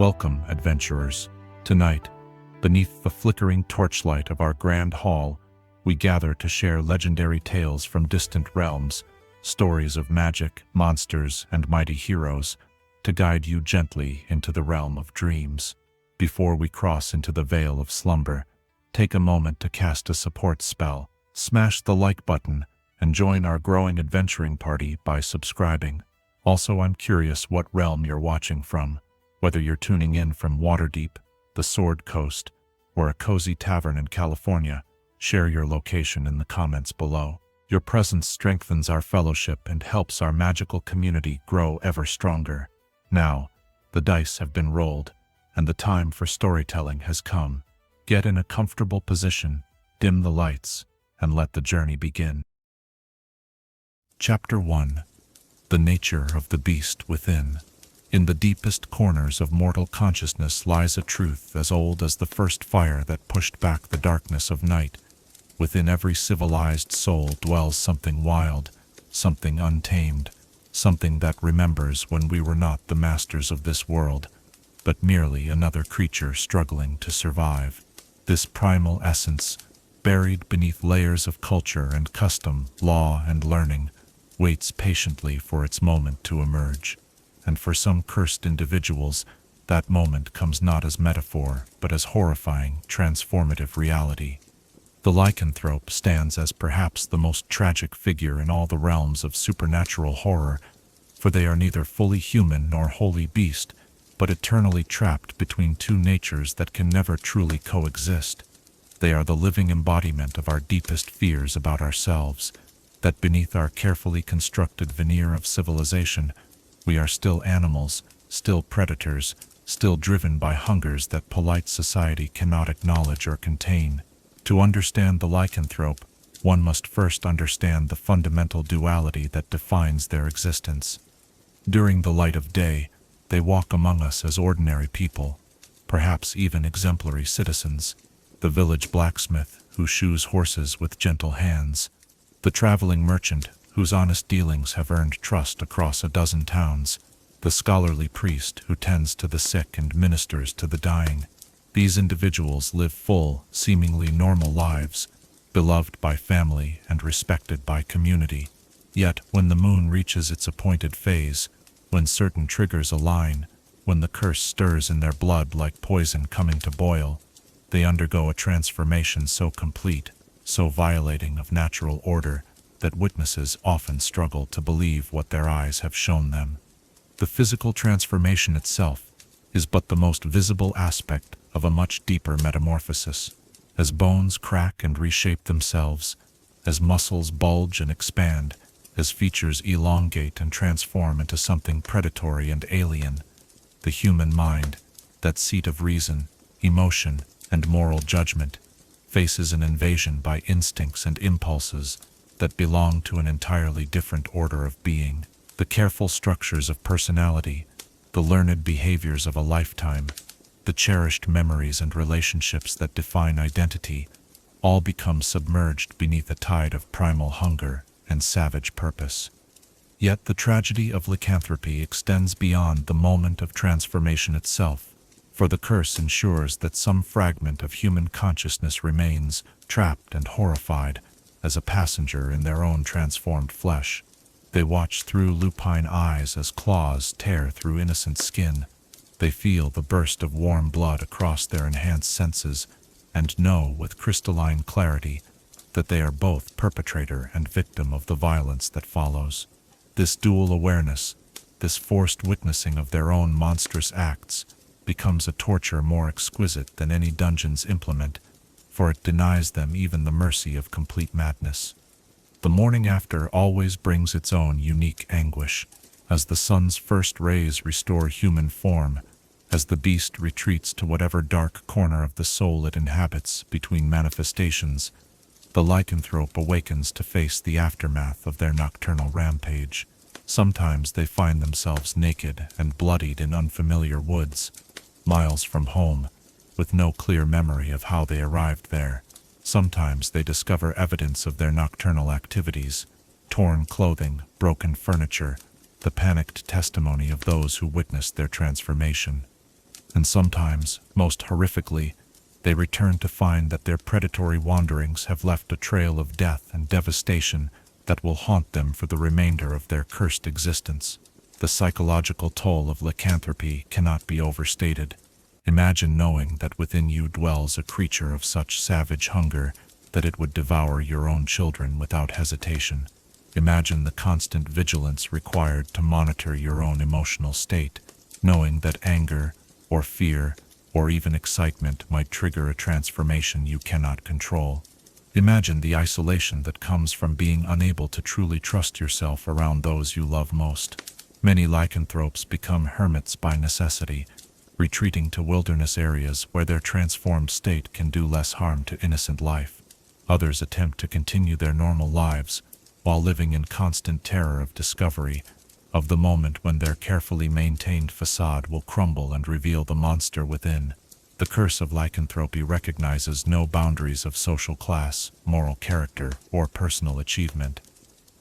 Welcome, adventurers. Tonight, beneath the flickering torchlight of our grand hall, we gather to share legendary tales from distant realms, stories of magic, monsters, and mighty heroes, to guide you gently into the realm of dreams. Before we cross into the veil of slumber, take a moment to cast a support spell, smash the like button, and join our growing adventuring party by subscribing. Also, I'm curious what realm you're watching from. Whether you're tuning in from Waterdeep, the Sword Coast, or a cozy tavern in California, share your location in the comments below. Your presence strengthens our fellowship and helps our magical community grow ever stronger. Now, the dice have been rolled, and the time for storytelling has come. Get in a comfortable position, dim the lights, and let the journey begin. Chapter 1. The Nature of the Beast Within. In the deepest corners of mortal consciousness lies a truth as old as the first fire that pushed back the darkness of night. Within every civilized soul dwells something wild, something untamed, something that remembers when we were not the masters of this world, but merely another creature struggling to survive. This primal essence, buried beneath layers of culture and custom, law and learning, waits patiently for its moment to emerge. And for some cursed individuals, that moment comes not as metaphor, but as horrifying, transformative reality. The Lycanthrope stands as perhaps the most tragic figure in all the realms of supernatural horror, for they are neither fully human nor wholly beast, but eternally trapped between two natures that can never truly coexist. They are the living embodiment of our deepest fears about ourselves, that beneath our carefully constructed veneer of civilization, we are still animals, still predators, still driven by hungers that polite society cannot acknowledge or contain. To understand the lycanthrope, one must first understand the fundamental duality that defines their existence. During the light of day, they walk among us as ordinary people, perhaps even exemplary citizens. The village blacksmith who shoes horses with gentle hands, the traveling merchant whose honest dealings have earned trust across a dozen towns, the scholarly priest who tends to the sick and ministers to the dying. These individuals live full, seemingly normal lives, beloved by family and respected by community. Yet, when the moon reaches its appointed phase, when certain triggers align, when the curse stirs in their blood like poison coming to boil, they undergo a transformation so complete, so violating of natural order, that witnesses often struggle to believe what their eyes have shown them. The physical transformation itself is but the most visible aspect of a much deeper metamorphosis. As bones crack and reshape themselves, as muscles bulge and expand, as features elongate and transform into something predatory and alien, the human mind, that seat of reason, emotion, and moral judgment, faces an invasion by instincts and impulses that belong to an entirely different order of being. The careful structures of personality, the learned behaviors of a lifetime, the cherished memories and relationships that define identity, all become submerged beneath a tide of primal hunger and savage purpose. Yet the tragedy of lycanthropy extends beyond the moment of transformation itself, for the curse ensures that some fragment of human consciousness remains trapped and horrified as a passenger in their own transformed flesh. They watch through lupine eyes as claws tear through innocent skin. They feel the burst of warm blood across their enhanced senses, and know with crystalline clarity that they are both perpetrator and victim of the violence that follows. This dual awareness, this forced witnessing of their own monstrous acts, becomes a torture more exquisite than any dungeon's implement, for it denies them even the mercy of complete madness. The morning after always brings its own unique anguish, as the sun's first rays restore human form, as the beast retreats to whatever dark corner of the soul it inhabits between manifestations. The lycanthrope awakens to face the aftermath of their nocturnal rampage. Sometimes they find themselves naked and bloodied in unfamiliar woods, miles from home, with no clear memory of how they arrived there. Sometimes they discover evidence of their nocturnal activities, torn clothing, broken furniture, the panicked testimony of those who witnessed their transformation. And sometimes, most horrifically, they return to find that their predatory wanderings have left a trail of death and devastation that will haunt them for the remainder of their cursed existence. The psychological toll of lycanthropy cannot be overstated. Imagine knowing that within you dwells a creature of such savage hunger that it would devour your own children without hesitation. Imagine the constant vigilance required to monitor your own emotional state, knowing that anger, or fear, or even excitement might trigger a transformation you cannot control. Imagine the isolation that comes from being unable to truly trust yourself around those you love most. Many lycanthropes become hermits by necessity, retreating to wilderness areas where their transformed state can do less harm to innocent life. Others attempt to continue their normal lives, while living in constant terror of discovery, of the moment when their carefully maintained facade will crumble and reveal the monster within. The curse of lycanthropy recognizes no boundaries of social class, moral character, or personal achievement.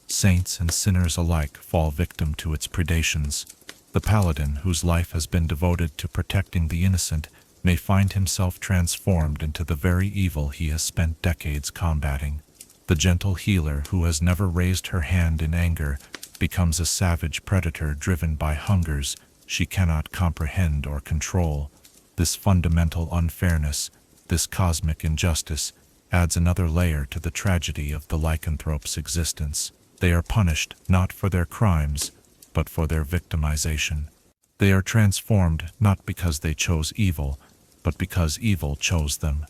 Saints and sinners alike fall victim to its predations. The paladin, whose life has been devoted to protecting the innocent, may find himself transformed into the very evil he has spent decades combating. The gentle healer, who has never raised her hand in anger, becomes a savage predator driven by hungers she cannot comprehend or control. This fundamental unfairness, this cosmic injustice, adds another layer to the tragedy of the lycanthrope's existence. They are punished not for their crimes, but for their victimization. They are transformed not because they chose evil, but because evil chose them.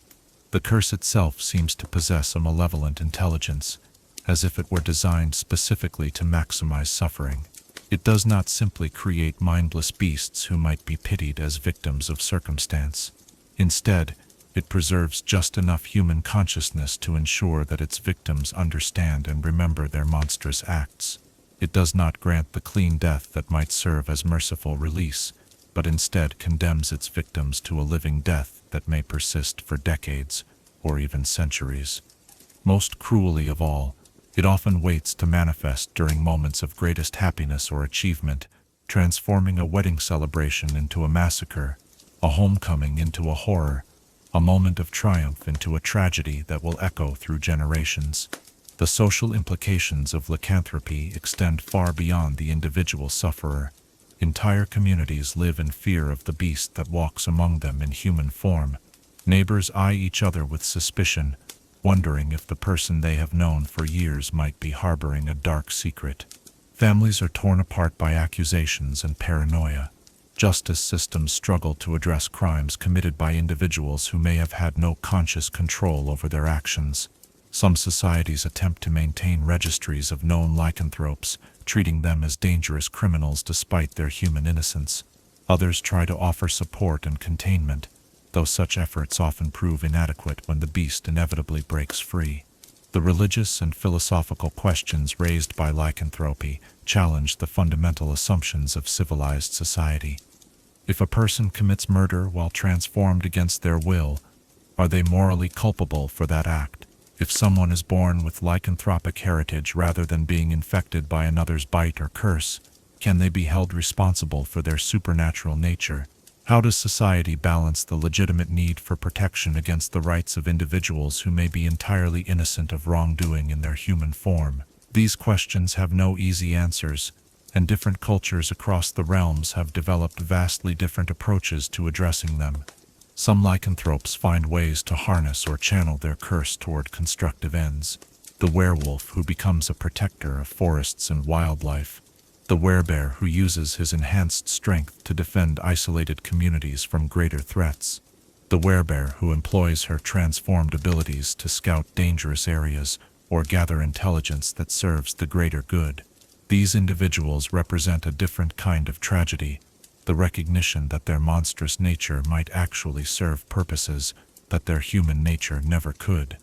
The curse itself seems to possess a malevolent intelligence, as if it were designed specifically to maximize suffering. It does not simply create mindless beasts who might be pitied as victims of circumstance. Instead, it preserves just enough human consciousness to ensure that its victims understand and remember their monstrous acts. It does not grant the clean death that might serve as merciful release, but instead condemns its victims to a living death that may persist for decades or even centuries. Most cruelly of all, it often waits to manifest during moments of greatest happiness or achievement, transforming a wedding celebration into a massacre, a homecoming into a horror, a moment of triumph into a tragedy that will echo through generations. The social implications of lycanthropy extend far beyond the individual sufferer. Entire communities live in fear of the beast that walks among them in human form. Neighbors eye each other with suspicion, wondering if the person they have known for years might be harboring a dark secret. Families are torn apart by accusations and paranoia. Justice systems struggle to address crimes committed by individuals who may have had no conscious control over their actions. Some societies attempt to maintain registries of known lycanthropes, treating them as dangerous criminals despite their human innocence. Others try to offer support and containment, though such efforts often prove inadequate when the beast inevitably breaks free. The religious and philosophical questions raised by lycanthropy challenge the fundamental assumptions of civilized society. If a person commits murder while transformed against their will, are they morally culpable for that act? If someone is born with lycanthropic heritage rather than being infected by another's bite or curse, can they be held responsible for their supernatural nature? How does society balance the legitimate need for protection against the rights of individuals who may be entirely innocent of wrongdoing in their human form? These questions have no easy answers, and different cultures across the realms have developed vastly different approaches to addressing them. Some lycanthropes find ways to harness or channel their curse toward constructive ends. The werewolf, who becomes a protector of forests and wildlife. The werebear, who uses his enhanced strength to defend isolated communities from greater threats. The werebear, who employs her transformed abilities to scout dangerous areas or gather intelligence that serves the greater good. These individuals represent a different kind of tragedy, the recognition that their monstrous nature might actually serve purposes that their human nature never could.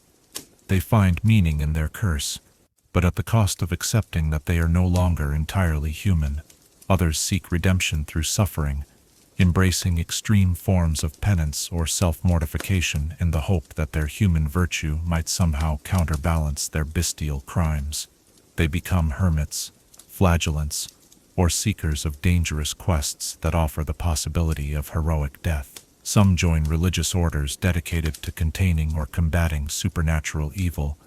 They find meaning in their curse, but at the cost of accepting that they are no longer entirely human. Others seek redemption through suffering, embracing extreme forms of penance or self-mortification in the hope that their human virtue might somehow counterbalance their bestial crimes. They become hermits, flagellants, or seekers of dangerous quests that offer the possibility of heroic death. Some join religious orders dedicated to containing or combating supernatural evil,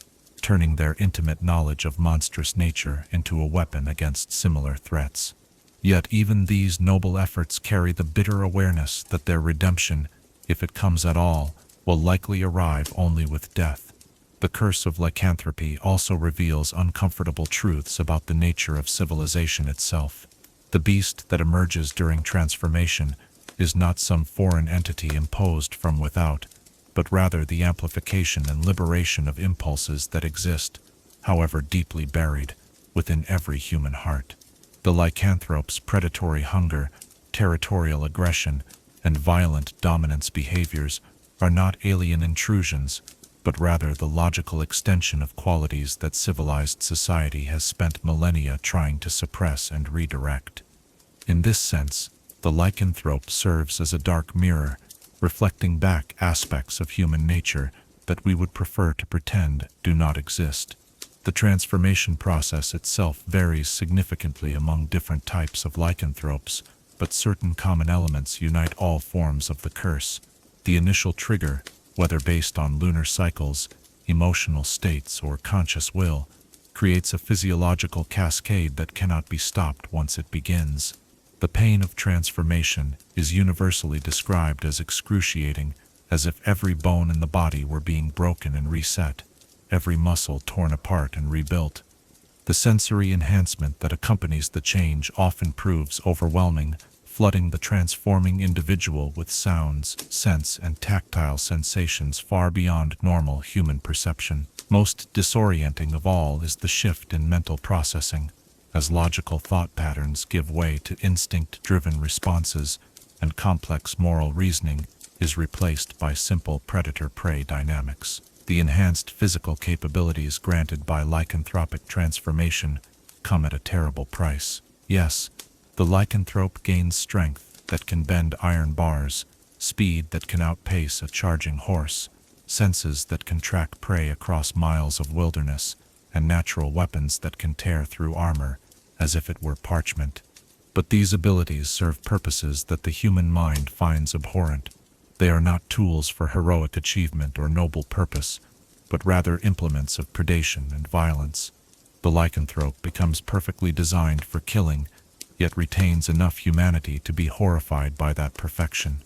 turning their intimate knowledge of monstrous nature into a weapon against similar threats. Yet even these noble efforts carry the bitter awareness that their redemption, if it comes at all, will likely arrive only with death. The curse of lycanthropy also reveals uncomfortable truths about the nature of civilization itself. The beast that emerges during transformation is not some foreign entity imposed from without, but rather the amplification and liberation of impulses that exist, however deeply buried, within every human heart. The lycanthropes' predatory hunger, territorial aggression, and violent dominance behaviors are not alien intrusions, but rather the logical extension of qualities that civilized society has spent millennia trying to suppress and redirect. In this sense, the lycanthrope serves as a dark mirror, reflecting back aspects of human nature that we would prefer to pretend do not exist. The transformation process itself varies significantly among different types of lycanthropes, but certain common elements unite all forms of the curse. The initial trigger, whether based on lunar cycles, emotional states, or conscious will, creates a physiological cascade that cannot be stopped once it begins. The pain of transformation is universally described as excruciating, as if every bone in the body were being broken and reset, every muscle torn apart and rebuilt. The sensory enhancement that accompanies the change often proves overwhelming, flooding the transforming individual with sounds, scents, and tactile sensations far beyond normal human perception. Most disorienting of all is the shift in mental processing, as logical thought patterns give way to instinct-driven responses, and complex moral reasoning is replaced by simple predator-prey dynamics. The enhanced physical capabilities granted by lycanthropic transformation come at a terrible price. Yes, the lycanthrope gains strength that can bend iron bars, speed that can outpace a charging horse, senses that can track prey across miles of wilderness, and natural weapons that can tear through armor as if it were parchment. But these abilities serve purposes that the human mind finds abhorrent. They are not tools for heroic achievement or noble purpose, but rather implements of predation and violence. The lycanthrope becomes perfectly designed for killing, yet retains enough humanity to be horrified by that perfection.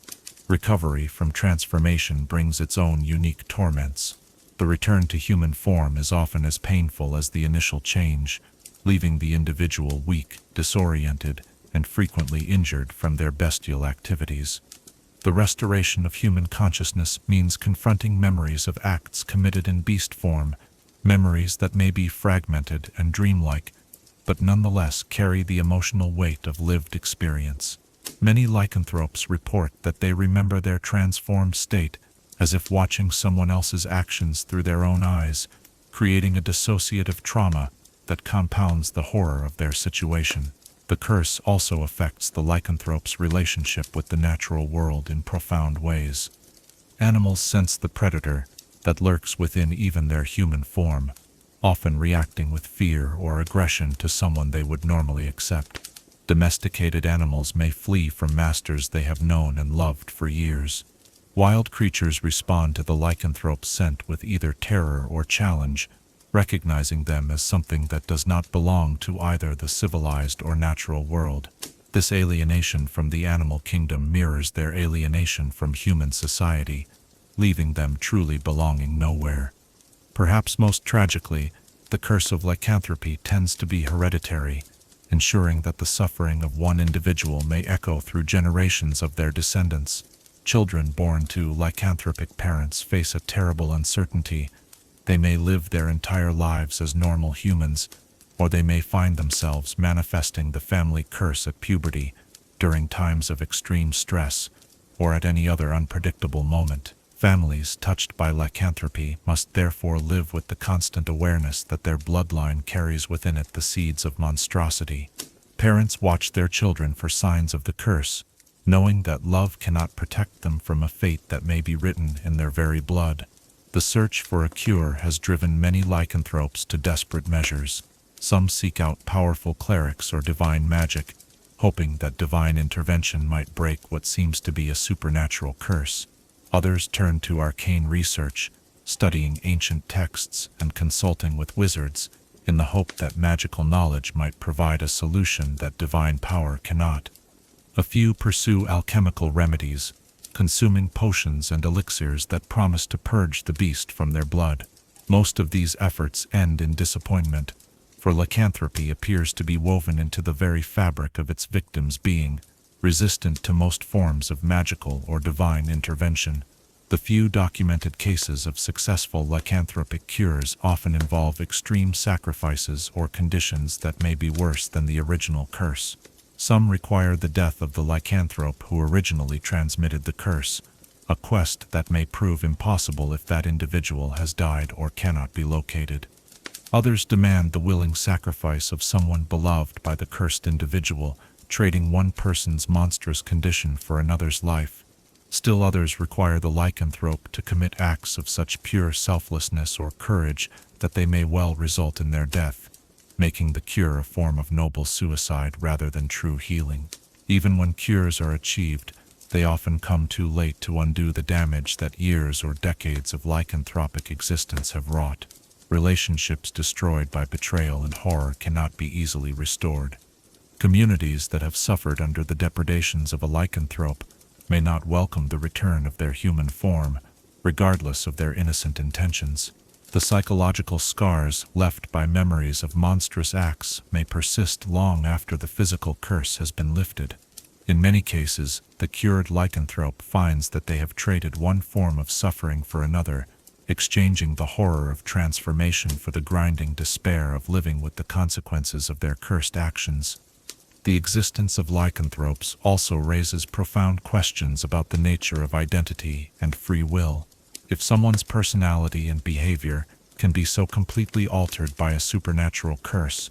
Recovery from transformation brings its own unique torments. The return to human form is often as painful as the initial change, leaving the individual weak, disoriented, and frequently injured from their bestial activities. The restoration of human consciousness means confronting memories of acts committed in beast form, memories that may be fragmented and dreamlike, but nonetheless carry the emotional weight of lived experience. Many lycanthropes report that they remember their transformed state as if watching someone else's actions through their own eyes, creating a dissociative trauma that compounds the horror of their situation. The curse also affects the lycanthrope's relationship with the natural world in profound ways. Animals sense the predator that lurks within even their human form, often reacting with fear or aggression to someone they would normally accept. Domesticated animals may flee from masters they have known and loved for years. Wild creatures respond to the lycanthrope's scent with either terror or challenge, recognizing them as something that does not belong to either the civilized or natural world. This alienation from the animal kingdom mirrors their alienation from human society, leaving them truly belonging nowhere. Perhaps most tragically, the curse of lycanthropy tends to be hereditary, ensuring that the suffering of one individual may echo through generations of their descendants. Children born to lycanthropic parents face a terrible uncertainty. They may live their entire lives as normal humans, or they may find themselves manifesting the family curse at puberty, during times of extreme stress, or at any other unpredictable moment. Families touched by lycanthropy must therefore live with the constant awareness that their bloodline carries within it the seeds of monstrosity. Parents watch their children for signs of the curse, knowing that love cannot protect them from a fate that may be written in their very blood. The search for a cure has driven many lycanthropes to desperate measures. Some seek out powerful clerics or divine magic, hoping that divine intervention might break what seems to be a supernatural curse. Others turn to arcane research, studying ancient texts and consulting with wizards, in the hope that magical knowledge might provide a solution that divine power cannot. A few pursue alchemical remedies, consuming potions and elixirs that promise to purge the beast from their blood. Most of these efforts end in disappointment, for lycanthropy appears to be woven into the very fabric of its victim's being, resistant to most forms of magical or divine intervention. The few documented cases of successful lycanthropic cures often involve extreme sacrifices or conditions that may be worse than the original curse. Some require the death of the lycanthrope who originally transmitted the curse, a quest that may prove impossible if that individual has died or cannot be located. Others demand the willing sacrifice of someone beloved by the cursed individual, trading one person's monstrous condition for another's life. Still others require the lycanthrope to commit acts of such pure selflessness or courage that they may well result in their death, making the cure a form of noble suicide rather than true healing. Even when cures are achieved, they often come too late to undo the damage that years or decades of lycanthropic existence have wrought. Relationships destroyed by betrayal and horror cannot be easily restored. Communities that have suffered under the depredations of a lycanthrope may not welcome the return of their human form, regardless of their innocent intentions. The psychological scars left by memories of monstrous acts may persist long after the physical curse has been lifted. In many cases, the cured lycanthrope finds that they have traded one form of suffering for another, exchanging the horror of transformation for the grinding despair of living with the consequences of their cursed actions. The existence of lycanthropes also raises profound questions about the nature of identity and free will. If someone's personality and behavior can be so completely altered by a supernatural curse,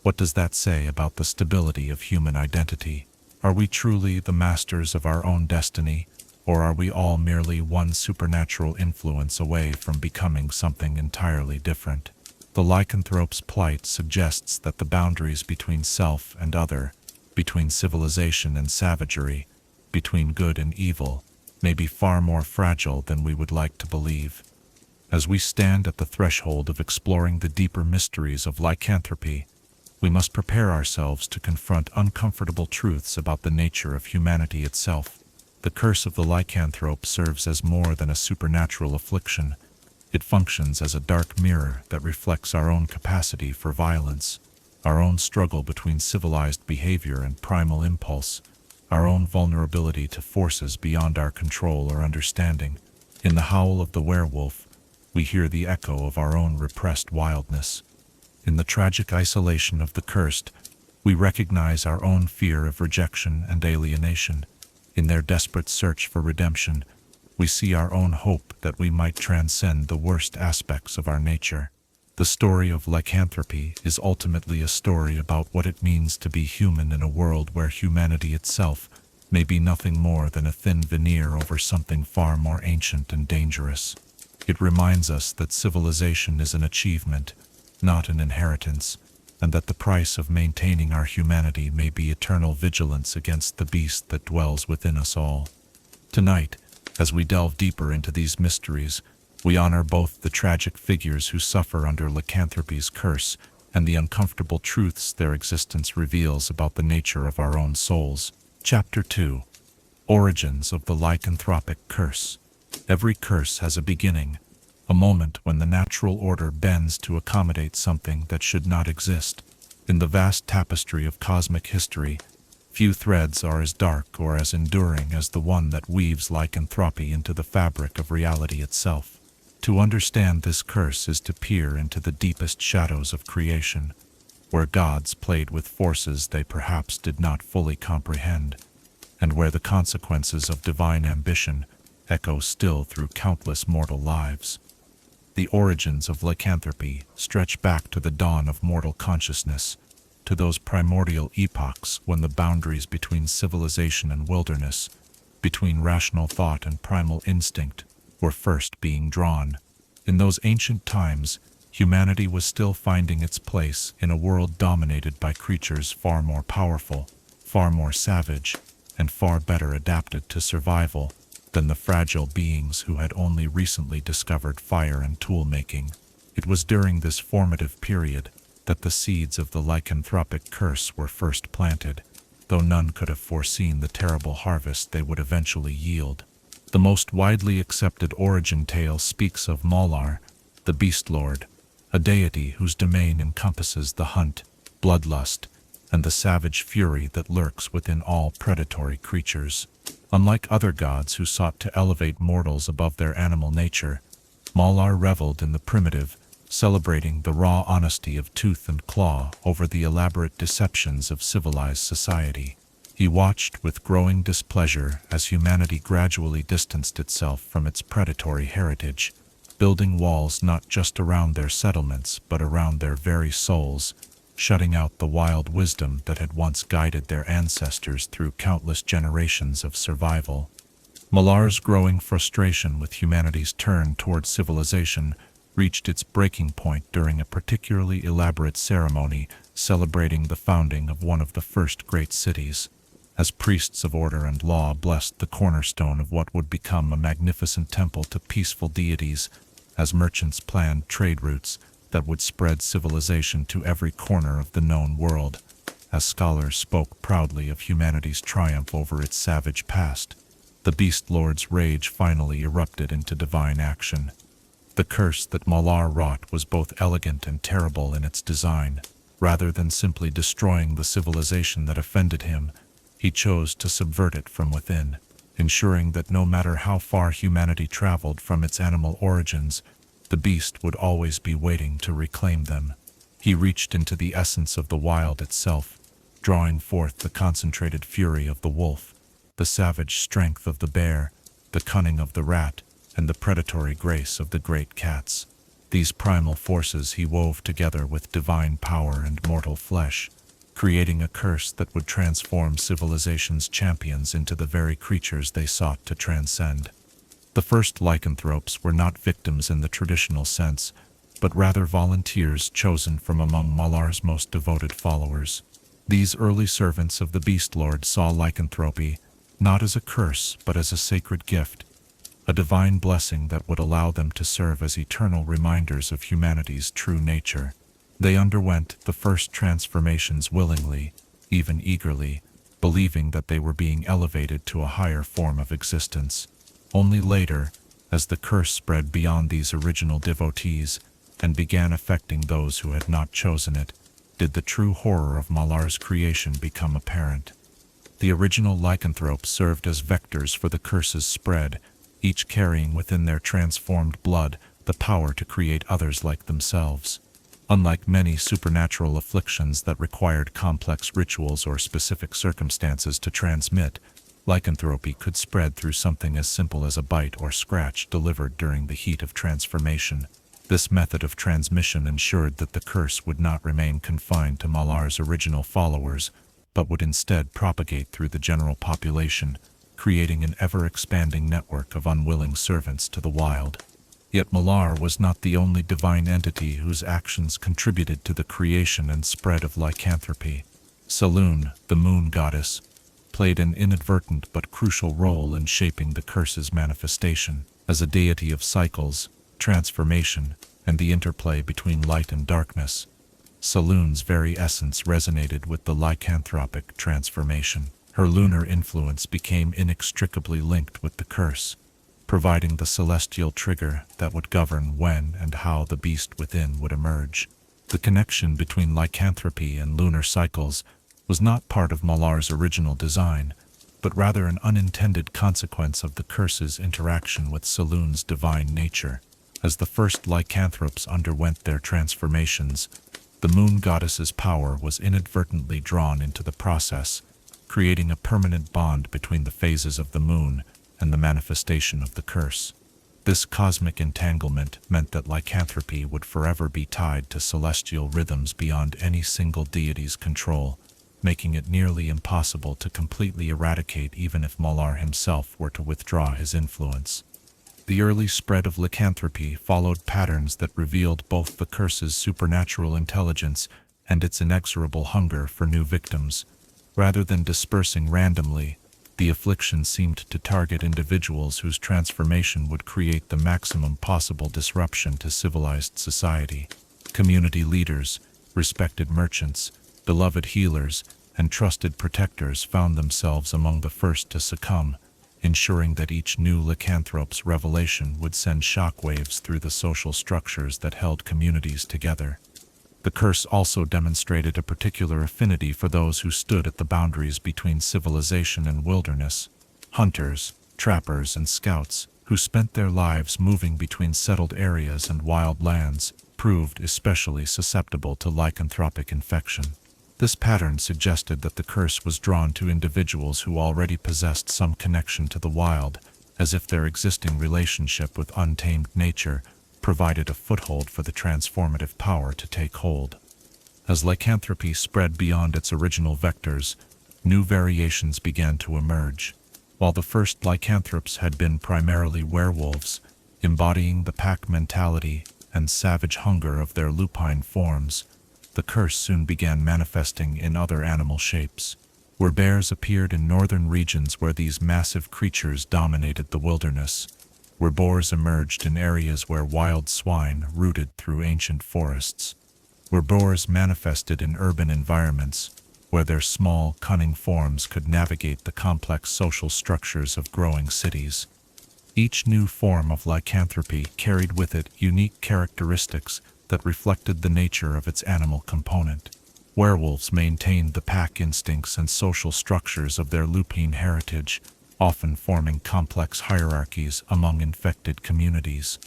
what does that say about the stability of human identity? Are we truly the masters of our own destiny, or are we all merely one supernatural influence away from becoming something entirely different? The lycanthrope's plight suggests that the boundaries between self and other, between civilization and savagery, between good and evil, may be far more fragile than we would like to believe. As we stand at the threshold of exploring the deeper mysteries of lycanthropy, we must prepare ourselves to confront uncomfortable truths about the nature of humanity itself. The curse of the lycanthrope serves as more than a supernatural affliction. It functions as a dark mirror that reflects our own capacity for violence, our own struggle between civilized behavior and primal impulse, our own vulnerability to forces beyond our control or understanding. In the howl of the werewolf, we hear the echo of our own repressed wildness. In the tragic isolation of the cursed, we recognize our own fear of rejection and alienation. In their desperate search for redemption, we see our own hope that we might transcend the worst aspects of our nature. The story of lycanthropy is ultimately a story about what it means to be human in a world where humanity itself may be nothing more than a thin veneer over something far more ancient and dangerous. It reminds us that civilization is an achievement, not an inheritance, and that the price of maintaining our humanity may be eternal vigilance against the beast that dwells within us all. Tonight, as we delve deeper into these mysteries, we honor both the tragic figures who suffer under lycanthropy's curse and the uncomfortable truths their existence reveals about the nature of our own souls. Chapter 2. Origins of the Lycanthropic Curse. Every curse has a beginning, a moment when the natural order bends to accommodate something that should not exist. In the vast tapestry of cosmic history, few threads are as dark or as enduring as the one that weaves lycanthropy into the fabric of reality itself. To understand this curse is to peer into the deepest shadows of creation, where gods played with forces they perhaps did not fully comprehend, and where the consequences of divine ambition echo still through countless mortal lives. The origins of lycanthropy stretch back to the dawn of mortal consciousness, to those primordial epochs when the boundaries between civilization and wilderness, between rational thought and primal instinct, were first being drawn. In those ancient times, Humanity was still finding its place in a world dominated by creatures far more powerful, far more savage, and far better adapted to survival than the fragile beings who had only recently discovered fire and tool-making. It was during this formative period that the seeds of the lycanthropic curse were first planted, though none could have foreseen the terrible harvest they would eventually yield. The most widely accepted origin tale speaks of Malar, the Beast Lord, a deity whose domain encompasses the hunt, bloodlust, and the savage fury that lurks within all predatory creatures. Unlike other gods who sought to elevate mortals above their animal nature, Malar reveled in the primitive, celebrating the raw honesty of tooth and claw over the elaborate deceptions of civilized society. He watched with growing displeasure as humanity gradually distanced itself from its predatory heritage, building walls not just around their settlements but around their very souls, shutting out the wild wisdom that had once guided their ancestors through countless generations of survival. Malar's growing frustration with humanity's turn towards civilization reached its breaking point during a particularly elaborate ceremony celebrating the founding of one of the first great cities. As priests of order and law blessed the cornerstone of what would become a magnificent temple to peaceful deities, as merchants planned trade routes that would spread civilization to every corner of the known world, as scholars spoke proudly of humanity's triumph over its savage past, the Beast Lord's rage finally erupted into divine action. The curse that Malar wrought was both elegant and terrible in its design. Rather than simply destroying the civilization that offended him, he chose to subvert it from within, ensuring that no matter how far humanity traveled from its animal origins, the beast would always be waiting to reclaim them. He reached into the essence of the wild itself, drawing forth the concentrated fury of the wolf, the savage strength of the bear, the cunning of the rat, and the predatory grace of the great cats. These primal forces he wove together with divine power and mortal flesh, creating a curse that would transform civilization's champions into the very creatures they sought to transcend. The first lycanthropes were not victims in the traditional sense, but rather volunteers chosen from among Malar's most devoted followers. These early servants of the Beast Lord saw lycanthropy not as a curse but as a sacred gift, a divine blessing that would allow them to serve as eternal reminders of humanity's true nature. They underwent the first transformations willingly, even eagerly, believing that they were being elevated to a higher form of existence. Only later, as the curse spread beyond these original devotees and began affecting those who had not chosen it, did the true horror of Malar's creation become apparent. The original lycanthropes served as vectors for the curse's spread, each carrying within their transformed blood the power to create others like themselves. Unlike many supernatural afflictions that required complex rituals or specific circumstances to transmit, lycanthropy could spread through something as simple as a bite or scratch delivered during the heat of transformation. This method of transmission ensured that the curse would not remain confined to Malar's original followers, but would instead propagate through the general population, creating an ever-expanding network of unwilling servants to the wild. Yet Malar was not the only divine entity whose actions contributed to the creation and spread of lycanthropy. Selûne, the moon goddess, played an inadvertent but crucial role in shaping the curse's manifestation. As a deity of cycles, transformation, and the interplay between light and darkness, Selûne's very essence resonated with the lycanthropic transformation. Her lunar influence became inextricably linked with the curse, providing the celestial trigger that would govern when and how the beast within would emerge. The connection between lycanthropy and lunar cycles was not part of Malar's original design, but rather an unintended consequence of the curse's interaction with Selûne's divine nature. As the first lycanthropes underwent their transformations, the moon goddess's power was inadvertently drawn into the process, creating a permanent bond between the phases of the moon and the manifestation of the curse. This cosmic entanglement meant that lycanthropy would forever be tied to celestial rhythms beyond any single deity's control, making it nearly impossible to completely eradicate even if Malar himself were to withdraw his influence. The early spread of lycanthropy followed patterns that revealed both the curse's supernatural intelligence and its inexorable hunger for new victims. Rather than dispersing randomly, the affliction seemed to target individuals whose transformation would create the maximum possible disruption to civilized society. Community leaders, respected merchants, beloved healers, and trusted protectors found themselves among the first to succumb, ensuring that each new lycanthrope's revelation would send shockwaves through the social structures that held communities together. The curse also demonstrated a particular affinity for those who stood at the boundaries between civilization and wilderness. Hunters, trappers, and scouts, who spent their lives moving between settled areas and wild lands, proved especially susceptible to lycanthropic infection. This pattern suggested that the curse was drawn to individuals who already possessed some connection to the wild, as if their existing relationship with untamed nature provided a foothold for the transformative power to take hold. As lycanthropy spread beyond its original vectors, new variations began to emerge. While the first lycanthropes had been primarily werewolves, embodying the pack mentality and savage hunger of their lupine forms, the curse soon began manifesting in other animal shapes. Werebears appeared in northern regions where these massive creatures dominated the wilderness. Wereborgs emerged in areas where wild swine rooted through ancient forests. Wereborgs manifested in urban environments, where their small, cunning forms could navigate the complex social structures of growing cities. Each new form of lycanthropy carried with it unique characteristics that reflected the nature of its animal component. Werewolves maintained the pack instincts and social structures of their lupine heritage, often forming complex hierarchies among infected communities.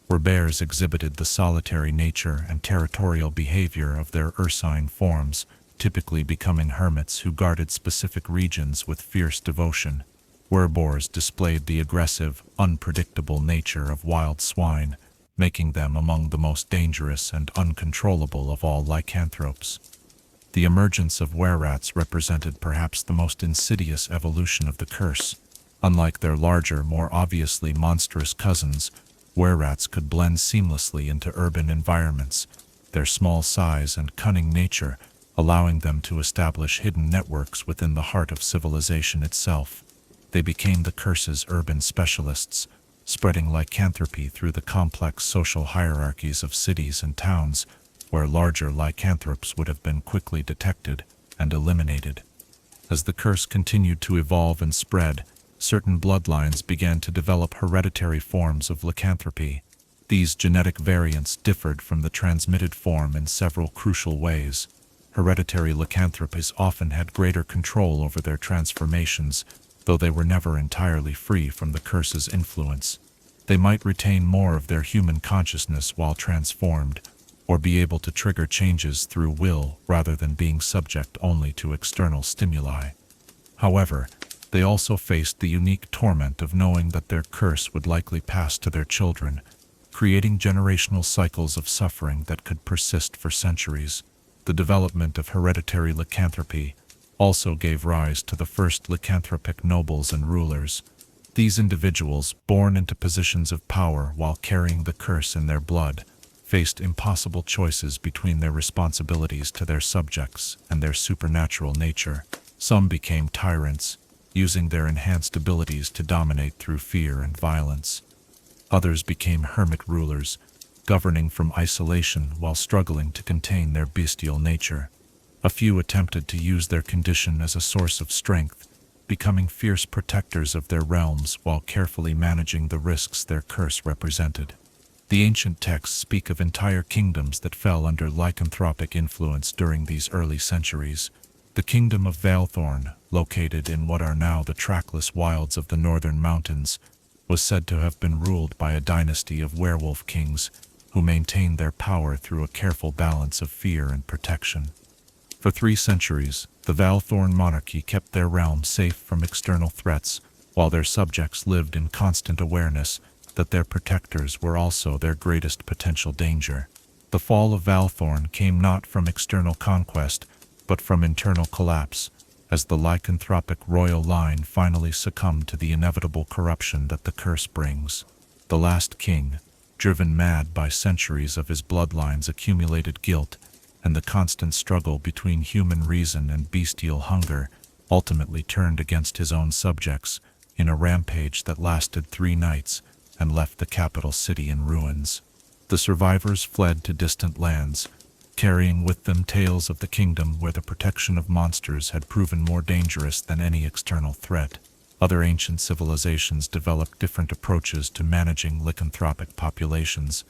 Werebears exhibited the solitary nature and territorial behavior of their ursine forms, typically becoming hermits who guarded specific regions with fierce devotion. Wereborgs displayed the aggressive, unpredictable nature of wild swine, making them among the most dangerous and uncontrollable of all lycanthropes. The emergence of wererats represented perhaps the most insidious evolution of the curse. Unlike their larger, more obviously monstrous cousins, wererats could blend seamlessly into urban environments, their small size and cunning nature allowing them to establish hidden networks within the heart of civilization itself. They became the curse's urban specialists, spreading lycanthropy through the complex social hierarchies of cities and towns, where larger lycanthropes would have been quickly detected and eliminated. As the curse continued to evolve and spread, certain bloodlines began to develop hereditary forms of lycanthropy. These genetic variants differed from the transmitted form in several crucial ways. Hereditary lycanthropes often had greater control over their transformations, though they were never entirely free from the curse's influence. They might retain more of their human consciousness while transformed, or be able to trigger changes through will rather than being subject only to external stimuli. However, they also faced the unique torment of knowing that their curse would likely pass to their children, creating generational cycles of suffering that could persist for centuries. The development of hereditary lycanthropy also gave rise to the first lycanthropic nobles and rulers. These individuals, born into positions of power while carrying the curse in their blood, faced impossible choices between their responsibilities to their subjects and their supernatural nature. Some became tyrants, using their enhanced abilities to dominate through fear and violence. Others became hermit rulers, governing from isolation while struggling to contain their bestial nature. A few attempted to use their condition as a source of strength, becoming fierce protectors of their realms while carefully managing the risks their curse represented. The ancient texts speak of entire kingdoms that fell under lycanthropic influence during these early centuries. The kingdom of Valthorn, located in what are now the trackless wilds of the northern mountains, was said to have been ruled by a dynasty of werewolf kings who maintained their power through a careful balance of fear and protection. For 3 centuries, the Valthorn monarchy kept their realm safe from external threats, while their subjects lived in constant awareness that their protectors were also their greatest potential danger. The fall of Valthorn came not from external conquest, but from internal collapse, as the lycanthropic royal line finally succumbed to the inevitable corruption that the curse brings. The last king, driven mad by centuries of his bloodline's accumulated guilt and the constant struggle between human reason and bestial hunger, ultimately turned against his own subjects in a rampage that lasted 3 nights and left the capital city in ruins. The survivors fled to distant lands, carrying with them tales of the kingdom where the protection of monsters had proven more dangerous than any external threat. Other ancient civilizations developed different approaches to managing lycanthropic populations.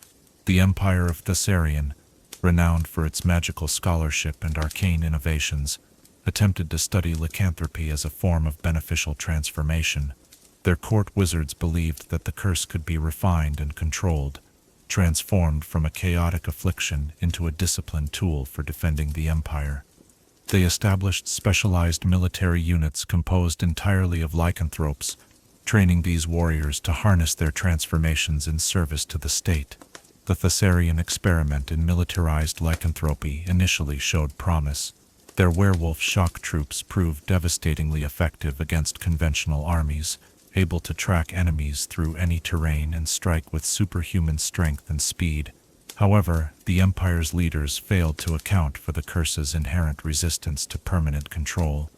The Empire of Thessarian, renowned for its magical scholarship and arcane innovations, attempted to study lycanthropy as a form of beneficial transformation. Their court wizards believed that the curse could be refined and controlled, transformed from a chaotic affliction into a disciplined tool for defending the empire. They established specialized military units composed entirely of lycanthropes, training these warriors to harness their transformations in service to the state. The Thessarian experiment in militarized lycanthropy initially showed promise. Their werewolf shock troops proved devastatingly effective against conventional armies, able to track enemies through any terrain and strike with superhuman strength and speed. However, the Empire's leaders failed to account for the curse's inherent resistance to permanent control.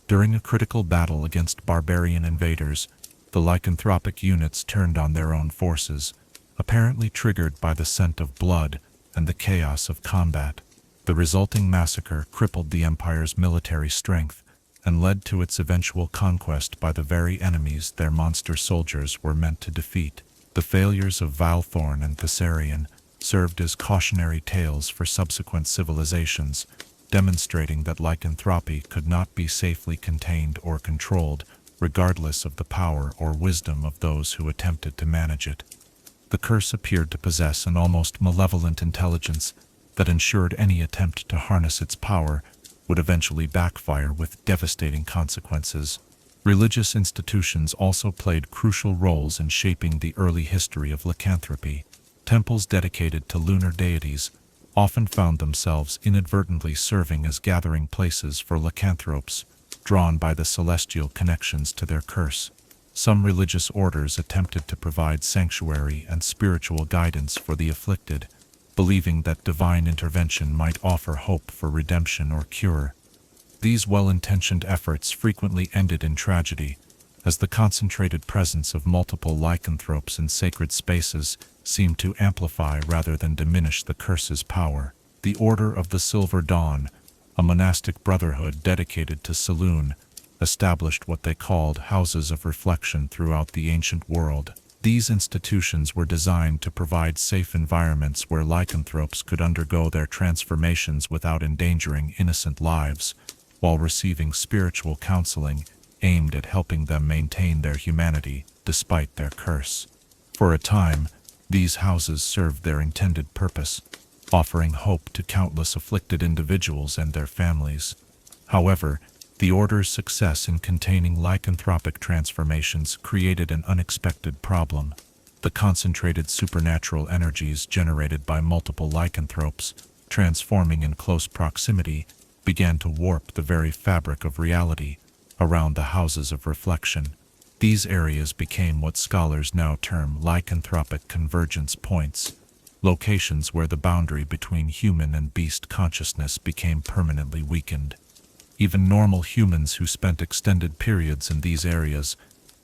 During a critical battle against barbarian invaders, the lycanthropic units turned on their own forces, apparently triggered by the scent of blood and the chaos of combat. The resulting massacre crippled the Empire's military strength and led to its eventual conquest by the very enemies their monster soldiers were meant to defeat. The failures of Valthorn and Thessarian served as cautionary tales for subsequent civilizations, demonstrating that lycanthropy could not be safely contained or controlled, regardless of the power or wisdom of those who attempted to manage it. The curse appeared to possess an almost malevolent intelligence that ensured any attempt to harness its power would eventually backfire with devastating consequences. Religious institutions also played crucial roles in shaping the early history of lycanthropy. Temples dedicated to lunar deities often found themselves inadvertently serving as gathering places for lycanthropes, drawn by the celestial connections to their curse. Some religious orders attempted to provide sanctuary and spiritual guidance for the afflicted, believing that divine intervention might offer hope for redemption or cure. These well-intentioned efforts frequently ended in tragedy, as the concentrated presence of multiple lycanthropes in sacred spaces seemed to amplify rather than diminish the curse's power. The Order of the Silver Dawn, a monastic brotherhood dedicated to Saloon, established what they called houses of reflection throughout the ancient world. These institutions were designed to provide safe environments where lycanthropes could undergo their transformations without endangering innocent lives, while receiving spiritual counseling aimed at helping them maintain their humanity despite their curse. For a time, these houses served their intended purpose, offering hope to countless afflicted individuals and their families. However, the Order's success in containing lycanthropic transformations created an unexpected problem. The concentrated supernatural energies generated by multiple lycanthropes, transforming in close proximity, began to warp the very fabric of reality around the houses of reflection. These areas became what scholars now term lycanthropic convergence points, locations where the boundary between human and beast consciousness became permanently weakened. Even normal humans who spent extended periods in these areas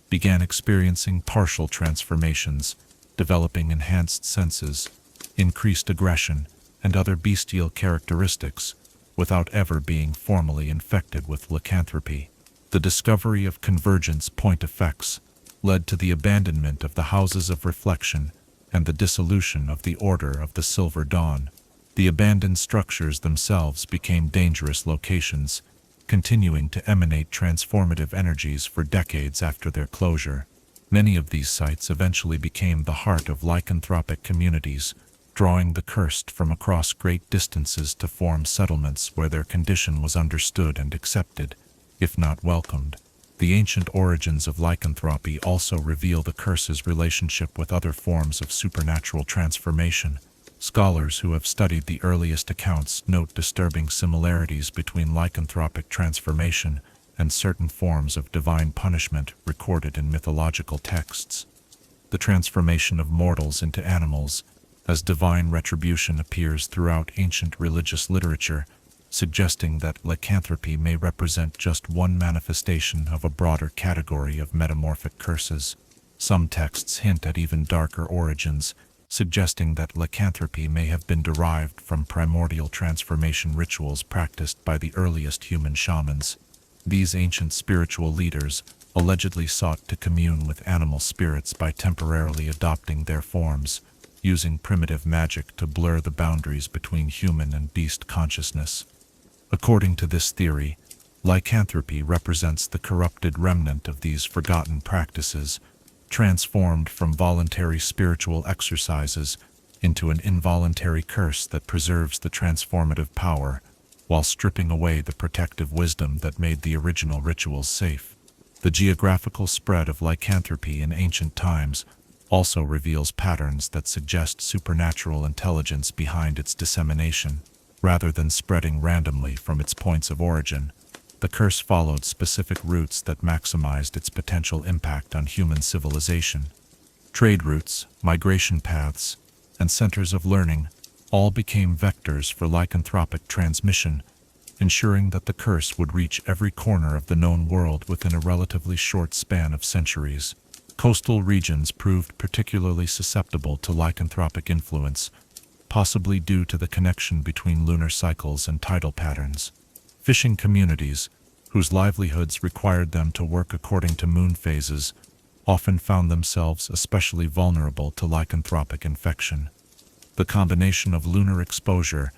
began experiencing partial transformations, developing enhanced senses, increased aggression, and other bestial characteristics, without ever being formally infected with lycanthropy. The discovery of convergence point effects led to the abandonment of the houses of reflection and the dissolution of the Order of the Silver Dawn. The abandoned structures themselves became dangerous locations, continuing to emanate transformative energies for decades after their closure. Many of these sites eventually became the heart of lycanthropic communities, drawing the cursed from across great distances to form settlements where their condition was understood and accepted, if not welcomed. The ancient origins of lycanthropy also reveal the curse's relationship with other forms of supernatural transformation. Scholars who have studied the earliest accounts note disturbing similarities between lycanthropic transformation and certain forms of divine punishment recorded in mythological texts. the transformation of mortals into animals, as divine retribution appears throughout ancient religious literature, suggesting that lycanthropy may represent just one manifestation of a broader category of metamorphic curses. Some texts hint at even darker origins, suggesting that lycanthropy may have been derived from primordial transformation rituals practiced by the earliest human shamans. These ancient spiritual leaders allegedly sought to commune with animal spirits by temporarily adopting their forms, using primitive magic to blur the boundaries between human and beast consciousness. According to this theory, lycanthropy represents the corrupted remnant of these forgotten practices, transformed from voluntary spiritual exercises into an involuntary curse that preserves the transformative power, while stripping away the protective wisdom that made the original rituals safe. The geographical spread of lycanthropy in ancient times also reveals patterns that suggest supernatural intelligence behind its dissemination. Rather than spreading randomly from its points of origin, the curse followed specific routes that maximized its potential impact on human civilization. Trade routes, migration paths, and centers of learning all became vectors for lycanthropic transmission, ensuring that the curse would reach every corner of the known world within a relatively short span of centuries. Coastal regions proved particularly susceptible to lycanthropic influence, possibly due to the connection between lunar cycles and tidal patterns. Fishing communities, whose livelihoods required them to work according to moon phases, often found themselves especially vulnerable to lycanthropic infection. The combination of lunar exposure,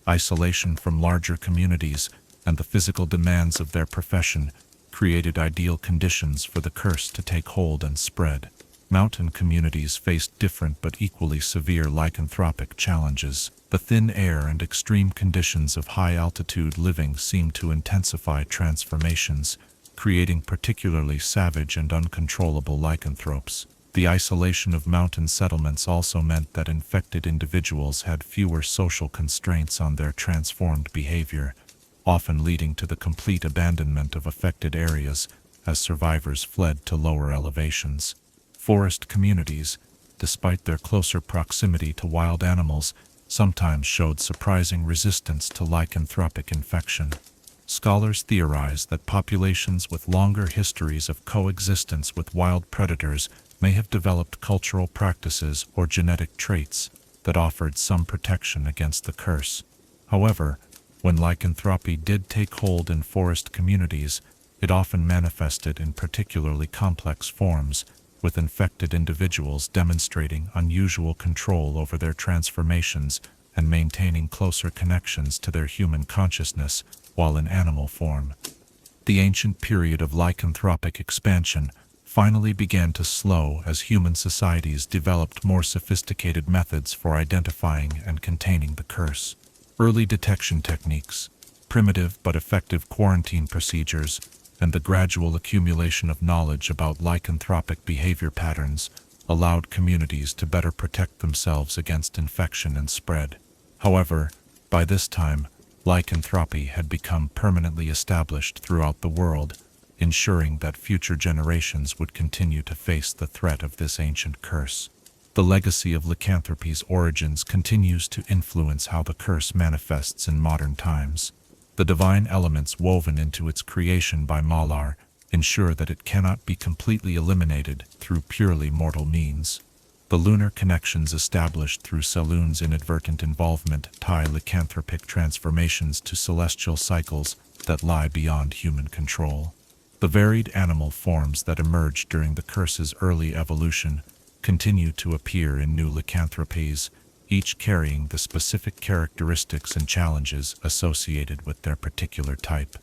isolation from larger communities, and the physical demands of their profession created ideal conditions for the curse to take hold and spread. Mountain communities faced different but equally severe lycanthropic challenges. The thin air and extreme conditions of high-altitude living seemed to intensify transformations, creating particularly savage and uncontrollable lycanthropes. The isolation of mountain settlements also meant that infected individuals had fewer social constraints on their transformed behavior, often leading to the complete abandonment of affected areas as survivors fled to lower elevations. Forest communities, despite their closer proximity to wild animals, sometimes showed surprising resistance to lycanthropic infection. Scholars theorize that populations with longer histories of coexistence with wild predators may have developed cultural practices or genetic traits that offered some protection against the curse. However, when lycanthropy did take hold in forest communities, it often manifested in particularly complex forms, with infected individuals demonstrating unusual control over their transformations and maintaining closer connections to their human consciousness while in animal form. The ancient period of lycanthropic expansion finally began to slow as human societies developed more sophisticated methods for identifying and containing the curse. Early detection techniques, primitive but effective quarantine procedures, and the gradual accumulation of knowledge about lycanthropic behavior patterns allowed communities to better protect themselves against infection and spread. However, by this time, lycanthropy had become permanently established throughout the world, ensuring that future generations would continue to face the threat of this ancient curse. The legacy of lycanthropy's origins continues to influence how the curse manifests in modern times. The divine elements woven into its creation by Malar ensure that it cannot be completely eliminated through purely mortal means. The lunar connections established through Selûne's inadvertent involvement tie lycanthropic transformations to celestial cycles that lie beyond human control. The varied animal forms that emerged during the curse's early evolution continue to appear in new lycanthropies, each carrying the specific characteristics and challenges associated with their particular type.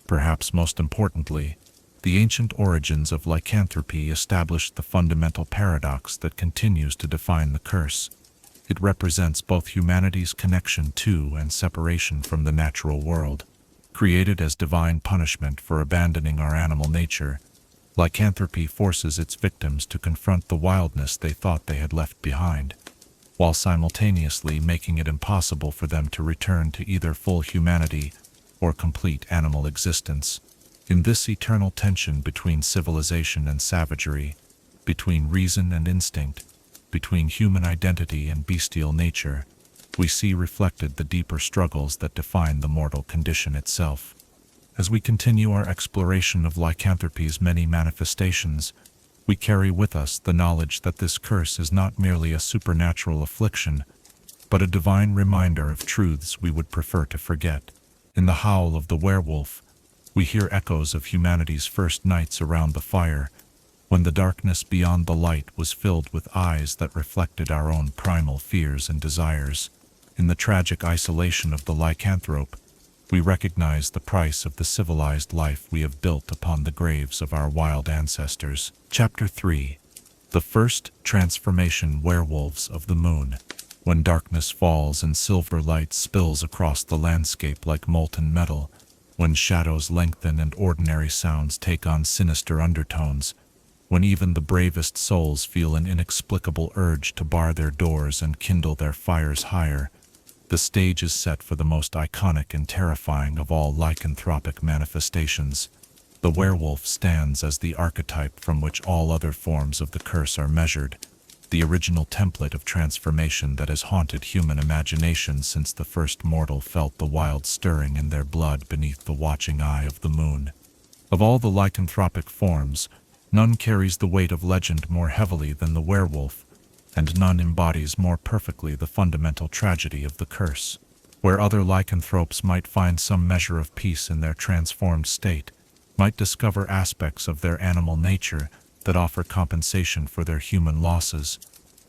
Perhaps most importantly, the ancient origins of lycanthropy established the fundamental paradox that continues to define the curse. It represents both humanity's connection to and separation from the natural world. Created as divine punishment for abandoning our animal nature, lycanthropy forces its victims to confront the wildness they thought they had left behind, while simultaneously making it impossible for them to return to either full humanity or complete animal existence. In this eternal tension between civilization and savagery, between reason and instinct, between human identity and bestial nature, we see reflected the deeper struggles that define the mortal condition itself. As we continue our exploration of lycanthropy's many manifestations, we carry with us the knowledge that this curse is not merely a supernatural affliction, but a divine reminder of truths we would prefer to forget. In the howl of the werewolf, we hear echoes of humanity's first nights around the fire, when the darkness beyond the light was filled with eyes that reflected our own primal fears and desires. In the tragic isolation of the lycanthrope, we recognize the price of the civilized life we have built upon the graves of our wild ancestors. Chapter 3. The First Transformation. Werewolves of the Moon. When darkness falls and silver light spills across the landscape like molten metal, when shadows lengthen and ordinary sounds take on sinister undertones, when even the bravest souls feel an inexplicable urge to bar their doors and kindle their fires higher, the stage is set for the most iconic and terrifying of all lycanthropic manifestations. The werewolf stands as the archetype from which all other forms of the curse are measured, the original template of transformation that has haunted human imagination since the first mortal felt the wild stirring in their blood beneath the watching eye of the moon. Of all the lycanthropic forms, none carries the weight of legend more heavily than the werewolf, and none embodies more perfectly the fundamental tragedy of the curse. Where other lycanthropes might find some measure of peace in their transformed state, might discover aspects of their animal nature that offer compensation for their human losses,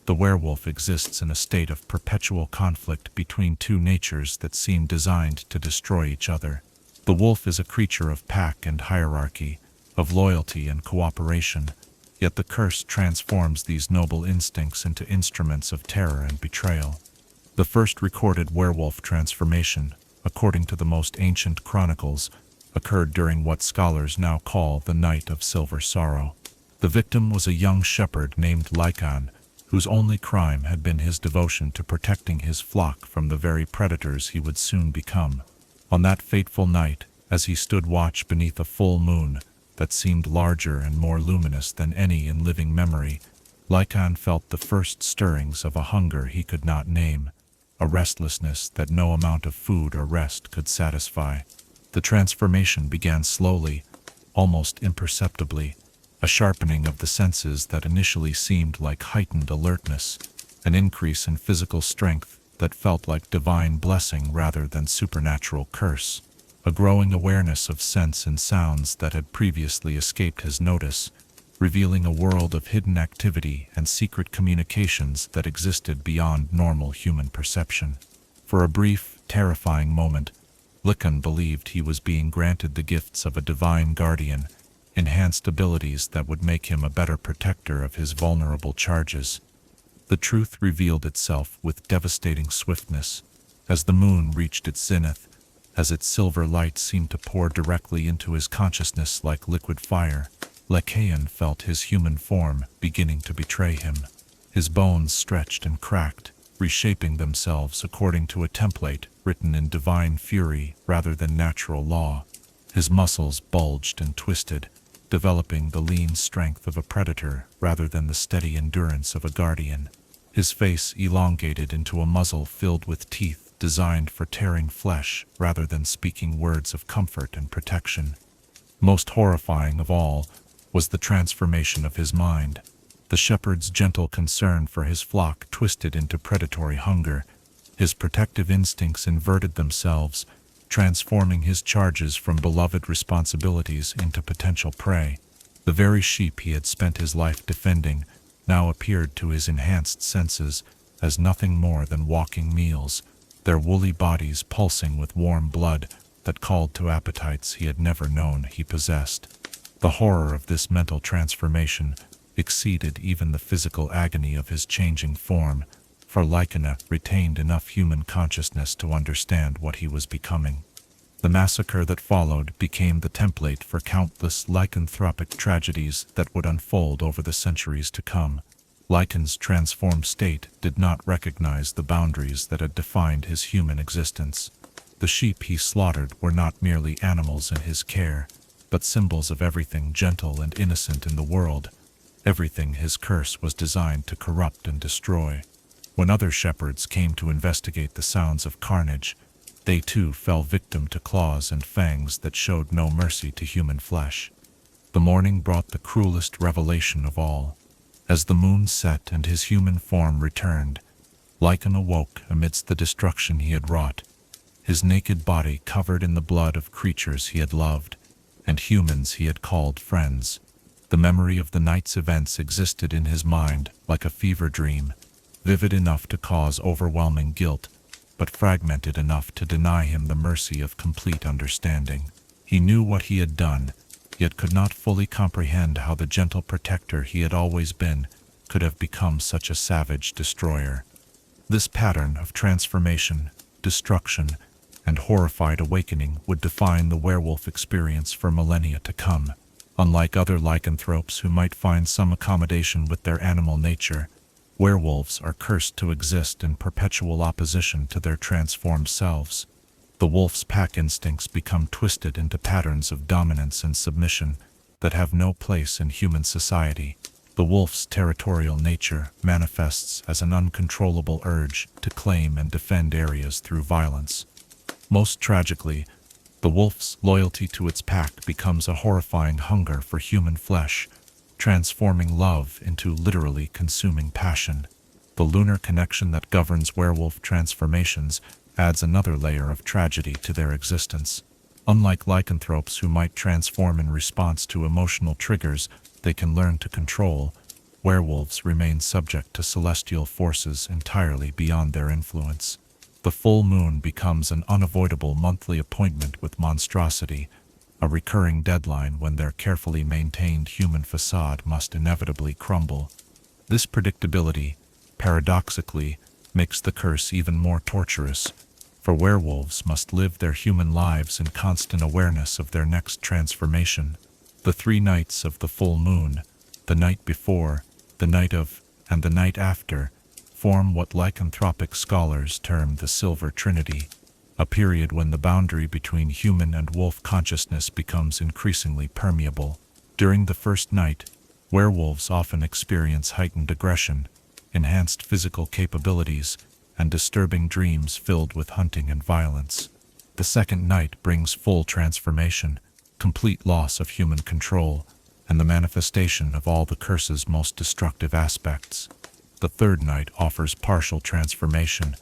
the werewolf exists in a state of perpetual conflict between two natures that seem designed to destroy each other. The wolf is a creature of pack and hierarchy, of loyalty and cooperation, yet the curse transforms these noble instincts into instruments of terror and betrayal. The first recorded werewolf transformation, according to the most ancient chronicles, occurred during what scholars now call the Night of Silver Sorrow. The victim was a young shepherd named Lycan, whose only crime had been his devotion to protecting his flock from the very predators he would soon become. On that fateful night, as he stood watch beneath a full moon that seemed larger and more luminous than any in living memory, Lycan felt the first stirrings of a hunger he could not name, a restlessness that no amount of food or rest could satisfy. The transformation began slowly, almost imperceptibly, a sharpening of the senses that initially seemed like heightened alertness, an increase in physical strength that felt like divine blessing rather than supernatural curse, a growing awareness of scents and sounds that had previously escaped his notice, revealing a world of hidden activity and secret communications that existed beyond normal human perception. For a brief, terrifying moment, Lycan believed he was being granted the gifts of a divine guardian, enhanced abilities that would make him a better protector of his vulnerable charges. The truth revealed itself with devastating swiftness. As the moon reached its zenith, as its silver light seemed to pour directly into his consciousness like liquid fire, Lycan felt his human form beginning to betray him. His bones stretched and cracked, reshaping themselves according to a template written in divine fury rather than natural law. His muscles bulged and twisted, developing the lean strength of a predator rather than the steady endurance of a guardian. His face elongated into a muzzle filled with teeth designed for tearing flesh rather than speaking words of comfort and protection. Most horrifying of all was the transformation of his mind. The shepherd's gentle concern for his flock twisted into predatory hunger. His protective instincts inverted themselves, transforming his charges from beloved responsibilities into potential prey. The very sheep he had spent his life defending now appeared to his enhanced senses as nothing more than walking meals, their woolly bodies pulsing with warm blood that called to appetites he had never known he possessed. The horror of this mental transformation exceeded even the physical agony of his changing form, for Lycan retained enough human consciousness to understand what he was becoming. The massacre that followed became the template for countless lycanthropic tragedies that would unfold over the centuries to come. Lycan's transformed state did not recognize the boundaries that had defined his human existence. The sheep he slaughtered were not merely animals in his care, but symbols of everything gentle and innocent in the world. everything his curse was designed to corrupt and destroy. When other shepherds came to investigate the sounds of carnage, they too fell victim to claws and fangs that showed no mercy to human flesh. The morning brought the cruelest revelation of all. As the moon set and his human form returned, Lycan awoke amidst the destruction he had wrought, his naked body covered in the blood of creatures he had loved, and humans he had called friends. The memory of the night's events existed in his mind like a fever dream, vivid enough to cause overwhelming guilt, but fragmented enough to deny him the mercy of complete understanding. He knew what he had done, yet could not fully comprehend how the gentle protector he had always been could have become such a savage destroyer. This pattern of transformation, destruction, and horrified awakening would define the werewolf experience for millennia to come. Unlike other lycanthropes who might find some accommodation with their animal nature, werewolves are cursed to exist in perpetual opposition to their transformed selves. The wolf's pack instincts become twisted into patterns of dominance and submission that have no place in human society. The wolf's territorial nature manifests as an uncontrollable urge to claim and defend areas through violence. Most tragically, the wolf's loyalty to its pack becomes a horrifying hunger for human flesh, transforming love into literally consuming passion. The lunar connection that governs werewolf transformations adds another layer of tragedy to their existence. Unlike lycanthropes who might transform in response to emotional triggers they can learn to control, werewolves remain subject to celestial forces entirely beyond their influence. The full moon becomes an unavoidable monthly appointment with monstrosity, a recurring deadline when their carefully maintained human facade must inevitably crumble. This predictability, paradoxically, makes the curse even more torturous, for werewolves must live their human lives in constant awareness of their next transformation. The 3 nights of the full moon, the night before, the night of, and the night after, form what lycanthropic scholars term the Silver Trinity, a period when the boundary between human and wolf consciousness becomes increasingly permeable. During the first night, werewolves often experience heightened aggression, enhanced physical capabilities, and disturbing dreams filled with hunting and violence. The second night brings full transformation, complete loss of human control, and the manifestation of all the curse's most destructive aspects. The third night offers partial transformation,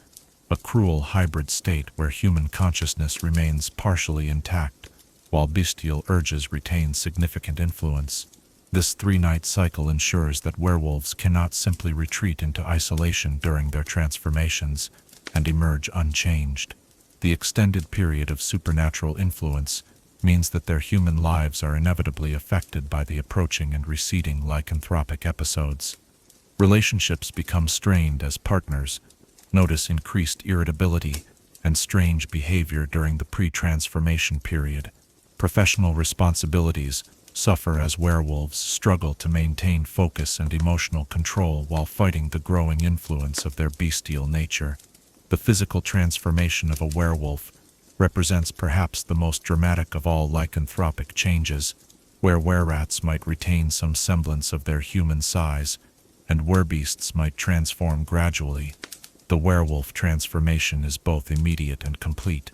a cruel hybrid state where human consciousness remains partially intact, while bestial urges retain significant influence. This 3-night cycle ensures that werewolves cannot simply retreat into isolation during their transformations and emerge unchanged. The extended period of supernatural influence means that their human lives are inevitably affected by the approaching and receding lycanthropic episodes. Relationships become strained as partners notice increased irritability and strange behavior during the pre-transformation period. Professional responsibilities suffer as werewolves struggle to maintain focus and emotional control while fighting the growing influence of their bestial nature. The physical transformation of a werewolf represents perhaps the most dramatic of all lycanthropic changes, where wererats might retain some semblance of their human size, and werebeasts might transform gradually. The werewolf transformation is both immediate and complete.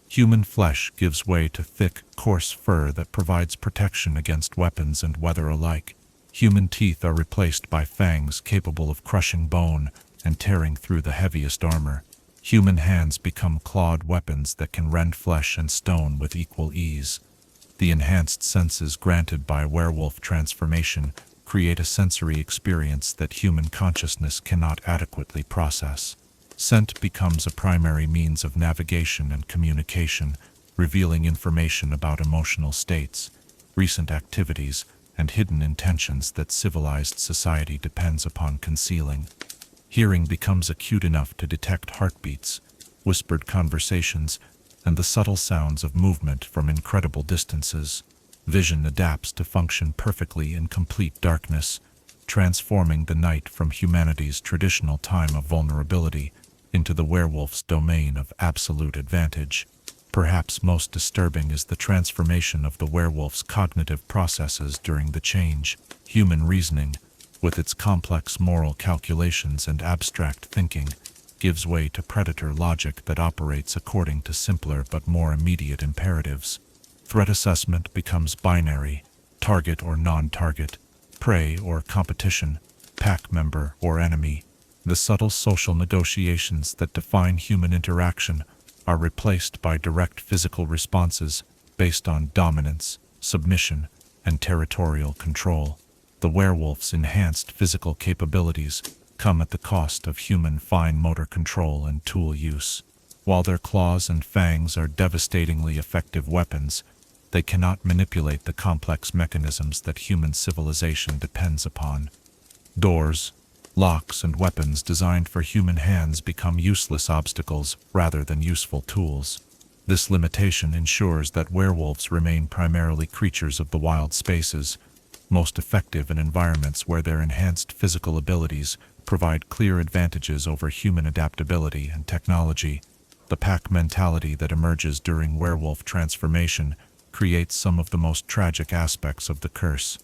Human flesh gives way to thick, coarse fur that provides protection against weapons and weather alike. Human teeth are replaced by fangs capable of crushing bone and tearing through the heaviest armor. Human hands become clawed weapons that can rend flesh and stone with equal ease. The enhanced senses granted by werewolf transformation create a sensory experience that human consciousness cannot adequately process. Scent becomes a primary means of navigation and communication, revealing information about emotional states, recent activities, and hidden intentions that civilized society depends upon concealing. Hearing becomes acute enough to detect heartbeats, whispered conversations, and the subtle sounds of movement from incredible distances. Vision adapts to function perfectly in complete darkness, transforming the night from humanity's traditional time of vulnerability into the werewolf's domain of absolute advantage. Perhaps most disturbing is the transformation of the werewolf's cognitive processes during the change. Human reasoning, with its complex moral calculations and abstract thinking, gives way to predator logic that operates according to simpler but more immediate imperatives. Threat assessment becomes binary, target or non-target, prey or competition, pack member or enemy. The subtle social negotiations that define human interaction are replaced by direct physical responses based on dominance, submission, and territorial control. The werewolf's enhanced physical capabilities come at the cost of human fine motor control and tool use. While their claws and fangs are devastatingly effective weapons, they cannot manipulate the complex mechanisms that human civilization depends upon. Doors, locks, and weapons designed for human hands become useless obstacles rather than useful tools. This limitation ensures that werewolves remain primarily creatures of the wild spaces, most effective in environments where their enhanced physical abilities provide clear advantages over human adaptability and technology. The pack mentality that emerges during werewolf transformation creates some of the most tragic aspects of the curse.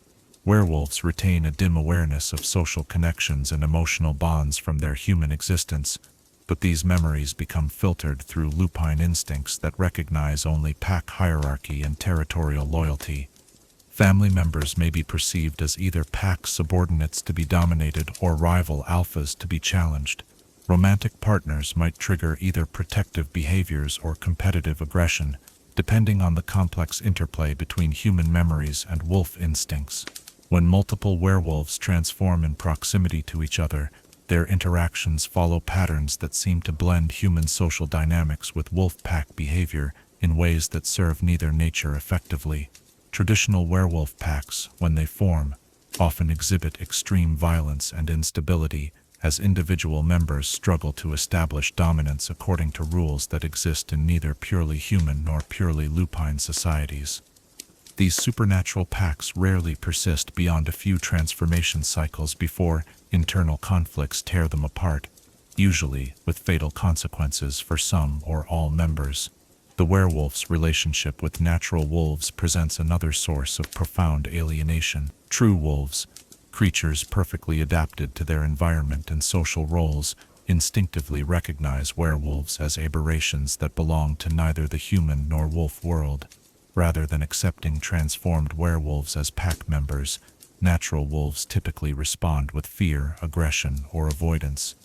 Werewolves retain a dim awareness of social connections and emotional bonds from their human existence, but these memories become filtered through lupine instincts that recognize only pack hierarchy and territorial loyalty. Family members may be perceived as either pack subordinates to be dominated or rival alphas to be challenged. Romantic partners might trigger either protective behaviors or competitive aggression, depending on the complex interplay between human memories and wolf instincts. When multiple werewolves transform in proximity to each other, their interactions follow patterns that seem to blend human social dynamics with wolf pack behavior in ways that serve neither nature effectively. Traditional werewolf packs, when they form, often exhibit extreme violence and instability as individual members struggle to establish dominance according to rules that exist in neither purely human nor purely lupine societies. These supernatural packs rarely persist beyond a few transformation cycles before internal conflicts tear them apart, usually with fatal consequences for some or all members. The werewolf's relationship with natural wolves presents another source of profound alienation. True wolves, creatures perfectly adapted to their environment and social roles, instinctively recognize werewolves as aberrations that belong to neither the human nor wolf world. Rather than accepting transformed werewolves as pack members, natural wolves typically respond with fear, aggression, or avoidance.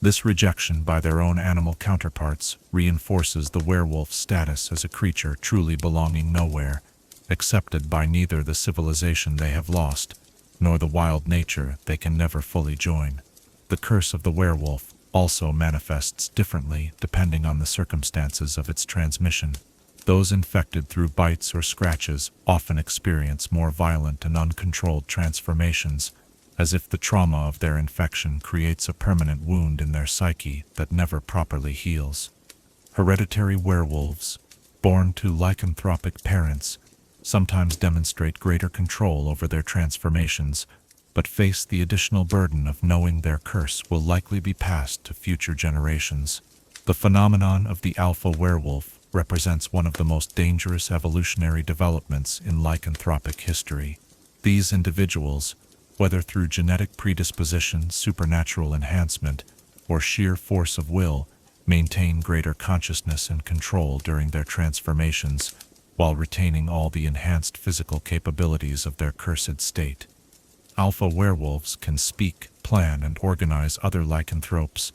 This rejection by their own animal counterparts reinforces the werewolf's status as a creature truly belonging nowhere, accepted by neither the civilization they have lost, nor the wild nature they can never fully join. The curse of the werewolf also manifests differently depending on the circumstances of its transmission. Those infected through bites or scratches often experience more violent and uncontrolled transformations, as if the trauma of their infection creates a permanent wound in their psyche that never properly heals. Hereditary werewolves, born to lycanthropic parents, sometimes demonstrate greater control over their transformations, but face the additional burden of knowing their curse will likely be passed to future generations. The phenomenon of the alpha werewolf represents one of the most dangerous evolutionary developments in lycanthropic history. These individuals, whether through genetic predisposition, supernatural enhancement, or sheer force of will, maintain greater consciousness and control during their transformations, while retaining all the enhanced physical capabilities of their cursed state. Alpha werewolves can speak, plan, and organize other lycanthropes,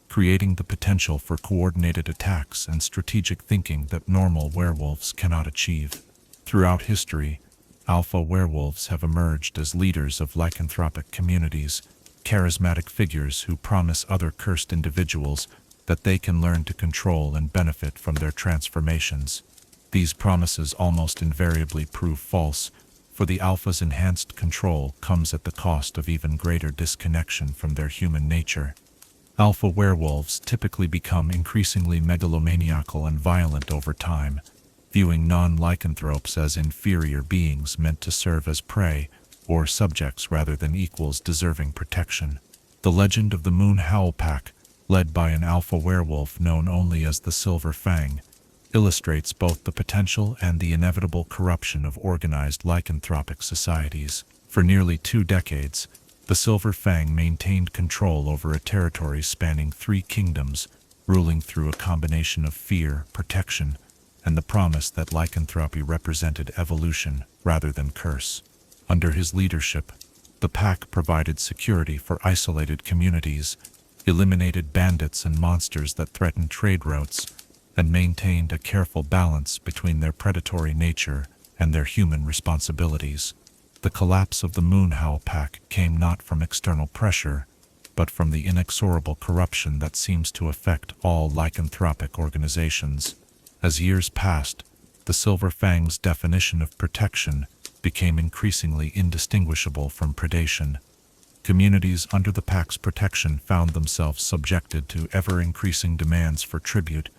creating the potential for coordinated attacks and strategic thinking that normal werewolves cannot achieve. Throughout history, alpha werewolves have emerged as leaders of lycanthropic communities, charismatic figures who promise other cursed individuals that they can learn to control and benefit from their transformations. These promises almost invariably prove false, for the alpha's enhanced control comes at the cost of even greater disconnection from their human nature. Alpha werewolves typically become increasingly megalomaniacal and violent over time, viewing non-lycanthropes as inferior beings meant to serve as prey or subjects rather than equals deserving protection. The legend of the Moon Howl Pack, led by an alpha werewolf known only as the Silver Fang, illustrates both the potential and the inevitable corruption of organized lycanthropic societies. For nearly 2 decades, The Silver Fang maintained control over a territory spanning 3 kingdoms, ruling through a combination of fear, protection, and the promise that lycanthropy represented evolution rather than curse. Under his leadership, the pack provided security for isolated communities, eliminated bandits and monsters that threatened trade routes, and maintained a careful balance between their predatory nature and their human responsibilities. The collapse of the Moonhowl pack came not from external pressure, but from the inexorable corruption that seems to affect all lycanthropic organizations. As years passed, the Silver Fang's definition of protection became increasingly indistinguishable from predation. Communities under the pack's protection found themselves subjected to ever-increasing demands for tribute,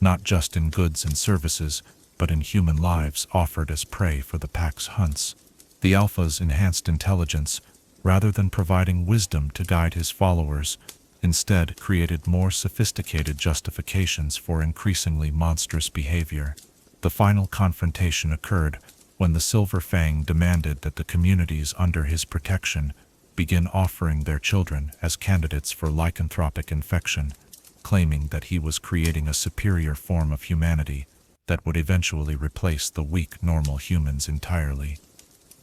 not just in goods and services, but in human lives offered as prey for the pack's hunts. The Alpha's enhanced intelligence, rather than providing wisdom to guide his followers, instead created more sophisticated justifications for increasingly monstrous behavior. The final confrontation occurred when the Silver Fang demanded that the communities under his protection begin offering their children as candidates for lycanthropic infection, claiming that he was creating a superior form of humanity that would eventually replace the weak normal humans entirely.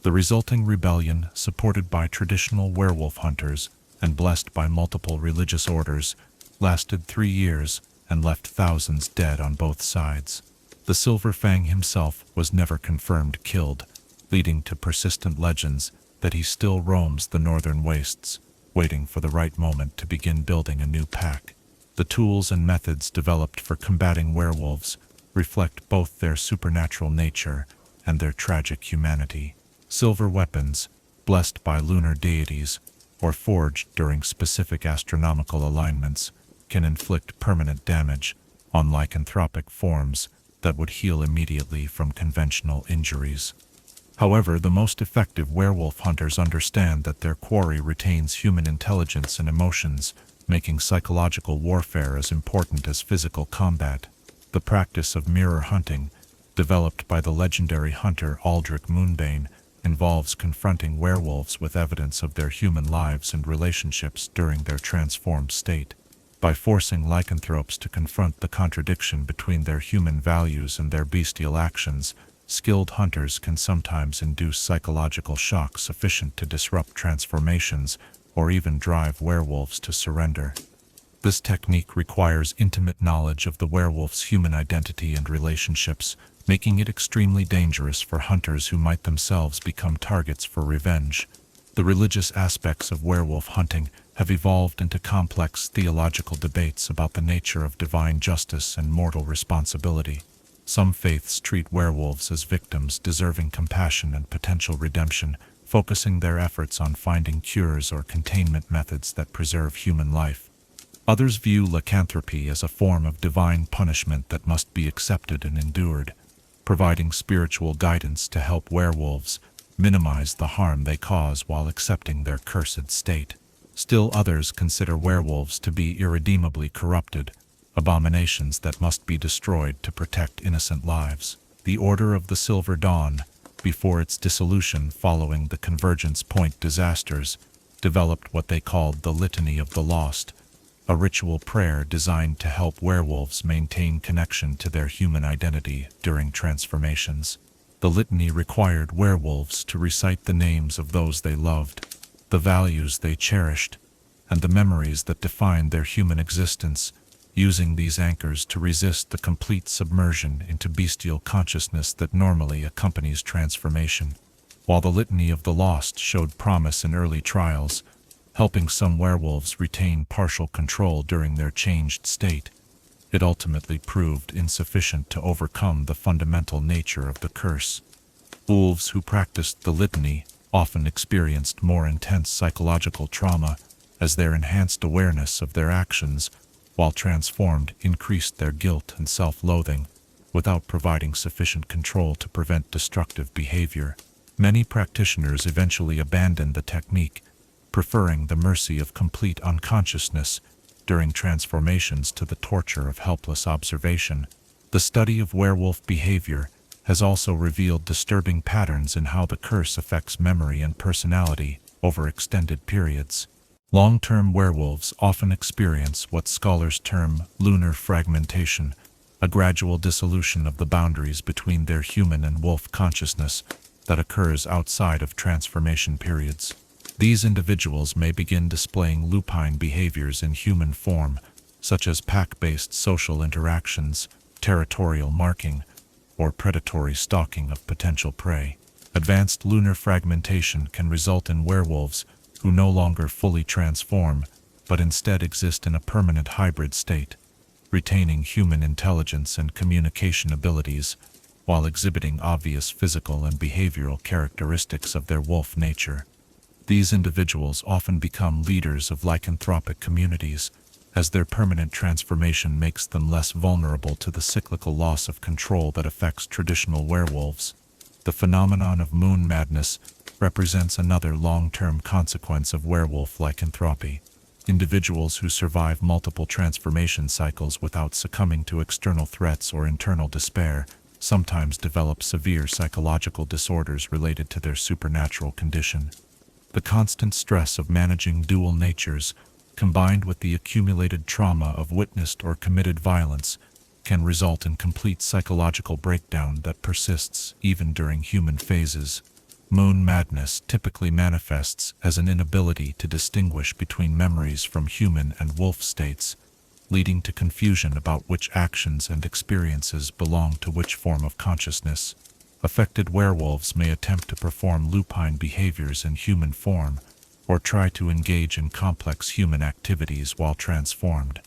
The resulting rebellion, supported by traditional werewolf hunters and blessed by multiple religious orders, lasted 3 years and left thousands dead on both sides. The Silver Fang himself was never confirmed killed, leading to persistent legends that he still roams the northern wastes, waiting for the right moment to begin building a new pack. The tools and methods developed for combating werewolves reflect both their supernatural nature and their tragic humanity. Silver weapons, blessed by lunar deities, or forged during specific astronomical alignments, can inflict permanent damage on lycanthropic forms that would heal immediately from conventional injuries. However, the most effective werewolf hunters understand that their quarry retains human intelligence and emotions, making psychological warfare as important as physical combat. The practice of mirror hunting, developed by the legendary hunter Aldrich Moonbane, involves confronting werewolves with evidence of their human lives and relationships during their transformed state. By forcing lycanthropes to confront the contradiction between their human values and their bestial actions, skilled hunters can sometimes induce psychological shock sufficient to disrupt transformations or even drive werewolves to surrender. This technique requires intimate knowledge of the werewolf's human identity and relationships, making it extremely dangerous for hunters who might themselves become targets for revenge. The religious aspects of werewolf hunting have evolved into complex theological debates about the nature of divine justice and mortal responsibility. Some faiths treat werewolves as victims deserving compassion and potential redemption, focusing their efforts on finding cures or containment methods that preserve human life. Others view lycanthropy as a form of divine punishment that must be accepted and endured, providing spiritual guidance to help werewolves minimize the harm they cause while accepting their cursed state. Still others consider werewolves to be irredeemably corrupted, abominations that must be destroyed to protect innocent lives. The Order of the Silver Dawn, before its dissolution following the Convergence Point disasters, developed what they called the Litany of the Lost, a ritual prayer designed to help werewolves maintain connection to their human identity during transformations. The litany required werewolves to recite the names of those they loved, the values they cherished, and the memories that defined their human existence, using these anchors to resist the complete submersion into bestial consciousness that normally accompanies transformation. While the Litany of the Lost showed promise in early trials, helping some werewolves retain partial control during their changed state, it ultimately proved insufficient to overcome the fundamental nature of the curse. Wolves who practiced the litany often experienced more intense psychological trauma, as their enhanced awareness of their actions, while transformed, increased their guilt and self-loathing, without providing sufficient control to prevent destructive behavior. Many practitioners eventually abandoned the technique, preferring the mercy of complete unconsciousness during transformations to the torture of helpless observation. The study of werewolf behavior has also revealed disturbing patterns in how the curse affects memory and personality. over extended periods. Long-term werewolves often experience what scholars term lunar fragmentation, a gradual dissolution of the boundaries between their human and wolf consciousness that occurs outside of transformation periods. These individuals may begin displaying lupine behaviors in human form, such as pack-based social interactions, territorial marking, or predatory stalking of potential prey. Advanced lunar fragmentation can result in werewolves who no longer fully transform, but instead exist in a permanent hybrid state, retaining human intelligence and communication abilities, while exhibiting obvious physical and behavioral characteristics of their wolf nature. These individuals often become leaders of lycanthropic communities, as their permanent transformation makes them less vulnerable to the cyclical loss of control that affects traditional werewolves. The phenomenon of moon madness represents another long-term consequence of werewolf lycanthropy. Individuals who survive multiple transformation cycles without succumbing to external threats or internal despair sometimes develop severe psychological disorders related to their supernatural condition. The constant stress of managing dual natures, combined with the accumulated trauma of witnessed or committed violence, can result in complete psychological breakdown that persists even during human phases. Moon madness typically manifests as an inability to distinguish between memories from human and wolf states, leading to confusion about which actions and experiences belong to which form of consciousness. Affected werewolves may attempt to perform lupine behaviors in human form, or try to engage in complex human activities while transformed.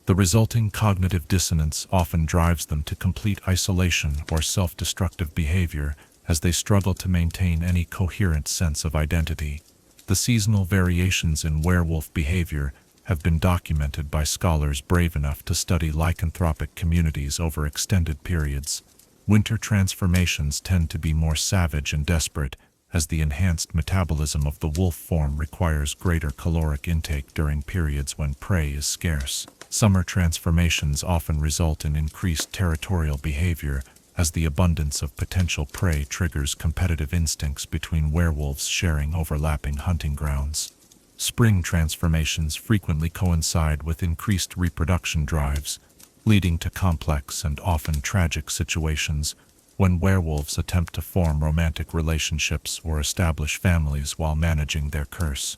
The resulting cognitive dissonance often drives them to complete isolation or self-destructive behavior as they struggle to maintain any coherent sense of identity. The seasonal variations in werewolf behavior have been documented by scholars brave enough to study lycanthropic communities over extended periods. Winter transformations tend to be more savage and desperate, as the enhanced metabolism of the wolf form requires greater caloric intake during periods when prey is scarce. Summer transformations often result in increased territorial behavior, as the abundance of potential prey triggers competitive instincts between werewolves sharing overlapping hunting grounds. Spring transformations frequently coincide with increased reproduction drives, leading to complex and often tragic situations when werewolves attempt to form romantic relationships or establish families while managing their curse.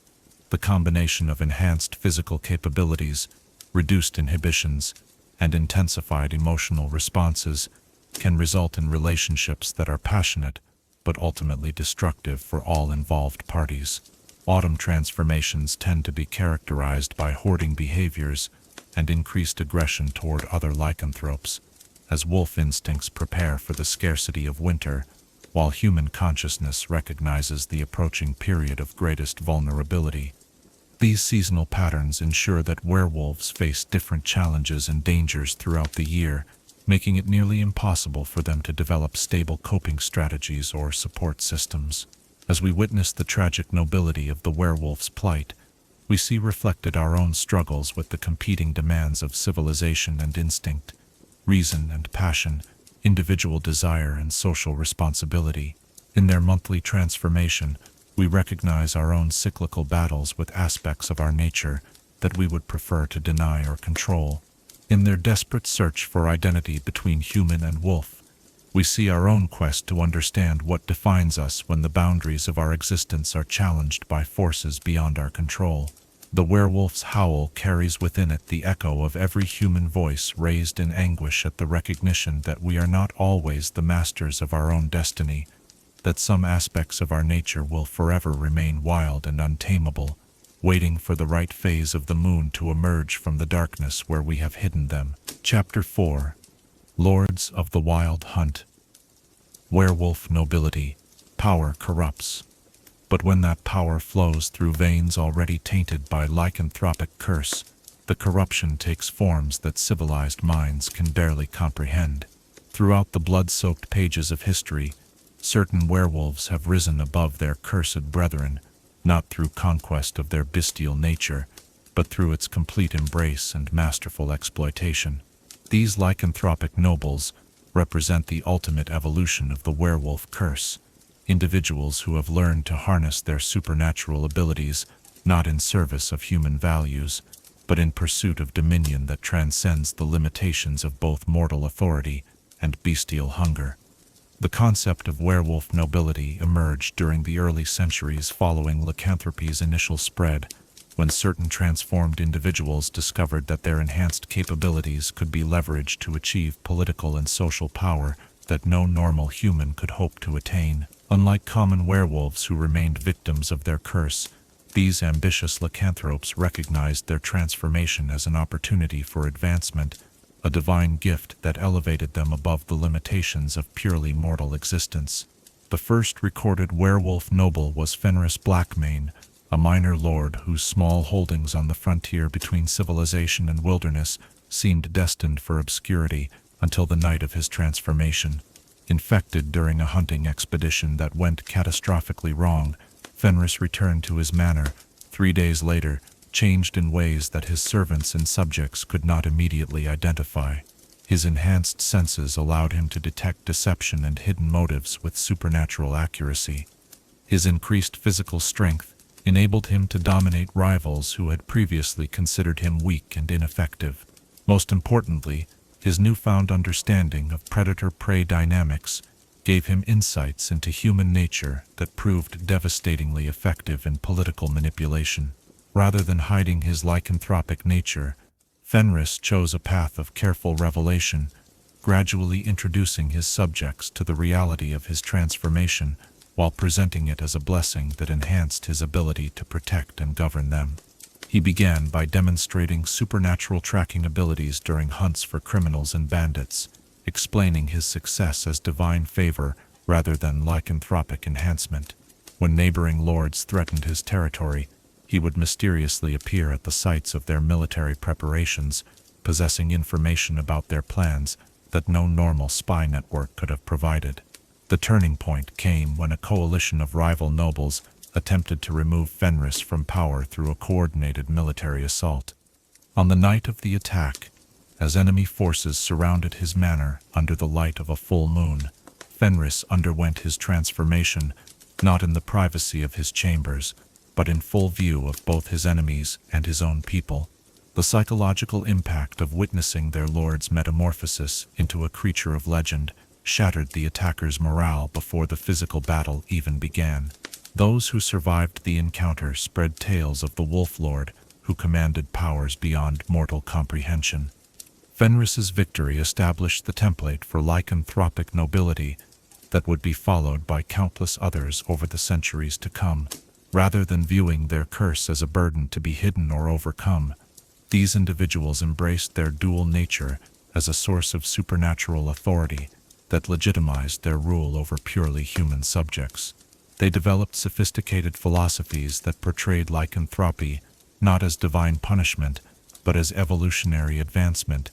The combination of enhanced physical capabilities, reduced inhibitions, and intensified emotional responses can result in relationships that are passionate but ultimately destructive for all involved parties. Autumn transformations tend to be characterized by hoarding behaviors and increased aggression toward other lycanthropes, as wolf instincts prepare for the scarcity of winter, while human consciousness recognizes the approaching period of greatest vulnerability. These seasonal patterns ensure that werewolves face different challenges and dangers throughout the year, making it nearly impossible for them to develop stable coping strategies or support systems. As we witness the tragic nobility of the werewolf's plight, we see reflected our own struggles with the competing demands of civilization and instinct, reason and passion, individual desire and social responsibility. In their monthly transformation, we recognize our own cyclical battles with aspects of our nature that we would prefer to deny or control. In their desperate search for identity between human and wolf, we see our own quest to understand what defines us when the boundaries of our existence are challenged by forces beyond our control. The werewolf's howl carries within it the echo of every human voice raised in anguish at the recognition that we are not always the masters of our own destiny, that some aspects of our nature will forever remain wild and untamable, waiting for the right phase of the moon to emerge from the darkness where we have hidden them. Chapter 4. Lords of the Wild Hunt. Werewolf nobility. Power corrupts. But when that power flows through veins already tainted by lycanthropic curse, the corruption takes forms that civilized minds can barely comprehend. Throughout the blood-soaked pages of history, certain werewolves have risen above their cursed brethren, not through conquest of their bestial nature, but through its complete embrace and masterful exploitation. These lycanthropic nobles represent the ultimate evolution of the werewolf curse, individuals who have learned to harness their supernatural abilities not in service of human values, but in pursuit of dominion that transcends the limitations of both mortal authority and bestial hunger. The concept of werewolf nobility emerged during the early centuries following lycanthropy's initial spread, when certain transformed individuals discovered that their enhanced capabilities could be leveraged to achieve political and social power that no normal human could hope to attain. Unlike common werewolves who remained victims of their curse, these ambitious lycanthropes recognized their transformation as an opportunity for advancement, a divine gift that elevated them above the limitations of purely mortal existence. The first recorded werewolf noble was Fenris Blackmane, a minor lord whose small holdings on the frontier between civilization and wilderness seemed destined for obscurity until the night of his transformation. Infected during a hunting expedition that went catastrophically wrong, Fenris returned to his manor, 3 days later, changed in ways that his servants and subjects could not immediately identify. His enhanced senses allowed him to detect deception and hidden motives with supernatural accuracy. His increased physical strength enabled him to dominate rivals who had previously considered him weak and ineffective. Most importantly, his newfound understanding of predator-prey dynamics gave him insights into human nature that proved devastatingly effective in political manipulation. Rather than hiding his lycanthropic nature, Fenris chose a path of careful revelation, gradually introducing his subjects to the reality of his transformation while presenting it as a blessing that enhanced his ability to protect and govern them. He began by demonstrating supernatural tracking abilities during hunts for criminals and bandits, explaining his success as divine favor rather than lycanthropic enhancement. When neighboring lords threatened his territory, he would mysteriously appear at the sites of their military preparations, possessing information about their plans that no normal spy network could have provided. The turning point came when a coalition of rival nobles attempted to remove Fenris from power through a coordinated military assault. On the night of the attack, as enemy forces surrounded his manor under the light of a full moon, Fenris underwent his transformation, not in the privacy of his chambers, but in full view of both his enemies and his own people. The psychological impact of witnessing their lord's metamorphosis into a creature of legend shattered the attackers' morale before the physical battle even began. Those who survived the encounter spread tales of the Wolf Lord, who commanded powers beyond mortal comprehension. Fenris's victory established the template for lycanthropic nobility that would be followed by countless others over the centuries to come. Rather than viewing their curse as a burden to be hidden or overcome, these individuals embraced their dual nature as a source of supernatural authority that legitimized their rule over purely human subjects. They developed sophisticated philosophies that portrayed lycanthropy not as divine punishment, but as evolutionary advancement,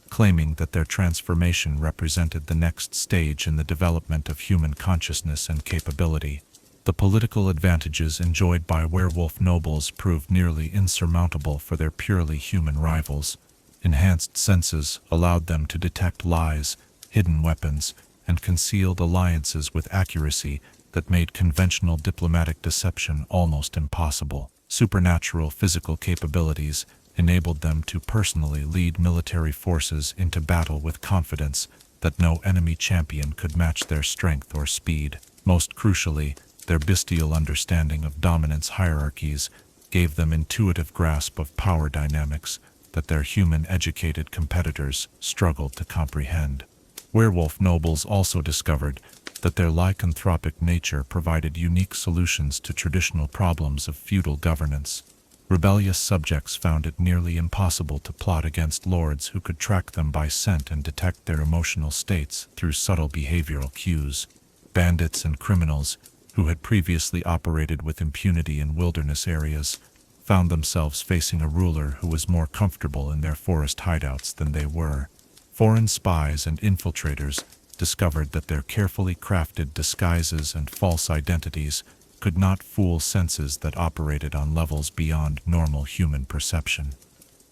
claiming that their transformation represented the next stage in the development of human consciousness and capability. The political advantages enjoyed by werewolf nobles proved nearly insurmountable for their purely human rivals. Enhanced senses allowed them to detect lies, hidden weapons, and concealed alliances with accuracy that made conventional diplomatic deception almost impossible. Supernatural physical capabilities enabled them to personally lead military forces into battle with confidence that no enemy champion could match their strength or speed. Most crucially, their bestial understanding of dominance hierarchies gave them intuitive grasp of power dynamics that their human-educated competitors struggled to comprehend. Werewolf nobles also discovered that their lycanthropic nature provided unique solutions to traditional problems of feudal governance. Rebellious subjects found it nearly impossible to plot against lords who could track them by scent and detect their emotional states through subtle behavioral cues. Bandits and criminals, who had previously operated with impunity in wilderness areas, found themselves facing a ruler who was more comfortable in their forest hideouts than they were. Foreign spies and infiltrators discovered that their carefully crafted disguises and false identities could not fool senses that operated on levels beyond normal human perception.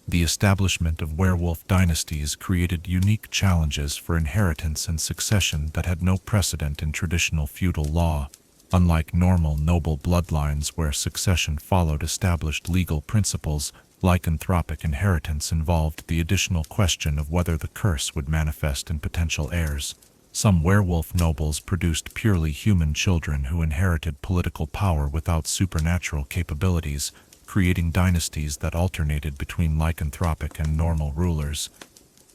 The establishment of werewolf dynasties created unique challenges for inheritance and succession that had no precedent in traditional feudal law. Unlike normal noble bloodlines where succession followed established legal principles, lycanthropic inheritance involved the additional question of whether the curse would manifest in potential heirs. Some werewolf nobles produced purely human children who inherited political power without supernatural capabilities, creating dynasties that alternated between lycanthropic and normal rulers.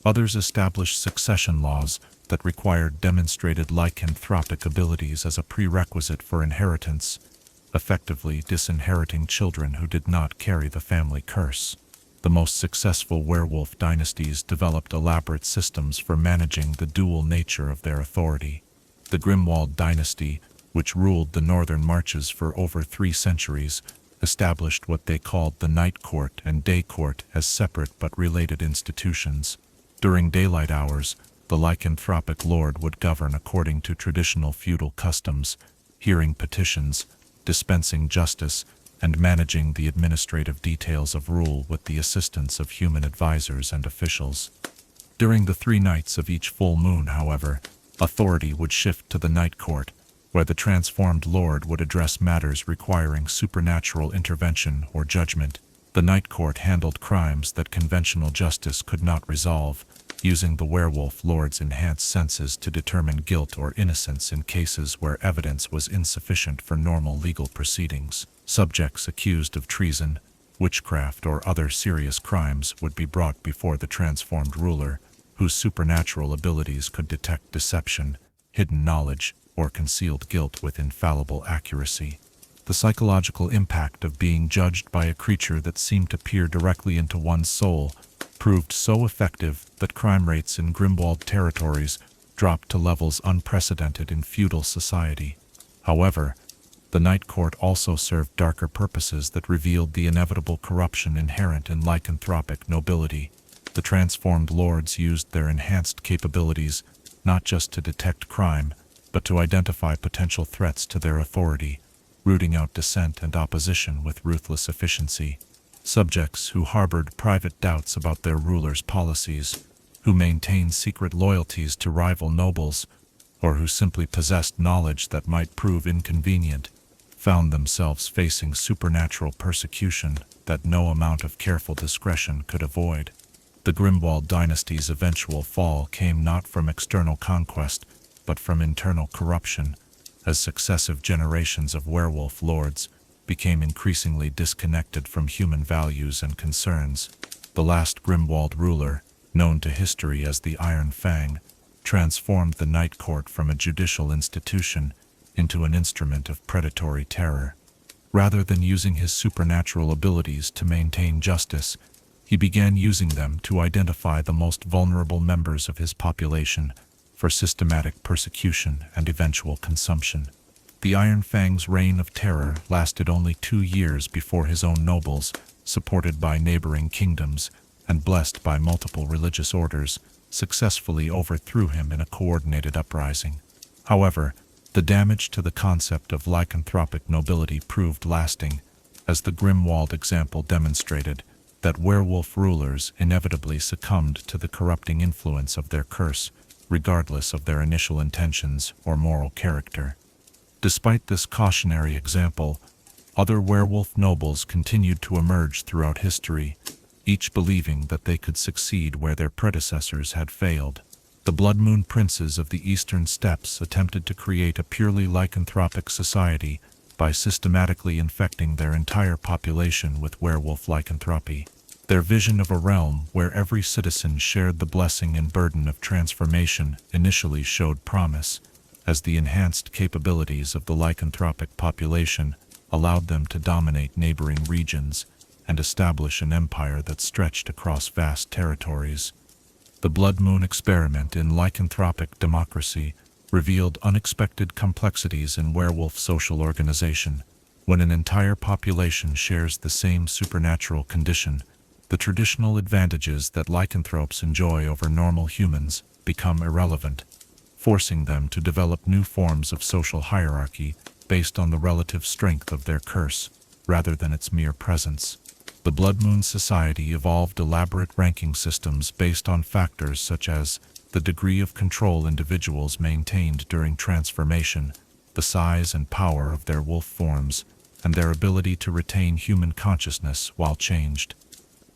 Others established succession laws that required demonstrated lycanthropic abilities as a prerequisite for inheritance, effectively disinheriting children who did not carry the family curse. The most successful werewolf dynasties developed elaborate systems for managing the dual nature of their authority. The Grimwald dynasty, which ruled the northern marches for over 3 centuries, established what they called the Night Court and Day Court as separate but related institutions. During daylight hours, the lycanthropic lord would govern according to traditional feudal customs, hearing petitions, dispensing justice, and managing the administrative details of rule with the assistance of human advisors and officials. During the 3 nights of each full moon, however, authority would shift to the Night Court, where the transformed lord would address matters requiring supernatural intervention or judgment. The Night Court handled crimes that conventional justice could not resolve, using the werewolf lord's enhanced senses to determine guilt or innocence in cases where evidence was insufficient for normal legal proceedings. Subjects accused of treason, witchcraft, or other serious crimes would be brought before the transformed ruler, whose supernatural abilities could detect deception, hidden knowledge, or concealed guilt with infallible accuracy. The psychological impact of being judged by a creature that seemed to peer directly into one's soul proved so effective that crime rates in Grimwald territories dropped to levels unprecedented in feudal society. However, the Night Court also served darker purposes that revealed the inevitable corruption inherent in lycanthropic nobility. The transformed lords used their enhanced capabilities not just to detect crime, but to identify potential threats to their authority, rooting out dissent and opposition with ruthless efficiency. Subjects who harbored private doubts about their rulers' policies, who maintained secret loyalties to rival nobles, or who simply possessed knowledge that might prove inconvenient, found themselves facing supernatural persecution that no amount of careful discretion could avoid. The Grimwald dynasty's eventual fall came not from external conquest, but from internal corruption, as successive generations of werewolf lords became increasingly disconnected from human values and concerns. The last Grimwald ruler, known to history as the Iron Fang, transformed the Night Court from a judicial institution into an instrument of predatory terror. Rather than using his supernatural abilities to maintain justice, he began using them to identify the most vulnerable members of his population for systematic persecution and eventual consumption. The Iron Fang's reign of terror lasted only 2 years before his own nobles, supported by neighboring kingdoms and blessed by multiple religious orders, successfully overthrew him in a coordinated uprising. However, the damage to the concept of lycanthropic nobility proved lasting, as the Grimwald example demonstrated that werewolf rulers inevitably succumbed to the corrupting influence of their curse, regardless of their initial intentions or moral character. Despite this cautionary example, other werewolf nobles continued to emerge throughout history, each believing that they could succeed where their predecessors had failed. The Blood Moon princes of the Eastern Steppes attempted to create a purely lycanthropic society by systematically infecting their entire population with werewolf lycanthropy. Their vision of a realm where every citizen shared the blessing and burden of transformation initially showed promise, as the enhanced capabilities of the lycanthropic population allowed them to dominate neighboring regions and establish an empire that stretched across vast territories. The Blood Moon experiment in lycanthropic democracy revealed unexpected complexities in werewolf social organization. When an entire population shares the same supernatural condition, the traditional advantages that lycanthropes enjoy over normal humans become irrelevant, forcing them to develop new forms of social hierarchy based on the relative strength of their curse, rather than its mere presence. The Blood Moon Society evolved elaborate ranking systems based on factors such as the degree of control individuals maintained during transformation, the size and power of their wolf forms, and their ability to retain human consciousness while changed.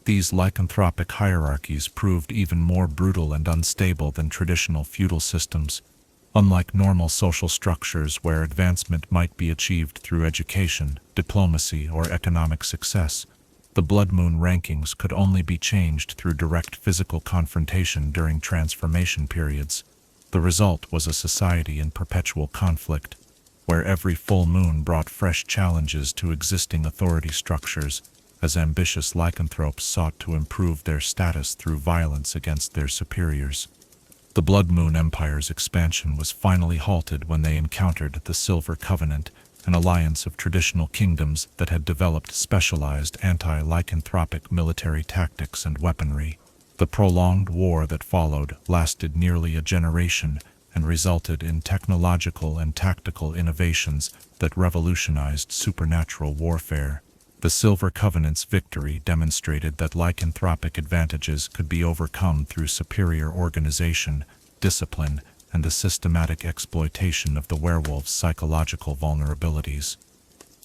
These lycanthropic hierarchies proved even more brutal and unstable than traditional feudal systems. Unlike normal social structures where advancement might be achieved through education, diplomacy, or economic success, the Blood Moon rankings could only be changed through direct physical confrontation during transformation periods. The result was a society in perpetual conflict, where every full moon brought fresh challenges to existing authority structures, as ambitious lycanthropes sought to improve their status through violence against their superiors. The Blood Moon Empire's expansion was finally halted when they encountered the Silver Covenant, an alliance of traditional kingdoms that had developed specialized anti-lycanthropic military tactics and weaponry. The prolonged war that followed lasted nearly a generation and resulted in technological and tactical innovations that revolutionized supernatural warfare. The Silver Covenant's victory demonstrated that lycanthropic advantages could be overcome through superior organization, discipline, and the systematic exploitation of the werewolf's psychological vulnerabilities.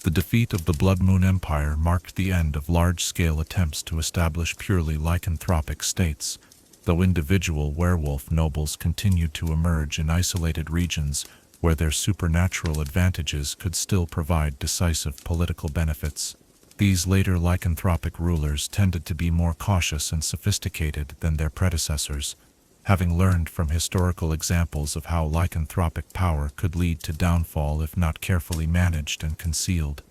The defeat of the Blood Moon Empire marked the end of large-scale attempts to establish purely lycanthropic states, though individual werewolf nobles continued to emerge in isolated regions where their supernatural advantages could still provide decisive political benefits. These later lycanthropic rulers tended to be more cautious and sophisticated than their predecessors, having learned from historical examples of how lycanthropic power could lead to downfall if not carefully managed and concealed.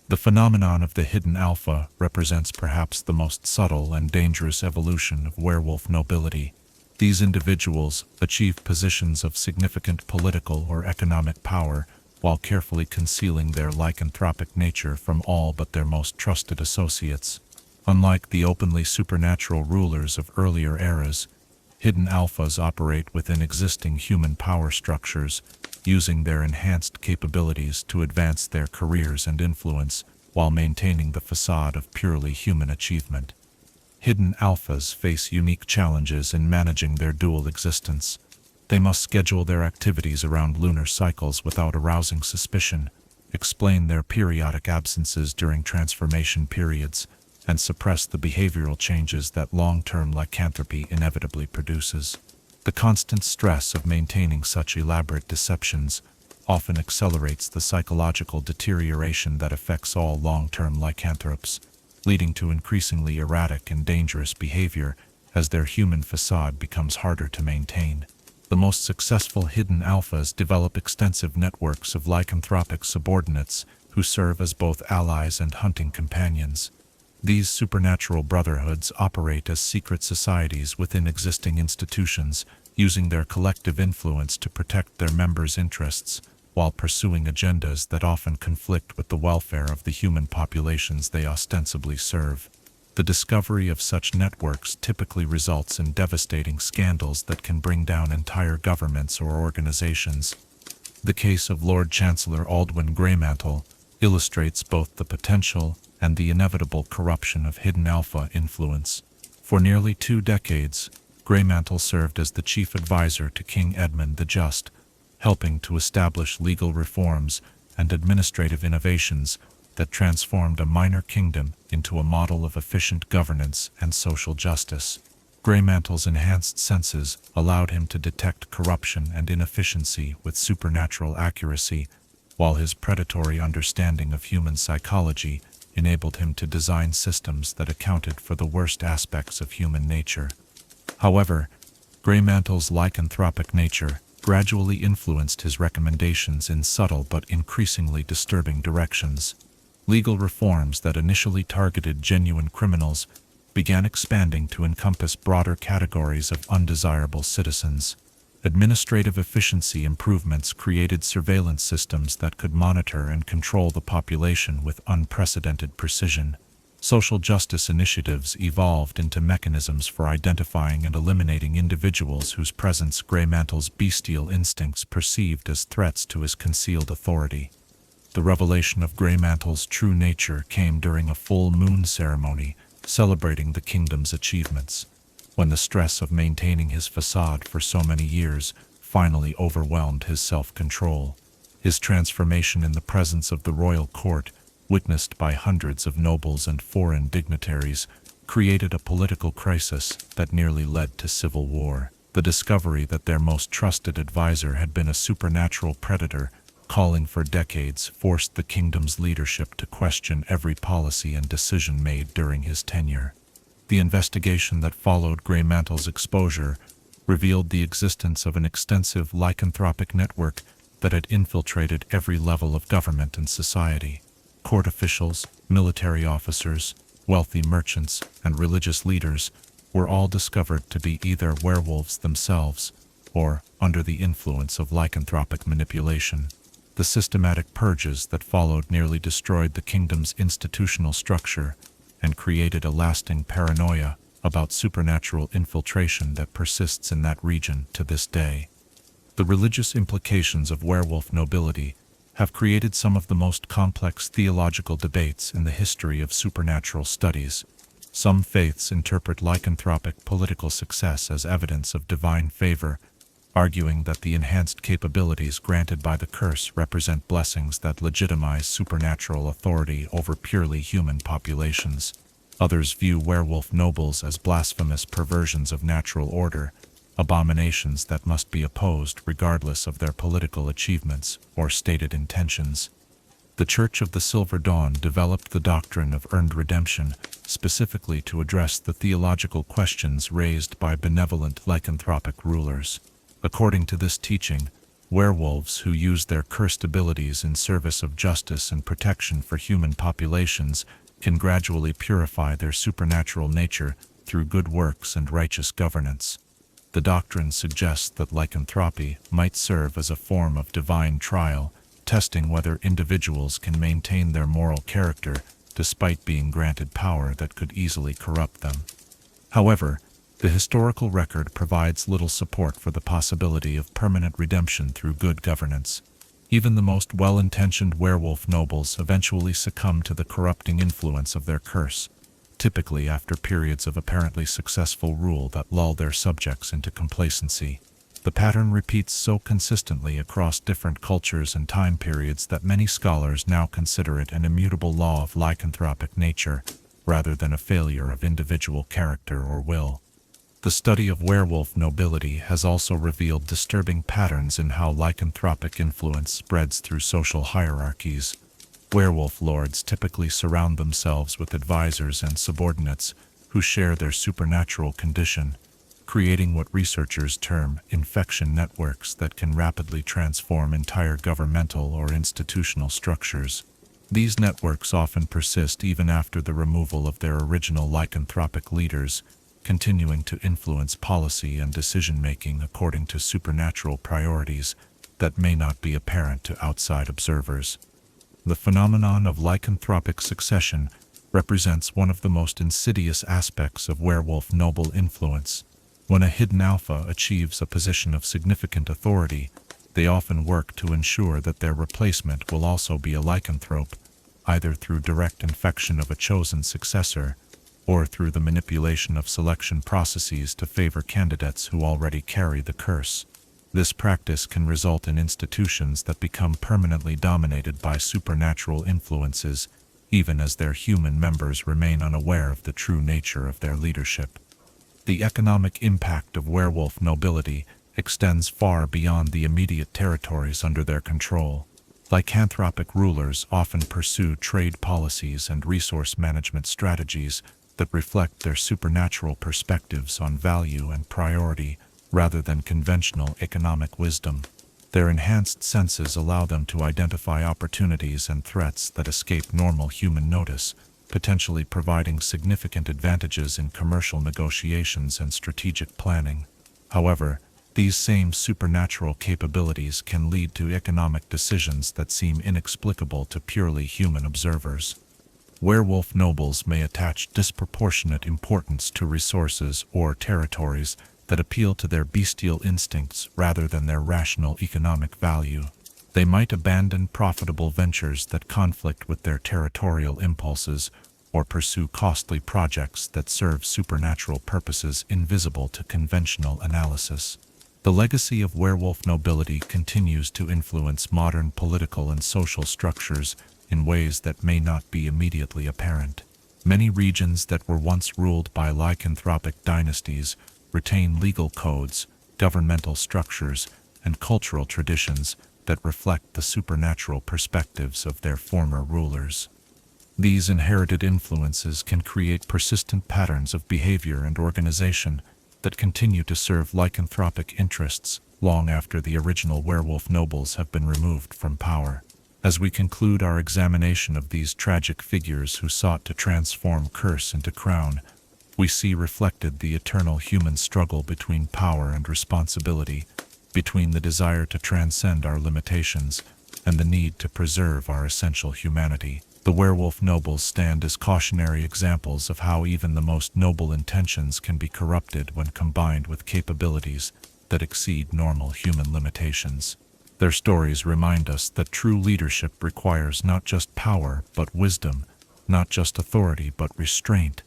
The phenomenon of the hidden alpha represents perhaps the most subtle and dangerous evolution of werewolf nobility. These individuals achieve positions of significant political or economic power while carefully concealing their lycanthropic nature from all but their most trusted associates. Unlike the openly supernatural rulers of earlier eras, hidden alphas operate within existing human power structures, using their enhanced capabilities to advance their careers and influence while maintaining the facade of purely human achievement. Hidden alphas face unique challenges in managing their dual existence. They must schedule their activities around lunar cycles without arousing suspicion, explain their periodic absences during transformation periods, and suppress the behavioral changes that long-term lycanthropy inevitably produces. The constant stress of maintaining such elaborate deceptions often accelerates the psychological deterioration that affects all long-term lycanthropes, leading to increasingly erratic and dangerous behavior as their human facade becomes harder to maintain. The most successful hidden alphas develop extensive networks of lycanthropic subordinates who serve as both allies and hunting companions. These supernatural brotherhoods operate as secret societies within existing institutions, using their collective influence to protect their members' interests, while pursuing agendas that often conflict with the welfare of the human populations they ostensibly serve. The discovery of such networks typically results in devastating scandals that can bring down entire governments or organizations. The case of Lord Chancellor Aldwin Greymantle illustrates both the potential and the inevitable corruption of hidden alpha influence. For nearly 2 decades, Greymantle served as the chief advisor to King Edmund the Just, helping to establish legal reforms and administrative innovations that transformed a minor kingdom into a model of efficient governance and social justice. Greymantle's enhanced senses allowed him to detect corruption and inefficiency with supernatural accuracy, while his predatory understanding of human psychology enabled him to design systems that accounted for the worst aspects of human nature. However, Greymantle's lycanthropic nature gradually influenced his recommendations in subtle but increasingly disturbing directions. Legal reforms that initially targeted genuine criminals began expanding to encompass broader categories of undesirable citizens. Administrative efficiency improvements created surveillance systems that could monitor and control the population with unprecedented precision. Social justice initiatives evolved into mechanisms for identifying and eliminating individuals whose presence Greymantle's bestial instincts perceived as threats to his concealed authority. The revelation of Greymantle's true nature came during a full moon ceremony celebrating the kingdom's achievements, when the stress of maintaining his facade for so many years finally overwhelmed his self-control. His transformation in the presence of the royal court, witnessed by hundreds of nobles and foreign dignitaries, created a political crisis that nearly led to civil war. The discovery that their most trusted advisor had been a supernatural predator, calling for decades, forced the kingdom's leadership to question every policy and decision made during his tenure. The investigation that followed Greymantle's exposure revealed the existence of an extensive lycanthropic network that had infiltrated every level of government and society. Court officials, military officers, wealthy merchants, and religious leaders were all discovered to be either werewolves themselves or under the influence of lycanthropic manipulation. The systematic purges that followed nearly destroyed the kingdom's institutional structure and created a lasting paranoia about supernatural infiltration that persists in that region to this day. The religious implications of werewolf nobility have created some of the most complex theological debates in the history of supernatural studies. Some faiths interpret lycanthropic political success as evidence of divine favor, arguing that the enhanced capabilities granted by the curse represent blessings that legitimize supernatural authority over purely human populations. Others view werewolf nobles as blasphemous perversions of natural order, abominations that must be opposed regardless of their political achievements or stated intentions. The Church of the Silver Dawn developed the doctrine of earned redemption, specifically to address the theological questions raised by benevolent lycanthropic rulers. According to this teaching, werewolves who use their cursed abilities in service of justice and protection for human populations can gradually purify their supernatural nature through good works and righteous governance. The doctrine suggests that lycanthropy might serve as a form of divine trial, testing whether individuals can maintain their moral character despite being granted power that could easily corrupt them. However, the historical record provides little support for the possibility of permanent redemption through good governance. Even the most well-intentioned werewolf nobles eventually succumb to the corrupting influence of their curse, typically after periods of apparently successful rule that lull their subjects into complacency. The pattern repeats so consistently across different cultures and time periods that many scholars now consider it an immutable law of lycanthropic nature, rather than a failure of individual character or will. The study of werewolf nobility has also revealed disturbing patterns in how lycanthropic influence spreads through social hierarchies. Werewolf lords typically surround themselves with advisors and subordinates who share their supernatural condition, creating what researchers term infection networks that can rapidly transform entire governmental or institutional structures. These networks often persist even after the removal of their original lycanthropic leaders, continuing to influence policy and decision-making according to supernatural priorities that may not be apparent to outside observers. The phenomenon of lycanthropic succession represents one of the most insidious aspects of werewolf noble influence. When a hidden alpha achieves a position of significant authority, they often work to ensure that their replacement will also be a lycanthrope, either through direct infection of a chosen successor or through the manipulation of selection processes to favor candidates who already carry the curse. This practice can result in institutions that become permanently dominated by supernatural influences, even as their human members remain unaware of the true nature of their leadership. The economic impact of werewolf nobility extends far beyond the immediate territories under their control. Lycanthropic rulers often pursue trade policies and resource management strategies that reflect their supernatural perspectives on value and priority rather than conventional economic wisdom. Their enhanced senses allow them to identify opportunities and threats that escape normal human notice, potentially providing significant advantages in commercial negotiations and strategic planning. However, these same supernatural capabilities can lead to economic decisions that seem inexplicable to purely human observers. Werewolf nobles may attach disproportionate importance to resources or territories that appeal to their bestial instincts rather than their rational economic value. They might abandon profitable ventures that conflict with their territorial impulses or pursue costly projects that serve supernatural purposes invisible to conventional analysis. The legacy of werewolf nobility continues to influence modern political and social structures in ways that may not be immediately apparent. Many regions that were once ruled by lycanthropic dynasties retain legal codes, governmental structures, and cultural traditions that reflect the supernatural perspectives of their former rulers. These inherited influences can create persistent patterns of behavior and organization that continue to serve lycanthropic interests long after the original werewolf nobles have been removed from power. As we conclude our examination of these tragic figures who sought to transform curse into crown, we see reflected the eternal human struggle between power and responsibility, between the desire to transcend our limitations and the need to preserve our essential humanity. The werewolf nobles stand as cautionary examples of how even the most noble intentions can be corrupted when combined with capabilities that exceed normal human limitations. Their stories remind us that true leadership requires not just power but wisdom, not just authority but restraint,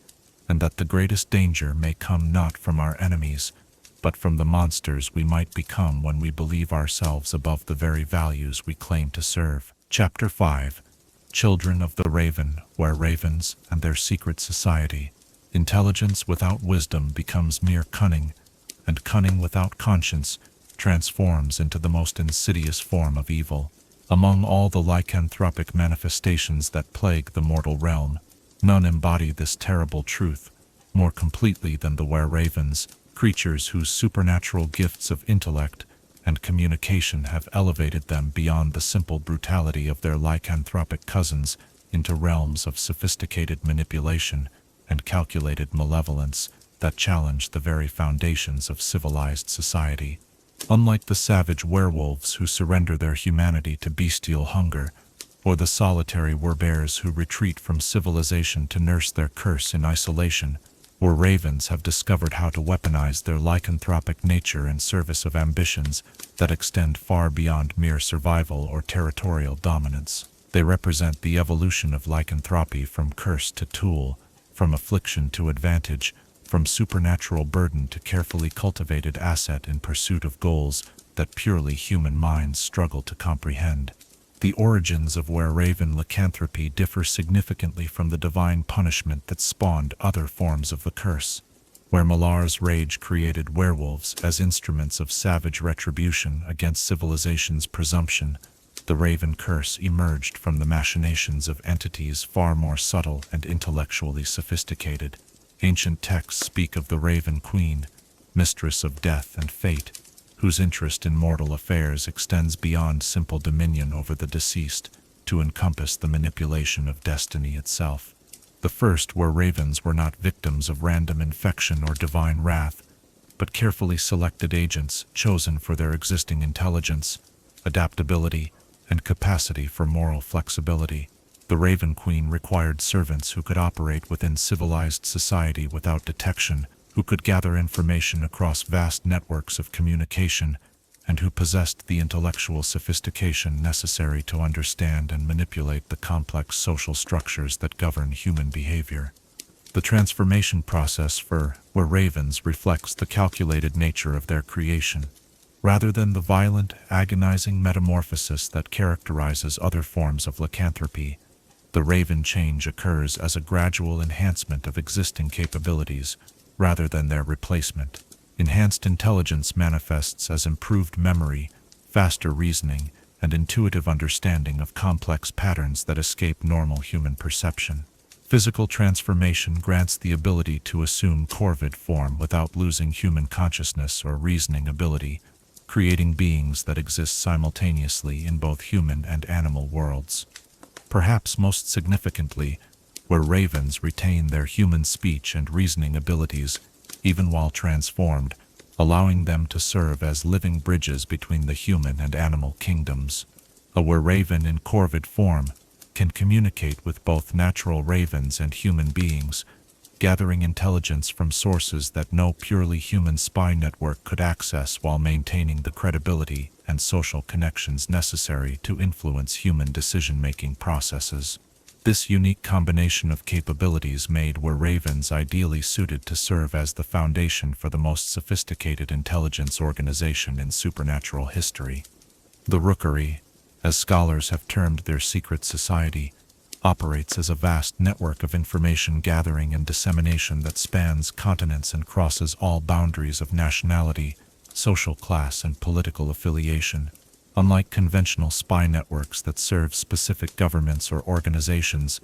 and that the greatest danger may come not from our enemies, but from the monsters we might become when we believe ourselves above the very values we claim to serve. Chapter 5. Children of the Raven, Wereravens, and their secret society. Intelligence without wisdom becomes mere cunning, and cunning without conscience transforms into the most insidious form of evil. Among all the lycanthropic manifestations that plague the mortal realm, none embody this terrible truth more completely than the Wereravens, creatures whose supernatural gifts of intellect and communication have elevated them beyond the simple brutality of their lycanthropic cousins into realms of sophisticated manipulation and calculated malevolence that challenge the very foundations of civilized society. Unlike the savage werewolves who surrender their humanity to bestial hunger, or the solitary Werebears who retreat from civilization to nurse their curse in isolation, Wereravens have discovered how to weaponize their lycanthropic nature in service of ambitions that extend far beyond mere survival or territorial dominance. They represent the evolution of lycanthropy from curse to tool, from affliction to advantage, from supernatural burden to carefully cultivated asset in pursuit of goals that purely human minds struggle to comprehend. The origins of Weraven lycanthropy differ significantly from the divine punishment that spawned other forms of the curse. Where Malar's rage created werewolves as instruments of savage retribution against civilization's presumption, the Raven curse emerged from the machinations of entities far more subtle and intellectually sophisticated. Ancient texts speak of the Raven Queen, mistress of death and fate, whose interest in mortal affairs extends beyond simple dominion over the deceased to encompass the manipulation of destiny itself. The first Wereravens were not victims of random infection or divine wrath, but carefully selected agents chosen for their existing intelligence, adaptability, and capacity for moral flexibility. The Raven Queen required servants who could operate within civilized society without detection, who could gather information across vast networks of communication, and who possessed the intellectual sophistication necessary to understand and manipulate the complex social structures that govern human behavior. The transformation process for Wereravens reflects the calculated nature of their creation, rather than the violent, agonizing metamorphosis that characterizes other forms of lycanthropy. The Raven change occurs as a gradual enhancement of existing capabilities, rather than their replacement. Enhanced intelligence manifests as improved memory, faster reasoning, and intuitive understanding of complex patterns that escape normal human perception. Physical transformation grants the ability to assume corvid form without losing human consciousness or reasoning ability, creating beings that exist simultaneously in both human and animal worlds. Perhaps most significantly, Wereravens retain their human speech and reasoning abilities, even while transformed, allowing them to serve as living bridges between the human and animal kingdoms. A Weraven in corvid form can communicate with both natural ravens and human beings, gathering intelligence from sources that no purely human spy network could access while maintaining the credibility and social connections necessary to influence human decision-making processes. This unique combination of capabilities made Wereravens ideally suited to serve as the foundation for the most sophisticated intelligence organization in supernatural history. The Rookery, as scholars have termed their secret society, operates as a vast network of information gathering and dissemination that spans continents and crosses all boundaries of nationality, social class, and political affiliation. Unlike conventional spy networks that serve specific governments or organizations,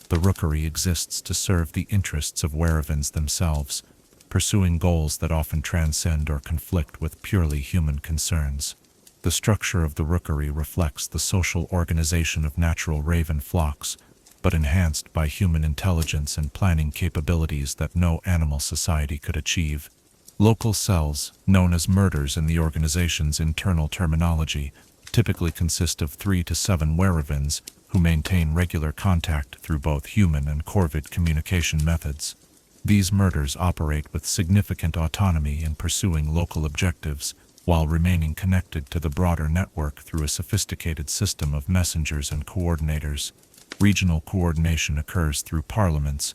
the Rookery exists to serve the interests of Wereravens themselves, pursuing goals that often transcend or conflict with purely human concerns. The structure of the Rookery reflects the social organization of natural raven flocks, but enhanced by human intelligence and planning capabilities that no animal society could achieve. Local cells, known as murders in the organization's internal terminology, typically consist of 3 to 7 Wereravens who maintain regular contact through both human and corvid communication methods. These murders operate with significant autonomy in pursuing local objectives, while remaining connected to the broader network through a sophisticated system of messengers and coordinators. Regional coordination occurs through parliaments,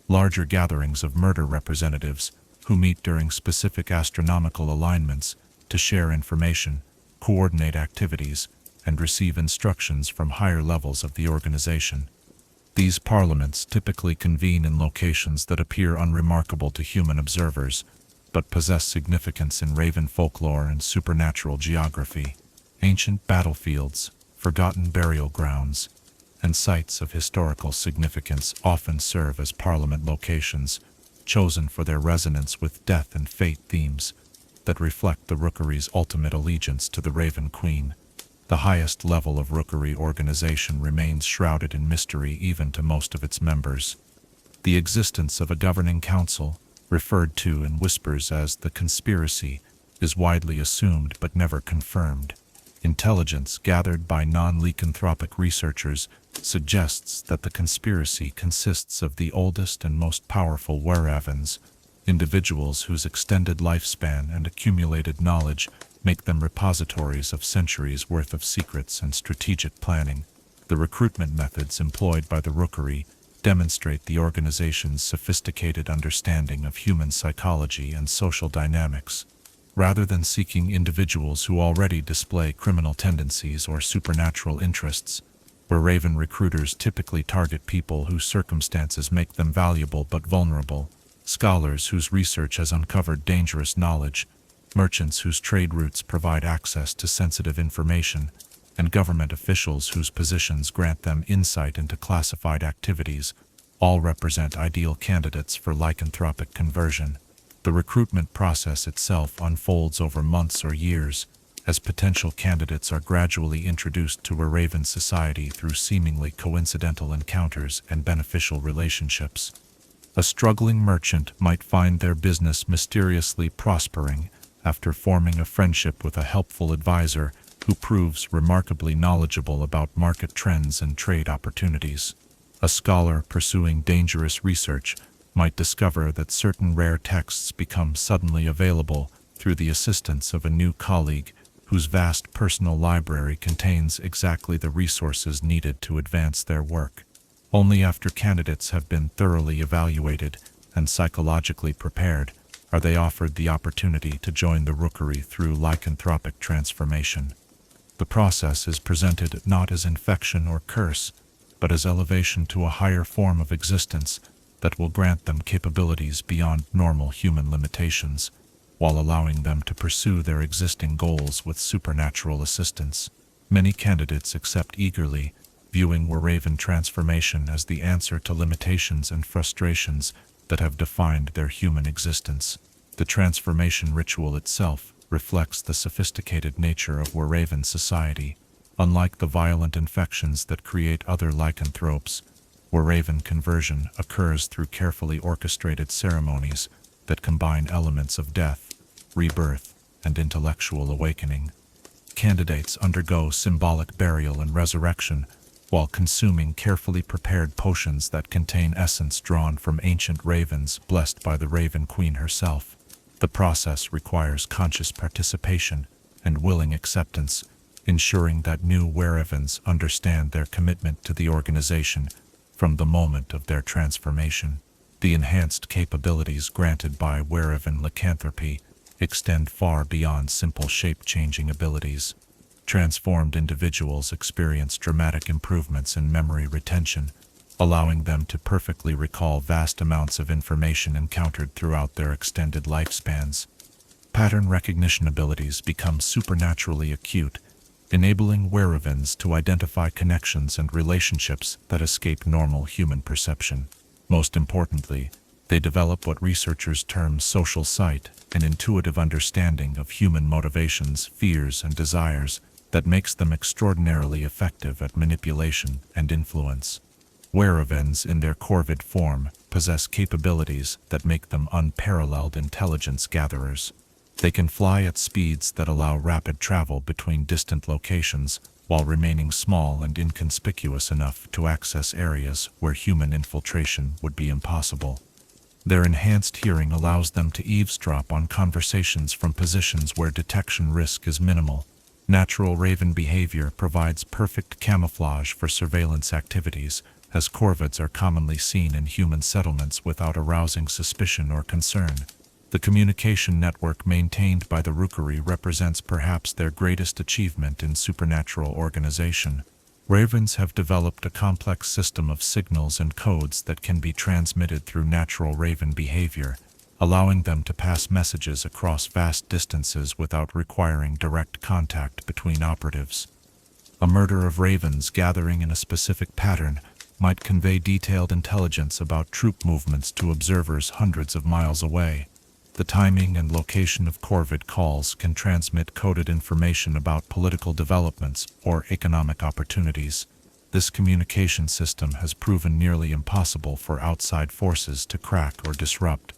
larger gatherings of murder representatives who meet during specific astronomical alignments to share information, coordinate activities, and receive instructions from higher levels of the organization. These parliaments typically convene in locations that appear unremarkable to human observers, but possess significance in Raven folklore and supernatural geography. Ancient battlefields, forgotten burial grounds, and sites of historical significance often serve as parliament locations, chosen for their resonance with death and fate themes that reflect the Rookery's ultimate allegiance to the Raven Queen. The highest level of Rookery organization remains shrouded in mystery even to most of its members. The existence of a governing council, referred to in whispers as the conspiracy, is widely assumed but never confirmed. Intelligence gathered by non-lycanthropic researchers suggests that the conspiracy consists of the oldest and most powerful Wereravens, individuals whose extended lifespan and accumulated knowledge make them repositories of centuries' worth of secrets and strategic planning. The recruitment methods employed by the Rookery demonstrate the organization's sophisticated understanding of human psychology and social dynamics. Rather than seeking individuals who already display criminal tendencies or supernatural interests, Wereravens recruiters typically target people whose circumstances make them valuable but vulnerable, scholars whose research has uncovered dangerous knowledge, merchants whose trade routes provide access to sensitive information, and government officials whose positions grant them insight into classified activities, all represent ideal candidates for lycanthropic conversion. The recruitment process itself unfolds over months or years, as potential candidates are gradually introduced to Wereravens society through seemingly coincidental encounters and beneficial relationships. A struggling merchant might find their business mysteriously prospering after forming a friendship with a helpful advisor who proves remarkably knowledgeable about market trends and trade opportunities. A scholar pursuing dangerous research might discover that certain rare texts become suddenly available through the assistance of a new colleague whose vast personal library contains exactly the resources needed to advance their work. Only after candidates have been thoroughly evaluated and psychologically prepared are they offered the opportunity to join the Rookery through lycanthropic transformation. The process is presented not as infection or curse, but as elevation to a higher form of existence that will grant them capabilities beyond normal human limitations, while allowing them to pursue their existing goals with supernatural assistance. Many candidates accept eagerly, viewing Wereravens transformation as the answer to limitations and frustrations that have defined their human existence. The transformation ritual itself reflects the sophisticated nature of Wereravens society. Unlike the violent infections that create other lycanthropes, Wereravens conversion occurs through carefully orchestrated ceremonies that combine elements of death, rebirth, and intellectual awakening. Candidates undergo symbolic burial and resurrection while consuming carefully prepared potions that contain essence drawn from ancient ravens blessed by the Raven Queen herself. The process requires conscious participation and willing acceptance, ensuring that new Wereravens understand their commitment to the organization from the moment of their transformation. The enhanced capabilities granted by Werevan Lycanthropy extend far beyond simple shape-changing abilities. Transformed individuals experience dramatic improvements in memory retention, allowing them to perfectly recall vast amounts of information encountered throughout their extended lifespans. Pattern recognition abilities become supernaturally acute, enabling Wereravens to identify connections and relationships that escape normal human perception. Most importantly, they develop what researchers term social sight, an intuitive understanding of human motivations, fears, and desires that makes them extraordinarily effective at manipulation and influence. Wereravens, in their corvid form, possess capabilities that make them unparalleled intelligence gatherers. They can fly at speeds that allow rapid travel between distant locations while remaining small and inconspicuous enough to access areas where human infiltration would be impossible. Their enhanced hearing allows them to eavesdrop on conversations from positions where detection risk is minimal. Natural raven behavior provides perfect camouflage for surveillance activities, as corvids are commonly seen in human settlements without arousing suspicion or concern. The communication network maintained by the Rookery represents perhaps their greatest achievement in supernatural organization. Ravens have developed a complex system of signals and codes that can be transmitted through natural raven behavior, allowing them to pass messages across vast distances without requiring direct contact between operatives. A murder of ravens gathering in a specific pattern might convey detailed intelligence about troop movements to observers hundreds of miles away. The timing and location of corvid calls can transmit coded information about political developments or economic opportunities. This communication system has proven nearly impossible for outside forces to crack or disrupt,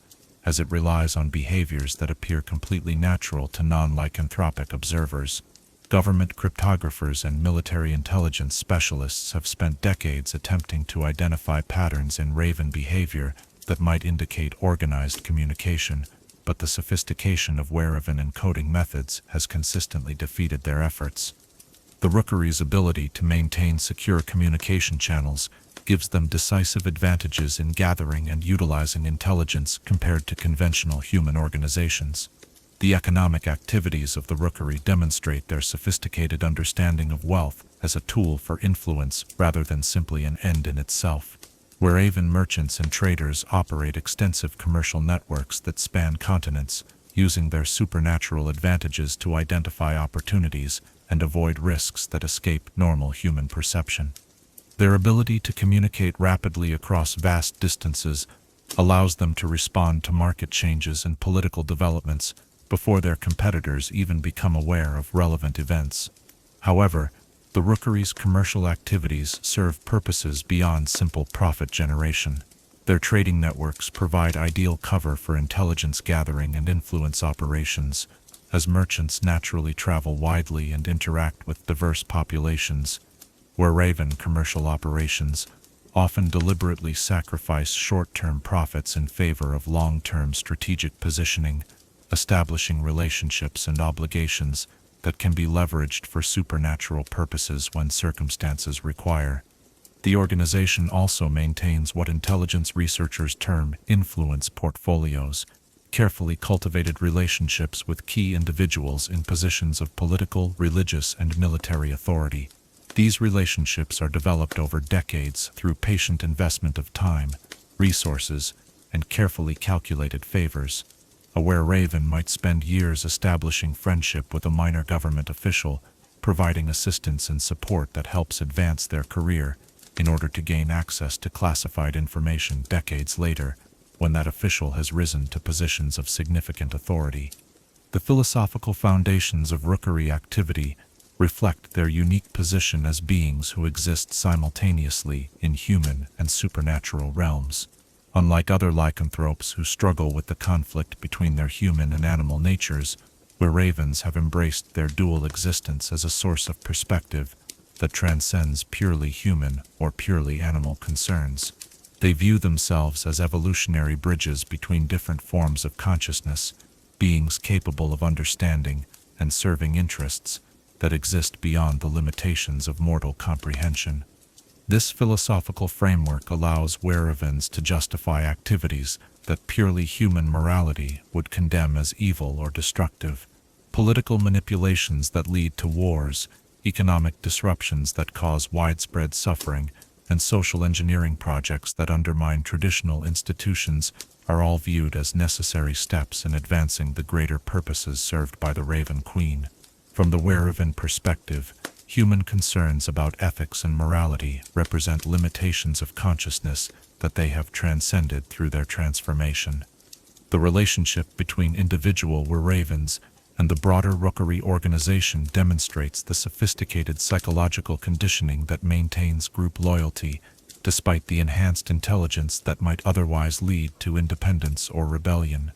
as it relies on behaviors that appear completely natural to non-lycanthropic observers. Government cryptographers and military intelligence specialists have spent decades attempting to identify patterns in raven behavior that might indicate organized communication, but the sophistication of Werevan encoding methods has consistently defeated their efforts. The Rookery's ability to maintain secure communication channels gives them decisive advantages in gathering and utilizing intelligence compared to conventional human organizations. The economic activities of the Rookery demonstrate their sophisticated understanding of wealth as a tool for influence rather than simply an end in itself. Werevan merchants and traders operate extensive commercial networks that span continents, using their supernatural advantages to identify opportunities and avoid risks that escape normal human perception. Their ability to communicate rapidly across vast distances allows them to respond to market changes and political developments before their competitors even become aware of relevant events. However, the Rookery's commercial activities serve purposes beyond simple profit generation. Their trading networks provide ideal cover for intelligence gathering and influence operations, as merchants naturally travel widely and interact with diverse populations. Werevan commercial operations often deliberately sacrifice short-term profits in favor of long-term strategic positioning, establishing relationships and obligations that can be leveraged for supernatural purposes when circumstances require. The organization also maintains what intelligence researchers term influence portfolios, carefully cultivated relationships with key individuals in positions of political, religious, and military authority. These relationships are developed over decades through patient investment of time, resources, and carefully calculated favors. A Wereraven might spend years establishing friendship with a minor government official, providing assistance and support that helps advance their career in order to gain access to classified information decades later, when that official has risen to positions of significant authority. The philosophical foundations of Rookery activity reflect their unique position as beings who exist simultaneously in human and supernatural realms. Unlike other lycanthropes who struggle with the conflict between their human and animal natures, Wereravens have embraced their dual existence as a source of perspective that transcends purely human or purely animal concerns. They view themselves as evolutionary bridges between different forms of consciousness, beings capable of understanding and serving interests that exist beyond the limitations of mortal comprehension. This philosophical framework allows Wereravens to justify activities that purely human morality would condemn as evil or destructive. Political manipulations that lead to wars, economic disruptions that cause widespread suffering, and social engineering projects that undermine traditional institutions are all viewed as necessary steps in advancing the greater purposes served by the Raven Queen. From the Wereven perspective, human concerns about ethics and morality represent limitations of consciousness that they have transcended through their transformation. The relationship between individual Wereravens and the broader Rookery organization demonstrates the sophisticated psychological conditioning that maintains group loyalty, despite the enhanced intelligence that might otherwise lead to independence or rebellion.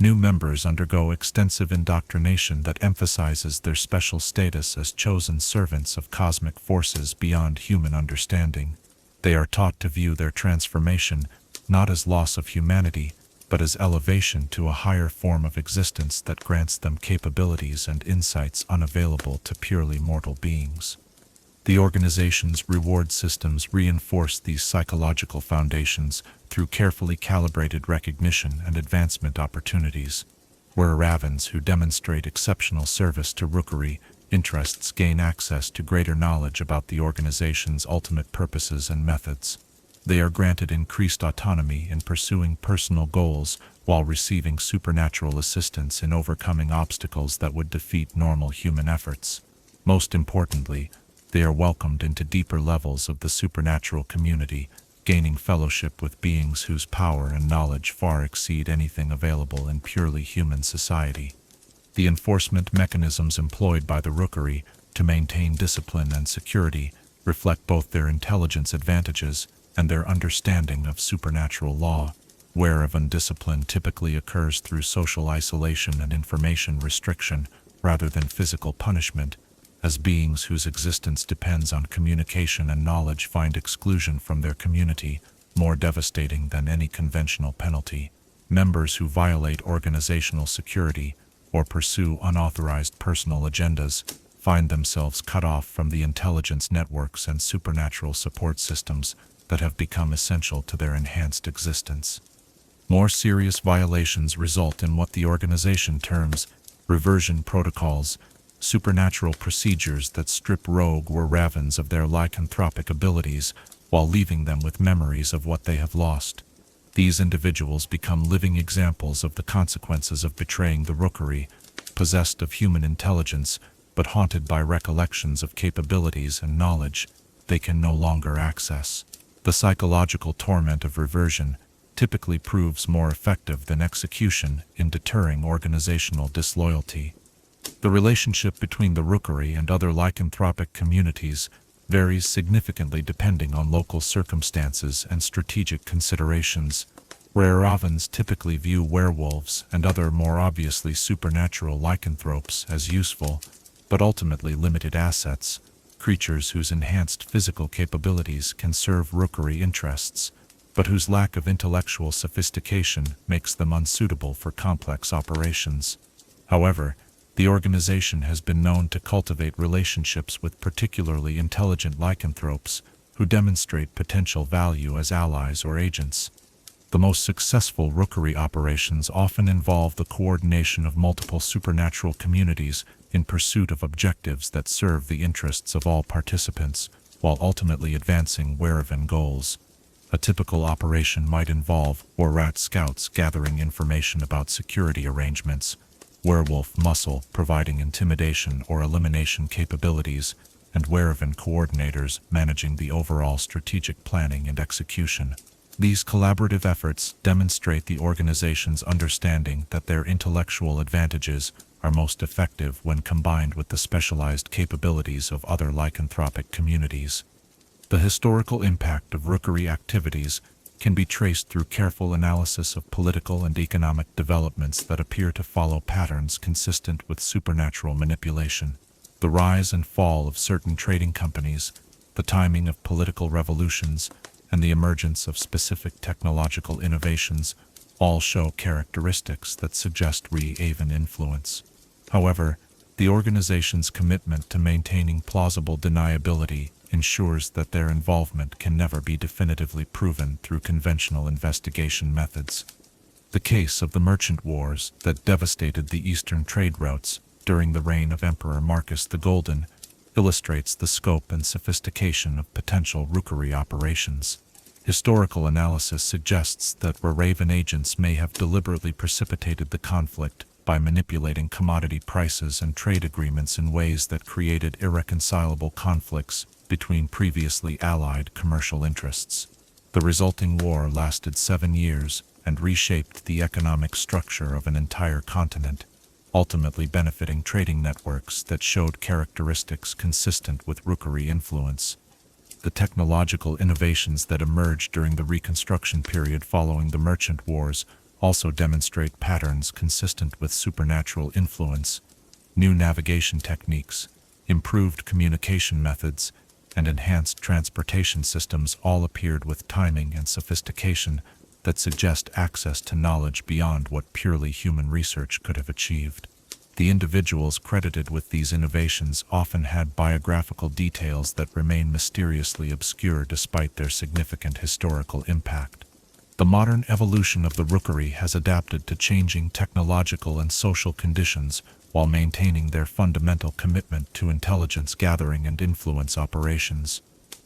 New members undergo extensive indoctrination that emphasizes their special status as chosen servants of cosmic forces beyond human understanding. They are taught to view their transformation not as loss of humanity, but as elevation to a higher form of existence that grants them capabilities and insights unavailable to purely mortal beings. The organization's reward systems reinforce these psychological foundations through carefully calibrated recognition and advancement opportunities. Wereravens who demonstrate exceptional service to Rookery interests gain access to greater knowledge about the organization's ultimate purposes and methods. They are granted increased autonomy in pursuing personal goals while receiving supernatural assistance in overcoming obstacles that would defeat normal human efforts. Most importantly, they are welcomed into deeper levels of the supernatural community, gaining fellowship with beings whose power and knowledge far exceed anything available in purely human society. The enforcement mechanisms employed by the Rookery to maintain discipline and security reflect both their intelligence advantages and their understanding of supernatural law. Wereven discipline typically occurs through social isolation and information restriction rather than physical punishment, as beings whose existence depends on communication and knowledge find exclusion from their community more devastating than any conventional penalty. Members who violate organizational security or pursue unauthorized personal agendas find themselves cut off from the intelligence networks and supernatural support systems that have become essential to their enhanced existence. More serious violations result in what the organization terms reversion protocols, supernatural procedures that strip rogue Wereravens of their lycanthropic abilities while leaving them with memories of what they have lost. These individuals become living examples of the consequences of betraying the Rookery, possessed of human intelligence but haunted by recollections of capabilities and knowledge they can no longer access. The psychological torment of reversion typically proves more effective than execution in deterring organizational disloyalty. The relationship between the Rookery and other lycanthropic communities varies significantly depending on local circumstances and strategic considerations. Wereravens typically view werewolves and other more obviously supernatural lycanthropes as useful, but ultimately limited assets, creatures whose enhanced physical capabilities can serve Rookery interests, but whose lack of intellectual sophistication makes them unsuitable for complex operations. However, the organization has been known to cultivate relationships with particularly intelligent lycanthropes who demonstrate potential value as allies or agents. The most successful Rookery operations often involve the coordination of multiple supernatural communities in pursuit of objectives that serve the interests of all participants, while ultimately advancing Wereven goals. A typical operation might involve Werat scouts gathering information about security arrangements, Werewolf muscle providing intimidation or elimination capabilities, and Wereven coordinators managing the overall strategic planning and execution. These collaborative efforts demonstrate the organization's understanding that their intellectual advantages are most effective when combined with the specialized capabilities of other lycanthropic communities. The historical impact of Rookery activities can be traced through careful analysis of political and economic developments that appear to follow patterns consistent with supernatural manipulation. The rise and fall of certain trading companies, the timing of political revolutions, and the emergence of specific technological innovations all show characteristics that suggest Wereven influence. However, the organization's commitment to maintaining plausible deniability ensures that their involvement can never be definitively proven through conventional investigation methods. The case of the merchant wars that devastated the eastern trade routes during the reign of Emperor Marcus the Golden illustrates the scope and sophistication of potential rookery operations. Historical analysis suggests that Werevan agents may have deliberately precipitated the conflict by manipulating commodity prices and trade agreements in ways that created irreconcilable conflicts between previously allied commercial interests. The resulting war lasted 7 years and reshaped the economic structure of an entire continent, ultimately benefiting trading networks that showed characteristics consistent with rookery influence. The technological innovations that emerged during the Reconstruction period following the Merchant Wars also demonstrate patterns consistent with supernatural influence. New navigation techniques, improved communication methods, and enhanced transportation systems all appeared with timing and sophistication that suggest access to knowledge beyond what purely human research could have achieved. The individuals credited with these innovations often had biographical details that remain mysteriously obscure despite their significant historical impact. The modern evolution of the rookery has adapted to changing technological and social conditions while maintaining their fundamental commitment to intelligence gathering and influence operations.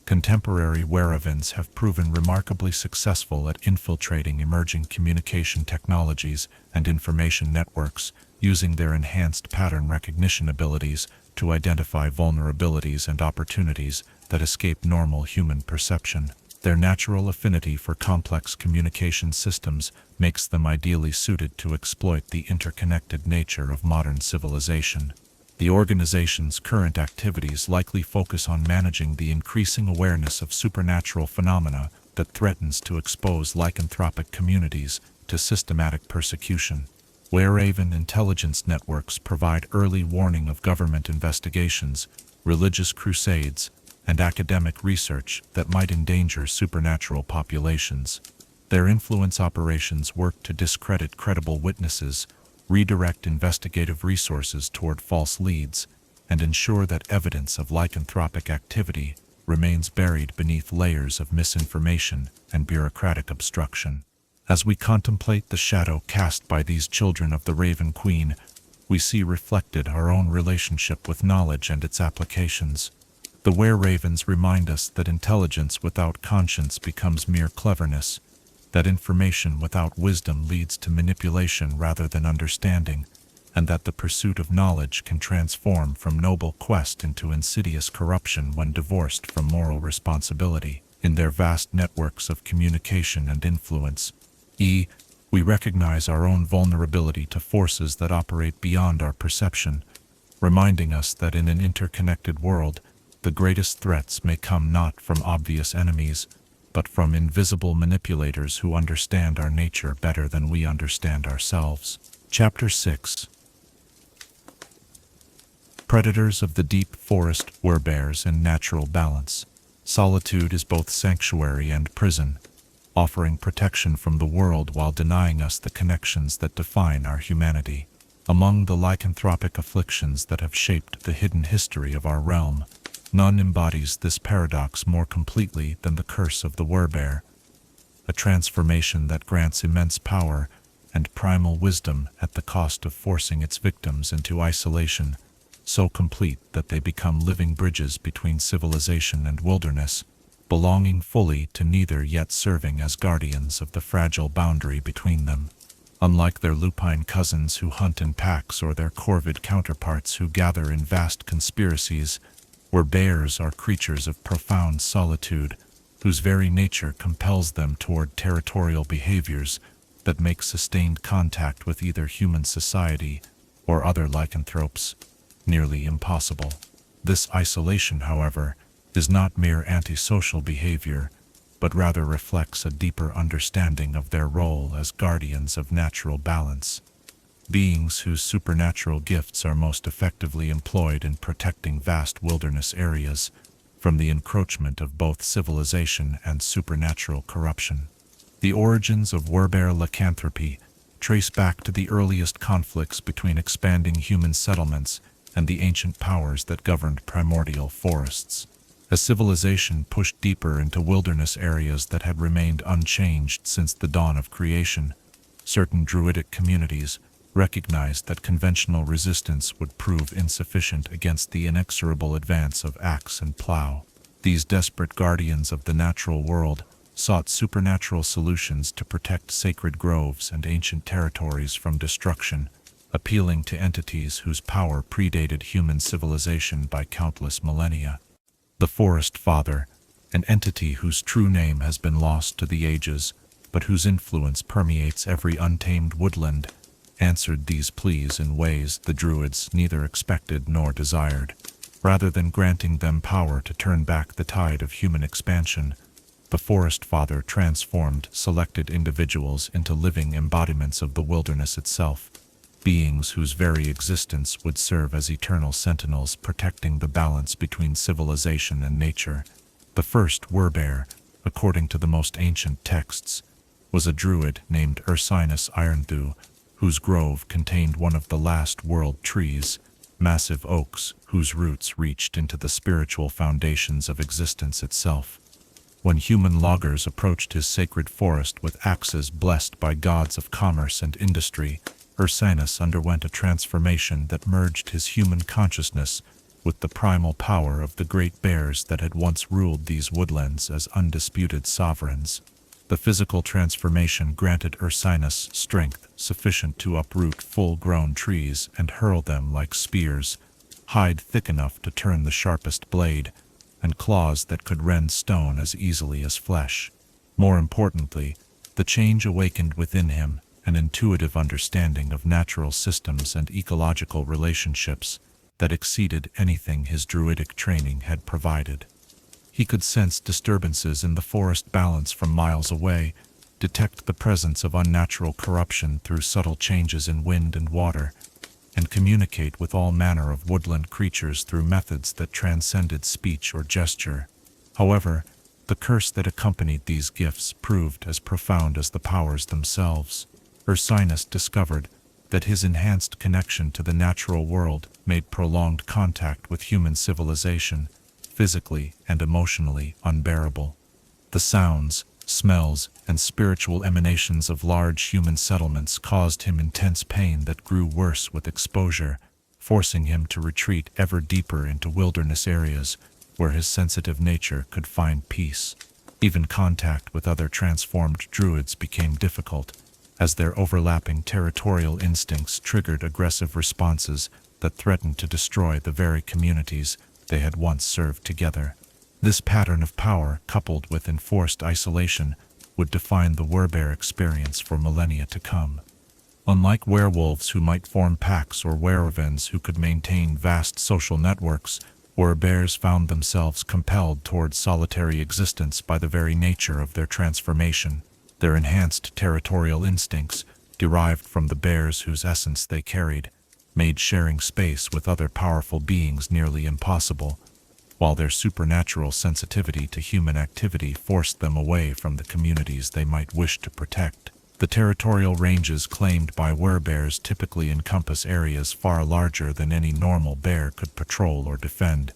Contemporary Wereravens have proven remarkably successful at infiltrating emerging communication technologies and information networks, using their enhanced pattern recognition abilities to identify vulnerabilities and opportunities that escape normal human perception. Their natural affinity for complex communication systems makes them ideally suited to exploit the interconnected nature of modern civilization. The organization's current activities likely focus on managing the increasing awareness of supernatural phenomena that threatens to expose lycanthropic communities to systematic persecution. Weraven intelligence networks provide early warning of government investigations, religious crusades, and academic research that might endanger supernatural populations. Their influence operations work to discredit credible witnesses, redirect investigative resources toward false leads, and ensure that evidence of lycanthropic activity remains buried beneath layers of misinformation and bureaucratic obstruction. As we contemplate the shadow cast by these children of the Raven Queen, we see reflected our own relationship with knowledge and its applications. The Wereravens remind us that intelligence without conscience becomes mere cleverness, that information without wisdom leads to manipulation rather than understanding, and that the pursuit of knowledge can transform from noble quest into insidious corruption when divorced from moral responsibility. In their vast networks of communication and influence, we recognize our own vulnerability to forces that operate beyond our perception, reminding us that in an interconnected world, the greatest threats may come not from obvious enemies, but from invisible manipulators who understand our nature better than we understand ourselves. Chapter 6. Predators of the Deep Forest, Werebears in Natural Balance. Solitude is both sanctuary and prison, offering protection from the world while denying us the connections that define our humanity. Among the lycanthropic afflictions that have shaped the hidden history of our realm, none embodies this paradox more completely than the curse of the Werebear, a transformation that grants immense power and primal wisdom at the cost of forcing its victims into isolation, so complete that they become living bridges between civilization and wilderness, belonging fully to neither yet serving as guardians of the fragile boundary between them. Unlike their lupine cousins who hunt in packs or their corvid counterparts who gather in vast conspiracies, Werebears are creatures of profound solitude, whose very nature compels them toward territorial behaviors that make sustained contact with either human society or other lycanthropes nearly impossible. This isolation, however, is not mere antisocial behavior, but rather reflects a deeper understanding of their role as guardians of natural balance, beings whose supernatural gifts are most effectively employed in protecting vast wilderness areas from the encroachment of both civilization and supernatural corruption. The origins of Werebear lycanthropy trace back to the earliest conflicts between expanding human settlements and the ancient powers that governed primordial forests. As civilization pushed deeper into wilderness areas that had remained unchanged since the dawn of creation, certain druidic communities recognized that conventional resistance would prove insufficient against the inexorable advance of axe and plow. These desperate guardians of the natural world sought supernatural solutions to protect sacred groves and ancient territories from destruction, appealing to entities whose power predated human civilization by countless millennia. The Forest Father, an entity whose true name has been lost to the ages, but whose influence permeates every untamed woodland, answered these pleas in ways the druids neither expected nor desired. Rather than granting them power to turn back the tide of human expansion, the Forest Father transformed selected individuals into living embodiments of the wilderness itself, beings whose very existence would serve as eternal sentinels protecting the balance between civilization and nature. The first Werebear, according to the most ancient texts, was a druid named Ursinus Ironthew, whose grove contained one of the last world trees, massive oaks whose roots reached into the spiritual foundations of existence itself. When human loggers approached his sacred forest with axes blessed by gods of commerce and industry, Ursinus underwent a transformation that merged his human consciousness with the primal power of the great bears that had once ruled these woodlands as undisputed sovereigns. The physical transformation granted Ursinus strength sufficient to uproot full-grown trees and hurl them like spears, hide thick enough to turn the sharpest blade, and claws that could rend stone as easily as flesh. More importantly, the change awakened within him an intuitive understanding of natural systems and ecological relationships that exceeded anything his druidic training had provided. He could sense disturbances in the forest balance from miles away, detect the presence of unnatural corruption through subtle changes in wind and water, and communicate with all manner of woodland creatures through methods that transcended speech or gesture. However, the curse that accompanied these gifts proved as profound as the powers themselves. Ursinus discovered that his enhanced connection to the natural world made prolonged contact with human civilization physically and emotionally unbearable. The sounds, smells, and spiritual emanations of large human settlements caused him intense pain that grew worse with exposure, forcing him to retreat ever deeper into wilderness areas where his sensitive nature could find peace. Even contact with other transformed druids became difficult, as their overlapping territorial instincts triggered aggressive responses that threatened to destroy the very communities they had once served together. This pattern of power, coupled with enforced isolation, would define the Werebear experience for millennia to come. Unlike werewolves who might form packs or Wereravens who could maintain vast social networks, Werebears found themselves compelled towards solitary existence by the very nature of their transformation. Their enhanced territorial instincts, derived from the bears whose essence they carried, made sharing space with other powerful beings nearly impossible, while their supernatural sensitivity to human activity forced them away from the communities they might wish to protect. The territorial ranges claimed by werebears typically encompass areas far larger than any normal bear could patrol or defend.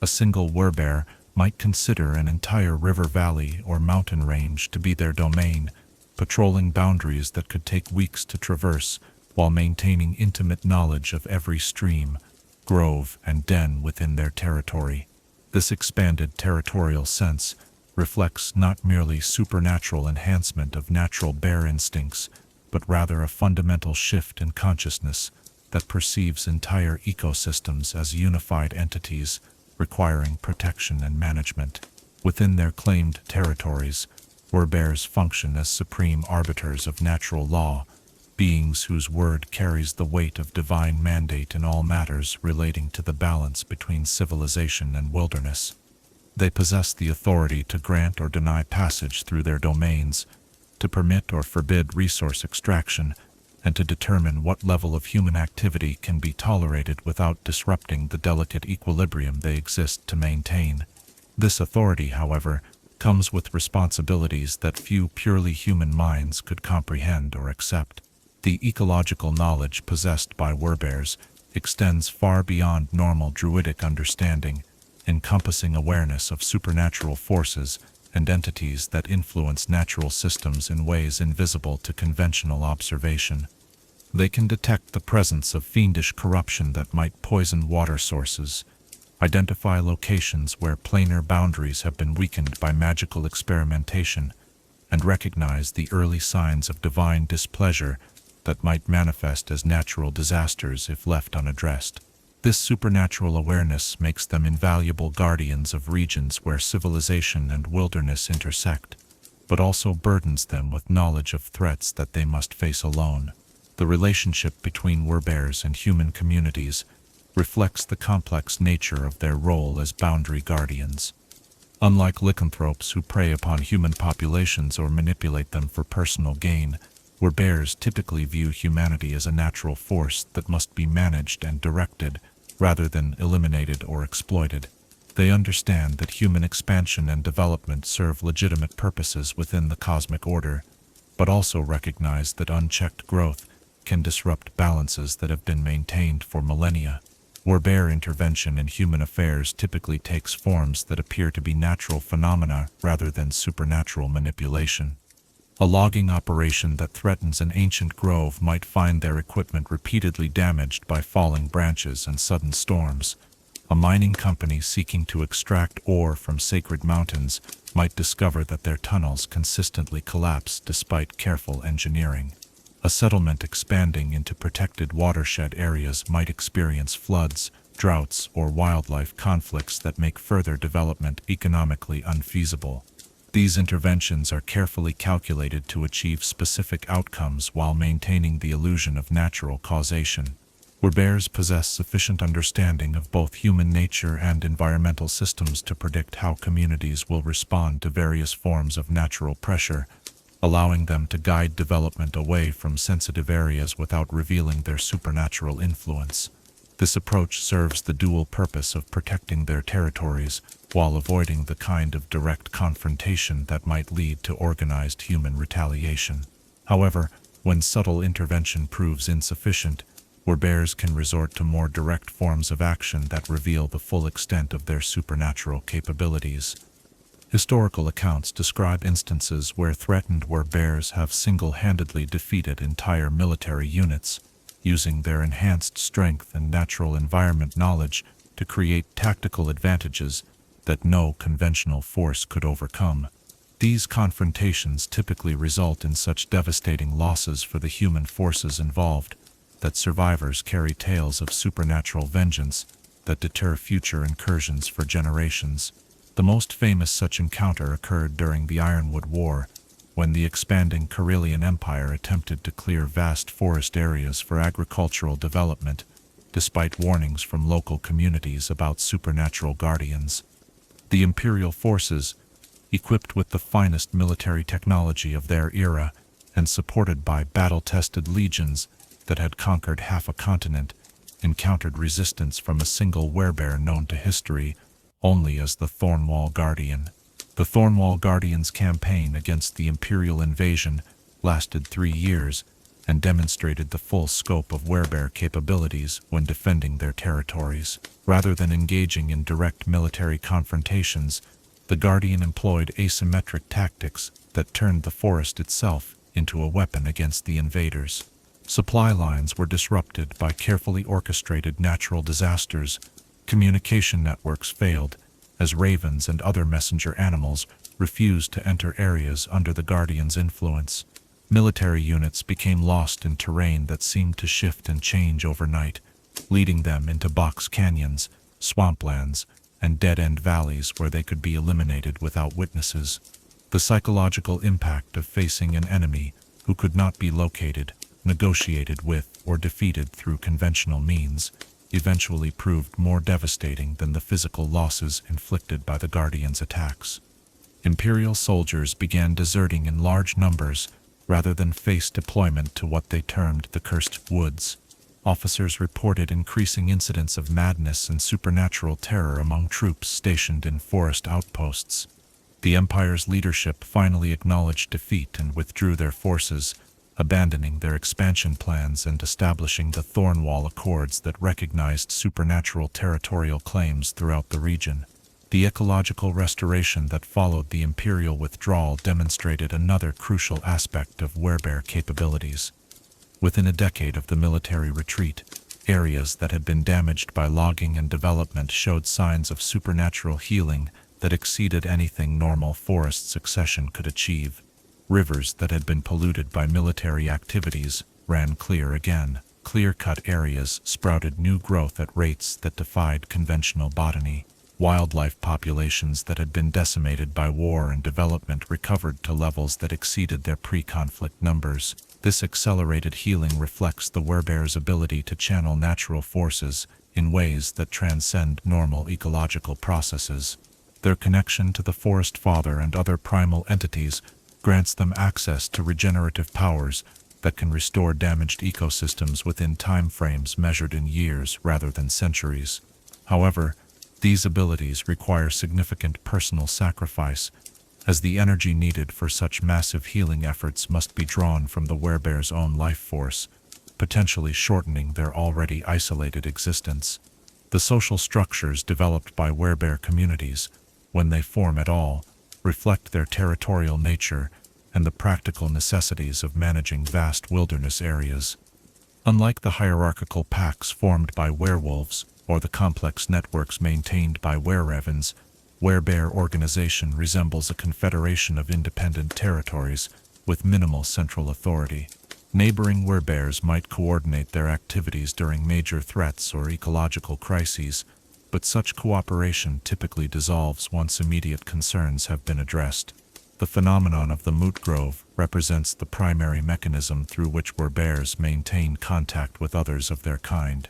A single werebear might consider an entire river valley or mountain range to be their domain, patrolling boundaries that could take weeks to traverse, while maintaining intimate knowledge of every stream, grove, and den within their territory. This expanded territorial sense reflects not merely supernatural enhancement of natural bear instincts, but rather a fundamental shift in consciousness that perceives entire ecosystems as unified entities requiring protection and management. Within their claimed territories, werebears function as supreme arbiters of natural law, beings whose word carries the weight of divine mandate in all matters relating to the balance between civilization and wilderness. They possess the authority to grant or deny passage through their domains, to permit or forbid resource extraction, and to determine what level of human activity can be tolerated without disrupting the delicate equilibrium they exist to maintain. This authority, however, comes with responsibilities that few purely human minds could comprehend or accept. The ecological knowledge possessed by werebears extends far beyond normal druidic understanding, encompassing awareness of supernatural forces and entities that influence natural systems in ways invisible to conventional observation. They can detect the presence of fiendish corruption that might poison water sources, identify locations where planar boundaries have been weakened by magical experimentation, and recognize the early signs of divine displeasure that might manifest as natural disasters if left unaddressed. This supernatural awareness makes them invaluable guardians of regions where civilization and wilderness intersect, but also burdens them with knowledge of threats that they must face alone. The relationship between Werebears and human communities reflects the complex nature of their role as boundary guardians. Unlike Lycanthropes who prey upon human populations or manipulate them for personal gain, Werebears typically view humanity as a natural force that must be managed and directed, rather than eliminated or exploited. They understand that human expansion and development serve legitimate purposes within the cosmic order, but also recognize that unchecked growth can disrupt balances that have been maintained for millennia. Werebear intervention in human affairs typically takes forms that appear to be natural phenomena rather than supernatural manipulation. A logging operation that threatens an ancient grove might find their equipment repeatedly damaged by falling branches and sudden storms. A mining company seeking to extract ore from sacred mountains might discover that their tunnels consistently collapse despite careful engineering. A settlement expanding into protected watershed areas might experience floods, droughts, or wildlife conflicts that make further development economically unfeasible. These interventions are carefully calculated to achieve specific outcomes while maintaining the illusion of natural causation. Werebears possess sufficient understanding of both human nature and environmental systems to predict how communities will respond to various forms of natural pressure, allowing them to guide development away from sensitive areas without revealing their supernatural influence. This approach serves the dual purpose of protecting their territories while avoiding the kind of direct confrontation that might lead to organized human retaliation. However, when subtle intervention proves insufficient, Werebears can resort to more direct forms of action that reveal the full extent of their supernatural capabilities. Historical accounts describe instances where threatened Werebears have single-handedly defeated entire military units, using their enhanced strength and natural environment knowledge to create tactical advantages that no conventional force could overcome. These confrontations typically result in such devastating losses for the human forces involved that survivors carry tales of supernatural vengeance that deter future incursions for generations. The most famous such encounter occurred during the Ironwood War, when the expanding Karelian Empire attempted to clear vast forest areas for agricultural development, despite warnings from local communities about supernatural guardians. The imperial forces, equipped with the finest military technology of their era and supported by battle-tested legions that had conquered half a continent, encountered resistance from a single werebear known to history only as the Thornwall Guardian. The Thornwall Guardian's campaign against the imperial invasion lasted 3 years and demonstrated the full scope of werebear capabilities when defending their territories. Rather than engaging in direct military confrontations, the Guardian employed asymmetric tactics that turned the forest itself into a weapon against the invaders. Supply lines were disrupted by carefully orchestrated natural disasters. Communication networks failed, as ravens and other messenger animals refused to enter areas under the Guardian's influence. Military units became lost in terrain that seemed to shift and change overnight, leading them into box canyons, swamplands, and dead-end valleys where they could be eliminated without witnesses. The psychological impact of facing an enemy who could not be located, negotiated with, or defeated through conventional means eventually proved more devastating than the physical losses inflicted by the Guardian's attacks. Imperial soldiers began deserting in large numbers rather than face deployment to what they termed the Cursed Woods. Officers reported increasing incidents of madness and supernatural terror among troops stationed in forest outposts. The Empire's leadership finally acknowledged defeat and withdrew their forces, abandoning their expansion plans and establishing the Thornwall Accords that recognized supernatural territorial claims throughout the region. The ecological restoration that followed the imperial withdrawal demonstrated another crucial aspect of werebear capabilities. Within a decade of the military retreat, areas that had been damaged by logging and development showed signs of supernatural healing that exceeded anything normal forest succession could achieve. Rivers that had been polluted by military activities ran clear again. Clear-cut areas sprouted new growth at rates that defied conventional botany. Wildlife populations that had been decimated by war and development recovered to levels that exceeded their pre-conflict numbers. This accelerated healing reflects the werebears' ability to channel natural forces in ways that transcend normal ecological processes. Their connection to the Forest Father and other primal entities grants them access to regenerative powers that can restore damaged ecosystems within time frames measured in years rather than centuries. However, these abilities require significant personal sacrifice, as the energy needed for such massive healing efforts must be drawn from the werebears' own life force, potentially shortening their already isolated existence. The social structures developed by werebear communities, when they form at all, reflect their territorial nature and the practical necessities of managing vast wilderness areas. Unlike the hierarchical packs formed by werewolves or the complex networks maintained by Wereravens, werebear organization resembles a confederation of independent territories with minimal central authority. Neighboring werebears might coordinate their activities during major threats or ecological crises, but such cooperation typically dissolves once immediate concerns have been addressed. The phenomenon of the moot grove represents the primary mechanism through which werebears maintain contact with others of their kind.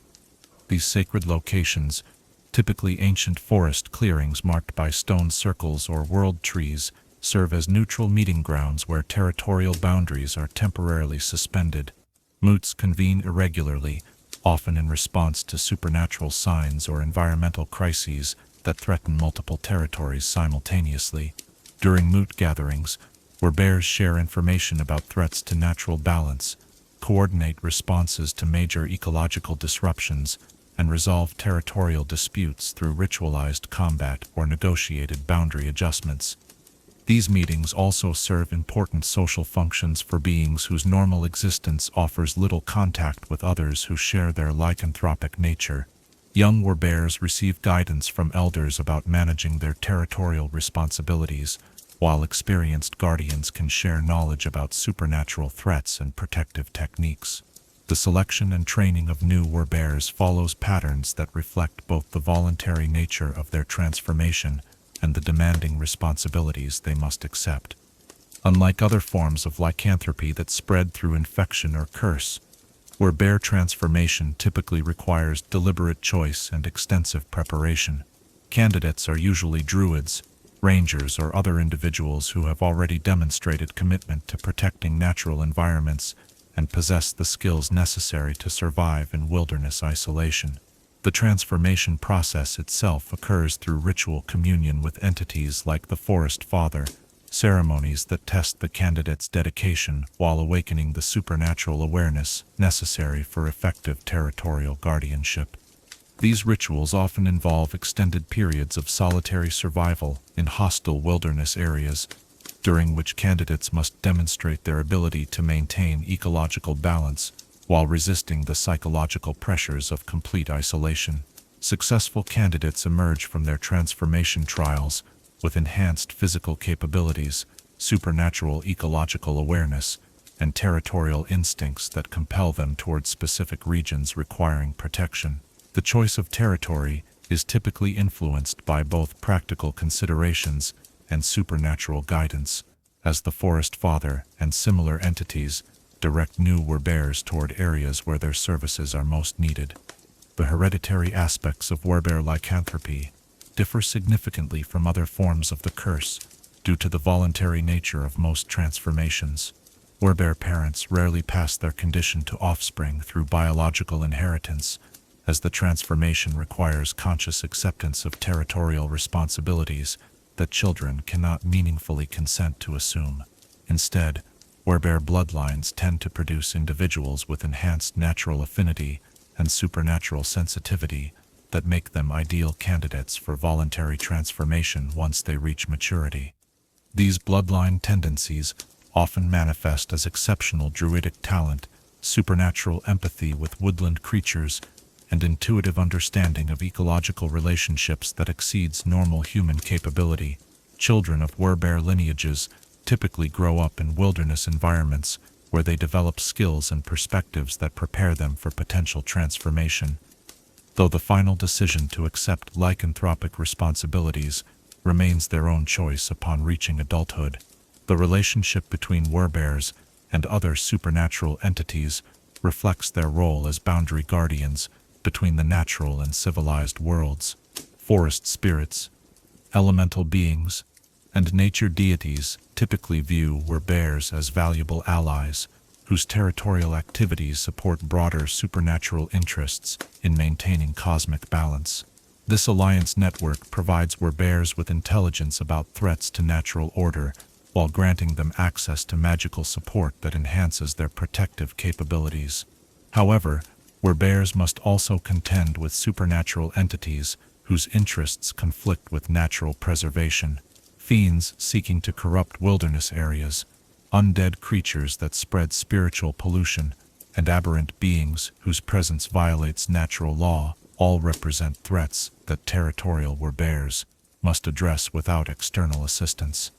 These sacred locations, typically ancient forest clearings marked by stone circles or world trees, serve as neutral meeting grounds where territorial boundaries are temporarily suspended. Moots convene irregularly, often in response to supernatural signs or environmental crises that threaten multiple territories simultaneously. During moot gatherings, werebears share information about threats to natural balance, coordinate responses to major ecological disruptions, and resolve territorial disputes through ritualized combat or negotiated boundary adjustments. These meetings also serve important social functions for beings whose normal existence offers little contact with others who share their lycanthropic nature. Young werebears receive guidance from elders about managing their territorial responsibilities, while experienced guardians can share knowledge about supernatural threats and protective techniques. The selection and training of new werebears follows patterns that reflect both the voluntary nature of their transformation and the demanding responsibilities they must accept. Unlike other forms of lycanthropy that spread through infection or curse, werebear transformation typically requires deliberate choice and extensive preparation. Candidates are usually druids, rangers, or other individuals who have already demonstrated commitment to protecting natural environments and possess the skills necessary to survive in wilderness isolation. The transformation process itself occurs through ritual communion with entities like the Forest Father, ceremonies that test the candidate's dedication while awakening the supernatural awareness necessary for effective territorial guardianship. These rituals often involve extended periods of solitary survival in hostile wilderness areas, during which candidates must demonstrate their ability to maintain ecological balance while resisting the psychological pressures of complete isolation. Successful candidates emerge from their transformation trials with enhanced physical capabilities, supernatural ecological awareness, and territorial instincts that compel them towards specific regions requiring protection. The choice of territory is typically influenced by both practical considerations and supernatural guidance, as the Forest Father and similar entities direct new werebears toward areas where their services are most needed. The hereditary aspects of werebear lycanthropy differ significantly from other forms of the curse due to the voluntary nature of most transformations. Werebear parents rarely pass their condition to offspring through biological inheritance, as the transformation requires conscious acceptance of territorial responsibilities that children cannot meaningfully consent to assume. Instead, werebear bloodlines tend to produce individuals with enhanced natural affinity and supernatural sensitivity, that make them ideal candidates for voluntary transformation once they reach maturity. These bloodline tendencies often manifest as exceptional druidic talent, supernatural empathy with woodland creatures, and intuitive understanding of ecological relationships that exceeds normal human capability. Children of werebear lineages typically grow up in wilderness environments where they develop skills and perspectives that prepare them for potential transformation. Though the final decision to accept lycanthropic responsibilities remains their own choice upon reaching adulthood, the relationship between werebears and other supernatural entities reflects their role as boundary guardians between the natural and civilized worlds. Forest spirits, elemental beings, and nature deities typically view werebears as valuable allies whose territorial activities support broader supernatural interests in maintaining cosmic balance. This alliance network provides werebears with intelligence about threats to natural order while granting them access to magical support that enhances their protective capabilities. However, werebears must also contend with supernatural entities whose interests conflict with natural preservation. Fiends seeking to corrupt wilderness areas, undead creatures that spread spiritual pollution, and aberrant beings whose presence violates natural law all represent threats that territorial werebears must address without external assistance.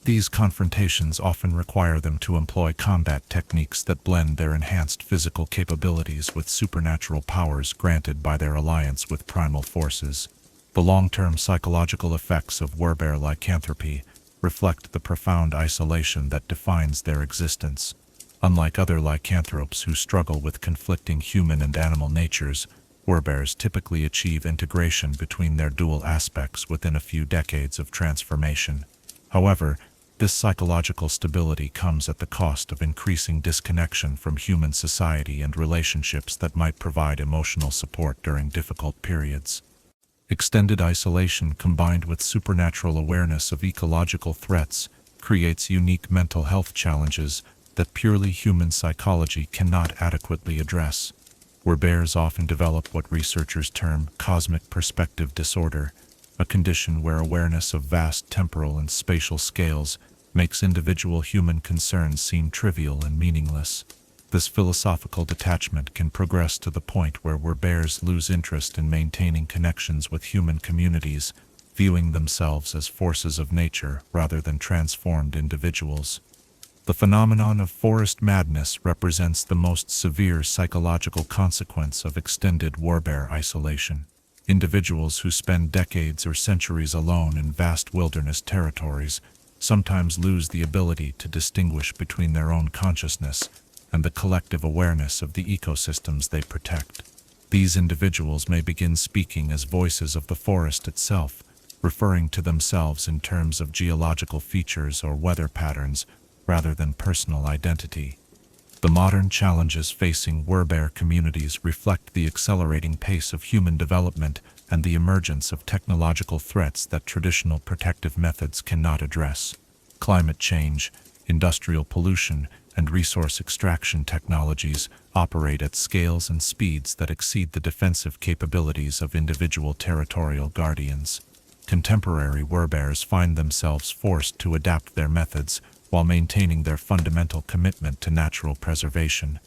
These confrontations often require them to employ combat techniques that blend their enhanced physical capabilities with supernatural powers granted by their alliance with primal forces. The long-term psychological effects of werebear lycanthropy reflect the profound isolation that defines their existence. Unlike other lycanthropes who struggle with conflicting human and animal natures, werebears typically achieve integration between their dual aspects within a few decades of transformation. However, this psychological stability comes at the cost of increasing disconnection from human society and relationships that might provide emotional support during difficult periods. Extended isolation combined with supernatural awareness of ecological threats creates unique mental health challenges that purely human psychology cannot adequately address. Werebears often develop what researchers term cosmic perspective disorder, a condition where awareness of vast temporal and spatial scales makes individual human concerns seem trivial and meaningless. This philosophical detachment can progress to the point where werebears lose interest in maintaining connections with human communities, viewing themselves as forces of nature rather than transformed individuals. The phenomenon of forest madness represents the most severe psychological consequence of extended werebear isolation. Individuals who spend decades or centuries alone in vast wilderness territories sometimes lose the ability to distinguish between their own consciousness and the collective awareness of the ecosystems they protect. These individuals may begin speaking as voices of the forest itself, referring to themselves in terms of geological features or weather patterns rather than personal identity. The modern challenges facing werebear communities reflect the accelerating pace of human development and the emergence of technological threats that traditional protective methods cannot address. Climate change, industrial pollution, and resource extraction technologies operate at scales and speeds that exceed the defensive capabilities of individual territorial guardians. Contemporary werebears find themselves forced to adapt their methods while maintaining their fundamental commitment to natural preservation.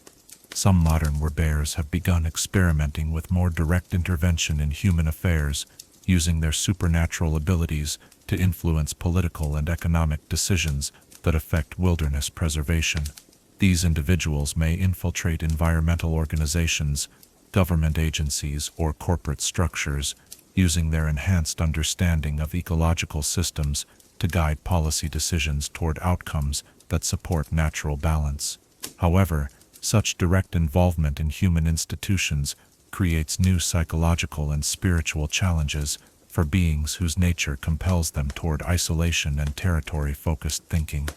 Some modern werebears have begun experimenting with more direct intervention in human affairs, using their supernatural abilities to influence political and economic decisions that affect wilderness preservation. These individuals may infiltrate environmental organizations, government agencies, or corporate structures, using their enhanced understanding of ecological systems to guide policy decisions toward outcomes that support natural balance. However, such direct involvement in human institutions creates new psychological and spiritual challenges for beings whose nature compels them toward isolation and territory-focused thinking.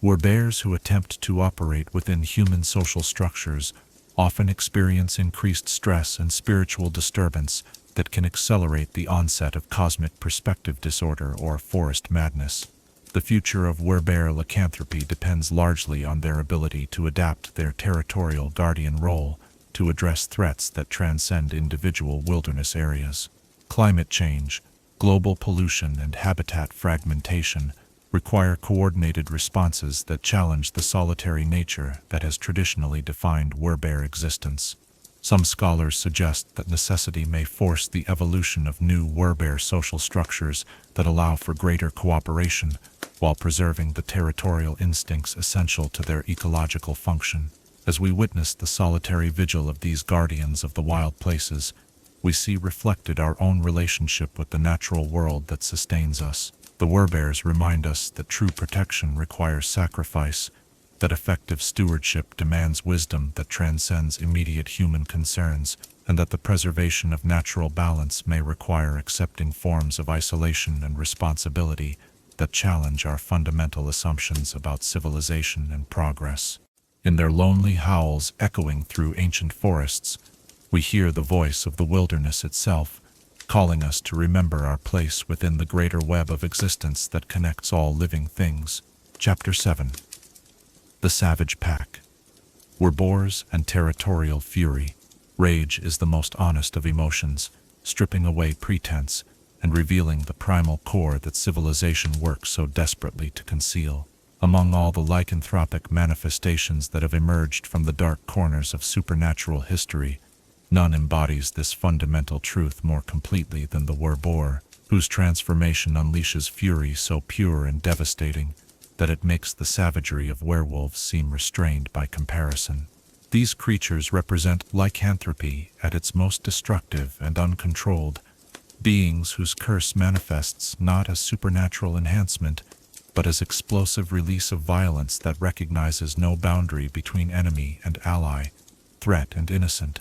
Werebears who attempt to operate within human social structures often experience increased stress and spiritual disturbance that can accelerate the onset of cosmic perspective disorder or forest madness. The future of werebear lycanthropy depends largely on their ability to adapt their territorial guardian role to address threats that transcend individual wilderness areas. Climate change, global pollution, and habitat fragmentation require coordinated responses that challenge the solitary nature that has traditionally defined werebear existence. Some scholars suggest that necessity may force the evolution of new werebear social structures that allow for greater cooperation while preserving the territorial instincts essential to their ecological function. As we witness the solitary vigil of these guardians of the wild places, we see reflected our own relationship with the natural world that sustains us. The Werebears remind us that true protection requires sacrifice, that effective stewardship demands wisdom that transcends immediate human concerns, and that the preservation of natural balance may require accepting forms of isolation and responsibility that challenge our fundamental assumptions about civilization and progress. In their lonely howls echoing through ancient forests, we hear the voice of the wilderness itself, calling us to remember our place within the greater web of existence that connects all living things. Chapter 7. The Savage Pack. Wereboars and Territorial Fury. Rage is the most honest of emotions, stripping away pretense and revealing the primal core that civilization works so desperately to conceal. Among all the lycanthropic manifestations that have emerged from the dark corners of supernatural history, none embodies this fundamental truth more completely than the Wereboar, whose transformation unleashes fury so pure and devastating that it makes the savagery of werewolves seem restrained by comparison. These creatures represent lycanthropy at its most destructive and uncontrolled, beings whose curse manifests not as supernatural enhancement, but as explosive release of violence that recognizes no boundary between enemy and ally, threat and innocent.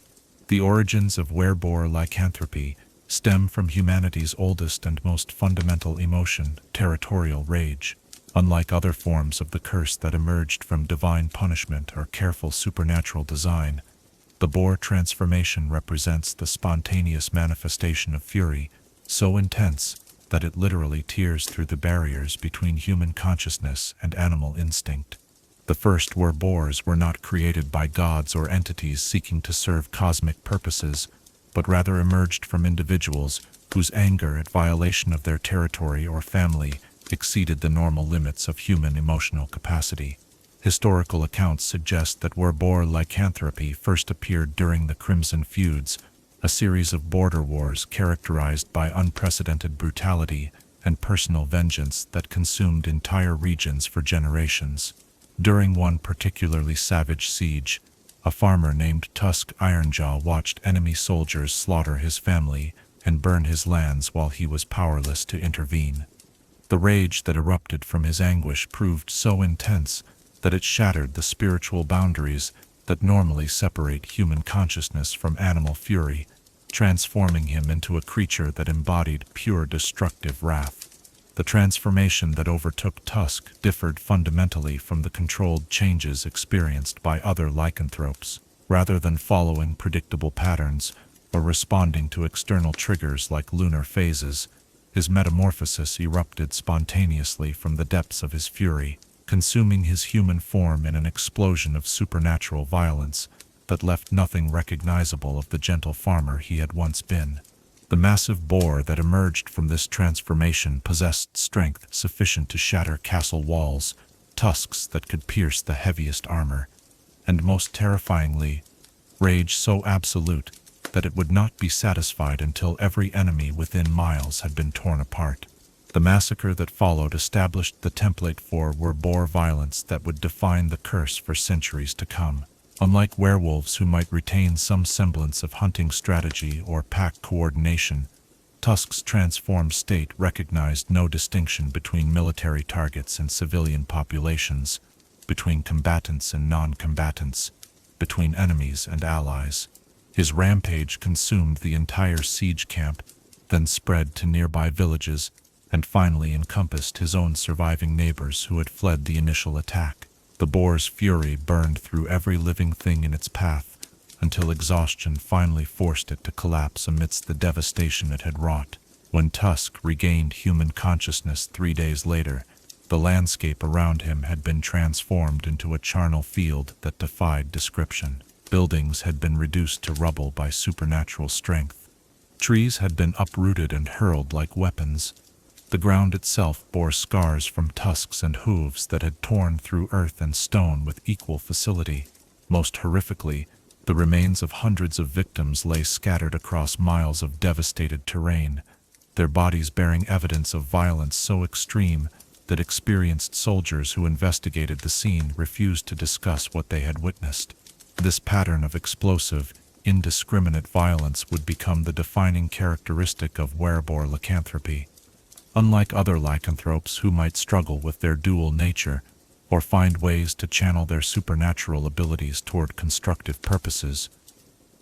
The origins of Wereboar lycanthropy stem from humanity's oldest and most fundamental emotion, territorial rage. Unlike other forms of the curse that emerged from divine punishment or careful supernatural design, the boar transformation represents the spontaneous manifestation of fury, so intense that it literally tears through the barriers between human consciousness and animal instinct. The first Wereboars were not created by gods or entities seeking to serve cosmic purposes, but rather emerged from individuals whose anger at violation of their territory or family exceeded the normal limits of human emotional capacity. Historical accounts suggest that Wereboar lycanthropy first appeared during the Crimson Feuds, a series of border wars characterized by unprecedented brutality and personal vengeance that consumed entire regions for generations. During one particularly savage siege, a farmer named Tusk Ironjaw watched enemy soldiers slaughter his family and burn his lands while he was powerless to intervene. The rage that erupted from his anguish proved so intense that it shattered the spiritual boundaries that normally separate human consciousness from animal fury, transforming him into a creature that embodied pure destructive wrath. The transformation that overtook Tusk differed fundamentally from the controlled changes experienced by other lycanthropes. Rather than following predictable patterns or responding to external triggers like lunar phases, his metamorphosis erupted spontaneously from the depths of his fury, consuming his human form in an explosion of supernatural violence that left nothing recognizable of the gentle farmer he had once been. The massive boar that emerged from this transformation possessed strength sufficient to shatter castle walls, tusks that could pierce the heaviest armor, and most terrifyingly, rage so absolute that it would not be satisfied until every enemy within miles had been torn apart. The massacre that followed established the template for Wereboar violence that would define the curse for centuries to come. Unlike werewolves who might retain some semblance of hunting strategy or pack coordination, Tusk's transformed state recognized no distinction between military targets and civilian populations, between combatants and non-combatants, between enemies and allies. His rampage consumed the entire siege camp, then spread to nearby villages, and finally encompassed his own surviving neighbors who had fled the initial attack. The boar's fury burned through every living thing in its path, until exhaustion finally forced it to collapse amidst the devastation it had wrought. When Tusk regained human consciousness 3 days later, the landscape around him had been transformed into a charnel field that defied description. Buildings had been reduced to rubble by supernatural strength. Trees had been uprooted and hurled like weapons. The ground itself bore scars from tusks and hooves that had torn through earth and stone with equal facility. Most horrifically, the remains of hundreds of victims lay scattered across miles of devastated terrain, their bodies bearing evidence of violence so extreme that experienced soldiers who investigated the scene refused to discuss what they had witnessed. This pattern of explosive, indiscriminate violence would become the defining characteristic of Wereboar lycanthropy. Unlike other lycanthropes who might struggle with their dual nature, or find ways to channel their supernatural abilities toward constructive purposes,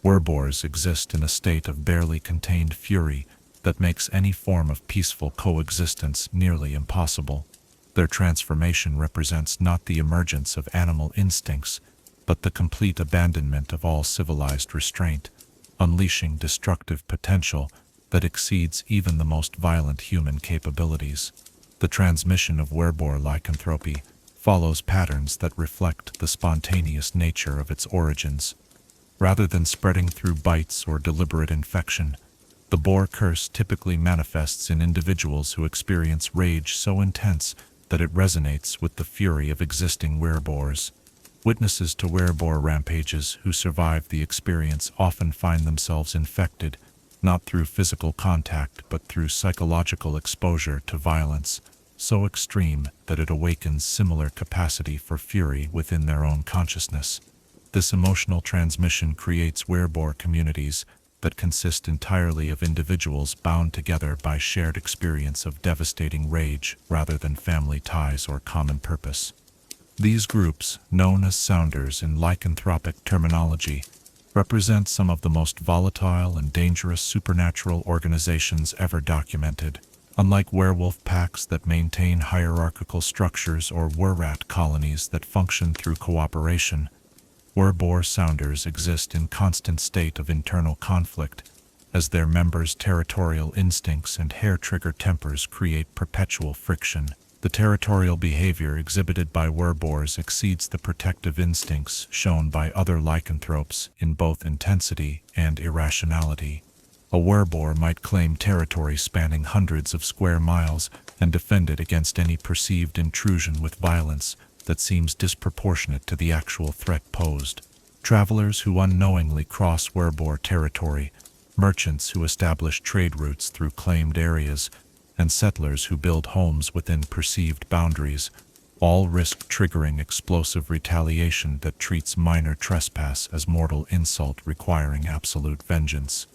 Wereboars exist in a state of barely contained fury that makes any form of peaceful coexistence nearly impossible. Their transformation represents not the emergence of animal instincts, but the complete abandonment of all civilized restraint, unleashing destructive potential that exceeds even the most violent human capabilities. The transmission of Wereboar lycanthropy follows patterns that reflect the spontaneous nature of its origins. Rather than spreading through bites or deliberate infection, the boar curse typically manifests in individuals who experience rage so intense that it resonates with the fury of existing Wereboars. Witnesses to Wereboar rampages who survive the experience often find themselves infected, not through physical contact but through psychological exposure to violence, so extreme that it awakens similar capacity for fury within their own consciousness. This emotional transmission creates Wereboar communities that consist entirely of individuals bound together by shared experience of devastating rage rather than family ties or common purpose. These groups, known as sounders in lycanthropic terminology, represent some of the most volatile and dangerous supernatural organizations ever documented. Unlike werewolf packs that maintain hierarchical structures or wererat colonies that function through cooperation, Wereboar sounders exist in constant state of internal conflict, as their members' territorial instincts and hair-trigger tempers create perpetual friction. The territorial behavior exhibited by Wereboars exceeds the protective instincts shown by other lycanthropes in both intensity and irrationality. A Wereboar might claim territory spanning hundreds of square miles and defend it against any perceived intrusion with violence that seems disproportionate to the actual threat posed. Travelers who unknowingly cross Wereboar territory, merchants who establish trade routes through claimed areas, and settlers who build homes within perceived boundaries, all risk triggering explosive retaliation that treats minor trespass as mortal insult requiring absolute vengeance.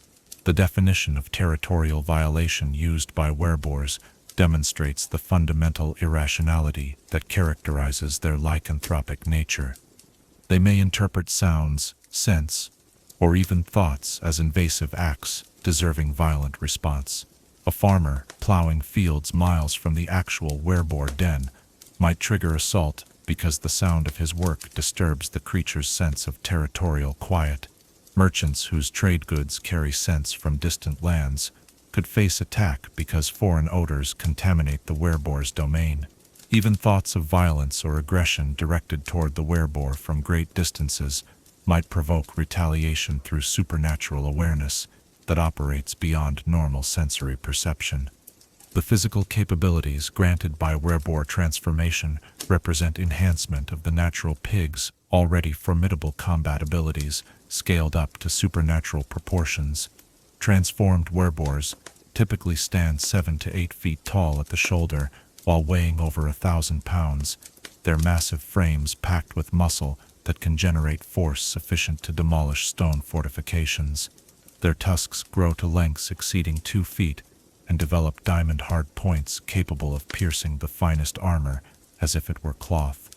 The definition of territorial violation used by Wereboars demonstrates the fundamental irrationality that characterizes their lycanthropic nature. They may interpret sounds, scents, or even thoughts as invasive acts deserving violent response. A farmer, plowing fields miles from the actual Wereboar den, might trigger assault because the sound of his work disturbs the creature's sense of territorial quiet. Merchants whose trade goods carry scents from distant lands could face attack because foreign odors contaminate the Wereboar's domain. Even thoughts of violence or aggression directed toward the Wereboar from great distances might provoke retaliation through supernatural awareness that operates beyond normal sensory perception. The physical capabilities granted by Wereboar transformation represent enhancement of the natural pig's already formidable combat abilities scaled up to supernatural proportions. Transformed Wereboars typically stand 7 to 8 feet tall at the shoulder while weighing over 1,000 pounds, their massive frames packed with muscle that can generate force sufficient to demolish stone fortifications. Their tusks grow to lengths exceeding 2 feet and develop diamond-hard points capable of piercing the finest armor as if it were cloth.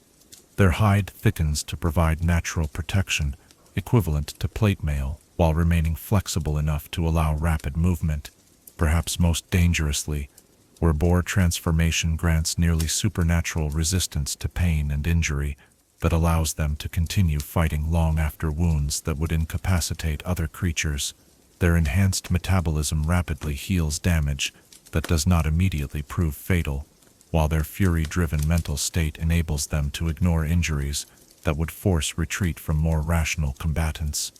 Their hide thickens to provide natural protection, equivalent to plate mail, while remaining flexible enough to allow rapid movement. Perhaps most dangerously, Wereboar transformation grants nearly supernatural resistance to pain and injury that allows them to continue fighting long after wounds that would incapacitate other creatures. Their enhanced metabolism rapidly heals damage that does not immediately prove fatal, while their fury-driven mental state enables them to ignore injuries that would force retreat from more rational combatants.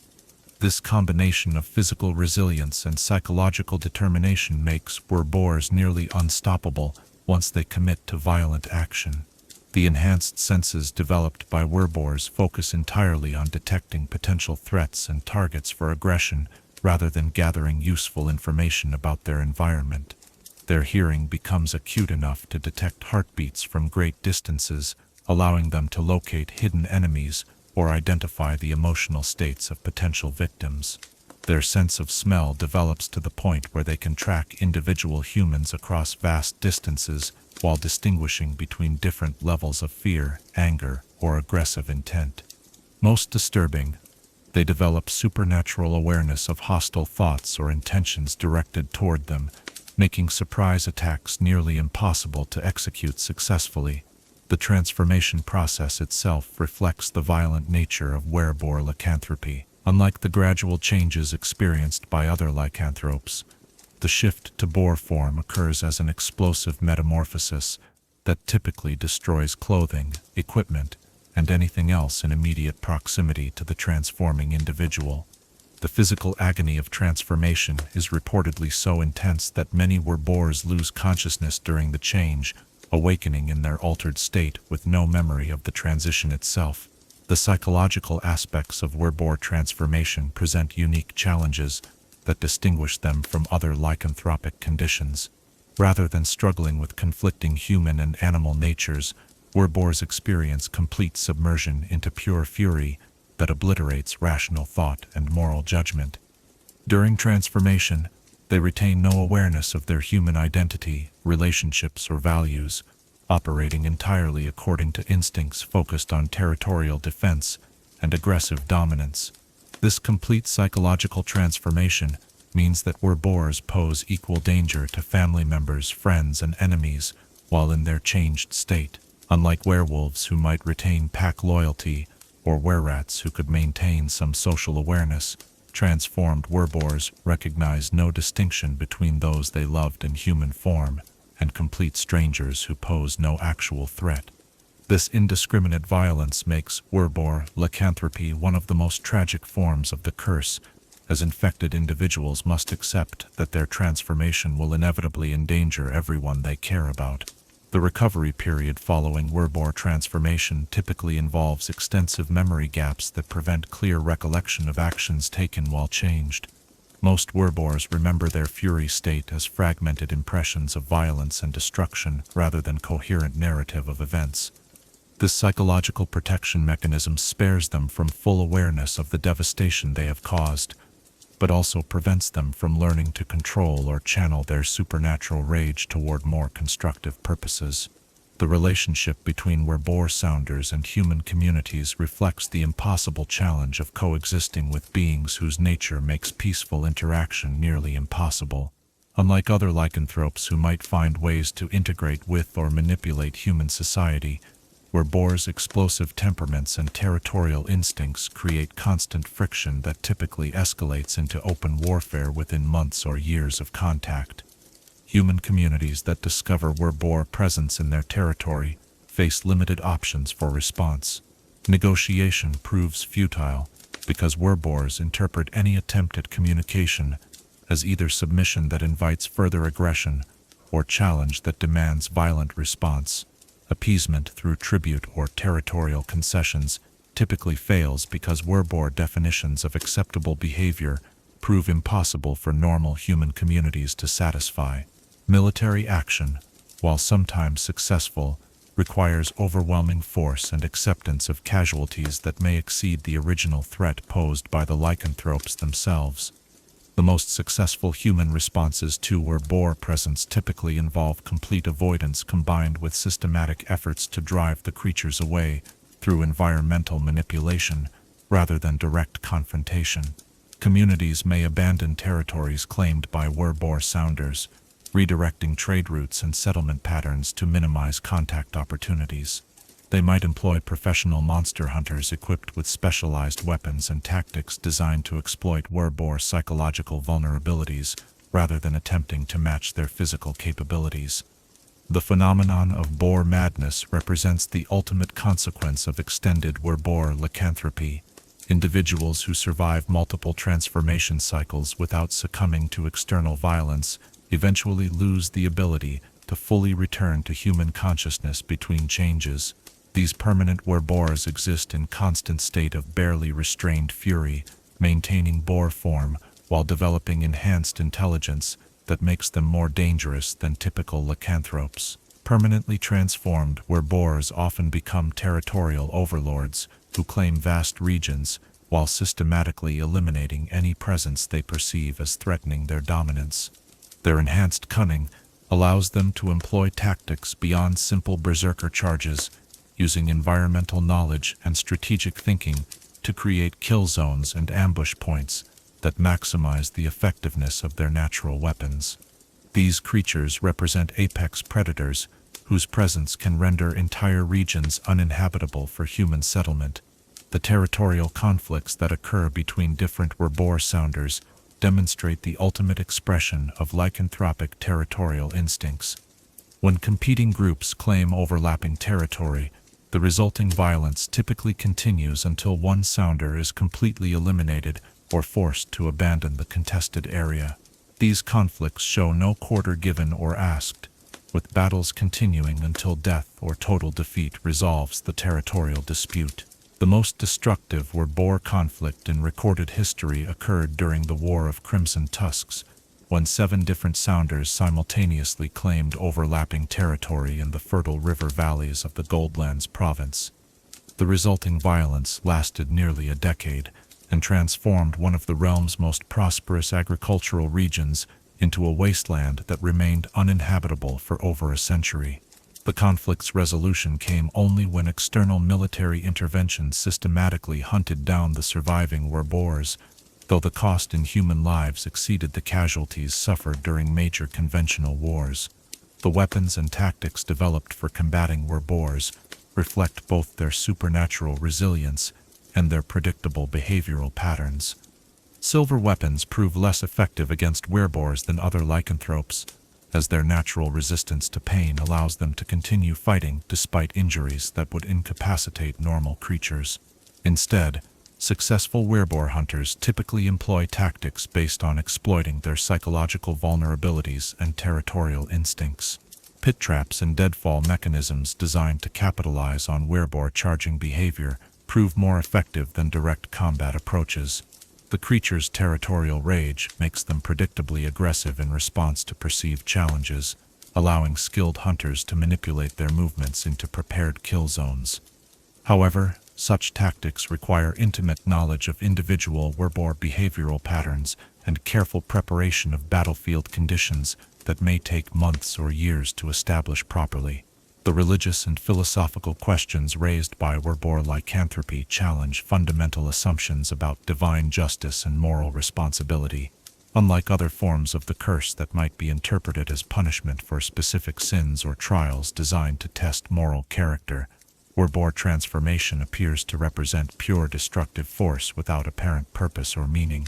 This combination of physical resilience and psychological determination makes Wereboars nearly unstoppable once they commit to violent action. The enhanced senses developed by Wereboars focus entirely on detecting potential threats and targets for aggression rather than gathering useful information about their environment. Their hearing becomes acute enough to detect heartbeats from great distances, allowing them to locate hidden enemies or identify the emotional states of potential victims. Their sense of smell develops to the point where they can track individual humans across vast distances while distinguishing between different levels of fear, anger, or aggressive intent. Most disturbing, they develop supernatural awareness of hostile thoughts or intentions directed toward them, making surprise attacks nearly impossible to execute successfully. The transformation process itself reflects the violent nature of Wereboar lycanthropy. Unlike the gradual changes experienced by other lycanthropes, the shift to boar form occurs as an explosive metamorphosis that typically destroys clothing, equipment, and anything else in immediate proximity to the transforming individual. The physical agony of transformation is reportedly so intense that many Wereboars lose consciousness during the change, awakening in their altered state with no memory of the transition itself. The psychological aspects of Wereboar transformation present unique challenges that distinguish them from other lycanthropic conditions. Rather than struggling with conflicting human and animal natures, Wereboars experience complete submersion into pure fury that obliterates rational thought and moral judgment. During transformation, they retain no awareness of their human identity, relationships, or values, operating entirely according to instincts focused on territorial defense and aggressive dominance. This complete psychological transformation means that Wereboars pose equal danger to family members, friends, and enemies while in their changed state. Unlike werewolves who might retain pack loyalty, or wererats who could maintain some social awareness, transformed Wereboars recognize no distinction between those they loved in human form and complete strangers who pose no actual threat. This indiscriminate violence makes Wereboar lycanthropy one of the most tragic forms of the curse, as infected individuals must accept that their transformation will inevitably endanger everyone they care about. The recovery period following Wereboar transformation typically involves extensive memory gaps that prevent clear recollection of actions taken while changed. Most Wereboars remember their fury state as fragmented impressions of violence and destruction rather than coherent narrative of events. This psychological protection mechanism spares them from full awareness of the devastation they have caused, but also prevents them from learning to control or channel their supernatural rage toward more constructive purposes. The relationship between Wereboar sounders and human communities reflects the impossible challenge of coexisting with beings whose nature makes peaceful interaction nearly impossible. Unlike other lycanthropes who might find ways to integrate with or manipulate human society, Wereboars' explosive temperaments and territorial instincts create constant friction that typically escalates into open warfare within months or years of contact. Human communities that discover Wereboar presence in their territory face limited options for response. Negotiation proves futile because Wereboars interpret any attempt at communication as either submission that invites further aggression or challenge that demands violent response. Appeasement through tribute or territorial concessions typically fails because Wereboar definitions of acceptable behavior prove impossible for normal human communities to satisfy. Military action, while sometimes successful, requires overwhelming force and acceptance of casualties that may exceed the original threat posed by the lycanthropes themselves. The most successful human responses to Wereboar presence typically involve complete avoidance combined with systematic efforts to drive the creatures away through environmental manipulation rather than direct confrontation. Communities may abandon territories claimed by Wereboar sounders, redirecting trade routes and settlement patterns to minimize contact opportunities. They might employ professional monster hunters equipped with specialized weapons and tactics designed to exploit Wereboar psychological vulnerabilities rather than attempting to match their physical capabilities. The phenomenon of boar madness represents the ultimate consequence of extended Wereboar lycanthropy. Individuals who survive multiple transformation cycles without succumbing to external violence eventually lose the ability to fully return to human consciousness between changes. These permanent Wereboars exist in constant state of barely restrained fury, maintaining boar form while developing enhanced intelligence that makes them more dangerous than typical lycanthropes. Permanently transformed Wereboars often become territorial overlords who claim vast regions while systematically eliminating any presence they perceive as threatening their dominance. Their enhanced cunning allows them to employ tactics beyond simple berserker charges, using environmental knowledge and strategic thinking to create kill zones and ambush points that maximize the effectiveness of their natural weapons. These creatures represent apex predators whose presence can render entire regions uninhabitable for human settlement. The territorial conflicts that occur between different Wereboar sounders demonstrate the ultimate expression of lycanthropic territorial instincts. When competing groups claim overlapping territory, the resulting violence typically continues until one sounder is completely eliminated or forced to abandon the contested area. These conflicts show no quarter given or asked, with battles continuing until death or total defeat resolves the territorial dispute. The most destructive Wereboar conflict in recorded history occurred during the War of Crimson Tusks, when 7 different sounders simultaneously claimed overlapping territory in the fertile river valleys of the Goldlands province. The resulting violence lasted nearly a decade and transformed one of the realm's most prosperous agricultural regions into a wasteland that remained uninhabitable for over a century. The conflict's resolution came only when external military intervention systematically hunted down the surviving Wereboars, though the cost in human lives exceeded the casualties suffered during major conventional wars. The weapons and tactics developed for combating Wereboars reflect both their supernatural resilience and their predictable behavioral patterns. Silver weapons prove less effective against Wereboars than other lycanthropes, as their natural resistance to pain allows them to continue fighting despite injuries that would incapacitate normal creatures. Instead, successful Wereboar hunters typically employ tactics based on exploiting their psychological vulnerabilities and territorial instincts. Pit traps and deadfall mechanisms designed to capitalize on Wereboar charging behavior prove more effective than direct combat approaches. The creature's territorial rage makes them predictably aggressive in response to perceived challenges, allowing skilled hunters to manipulate their movements into prepared kill zones. However, such tactics require intimate knowledge of individual Wereboar behavioral patterns and careful preparation of battlefield conditions that may take months or years to establish properly. The religious and philosophical questions raised by Wereboar lycanthropy challenge fundamental assumptions about divine justice and moral responsibility. Unlike other forms of the curse that might be interpreted as punishment for specific sins or trials designed to test moral character, Wereboar transformation appears to represent pure destructive force without apparent purpose or meaning.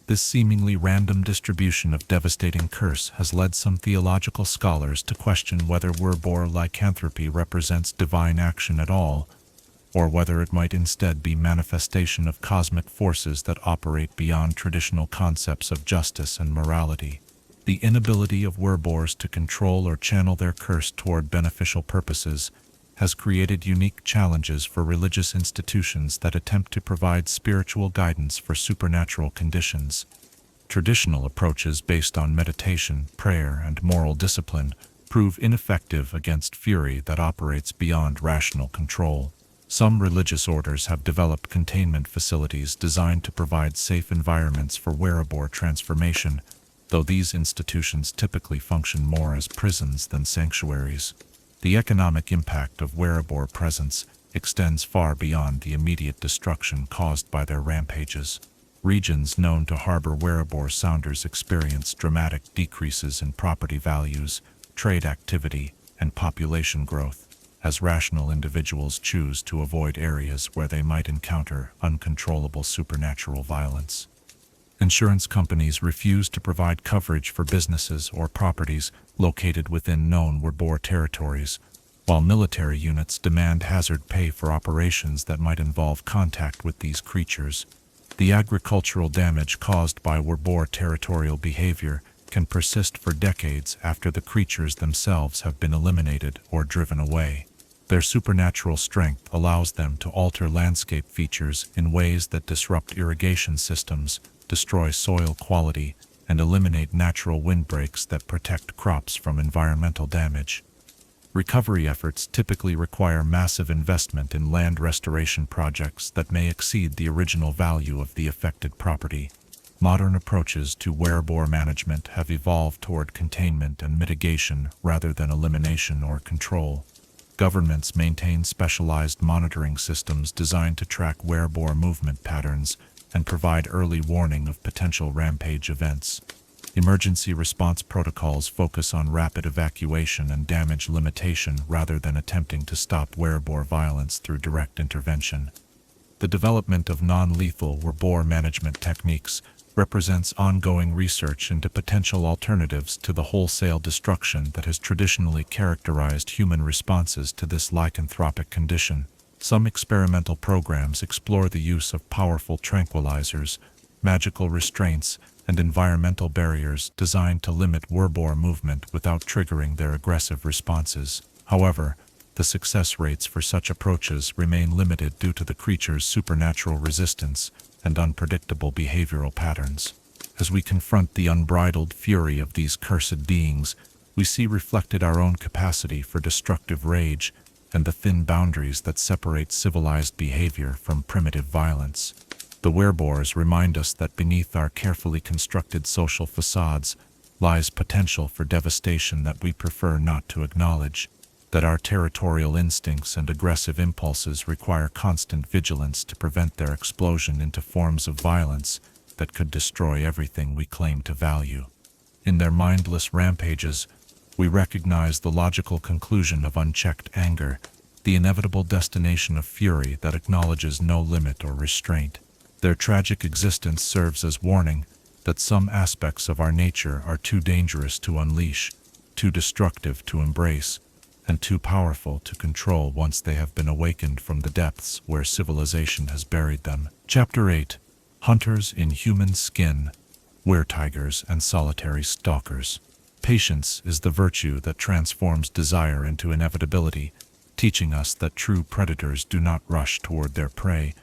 This seemingly random distribution of devastating curse has led some theological scholars to question whether Wereboar lycanthropy represents divine action at all, or whether it might instead be manifestation of cosmic forces that operate beyond traditional concepts of justice and morality. The inability of Wereboars to control or channel their curse toward beneficial purposes has created unique challenges for religious institutions that attempt to provide spiritual guidance for supernatural conditions. Traditional approaches based on meditation, prayer, and moral discipline prove ineffective against fury that operates beyond rational control. Some religious orders have developed containment facilities designed to provide safe environments for Wereboar transformation, though these institutions typically function more as prisons than sanctuaries. The economic impact of Wereboar presence extends far beyond the immediate destruction caused by their rampages. Regions known to harbor Wereboar sounders experience dramatic decreases in property values, trade activity, and population growth, as rational individuals choose to avoid areas where they might encounter uncontrollable supernatural violence. Insurance companies refuse to provide coverage for businesses or properties located within known Wereboar territories, while military units demand hazard pay for operations that might involve contact with these creatures. The agricultural damage caused by Wereboar territorial behavior can persist for decades after the creatures themselves have been eliminated or driven away. Their supernatural strength allows them to alter landscape features in ways that disrupt irrigation systems, destroy soil quality, and eliminate natural windbreaks that protect crops from environmental damage. Recovery efforts typically require massive investment in land restoration projects that may exceed the original value of the affected property. Modern approaches to Wereboar management have evolved toward containment and mitigation rather than elimination or control. Governments maintain specialized monitoring systems designed to track Wereboar movement patterns and provide early warning of potential rampage events. Emergency response protocols focus on rapid evacuation and damage limitation rather than attempting to stop Wereboar violence through direct intervention. The development of non-lethal Wereboar management techniques represents ongoing research into potential alternatives to the wholesale destruction that has traditionally characterized human responses to this lycanthropic condition. Some experimental programs explore the use of powerful tranquilizers, magical restraints, and environmental barriers designed to limit Wereboar movement without triggering their aggressive responses. However, the success rates for such approaches remain limited due to the creature's supernatural resistance and unpredictable behavioral patterns. As we confront the unbridled fury of these cursed beings, we see reflected our own capacity for destructive rage and the thin boundaries that separate civilized behavior from primitive violence. The Wereboars remind us that beneath our carefully constructed social facades lies potential for devastation that we prefer not to acknowledge, that our territorial instincts and aggressive impulses require constant vigilance to prevent their explosion into forms of violence that could destroy everything we claim to value. In their mindless rampages, we recognize the logical conclusion of unchecked anger, the inevitable destination of fury that acknowledges no limit or restraint. Their tragic existence serves as warning that some aspects of our nature are too dangerous to unleash, too destructive to embrace, and too powerful to control once they have been awakened from the depths where civilization has buried them. Chapter 8. Hunters in Human Skin, Weretigers and Solitary Stalkers. Patience is the virtue that transforms desire into inevitability, teaching us that true predators do not rush toward their prey,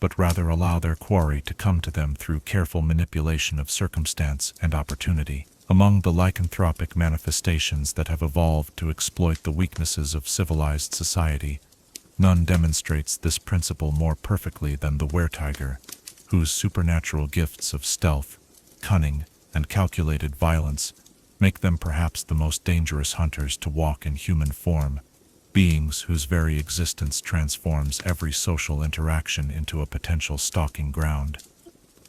but rather allow their quarry to come to them through careful manipulation of circumstance and opportunity. Among the lycanthropic manifestations that have evolved to exploit the weaknesses of civilized society, none demonstrates this principle more perfectly than the Weretiger, whose supernatural gifts of stealth, cunning, and calculated violence make them perhaps the most dangerous hunters to walk in human form, beings whose very existence transforms every social interaction into a potential stalking ground.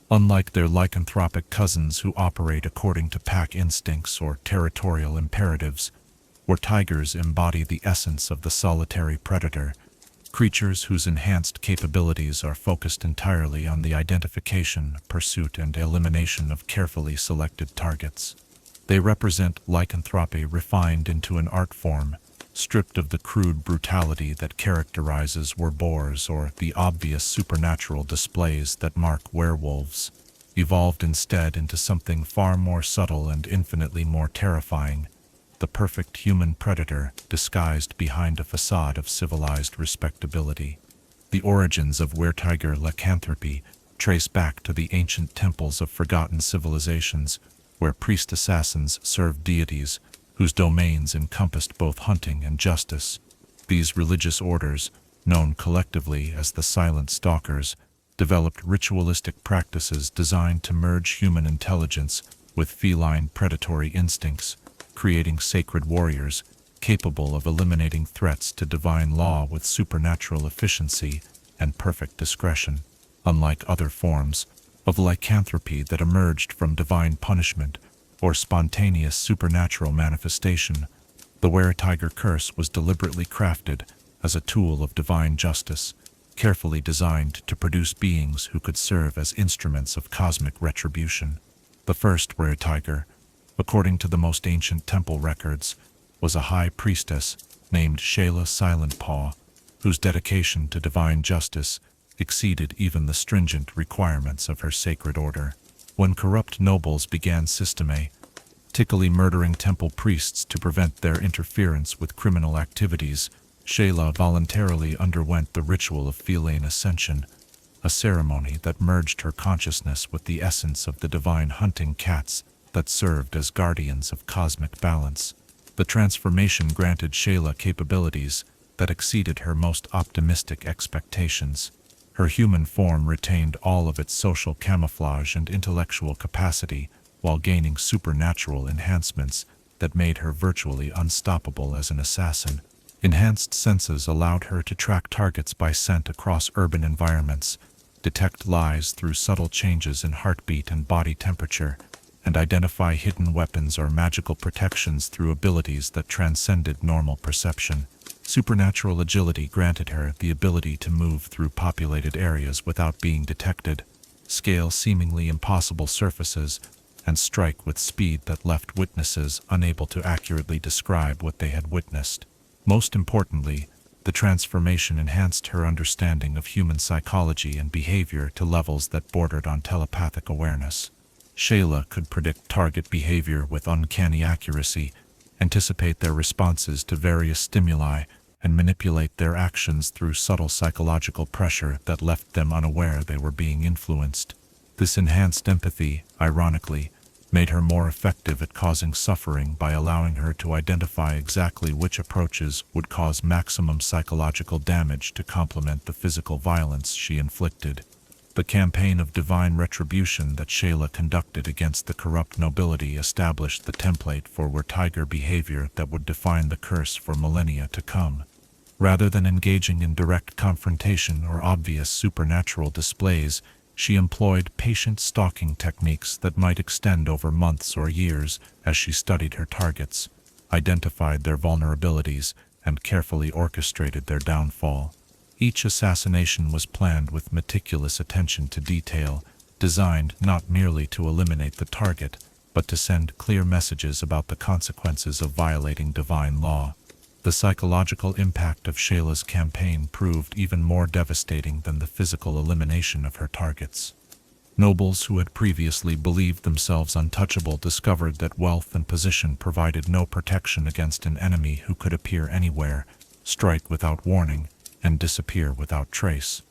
Unlike their lycanthropic cousins who operate according to pack instincts or territorial imperatives, Weretigers embody the essence of the solitary predator, creatures whose enhanced capabilities are focused entirely on the identification, pursuit, and elimination of carefully selected targets. They represent lycanthropy refined into an art form, stripped of the crude brutality that characterizes Wereboars or the obvious supernatural displays that mark werewolves, evolved instead into something far more subtle and infinitely more terrifying, the perfect human predator disguised behind a facade of civilized respectability. The origins of Weretiger lycanthropy trace back to the ancient temples of forgotten civilizations, where priest assassins served deities whose domains encompassed both hunting and justice. These religious orders, known collectively as the Silent Stalkers, developed ritualistic practices designed to merge human intelligence with feline predatory instincts, creating sacred warriors capable of eliminating threats to divine law with supernatural efficiency and perfect discretion. Unlike other forms of lycanthropy that emerged from divine punishment or spontaneous supernatural manifestation, the Weretiger curse was deliberately crafted as a tool of divine justice, carefully designed to produce beings who could serve as instruments of cosmic retribution. The first Weretiger, according to the most ancient temple records, was a high priestess named Shayla Silentpaw, whose dedication to divine justice exceeded even the stringent requirements of her sacred order. When corrupt nobles began systematically murdering temple priests to prevent their interference with criminal activities, Shayla voluntarily underwent the ritual of feline ascension, a ceremony that merged her consciousness with the essence of the divine hunting cats that served as guardians of cosmic balance. The transformation granted Shayla capabilities that exceeded her most optimistic expectations. Her human form retained all of its social camouflage and intellectual capacity, while gaining supernatural enhancements that made her virtually unstoppable as an assassin. Enhanced senses allowed her to track targets by scent across urban environments, detect lies through subtle changes in heartbeat and body temperature, and identify hidden weapons or magical protections through abilities that transcended normal perception. Supernatural agility granted her the ability to move through populated areas without being detected, scale seemingly impossible surfaces, and strike with speed that left witnesses unable to accurately describe what they had witnessed. Most importantly, the transformation enhanced her understanding of human psychology and behavior to levels that bordered on telepathic awareness. Shayla could predict target behavior with uncanny accuracy, anticipate their responses to various stimuli, and manipulate their actions through subtle psychological pressure that left them unaware they were being influenced. This enhanced empathy, ironically, made her more effective at causing suffering by allowing her to identify exactly which approaches would cause maximum psychological damage to complement the physical violence she inflicted. The campaign of divine retribution that Shayla conducted against the corrupt nobility established the template for Weretiger behavior that would define the curse for millennia to come. Rather than engaging in direct confrontation or obvious supernatural displays, she employed patient stalking techniques that might extend over months or years as she studied her targets, identified their vulnerabilities, and carefully orchestrated their downfall. Each assassination was planned with meticulous attention to detail, designed not merely to eliminate the target, but to send clear messages about the consequences of violating divine law. The psychological impact of Shayla's campaign proved even more devastating than the physical elimination of her targets. Nobles who had previously believed themselves untouchable discovered that wealth and position provided no protection against an enemy who could appear anywhere, strike without warning, and disappear without trace.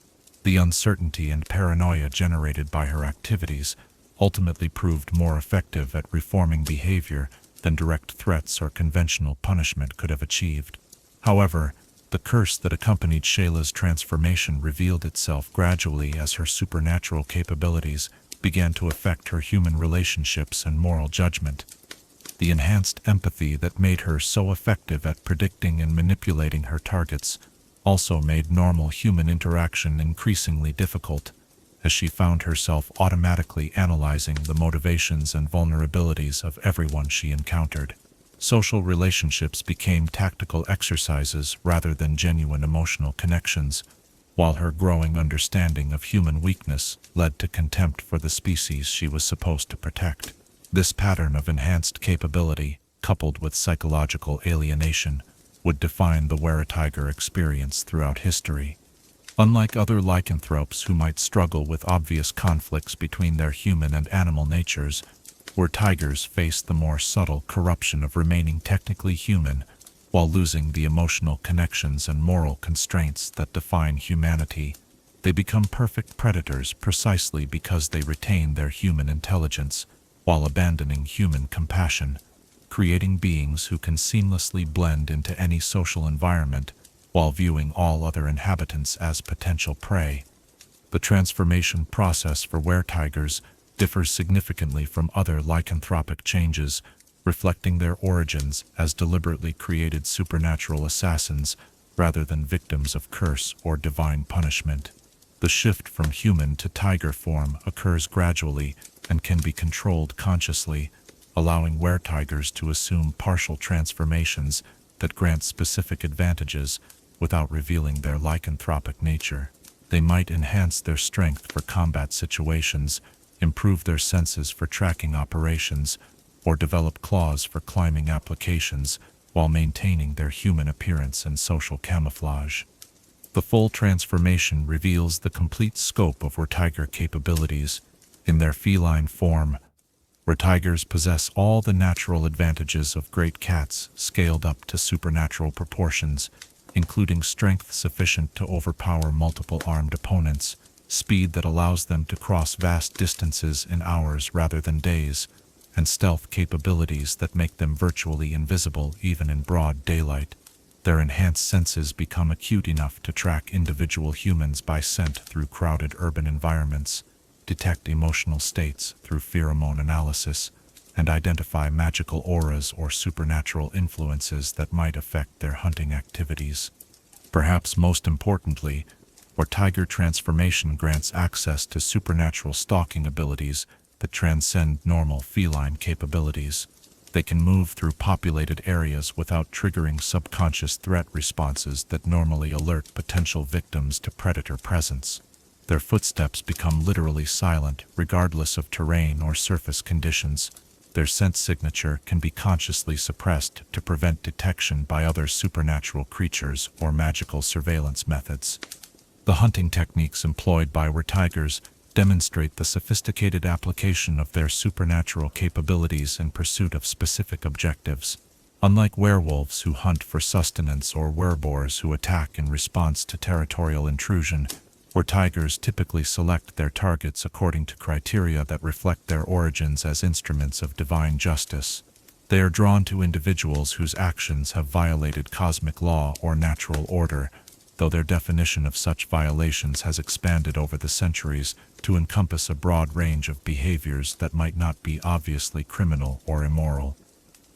The uncertainty and paranoia generated by her activities ultimately proved more effective at reforming behavior than direct threats or conventional punishment could have achieved. However, the curse that accompanied Shayla's transformation revealed itself gradually as her supernatural capabilities began to affect her human relationships and moral judgment. The enhanced empathy that made her so effective at predicting and manipulating her targets also made normal human interaction increasingly difficult, as she found herself automatically analyzing the motivations and vulnerabilities of everyone she encountered. Social relationships became tactical exercises rather than genuine emotional connections, while her growing understanding of human weakness led to contempt for the species she was supposed to protect. This pattern of enhanced capability, coupled with psychological alienation, would define the Weretiger experience throughout history. Unlike other lycanthropes who might struggle with obvious conflicts between their human and animal natures, Weretigers faced the more subtle corruption of remaining technically human while losing the emotional connections and moral constraints that define humanity. They become perfect predators precisely because they retain their human intelligence while abandoning human compassion, creating beings who can seamlessly blend into any social environment while viewing all other inhabitants as potential prey. The transformation process for Weretigers differs significantly from other lycanthropic changes, reflecting their origins as deliberately created supernatural assassins rather than victims of curse or divine punishment. The shift from human to tiger form occurs gradually and can be controlled consciously, allowing Weretigers to assume partial transformations that grant specific advantages without revealing their lycanthropic nature. They might enhance their strength for combat situations, improve their senses for tracking operations, or develop claws for climbing applications while maintaining their human appearance and social camouflage. The full transformation reveals the complete scope of Weretiger capabilities. In their feline form, Weretigers possess all the natural advantages of great cats scaled up to supernatural proportions, including strength sufficient to overpower multiple armed opponents, speed that allows them to cross vast distances in hours rather than days, and stealth capabilities that make them virtually invisible even in broad daylight. Their enhanced senses become acute enough to track individual humans by scent through crowded urban environments, detect emotional states through pheromone analysis, and identify magical auras or supernatural influences that might affect their hunting activities. Perhaps most importantly, Weretiger transformation grants access to supernatural stalking abilities that transcend normal feline capabilities. They can move through populated areas without triggering subconscious threat responses that normally alert potential victims to predator presence. Their footsteps become literally silent, regardless of terrain or surface conditions. Their scent signature can be consciously suppressed to prevent detection by other supernatural creatures or magical surveillance methods. The hunting techniques employed by Weretigers demonstrate the sophisticated application of their supernatural capabilities in pursuit of specific objectives. Unlike werewolves who hunt for sustenance or Wereboars who attack in response to territorial intrusion, Weretigers typically select their targets according to criteria that reflect their origins as instruments of divine justice. They are drawn to individuals whose actions have violated cosmic law or natural order, though their definition of such violations has expanded over the centuries to encompass a broad range of behaviors that might not be obviously criminal or immoral.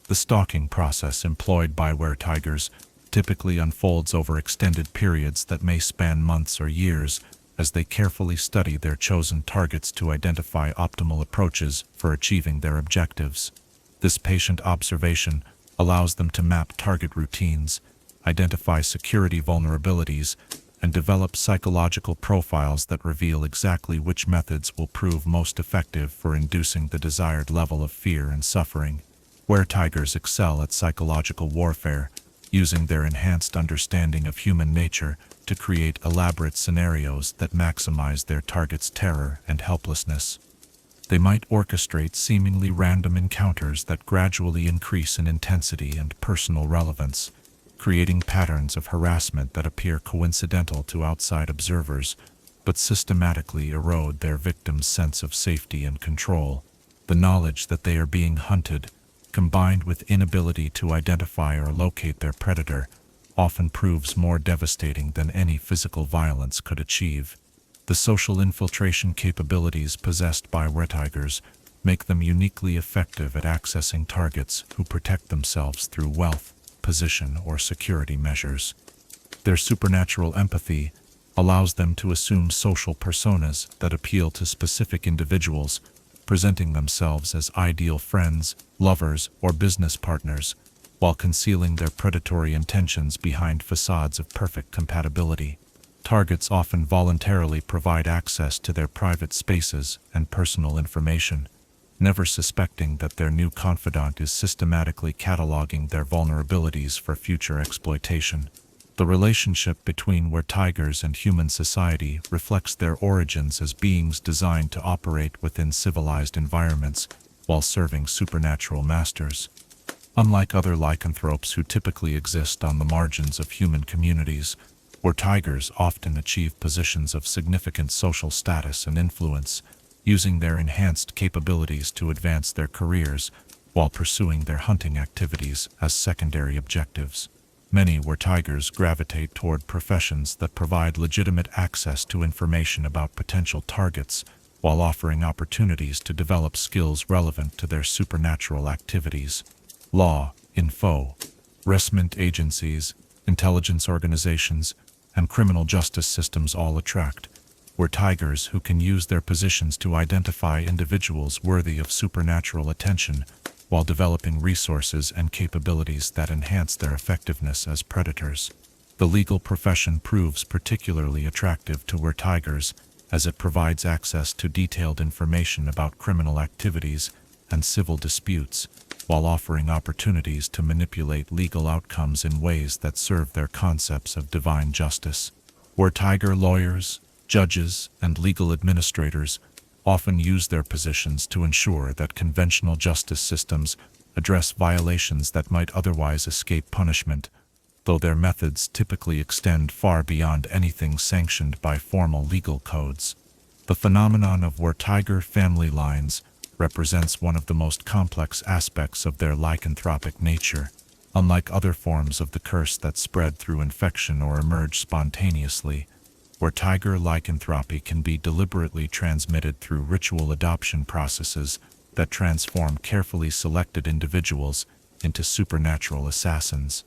The stalking process employed by Weretigers typically unfolds over extended periods that may span months or years, as they carefully study their chosen targets to identify optimal approaches for achieving their objectives. This patient observation allows them to map target routines, identify security vulnerabilities, and develop psychological profiles that reveal exactly which methods will prove most effective for inducing the desired level of fear and suffering. Weretigers excel at psychological warfare, using their enhanced understanding of human nature to create elaborate scenarios that maximize their target's terror and helplessness. They might orchestrate seemingly random encounters that gradually increase in intensity and personal relevance, creating patterns of harassment that appear coincidental to outside observers, but systematically erode their victims' sense of safety and control. The knowledge that they are being hunted, combined with inability to identify or locate their predator, often proves more devastating than any physical violence could achieve. The social infiltration capabilities possessed by Weretigers make them uniquely effective at accessing targets who protect themselves through wealth, position, or security measures. Their supernatural empathy allows them to assume social personas that appeal to specific individuals, presenting themselves as ideal friends, lovers, or business partners, while concealing their predatory intentions behind facades of perfect compatibility. Targets often voluntarily provide access to their private spaces and personal information, never suspecting that their new confidant is systematically cataloging their vulnerabilities for future exploitation. The relationship between Weretigers and human society reflects their origins as beings designed to operate within civilized environments while serving supernatural masters. Unlike other lycanthropes who typically exist on the margins of human communities, Weretigers often achieve positions of significant social status and influence, using their enhanced capabilities to advance their careers while pursuing their hunting activities as secondary objectives. Many Weretigers gravitate toward professions that provide legitimate access to information about potential targets, while offering opportunities to develop skills relevant to their supernatural activities. Law, enforcement agencies, intelligence organizations, and criminal justice systems all attract Weretigers who can use their positions to identify individuals worthy of supernatural attention, while developing resources and capabilities that enhance their effectiveness as predators. The legal profession proves particularly attractive to Weretigers as it provides access to detailed information about criminal activities and civil disputes, while offering opportunities to manipulate legal outcomes in ways that serve their concepts of divine justice. Weretiger lawyers, judges, and legal administrators often use their positions to ensure that conventional justice systems address violations that might otherwise escape punishment, though their methods typically extend far beyond anything sanctioned by formal legal codes. The phenomenon of Weretiger family lines represents one of the most complex aspects of their lycanthropic nature. Unlike other forms of the curse that spread through infection or emerge spontaneously, Weretiger lycanthropy can be deliberately transmitted through ritual adoption processes that transform carefully selected individuals into supernatural assassins.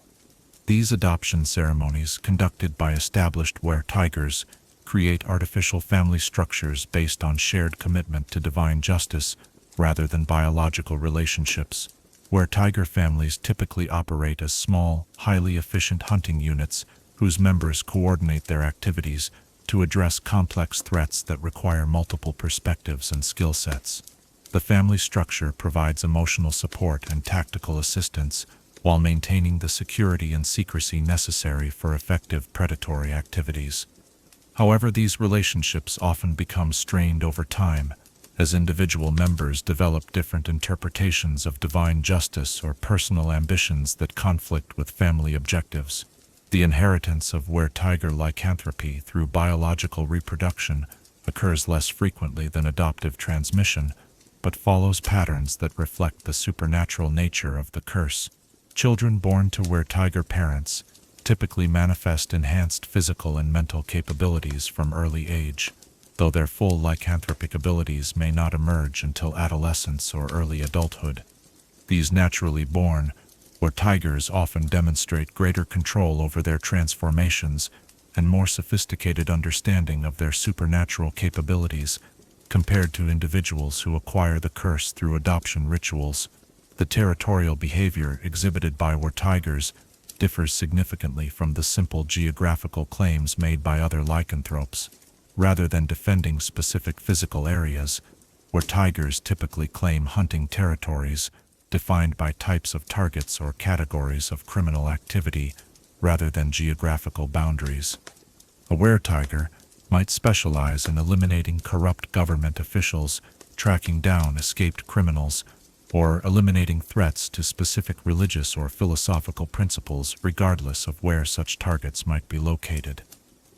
These adoption ceremonies, conducted by established Weretigers, create artificial family structures based on shared commitment to divine justice rather than biological relationships. Weretiger families typically operate as small, highly efficient hunting units whose members coordinate their activities to address complex threats that require multiple perspectives and skill sets. The family structure provides emotional support and tactical assistance while maintaining the security and secrecy necessary for effective predatory activities. However, these relationships often become strained over time, as individual members develop different interpretations of divine justice or personal ambitions that conflict with family objectives. The inheritance of Weretiger lycanthropy through biological reproduction occurs less frequently than adoptive transmission, but follows patterns that reflect the supernatural nature of the curse. Children born to Weretiger parents typically manifest enhanced physical and mental capabilities from early age, though their full lycanthropic abilities may not emerge until adolescence or early adulthood. These naturally born Weretigers often demonstrate greater control over their transformations and more sophisticated understanding of their supernatural capabilities compared to individuals who acquire the curse through adoption rituals. The territorial behavior exhibited by Weretigers differs significantly from the simple geographical claims made by other lycanthropes. Rather than defending specific physical areas, Weretigers typically claim hunting territories defined by types of targets or categories of criminal activity rather than geographical boundaries. A Weretiger might specialize in eliminating corrupt government officials, tracking down escaped criminals, or eliminating threats to specific religious or philosophical principles regardless of where such targets might be located.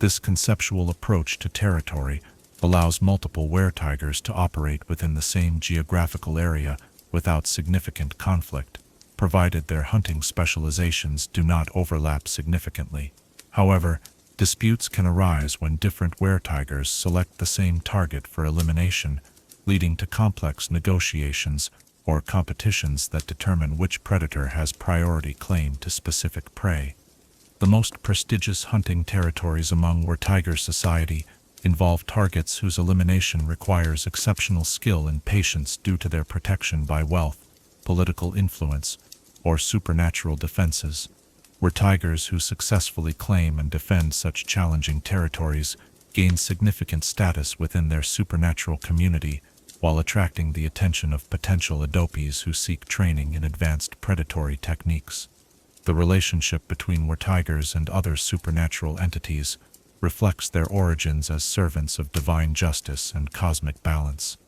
This conceptual approach to territory allows multiple Weretigers to operate within the same geographical area without significant conflict, provided their hunting specializations do not overlap significantly. However, disputes can arise when different Weretigers select the same target for elimination, leading to complex negotiations or competitions that determine which predator has priority claim to specific prey. The most prestigious hunting territories among Weretiger society involve targets whose elimination requires exceptional skill and patience due to their protection by wealth, political influence, or supernatural defenses. Weretigers who successfully claim and defend such challenging territories gain significant status within their supernatural community, while attracting the attention of potential adoptees who seek training in advanced predatory techniques. The relationship between Weretigers and other supernatural entities reflects their origins as servants of divine justice and cosmic balance.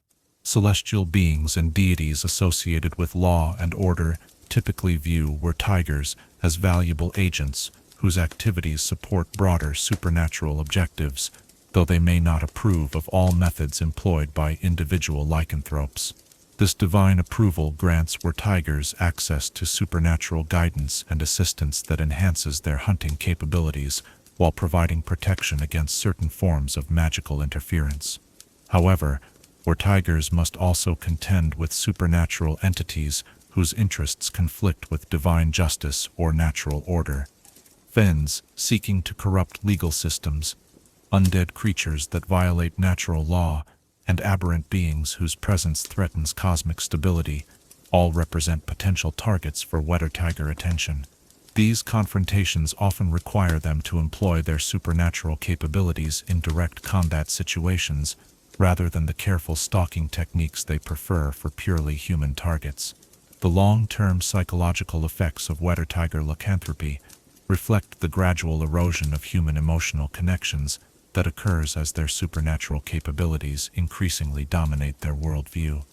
Celestial beings and deities associated with law and order typically view Weretigers as valuable agents whose activities support broader supernatural objectives, though they may not approve of all methods employed by individual lycanthropes. This divine approval grants Weretigers access to supernatural guidance and assistance that enhances their hunting capabilities while providing protection against certain forms of magical interference. However, Weretigers must also contend with supernatural entities whose interests conflict with divine justice or natural order. Fiends seeking to corrupt legal systems, undead creatures that violate natural law, and aberrant beings whose presence threatens cosmic stability all represent potential targets for Weretiger attention. These confrontations often require them to employ their supernatural capabilities in direct combat situations, rather than the careful stalking techniques they prefer for purely human targets. The long-term psychological effects of Weretiger lycanthropy reflect the gradual erosion of human emotional connections that occurs as their supernatural capabilities increasingly dominate their worldview.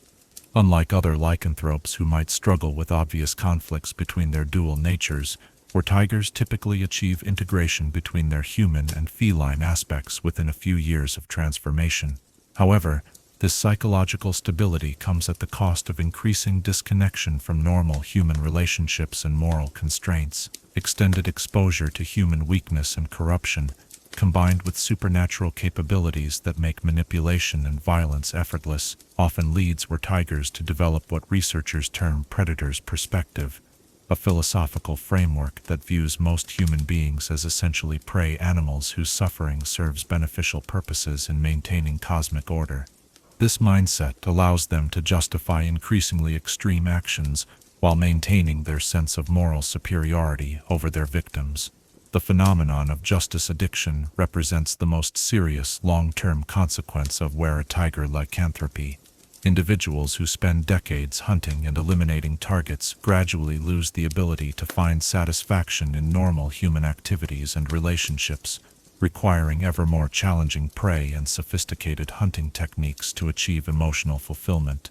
Unlike other lycanthropes who might struggle with obvious conflicts between their dual natures, Weretigers typically achieve integration between their human and feline aspects within a few years of transformation. However, this psychological stability comes at the cost of increasing disconnection from normal human relationships and moral constraints. Extended exposure to human weakness and corruption, combined with supernatural capabilities that make manipulation and violence effortless, often leads Weretigers to develop what researchers term predator's perspective, a philosophical framework that views most human beings as essentially prey animals whose suffering serves beneficial purposes in maintaining cosmic order. This mindset allows them to justify increasingly extreme actions while maintaining their sense of moral superiority over their victims. The phenomenon of justice addiction represents the most serious long-term consequence of Weretiger lycanthropy. Individuals who spend decades hunting and eliminating targets gradually lose the ability to find satisfaction in normal human activities and relationships, requiring ever more challenging prey and sophisticated hunting techniques to achieve emotional fulfillment.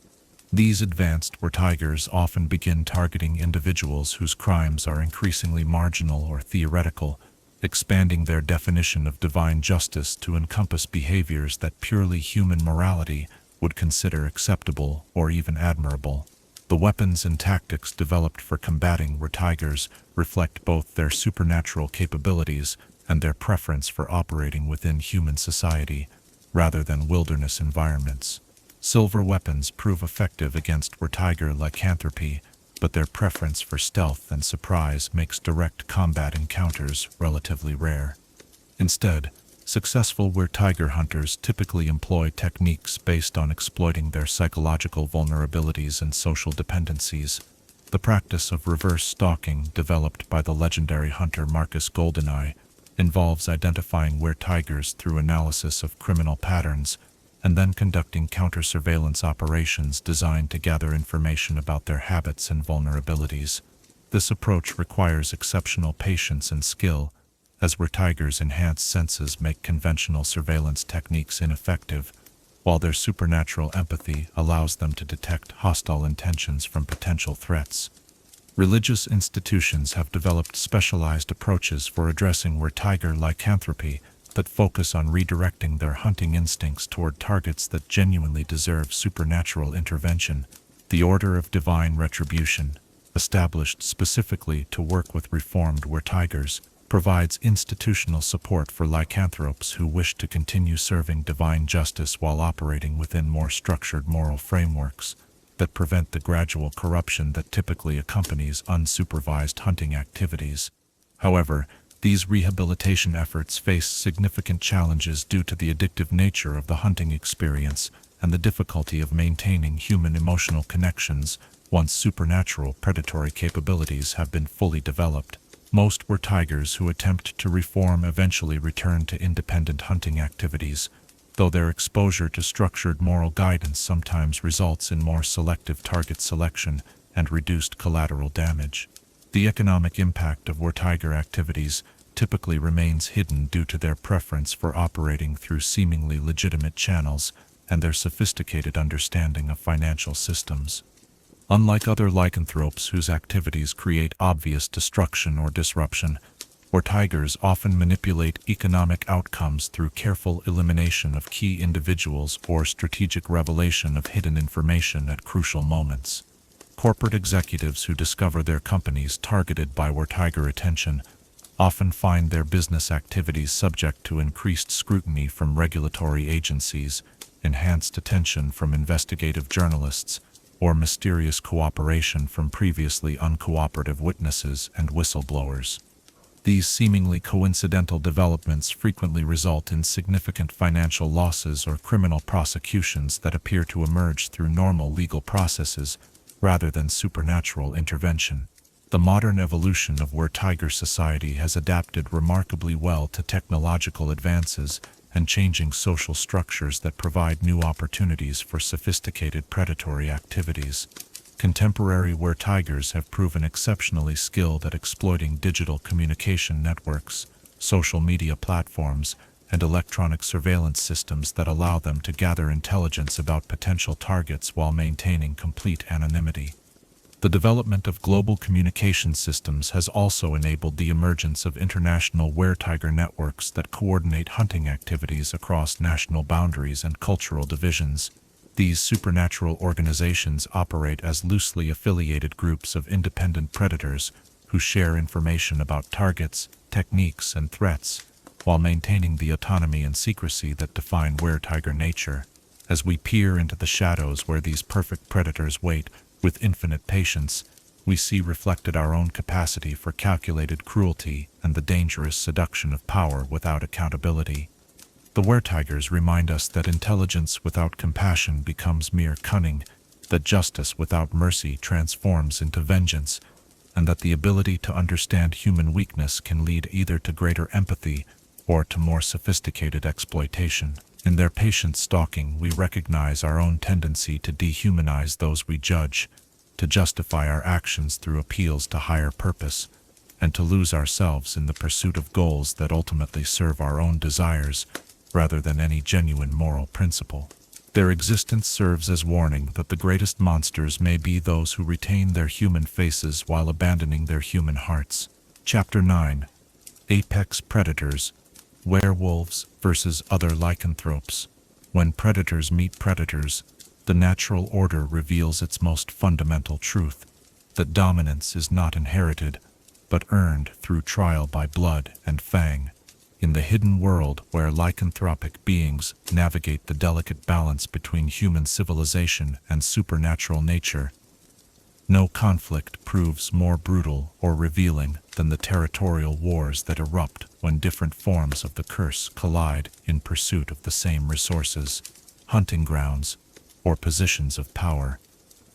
These advanced Weretigers often begin targeting individuals whose crimes are increasingly marginal or theoretical, expanding their definition of divine justice to encompass behaviors that purely human morality would consider acceptable or even admirable. The weapons and tactics developed for combating Weretigers reflect both their supernatural capabilities and their preference for operating within human society, rather than wilderness environments. Silver weapons prove effective against Weretiger lycanthropy, but their preference for stealth and surprise makes direct combat encounters relatively rare. Instead, successful Weretiger hunters typically employ techniques based on exploiting their psychological vulnerabilities and social dependencies. The practice of reverse stalking, developed by the legendary hunter Marcus Goldeneye, involves identifying Weretigers through analysis of criminal patterns and then conducting counter-surveillance operations designed to gather information about their habits and vulnerabilities. This approach requires exceptional patience and skill, as Weretigers' enhanced senses make conventional surveillance techniques ineffective, while their supernatural empathy allows them to detect hostile intentions from potential threats. Religious institutions have developed specialized approaches for addressing Weretiger lycanthropy that focus on redirecting their hunting instincts toward targets that genuinely deserve supernatural intervention. The Order of Divine Retribution, established specifically to work with reformed Weretigers, provides institutional support for lycanthropes who wish to continue serving divine justice while operating within more structured moral frameworks that prevent the gradual corruption that typically accompanies unsupervised hunting activities. However, these rehabilitation efforts face significant challenges due to the addictive nature of the hunting experience and the difficulty of maintaining human emotional connections once supernatural predatory capabilities have been fully developed. Most Weretigers who attempt to reform eventually return to independent hunting activities, though their exposure to structured moral guidance sometimes results in more selective target selection and reduced collateral damage. The economic impact of Weretiger activities typically remains hidden due to their preference for operating through seemingly legitimate channels and their sophisticated understanding of financial systems. Unlike other lycanthropes whose activities create obvious destruction or disruption, Weretigers often manipulate economic outcomes through careful elimination of key individuals or strategic revelation of hidden information at crucial moments. Corporate executives who discover their companies targeted by Weretiger attention often find their business activities subject to increased scrutiny from regulatory agencies, enhanced attention from investigative journalists, or mysterious cooperation from previously uncooperative witnesses and whistleblowers. These seemingly coincidental developments frequently result in significant financial losses or criminal prosecutions that appear to emerge through normal legal processes rather than supernatural intervention. The modern evolution of Weretiger society has adapted remarkably well to technological advances and changing social structures that provide new opportunities for sophisticated predatory activities. Contemporary Weretigers have proven exceptionally skilled at exploiting digital communication networks, social media platforms, and electronic surveillance systems that allow them to gather intelligence about potential targets while maintaining complete anonymity. The development of global communication systems has also enabled the emergence of international Weretiger networks that coordinate hunting activities across national boundaries and cultural divisions. These supernatural organizations operate as loosely affiliated groups of independent predators who share information about targets, techniques, and threats, while maintaining the autonomy and secrecy that define Weretiger nature. As we peer into the shadows where these perfect predators wait, with infinite patience, we see reflected our own capacity for calculated cruelty and the dangerous seduction of power without accountability. The Weretigers remind us that intelligence without compassion becomes mere cunning, that justice without mercy transforms into vengeance, and that the ability to understand human weakness can lead either to greater empathy or to more sophisticated exploitation. In their patient stalking, we recognize our own tendency to dehumanize those we judge, to justify our actions through appeals to higher purpose, and to lose ourselves in the pursuit of goals that ultimately serve our own desires rather than any genuine moral principle. Their existence serves as warning that the greatest monsters may be those who retain their human faces while abandoning their human hearts. Chapter 9. Apex Predators. Werewolves versus other lycanthropes. When predators meet predators, the natural order reveals its most fundamental truth, that dominance is not inherited, but earned through trial by blood and fang. In the hidden world where lycanthropic beings navigate the delicate balance between human civilization and supernatural nature, no conflict proves more brutal or revealing than the territorial wars that erupt when different forms of the curse collide in pursuit of the same resources, hunting grounds, or positions of power.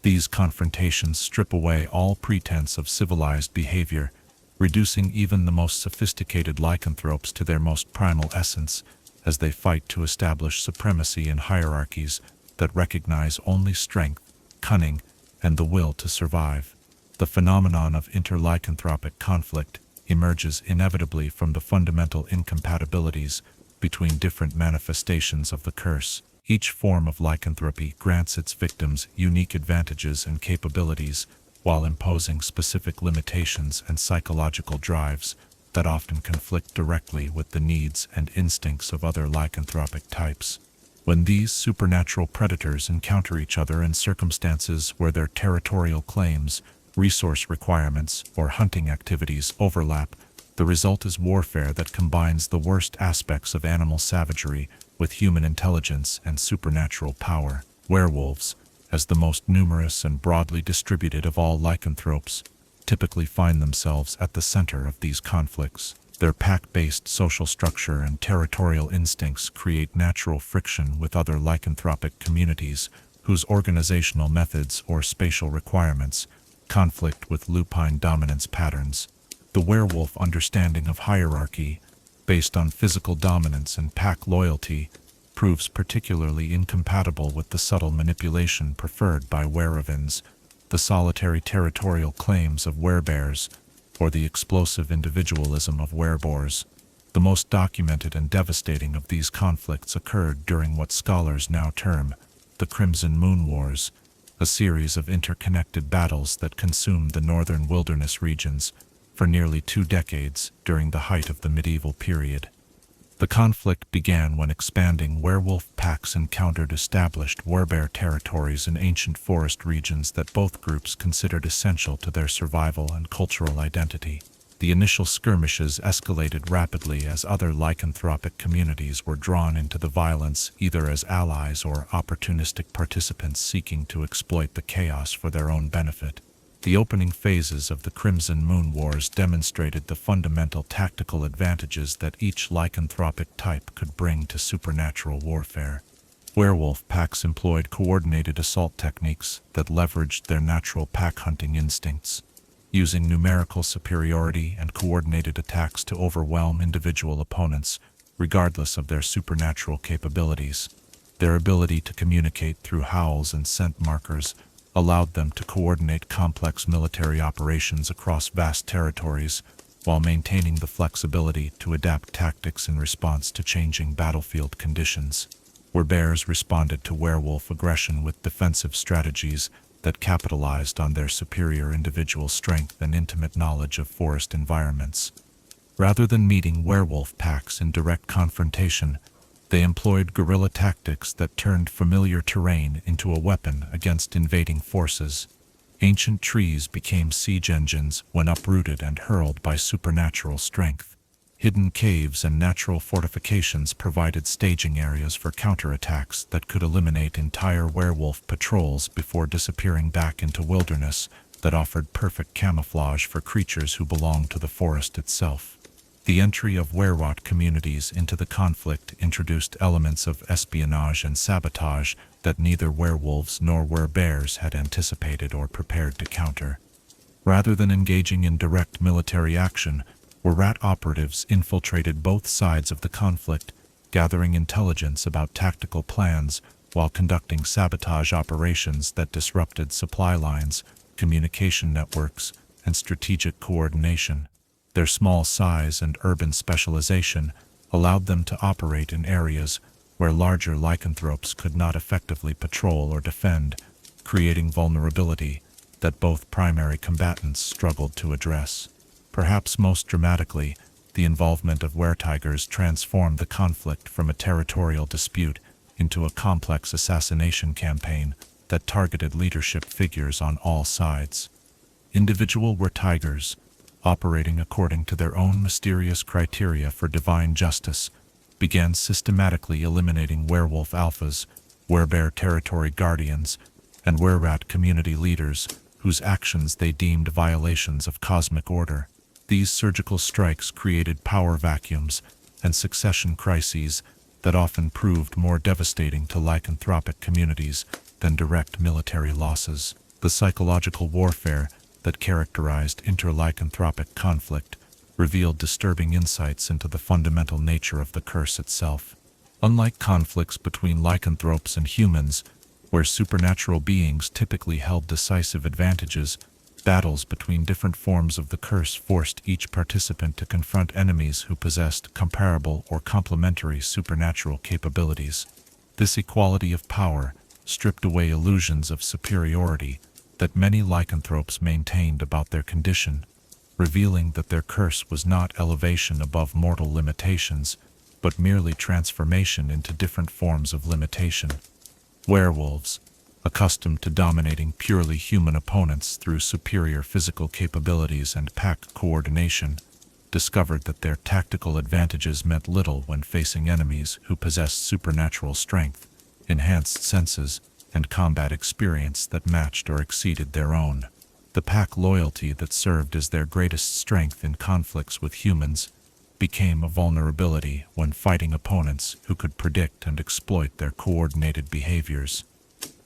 These confrontations strip away all pretense of civilized behavior, reducing even the most sophisticated lycanthropes to their most primal essence as they fight to establish supremacy in hierarchies that recognize only strength, cunning, and the will to survive. The phenomenon of interlycanthropic conflict emerges inevitably from the fundamental incompatibilities between different manifestations of the curse. Each form of lycanthropy grants its victims unique advantages and capabilities, while imposing specific limitations and psychological drives that often conflict directly with the needs and instincts of other lycanthropic types. When these supernatural predators encounter each other in circumstances where their territorial claims, resource requirements, or hunting activities overlap, the result is warfare that combines the worst aspects of animal savagery with human intelligence and supernatural power. Werewolves, as the most numerous and broadly distributed of all lycanthropes, typically find themselves at the center of these conflicts. Their pack-based social structure and territorial instincts create natural friction with other lycanthropic communities whose organizational methods or spatial requirements conflict with lupine dominance patterns. The werewolf understanding of hierarchy, based on physical dominance and pack loyalty, proves particularly incompatible with the subtle manipulation preferred by Wereravens, the solitary territorial claims of Werebears, or the explosive individualism of Wereboars. The most documented and devastating of these conflicts occurred during what scholars now term the Crimson Moon Wars, a series of interconnected battles that consumed the northern wilderness regions for nearly 2 decades during the height of the medieval period. The conflict began when expanding werewolf packs encountered established Werebear territories in ancient forest regions that both groups considered essential to their survival and cultural identity. The initial skirmishes escalated rapidly as other lycanthropic communities were drawn into the violence either as allies or opportunistic participants seeking to exploit the chaos for their own benefit. The opening phases of the Crimson Moon Wars demonstrated the fundamental tactical advantages that each lycanthropic type could bring to supernatural warfare. Werewolf packs employed coordinated assault techniques that leveraged their natural pack hunting instincts. using numerical superiority and coordinated attacks to overwhelm individual opponents, regardless of their supernatural capabilities. Their ability to communicate through howls and scent markers allowed them to coordinate complex military operations across vast territories, while maintaining the flexibility to adapt tactics in response to changing battlefield conditions. Werebears responded to werewolf aggression with defensive strategies that capitalized on their superior individual strength and intimate knowledge of forest environments. Rather than meeting werewolf packs in direct confrontation, they employed guerrilla tactics that turned familiar terrain into a weapon against invading forces. Ancient trees became siege engines when uprooted and hurled by supernatural strength. Hidden caves and natural fortifications provided staging areas for counterattacks that could eliminate entire werewolf patrols before disappearing back into wilderness that offered perfect camouflage for creatures who belonged to the forest itself. The entry of wererot communities into the conflict introduced elements of espionage and sabotage that neither werewolves nor werebears had anticipated or prepared to counter. Rather than engaging in direct military action, Wererat operatives infiltrated both sides of the conflict, gathering intelligence about tactical plans while conducting sabotage operations that disrupted supply lines, communication networks, and strategic coordination. Their small size and urban specialization allowed them to operate in areas where larger lycanthropes could not effectively patrol or defend, creating vulnerability that both primary combatants struggled to address. Perhaps most dramatically, the involvement of Weretigers transformed the conflict from a territorial dispute into a complex assassination campaign that targeted leadership figures on all sides. Individual Weretigers, operating according to their own mysterious criteria for divine justice, began systematically eliminating werewolf alphas, werebear territory guardians, and wererat community leaders whose actions they deemed violations of cosmic order. These surgical strikes created power vacuums and succession crises that often proved more devastating to lycanthropic communities than direct military losses. The psychological warfare that characterized inter-lycanthropic conflict revealed disturbing insights into the fundamental nature of the curse itself. Unlike conflicts between lycanthropes and humans, where supernatural beings typically held decisive advantages, battles between different forms of the curse forced each participant to confront enemies who possessed comparable or complementary supernatural capabilities. This equality of power stripped away illusions of superiority that many lycanthropes maintained about their condition, revealing that their curse was not elevation above mortal limitations, but merely transformation into different forms of limitation. Werewolves, accustomed to dominating purely human opponents through superior physical capabilities and pack coordination, discovered that their tactical advantages meant little when facing enemies who possessed supernatural strength, enhanced senses, and combat experience that matched or exceeded their own. The pack loyalty that served as their greatest strength in conflicts with humans became a vulnerability when fighting opponents who could predict and exploit their coordinated behaviors.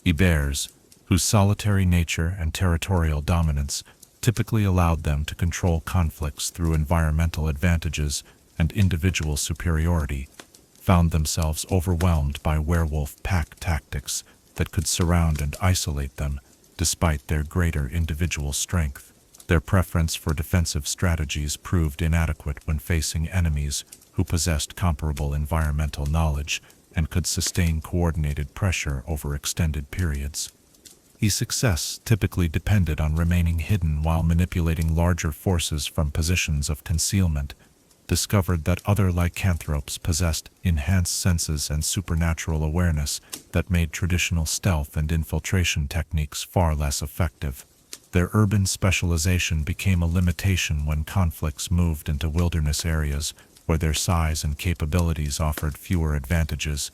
Werebears, whose solitary nature and territorial dominance typically allowed them to control conflicts through environmental advantages and individual superiority, found themselves overwhelmed by werewolf pack tactics that could surround and isolate them despite their greater individual strength. Their preference for defensive strategies proved inadequate when facing enemies who possessed comparable environmental knowledge and could sustain coordinated pressure over extended periods. Success typically depended on remaining hidden while manipulating larger forces from positions of concealment. Discovered that other lycanthropes possessed enhanced senses and supernatural awareness that made traditional stealth and infiltration techniques far less effective. Their urban specialization became a limitation when conflicts moved into wilderness areas where their size and capabilities offered fewer advantages.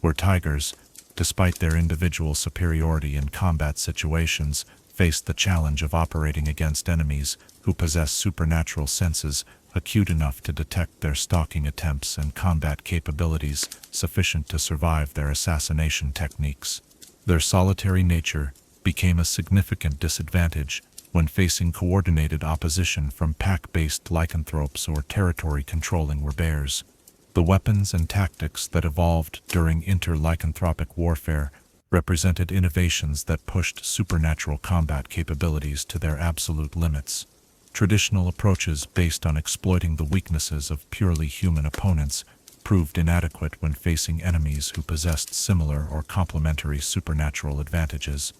Weretigers, despite their individual superiority in combat situations, faced the challenge of operating against enemies who possessed supernatural senses acute enough to detect their stalking attempts and combat capabilities sufficient to survive their assassination techniques. Their solitary nature became a significant disadvantage, when facing coordinated opposition from pack-based lycanthropes or territory-controlling Werebears. The weapons and tactics that evolved during inter-lycanthropic warfare represented innovations that pushed supernatural combat capabilities to their absolute limits. Traditional approaches based on exploiting the weaknesses of purely human opponents proved inadequate when facing enemies who possessed similar or complementary supernatural advantages.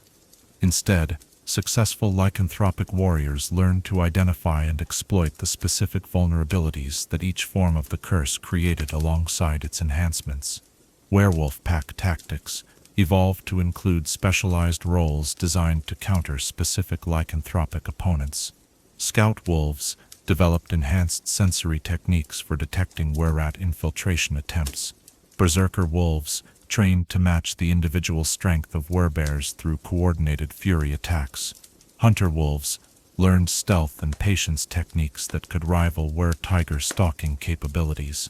Instead, successful lycanthropic warriors learned to identify and exploit the specific vulnerabilities that each form of the curse created alongside its enhancements. Werewolf pack tactics evolved to include specialized roles designed to counter specific lycanthropic opponents. Scout wolves developed enhanced sensory techniques for detecting wererat infiltration attempts. Berserker wolves trained to match the individual strength of werebears through coordinated fury attacks. Hunter wolves learned stealth and patience techniques that could rival weretiger stalking capabilities.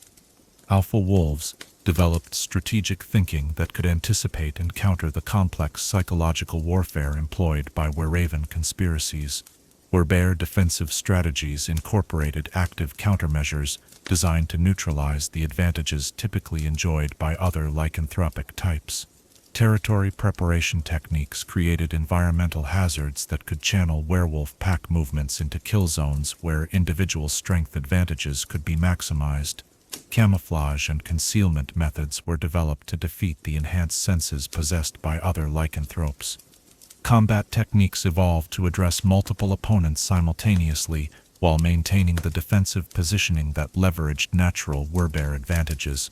Alpha wolves developed strategic thinking that could anticipate and counter the complex psychological warfare employed by Wereven conspiracies. Werebear defensive strategies incorporated active countermeasures designed to neutralize the advantages typically enjoyed by other lycanthropic types. Territory preparation techniques created environmental hazards that could channel werewolf pack movements into kill zones where individual strength advantages could be maximized. Camouflage and concealment methods were developed to defeat the enhanced senses possessed by other lycanthropes. Combat techniques evolved to address multiple opponents simultaneously while maintaining the defensive positioning that leveraged natural werebear advantages.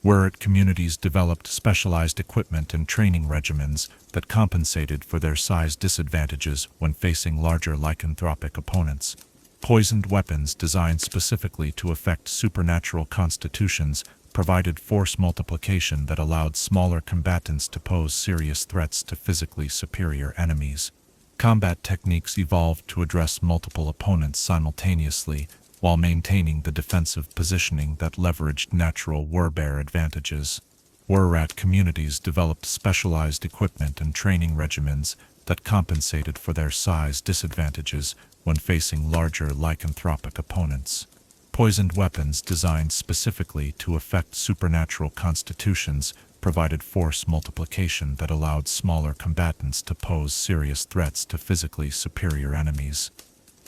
Weret communities developed specialized equipment and training regimens that compensated for their size disadvantages when facing larger lycanthropic opponents. Poisoned weapons designed specifically to affect supernatural constitutions provided force multiplication that allowed smaller combatants to pose serious threats to physically superior enemies. Combat techniques evolved to address multiple opponents simultaneously while maintaining the defensive positioning that leveraged natural werebear advantages. Wererat communities developed specialized equipment and training regimens that compensated for their size disadvantages when facing larger lycanthropic opponents. Poisoned weapons designed specifically to affect supernatural constitutions provided force multiplication that allowed smaller combatants to pose serious threats to physically superior enemies.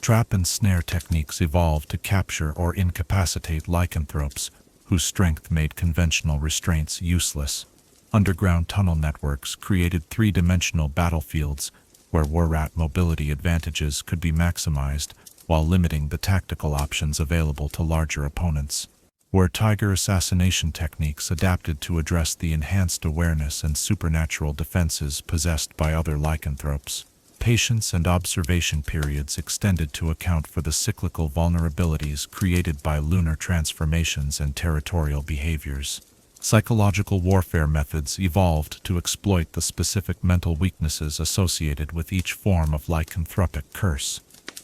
Trap and snare techniques evolved to capture or incapacitate lycanthropes whose strength made conventional restraints useless. Underground tunnel networks created three-dimensional battlefields where wererat mobility advantages could be maximized while limiting the tactical options available to larger opponents. Weretiger assassination techniques adapted to address the enhanced awareness and supernatural defenses possessed by other lycanthropes. Patience and observation periods extended to account for the cyclical vulnerabilities created by lunar transformations and territorial behaviors. Psychological warfare methods evolved to exploit the specific mental weaknesses associated with each form of lycanthropic curse.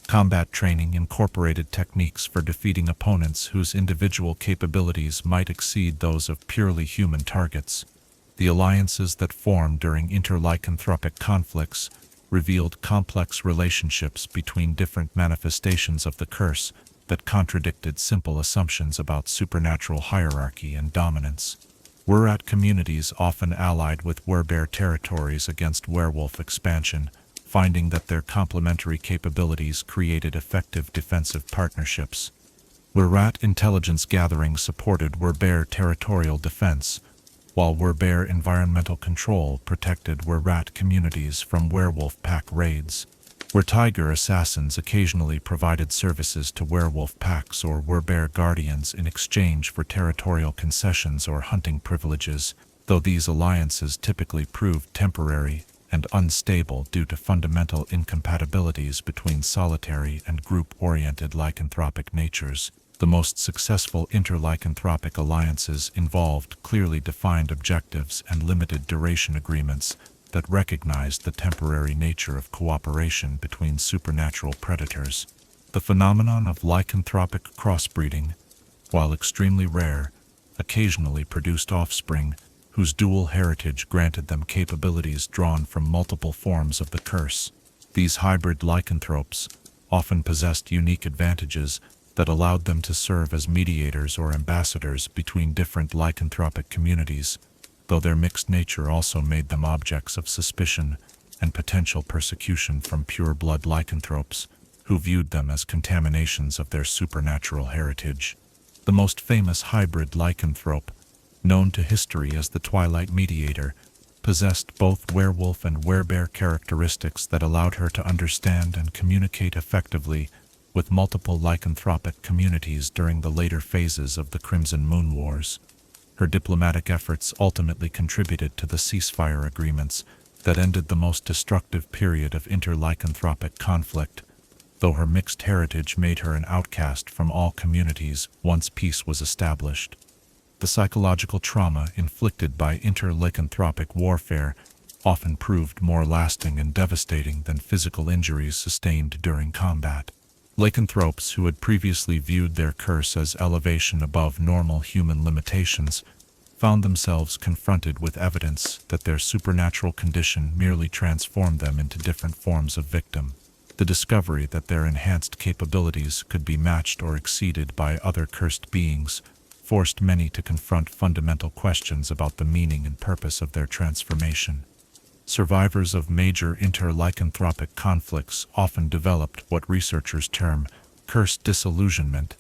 Combat training incorporated techniques for defeating opponents whose individual capabilities might exceed those of purely human targets. The alliances that formed during inter-lycanthropic conflicts revealed complex relationships between different manifestations of the curse that contradicted simple assumptions about supernatural hierarchy and dominance. Wererat communities often allied with werebear territories against werewolf expansion, finding that their complementary capabilities created effective defensive partnerships. Wererat intelligence gathering supported werebear territorial defense, while werebear environmental control protected wererat communities from werewolf pack raids. Weretiger assassins occasionally provided services to werewolf packs or werebear guardians in exchange for territorial concessions or hunting privileges, though these alliances typically proved temporary and unstable due to fundamental incompatibilities between solitary and group-oriented lycanthropic natures. The most successful inter-lycanthropic alliances involved clearly defined objectives and limited duration agreements that recognized the temporary nature of cooperation between supernatural predators. The phenomenon of lycanthropic crossbreeding, while extremely rare, occasionally produced offspring whose dual heritage granted them capabilities drawn from multiple forms of the curse. These hybrid lycanthropes often possessed unique advantages that allowed them to serve as mediators or ambassadors between different lycanthropic communities, though their mixed nature also made them objects of suspicion and potential persecution from pure-blood lycanthropes, who viewed them as contaminations of their supernatural heritage. The most famous hybrid lycanthrope, known to history as the Twilight Mediator, possessed both werewolf and werebear characteristics that allowed her to understand and communicate effectively with multiple lycanthropic communities during the later phases of the Crimson Moon Wars. Her diplomatic efforts ultimately contributed to the ceasefire agreements that ended the most destructive period of inter-lycanthropic conflict, though her mixed heritage made her an outcast from all communities once peace was established. The psychological trauma inflicted by inter-lycanthropic warfare often proved more lasting and devastating than physical injuries sustained during combat. Lycanthropes who had previously viewed their curse as elevation above normal human limitations found themselves confronted with evidence that their supernatural condition merely transformed them into different forms of victim. The discovery that their enhanced capabilities could be matched or exceeded by other cursed beings forced many to confront fundamental questions about the meaning and purpose of their transformation. Survivors of major inter-lycanthropic conflicts often developed what researchers term cursed disillusionment,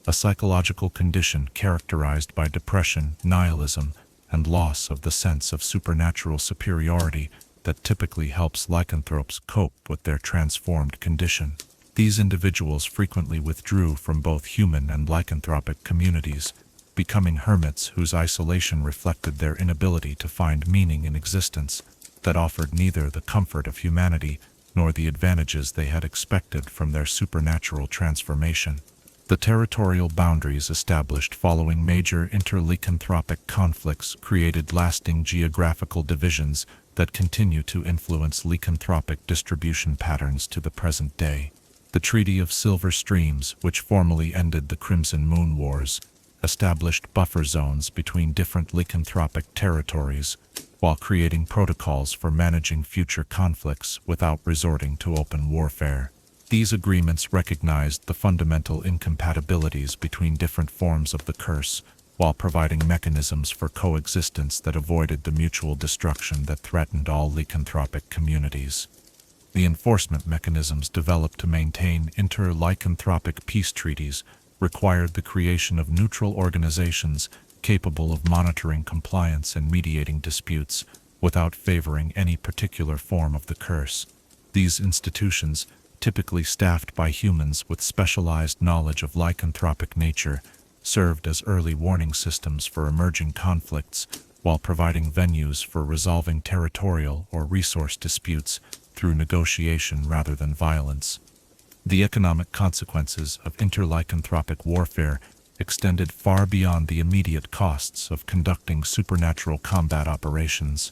a psychological condition characterized by depression, nihilism, and loss of the sense of supernatural superiority that typically helps lycanthropes cope with their transformed condition. These individuals frequently withdrew from both human and lycanthropic communities, becoming hermits whose isolation reflected their inability to find meaning in existence that offered neither the comfort of humanity nor the advantages they had expected from their supernatural transformation. The territorial boundaries established following major inter-lycanthropic conflicts created lasting geographical divisions that continue to influence lycanthropic distribution patterns to the present day. The Treaty of Silver Streams, which formally ended the Crimson Moon Wars, established buffer zones between different lycanthropic territories, while creating protocols for managing future conflicts without resorting to open warfare. These agreements recognized the fundamental incompatibilities between different forms of the curse, while providing mechanisms for coexistence that avoided the mutual destruction that threatened all lycanthropic communities. The enforcement mechanisms developed to maintain inter-lycanthropic peace treaties required the creation of neutral organizations capable of monitoring compliance and mediating disputes without favoring any particular form of the curse. These institutions, typically staffed by humans with specialized knowledge of lycanthropic nature, served as early warning systems for emerging conflicts while providing venues for resolving territorial or resource disputes through negotiation rather than violence. The economic consequences of inter-lycanthropic warfare extended far beyond the immediate costs of conducting supernatural combat operations.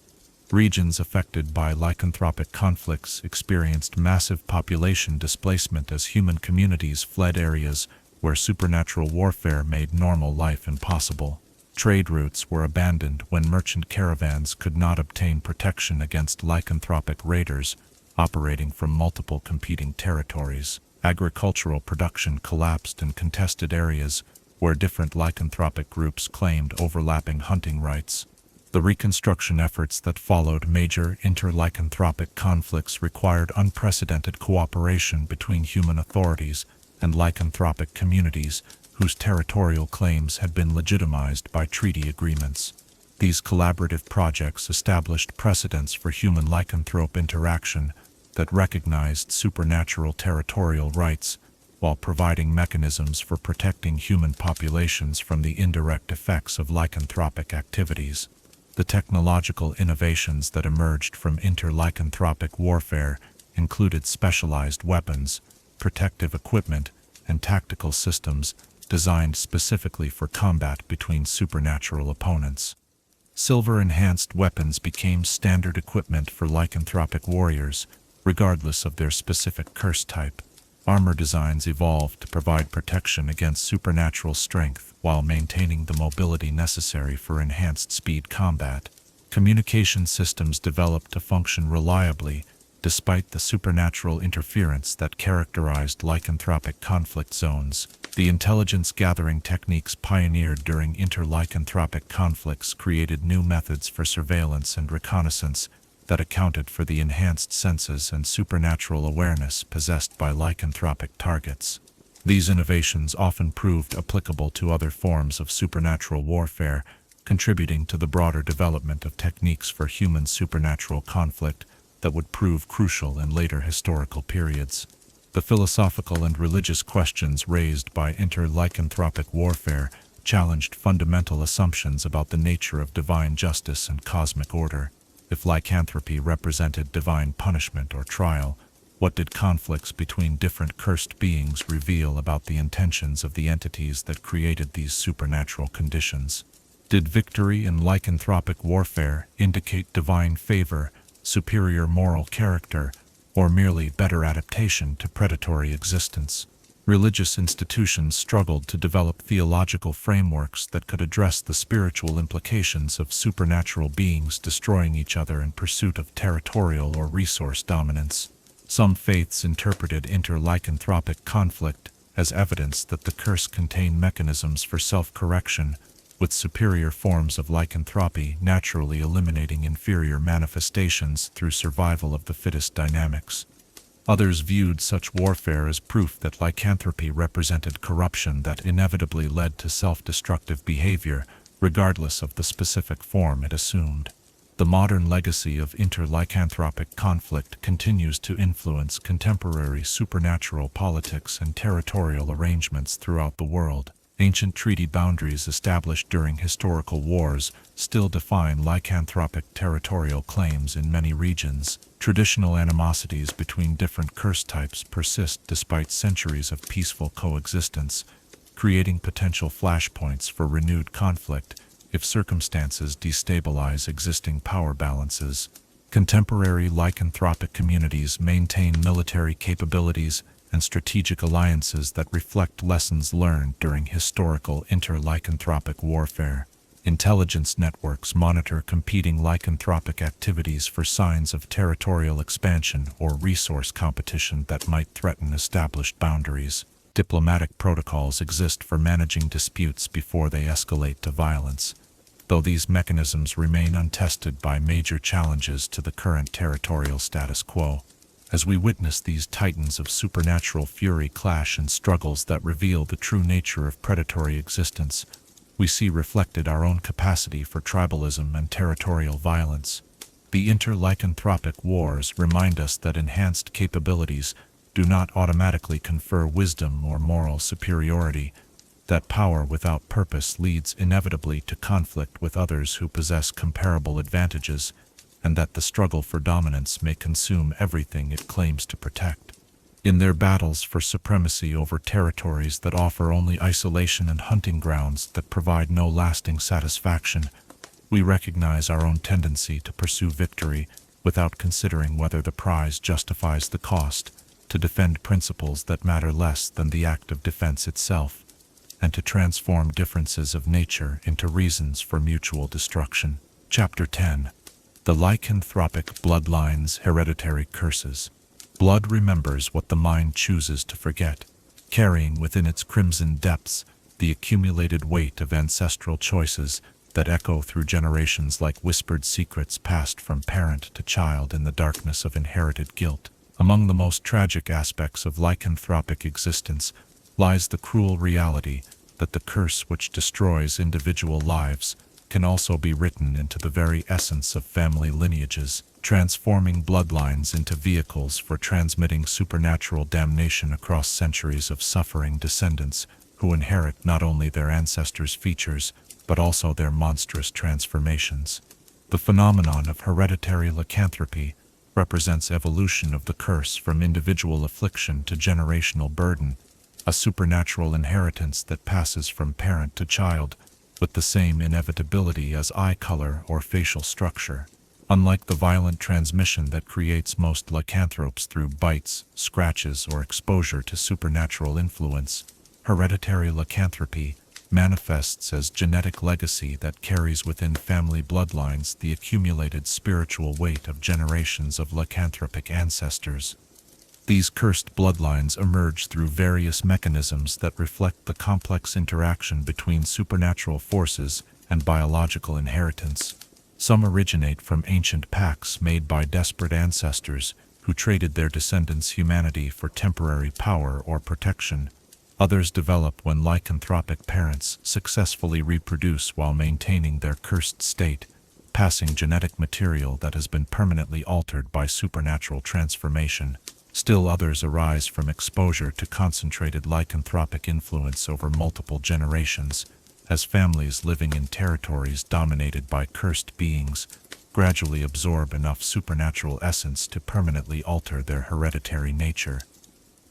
Regions affected by lycanthropic conflicts experienced massive population displacement as human communities fled areas where supernatural warfare made normal life impossible. Trade routes were abandoned when merchant caravans could not obtain protection against lycanthropic raiders operating from multiple competing territories. Agricultural production collapsed in contested areas where different lycanthropic groups claimed overlapping hunting rights. The reconstruction efforts that followed major inter-lycanthropic conflicts required unprecedented cooperation between human authorities and lycanthropic communities whose territorial claims had been legitimized by treaty agreements. These collaborative projects established precedents for human lycanthrope interaction that recognized supernatural territorial rights while providing mechanisms for protecting human populations from the indirect effects of lycanthropic activities. The technological innovations that emerged from inter-lycanthropic warfare included specialized weapons, protective equipment, and tactical systems designed specifically for combat between supernatural opponents. Silver-enhanced weapons became standard equipment for lycanthropic warriors, regardless of their specific curse type. Armor designs evolved to provide protection against supernatural strength while maintaining the mobility necessary for enhanced speed combat. Communication systems developed to function reliably, Despite the supernatural interference that characterized lycanthropic conflict zones, the intelligence-gathering techniques pioneered during inter-lycanthropic conflicts created new methods for surveillance and reconnaissance that accounted for the enhanced senses and supernatural awareness possessed by lycanthropic targets. These innovations often proved applicable to other forms of supernatural warfare, contributing to the broader development of techniques for human supernatural conflict that would prove crucial in later historical periods. The philosophical and religious questions raised by inter-lycanthropic warfare challenged fundamental assumptions about the nature of divine justice and cosmic order. If lycanthropy represented divine punishment or trial, what did conflicts between different cursed beings reveal about the intentions of the entities that created these supernatural conditions? Did victory in lycanthropic warfare indicate divine favor, superior moral character, or merely better adaptation to predatory existence? Religious institutions struggled to develop theological frameworks that could address the spiritual implications of supernatural beings destroying each other in pursuit of territorial or resource dominance. Some faiths interpreted inter-lycanthropic conflict as evidence that the curse contained mechanisms for self-correction, with superior forms of lycanthropy naturally eliminating inferior manifestations through survival of the fittest dynamics. Others viewed such warfare as proof that lycanthropy represented corruption that inevitably led to self-destructive behavior, regardless of the specific form it assumed. The modern legacy of inter-lycanthropic conflict continues to influence contemporary supernatural politics and territorial arrangements throughout the world. Ancient treaty boundaries established during historical wars still define lycanthropic territorial claims in many regions. Traditional animosities between different curse types persist despite centuries of peaceful coexistence, creating potential flashpoints for renewed conflict if circumstances destabilize existing power balances. Contemporary lycanthropic communities maintain military capabilities and strategic alliances that reflect lessons learned during historical inter-lycanthropic warfare. Intelligence networks monitor competing lycanthropic activities for signs of territorial expansion or resource competition that might threaten established boundaries. Diplomatic protocols exist for managing disputes before they escalate to violence, though these mechanisms remain untested by major challenges to the current territorial status quo. As we witness these titans of supernatural fury clash in struggles that reveal the true nature of predatory existence, we see reflected our own capacity for tribalism and territorial violence. The inter-lycanthropic wars remind us that enhanced capabilities do not automatically confer wisdom or moral superiority, that power without purpose leads inevitably to conflict with others who possess comparable advantages, and that the struggle for dominance may consume everything it claims to protect. In their battles for supremacy over territories that offer only isolation and hunting grounds that provide no lasting satisfaction, we recognize our own tendency to pursue victory without considering whether the prize justifies the cost, to defend principles that matter less than the act of defense itself, and to transform differences of nature into reasons for mutual destruction. Chapter 10. The Lycanthropic Bloodlines Hereditary Curses. Blood remembers what the mind chooses to forget, carrying within its crimson depths the accumulated weight of ancestral choices that echo through generations like whispered secrets passed from parent to child in the darkness of inherited guilt. Among the most tragic aspects of lycanthropic existence lies the cruel reality that the curse which destroys individual lives can also be written into the very essence of family lineages, transforming bloodlines into vehicles for transmitting supernatural damnation across centuries of suffering descendants who inherit not only their ancestors' features, but also their monstrous transformations. The phenomenon of hereditary lycanthropy represents evolution of the curse from individual affliction to generational burden, a supernatural inheritance that passes from parent to child with the same inevitability as eye color or facial structure. Unlike the violent transmission that creates most lycanthropes through bites, scratches, or exposure to supernatural influence, hereditary lycanthropy manifests as genetic legacy that carries within family bloodlines the accumulated spiritual weight of generations of lycanthropic ancestors. These cursed bloodlines emerge through various mechanisms that reflect the complex interaction between supernatural forces and biological inheritance. Some originate from ancient pacts made by desperate ancestors who traded their descendants' humanity for temporary power or protection. Others develop when lycanthropic parents successfully reproduce while maintaining their cursed state, passing genetic material that has been permanently altered by supernatural transformation. Still others arise from exposure to concentrated lycanthropic influence over multiple generations, as families living in territories dominated by cursed beings gradually absorb enough supernatural essence to permanently alter their hereditary nature.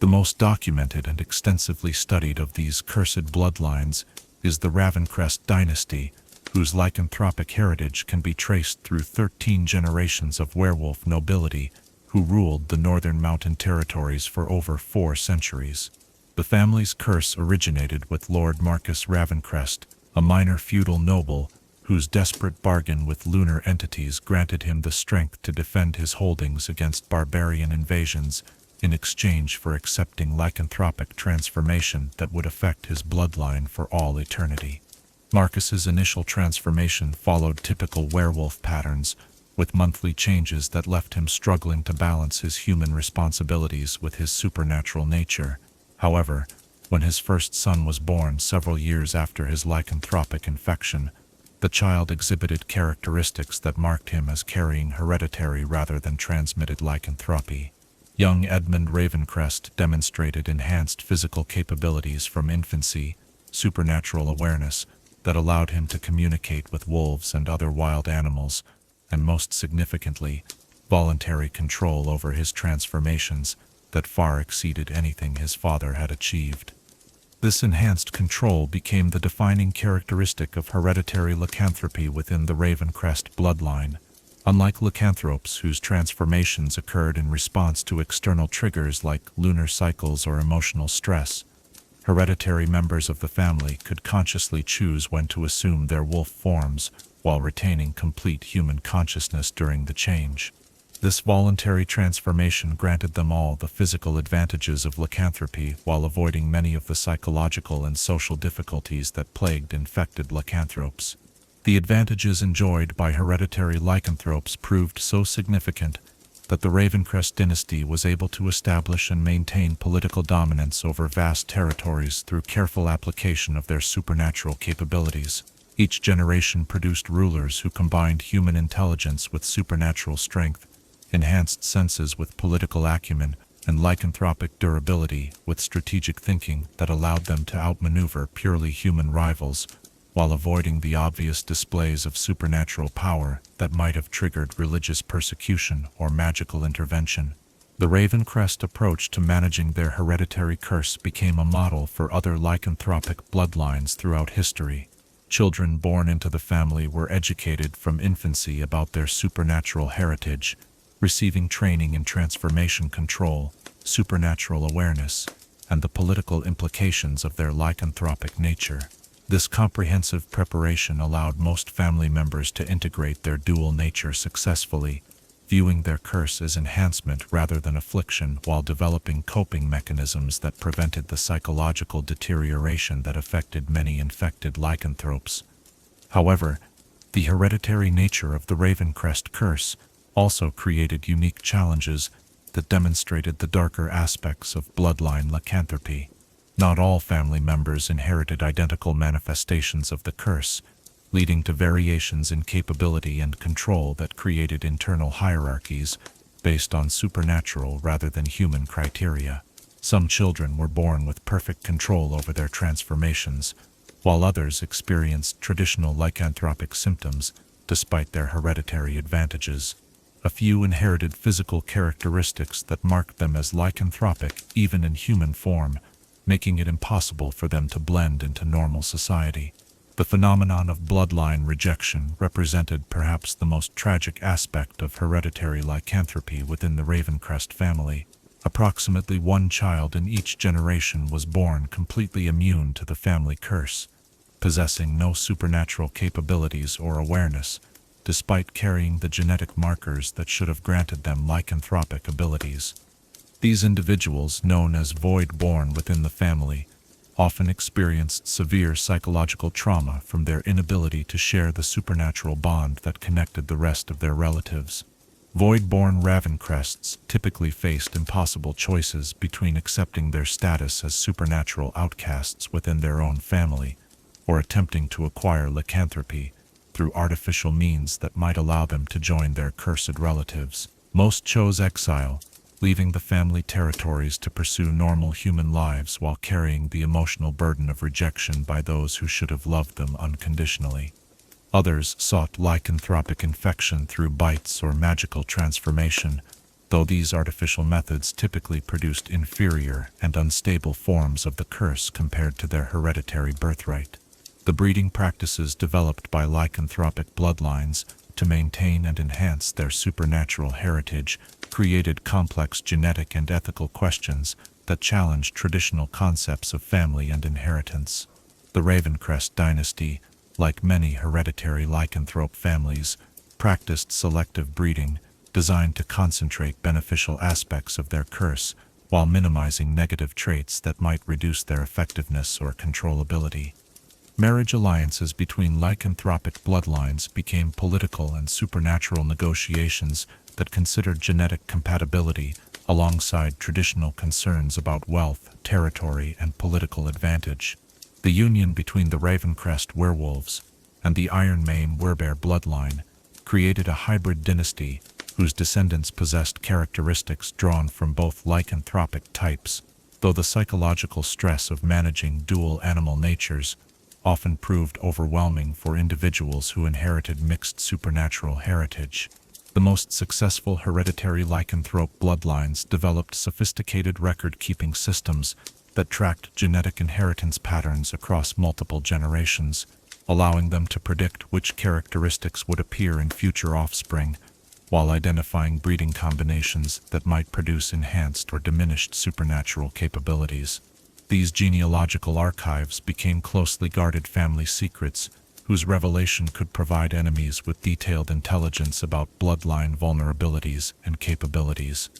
The most documented and extensively studied of these cursed bloodlines is the Ravencrest dynasty, whose lycanthropic heritage can be traced through 13 generations of werewolf nobility who ruled the northern mountain territories for over 4 centuries. The family's curse originated with Lord Marcus Ravencrest, a minor feudal noble whose desperate bargain with lunar entities granted him the strength to defend his holdings against barbarian invasions in exchange for accepting lycanthropic transformation that would affect his bloodline for all eternity. Marcus's initial transformation followed typical werewolf patterns, with monthly changes that left him struggling to balance his human responsibilities with his supernatural nature. However, when his first son was born several years after his lycanthropic infection, the child exhibited characteristics that marked him as carrying hereditary rather than transmitted lycanthropy. Young Edmund Ravencrest demonstrated enhanced physical capabilities from infancy, supernatural awareness that allowed him to communicate with wolves and other wild animals, and most significantly, voluntary control over his transformations that far exceeded anything his father had achieved. This enhanced control became the defining characteristic of hereditary lycanthropy within the Ravencrest bloodline. Unlike lycanthropes whose transformations occurred in response to external triggers like lunar cycles or emotional stress, hereditary members of the family could consciously choose when to assume their wolf forms while retaining complete human consciousness during the change. This voluntary transformation granted them all the physical advantages of lycanthropy while avoiding many of the psychological and social difficulties that plagued infected lycanthropes. The advantages enjoyed by hereditary lycanthropes proved so significant that the Ravencrest dynasty was able to establish and maintain political dominance over vast territories through careful application of their supernatural capabilities. Each generation produced rulers who combined human intelligence with supernatural strength, enhanced senses with political acumen, and lycanthropic durability with strategic thinking that allowed them to outmaneuver purely human rivals, while avoiding the obvious displays of supernatural power that might have triggered religious persecution or magical intervention. The Ravencrest approach to managing their hereditary curse became a model for other lycanthropic bloodlines throughout history. Children born into the family were educated from infancy about their supernatural heritage, receiving training in transformation control, supernatural awareness, and the political implications of their lycanthropic nature. This comprehensive preparation allowed most family members to integrate their dual nature successfully, viewing their curse as enhancement rather than affliction while developing coping mechanisms that prevented the psychological deterioration that affected many infected lycanthropes. However, the hereditary nature of the Ravencrest curse also created unique challenges that demonstrated the darker aspects of bloodline lycanthropy. Not all family members inherited identical manifestations of the curse, leading to variations in capability and control that created internal hierarchies based on supernatural rather than human criteria. Some children were born with perfect control over their transformations, while others experienced traditional lycanthropic symptoms despite their hereditary advantages. A few inherited physical characteristics that marked them as lycanthropic even in human form, making it impossible for them to blend into normal society. The phenomenon of bloodline rejection represented perhaps the most tragic aspect of hereditary lycanthropy within the Ravencrest family. Approximately one child in each generation was born completely immune to the family curse. possessing no supernatural capabilities or awareness, despite carrying the genetic markers that should have granted them lycanthropic abilities. These individuals, known as void-born within the family, often experienced severe psychological trauma from their inability to share the supernatural bond that connected the rest of their relatives. Void-born Ravencrests typically faced impossible choices between accepting their status as supernatural outcasts within their own family, or attempting to acquire lycanthropy through artificial means that might allow them to join their cursed relatives. Most chose exile, leaving the family territories to pursue normal human lives while carrying the emotional burden of rejection by those who should have loved them unconditionally. Others sought lycanthropic infection through bites or magical transformation, though these artificial methods typically produced inferior and unstable forms of the curse compared to their hereditary birthright. The breeding practices developed by lycanthropic bloodlines to maintain and enhance their supernatural heritage created complex genetic and ethical questions that challenged traditional concepts of family and inheritance. The Ravencrest dynasty, like many hereditary lycanthrope families, practiced selective breeding designed to concentrate beneficial aspects of their curse while minimizing negative traits that might reduce their effectiveness or controllability. Marriage alliances between lycanthropic bloodlines became political and supernatural negotiations that considered genetic compatibility alongside traditional concerns about wealth, territory, and political advantage. The union between the Ravencrest werewolves and the Ironmane Werebear bloodline created a hybrid dynasty whose descendants possessed characteristics drawn from both lycanthropic types, though the psychological stress of managing dual animal natures often proved overwhelming for individuals who inherited mixed supernatural heritage. The most successful hereditary lycanthrope bloodlines developed sophisticated record-keeping systems that tracked genetic inheritance patterns across multiple generations, allowing them to predict which characteristics would appear in future offspring, while identifying breeding combinations that might produce enhanced or diminished supernatural capabilities. These genealogical archives became closely guarded family secrets, whose revelation could provide enemies with detailed intelligence about bloodline vulnerabilities and capabilities.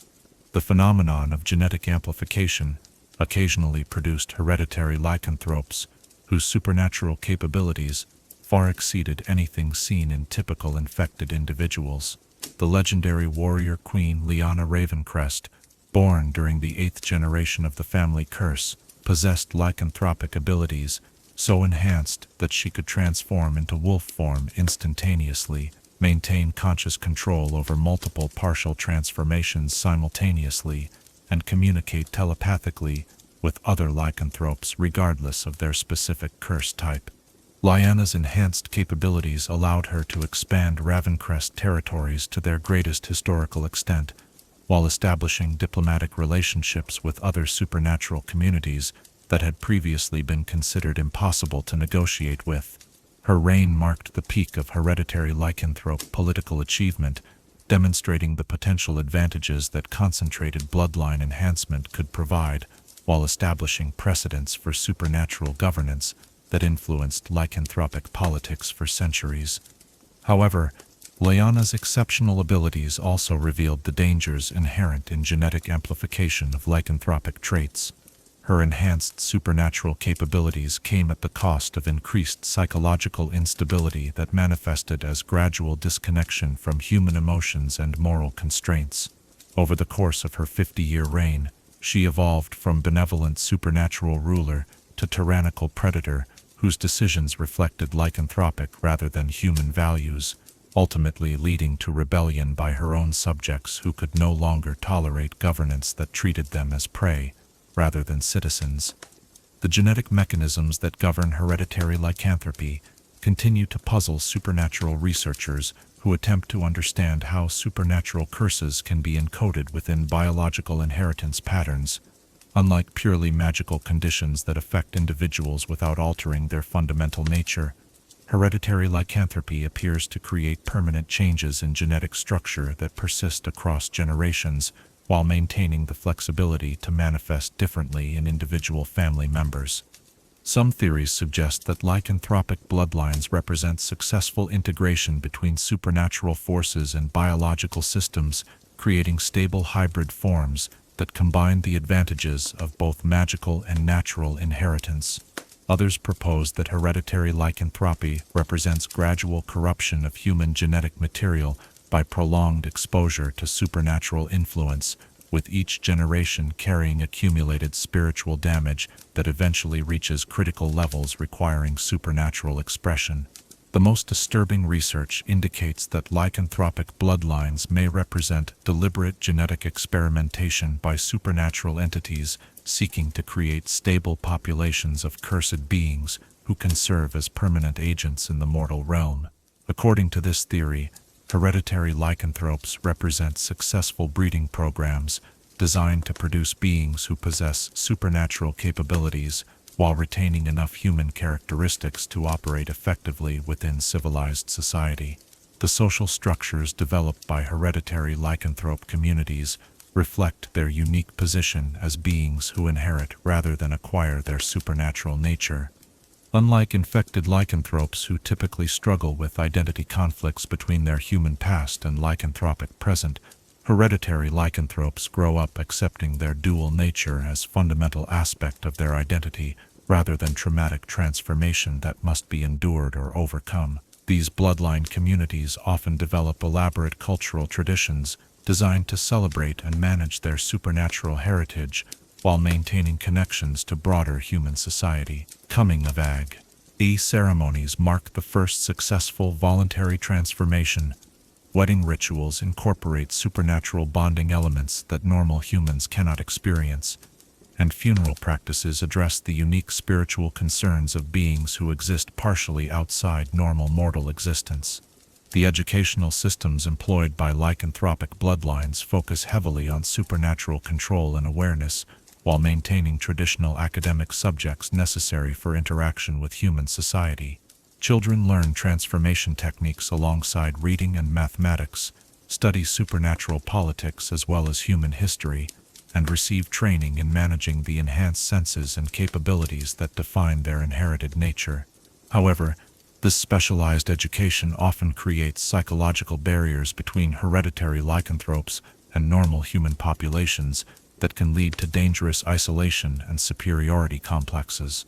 The phenomenon of genetic amplification occasionally produced hereditary lycanthropes, whose supernatural capabilities far exceeded anything seen in typical infected individuals. The legendary warrior queen Lyanna Ravencrest, born during the 8th generation of the family curse, possessed lycanthropic abilities so enhanced that she could transform into wolf form instantaneously, maintain conscious control over multiple partial transformations simultaneously, and communicate telepathically with other lycanthropes regardless of their specific curse type. Lyanna's enhanced capabilities allowed her to expand Ravencrest territories to their greatest historical extent, while establishing diplomatic relationships with other supernatural communities that had previously been considered impossible to negotiate with. Her reign marked the peak of hereditary lycanthrope political achievement, demonstrating the potential advantages that concentrated bloodline enhancement could provide, while establishing precedents for supernatural governance that influenced lycanthropic politics for centuries. However, Lyanna's exceptional abilities also revealed the dangers inherent in genetic amplification of lycanthropic traits. Her enhanced supernatural capabilities came at the cost of increased psychological instability that manifested as gradual disconnection from human emotions and moral constraints. Over the course of her 50-year reign, she evolved from benevolent supernatural ruler to tyrannical predator whose decisions reflected lycanthropic rather than human values, ultimately leading to rebellion by her own subjects who could no longer tolerate governance that treated them as prey rather than citizens. The genetic mechanisms that govern hereditary lycanthropy continue to puzzle supernatural researchers who attempt to understand how supernatural curses can be encoded within biological inheritance patterns. Unlike purely magical conditions that affect individuals without altering their fundamental nature, hereditary lycanthropy appears to create permanent changes in genetic structure that persist across generations while maintaining the flexibility to manifest differently in individual family members. Some theories suggest that lycanthropic bloodlines represent successful integration between supernatural forces and biological systems, creating stable hybrid forms that combine the advantages of both magical and natural inheritance. Others propose that hereditary lycanthropy represents gradual corruption of human genetic material by prolonged exposure to supernatural influence, with each generation carrying accumulated spiritual damage that eventually reaches critical levels requiring supernatural expression. The most disturbing research indicates that lycanthropic bloodlines may represent deliberate genetic experimentation by supernatural entities seeking to create stable populations of cursed beings who can serve as permanent agents in the mortal realm. According to this theory, hereditary lycanthropes represent successful breeding programs designed to produce beings who possess supernatural capabilities while retaining enough human characteristics to operate effectively within civilized society. The social structures developed by hereditary lycanthrope communities reflect their unique position as beings who inherit rather than acquire their supernatural nature. Unlike infected lycanthropes who typically struggle with identity conflicts between their human past and lycanthropic present, hereditary lycanthropes grow up accepting their dual nature as fundamental aspect of their identity rather than traumatic transformation that must be endured or overcome. These bloodline communities often develop elaborate cultural traditions designed to celebrate and manage their supernatural heritage while maintaining connections to broader human society. Coming of age ceremonies mark the first successful voluntary transformation. Wedding rituals incorporate supernatural bonding elements that normal humans cannot experience, and funeral practices address the unique spiritual concerns of beings who exist partially outside normal mortal existence. The educational systems employed by lycanthropic bloodlines focus heavily on supernatural control and awareness, while maintaining traditional academic subjects necessary for interaction with human society. Children learn transformation techniques alongside reading and mathematics, study supernatural politics as well as human history, and receive training in managing the enhanced senses and capabilities that define their inherited nature. However, this specialized education often creates psychological barriers between hereditary lycanthropes and normal human populations that can lead to dangerous isolation and superiority complexes.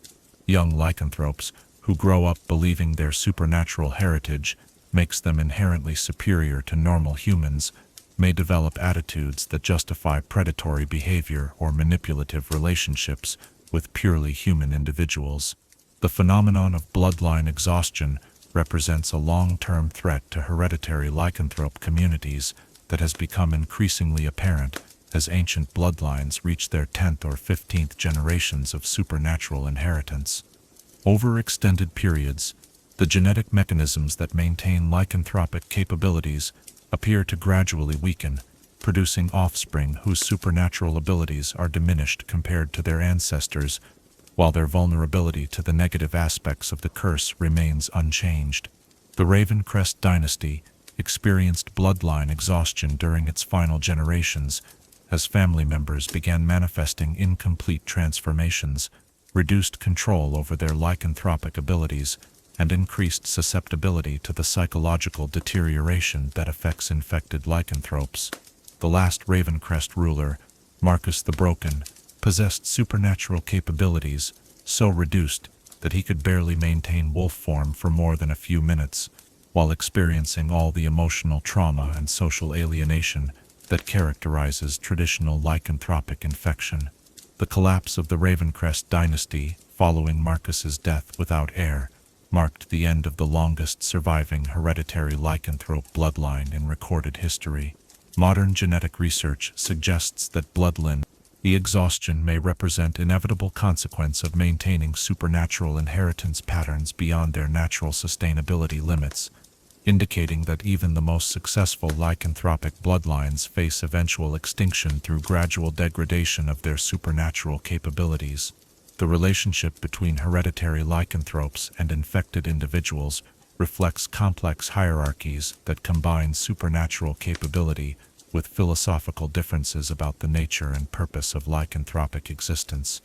Young lycanthropes, who grow up believing their supernatural heritage makes them inherently superior to normal humans, may develop attitudes that justify predatory behavior or manipulative relationships with purely human individuals. The phenomenon of bloodline exhaustion represents a long-term threat to hereditary lycanthrope communities that has become increasingly apparent as ancient bloodlines reach their 10th or 15th generations of supernatural inheritance. Over extended periods, the genetic mechanisms that maintain lycanthropic capabilities appear to gradually weaken, producing offspring whose supernatural abilities are diminished compared to their ancestors, while their vulnerability to the negative aspects of the curse remains unchanged. The Ravencrest dynasty experienced bloodline exhaustion during its final generations, as family members began manifesting incomplete transformations, reduced control over their lycanthropic abilities, and increased susceptibility to the psychological deterioration that affects infected lycanthropes. The last Ravencrest ruler, Marcus the Broken, possessed supernatural capabilities so reduced that he could barely maintain wolf form for more than a few minutes, while experiencing all the emotional trauma and social alienation that characterizes traditional lycanthropic infection. The collapse of the Ravencrest dynasty following Marcus's death without heir marked the end of the longest surviving hereditary lycanthrope bloodline in recorded history. Modern genetic research suggests that bloodline exhaustion may represent inevitable consequence of maintaining supernatural inheritance patterns beyond their natural sustainability limits, indicating that even the most successful lycanthropic bloodlines face eventual extinction through gradual degradation of their supernatural capabilities. The relationship between hereditary lycanthropes and infected individuals reflects complex hierarchies that combine supernatural capability with philosophical differences about the nature and purpose of lycanthropic existence.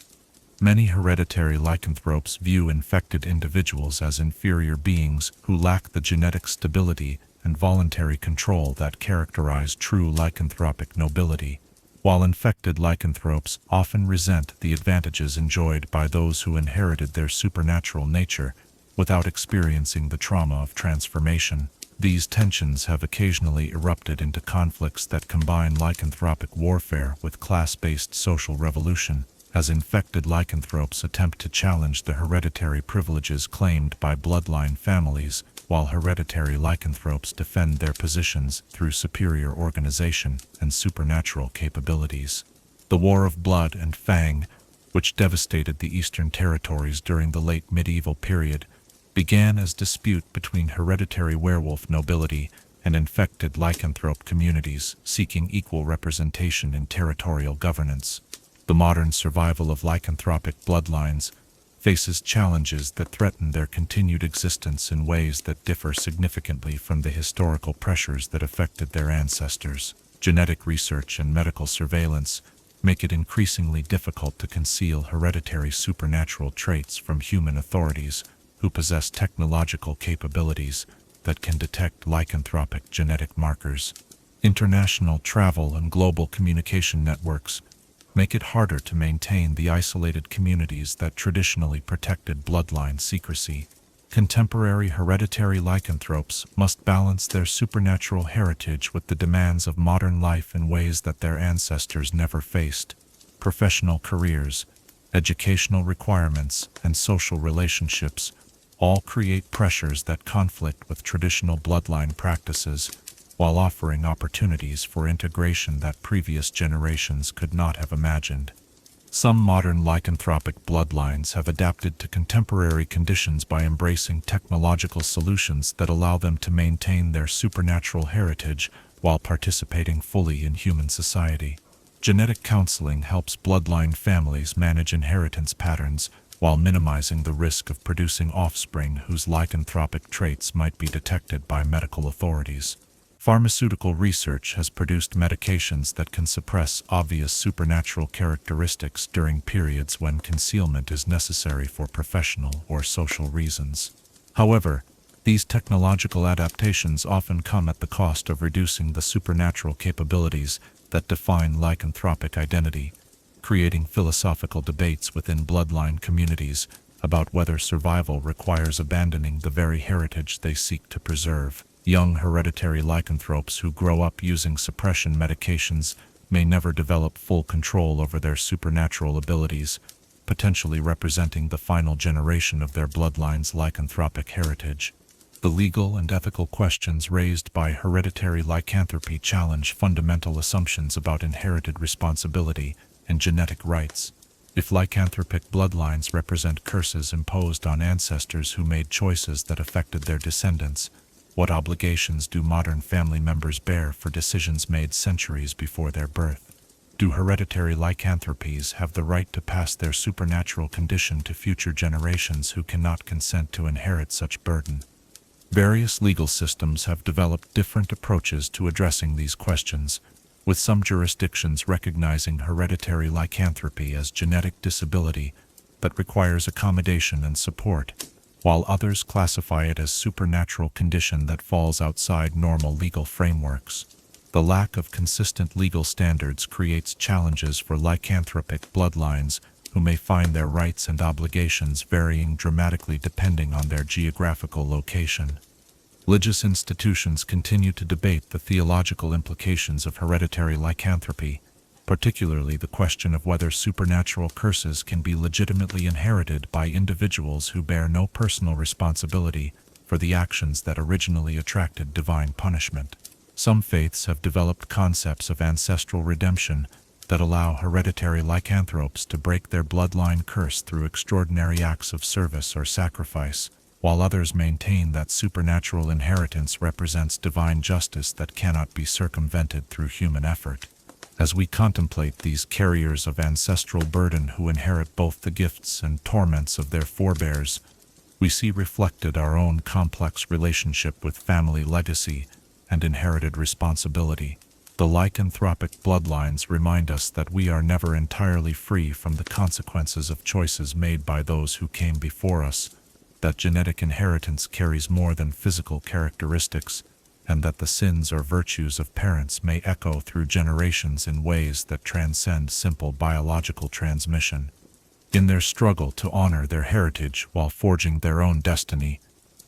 Many hereditary lycanthropes view infected individuals as inferior beings who lack the genetic stability and voluntary control that characterize true lycanthropic nobility, while infected lycanthropes often resent the advantages enjoyed by those who inherited their supernatural nature without experiencing the trauma of transformation. These tensions have occasionally erupted into conflicts that combine lycanthropic warfare with class-based social revolution, as infected lycanthropes attempt to challenge the hereditary privileges claimed by bloodline families, while hereditary lycanthropes defend their positions through superior organization and supernatural capabilities. The War of Blood and Fang, which devastated the eastern territories during the late medieval period, began as dispute between hereditary werewolf nobility and infected lycanthrope communities seeking equal representation in territorial governance. The modern survival of lycanthropic bloodlines faces challenges that threaten their continued existence in ways that differ significantly from the historical pressures that affected their ancestors. Genetic research and medical surveillance make it increasingly difficult to conceal hereditary supernatural traits from human authorities who possess technological capabilities that can detect lycanthropic genetic markers. International travel and global communication networks make it harder to maintain the isolated communities that traditionally protected bloodline secrecy. Contemporary hereditary lycanthropes must balance their supernatural heritage with the demands of modern life in ways that their ancestors never faced. Professional careers, educational requirements, and social relationships all create pressures that conflict with traditional bloodline practices, while offering opportunities for integration that previous generations could not have imagined. Some modern lycanthropic bloodlines have adapted to contemporary conditions by embracing technological solutions that allow them to maintain their supernatural heritage while participating fully in human society. Genetic counseling helps bloodline families manage inheritance patterns while minimizing the risk of producing offspring whose lycanthropic traits might be detected by medical authorities. Pharmaceutical research has produced medications that can suppress obvious supernatural characteristics during periods when concealment is necessary for professional or social reasons. However, these technological adaptations often come at the cost of reducing the supernatural capabilities that define lycanthropic identity, creating philosophical debates within bloodline communities about whether survival requires abandoning the very heritage they seek to preserve. Young hereditary lycanthropes who grow up using suppression medications may never develop full control over their supernatural abilities, potentially representing the final generation of their bloodline's lycanthropic heritage. The legal and ethical questions raised by hereditary lycanthropy challenge fundamental assumptions about inherited responsibility and genetic rights. If lycanthropic bloodlines represent curses imposed on ancestors who made choices that affected their descendants, what obligations do modern family members bear for decisions made centuries before their birth? Do hereditary lycanthropies have the right to pass their supernatural condition to future generations who cannot consent to inherit such burden? Various legal systems have developed different approaches to addressing these questions, with some jurisdictions recognizing hereditary lycanthropy as genetic disability that requires accommodation and support, while others classify it as supernatural condition that falls outside normal legal frameworks. The lack of consistent legal standards creates challenges for lycanthropic bloodlines who may find their rights and obligations varying dramatically depending on their geographical location. Religious institutions continue to debate the theological implications of hereditary lycanthropy, particularly the question of whether supernatural curses can be legitimately inherited by individuals who bear no personal responsibility for the actions that originally attracted divine punishment. Some faiths have developed concepts of ancestral redemption that allow hereditary lycanthropes to break their bloodline curse through extraordinary acts of service or sacrifice, while others maintain that supernatural inheritance represents divine justice that cannot be circumvented through human effort. As we contemplate these carriers of ancestral burden who inherit both the gifts and torments of their forebears, we see reflected our own complex relationship with family legacy and inherited responsibility. The lycanthropic bloodlines remind us that we are never entirely free from the consequences of choices made by those who came before us, that genetic inheritance carries more than physical characteristics, and that the sins or virtues of parents may echo through generations in ways that transcend simple biological transmission. In their struggle to honor their heritage while forging their own destiny,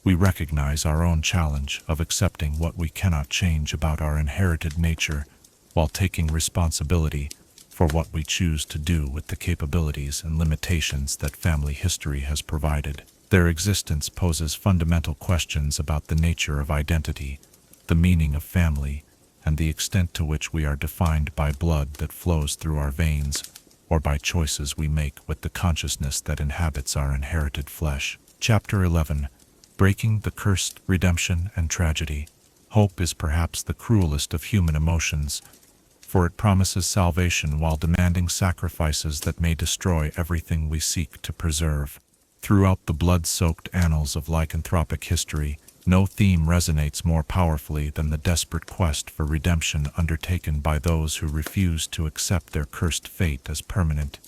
we recognize our own challenge of accepting what we cannot change about our inherited nature, while taking responsibility for what we choose to do with the capabilities and limitations that family history has provided. Their existence poses fundamental questions about the nature of identity, the meaning of family, and the extent to which we are defined by blood that flows through our veins, or by choices we make with the consciousness that inhabits our inherited flesh. Chapter 11. Breaking the Cursed, Redemption and Tragedy. Hope is perhaps the cruelest of human emotions, for it promises salvation while demanding sacrifices that may destroy everything we seek to preserve. Throughout the blood-soaked annals of lycanthropic history, no theme resonates more powerfully than the desperate quest for redemption undertaken by those who refuse to accept their cursed fate as permanent,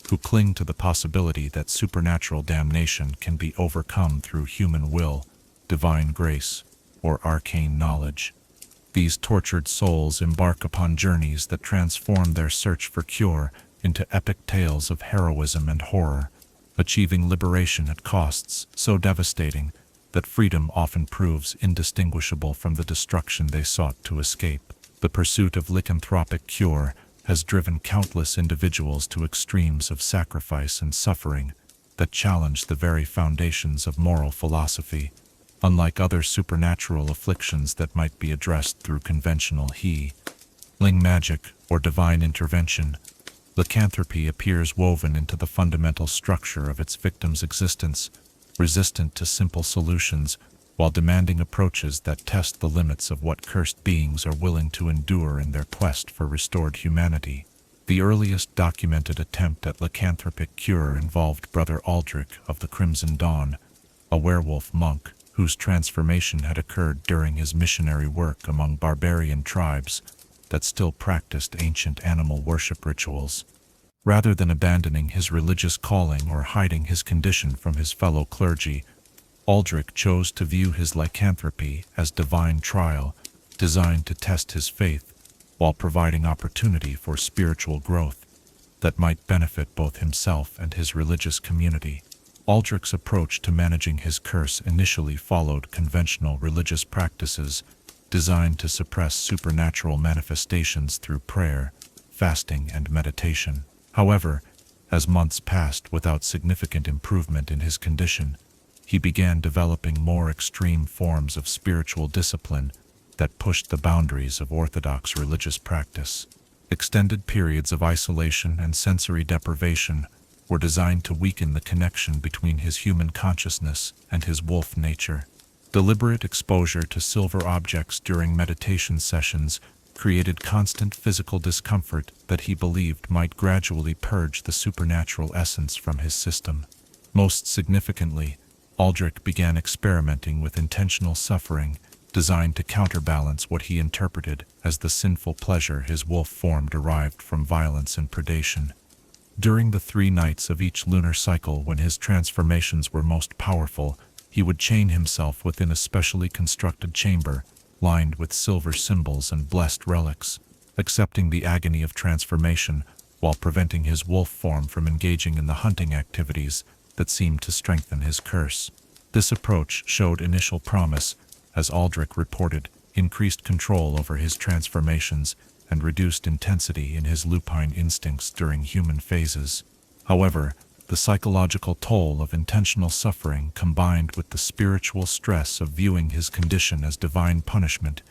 who cling to the possibility that supernatural damnation can be overcome through human will, divine grace, or arcane knowledge. These tortured souls embark upon journeys that transform their search for cure into epic tales of heroism and horror, achieving liberation at costs so devastating that freedom often proves indistinguishable from the destruction they sought to escape. The pursuit of lycanthropic cure has driven countless individuals to extremes of sacrifice and suffering that challenge the very foundations of moral philosophy. Unlike other supernatural afflictions that might be addressed through conventional healing magic or divine intervention, lycanthropy appears woven into the fundamental structure of its victim's existence, resistant to simple solutions while demanding approaches that test the limits of what cursed beings are willing to endure in their quest for restored humanity. The earliest documented attempt at lycanthropic cure involved Brother Aldrich of the Crimson Dawn, a werewolf monk whose transformation had occurred during his missionary work among barbarian tribes that still practiced ancient animal worship rituals. Rather than abandoning his religious calling or hiding his condition from his fellow clergy, Aldrich chose to view his lycanthropy as divine trial, designed to test his faith while providing opportunity for spiritual growth that might benefit both himself and his religious community. Aldrich's approach to managing his curse initially followed conventional religious practices designed to suppress supernatural manifestations through prayer, fasting, and meditation. However, as months passed without significant improvement in his condition, he began developing more extreme forms of spiritual discipline that pushed the boundaries of orthodox religious practice. Extended periods of isolation and sensory deprivation were designed to weaken the connection between his human consciousness and his wolf nature. Deliberate exposure to silver objects during meditation sessions created constant physical discomfort that he believed might gradually purge the supernatural essence from his system. Most significantly, Aldrich began experimenting with intentional suffering, designed to counterbalance what he interpreted as the sinful pleasure his wolf form derived from violence and predation. During the 3 nights of each lunar cycle when his transformations were most powerful, he would chain himself within a specially constructed chamber, lined with silver symbols and blessed relics, accepting the agony of transformation while preventing his wolf form from engaging in the hunting activities that seemed to strengthen his curse. This approach showed initial promise, as Aldrich reported, increased control over his transformations and reduced intensity in his lupine instincts during human phases. However, the psychological toll of intentional suffering combined with the spiritual stress of viewing his condition as divine punishment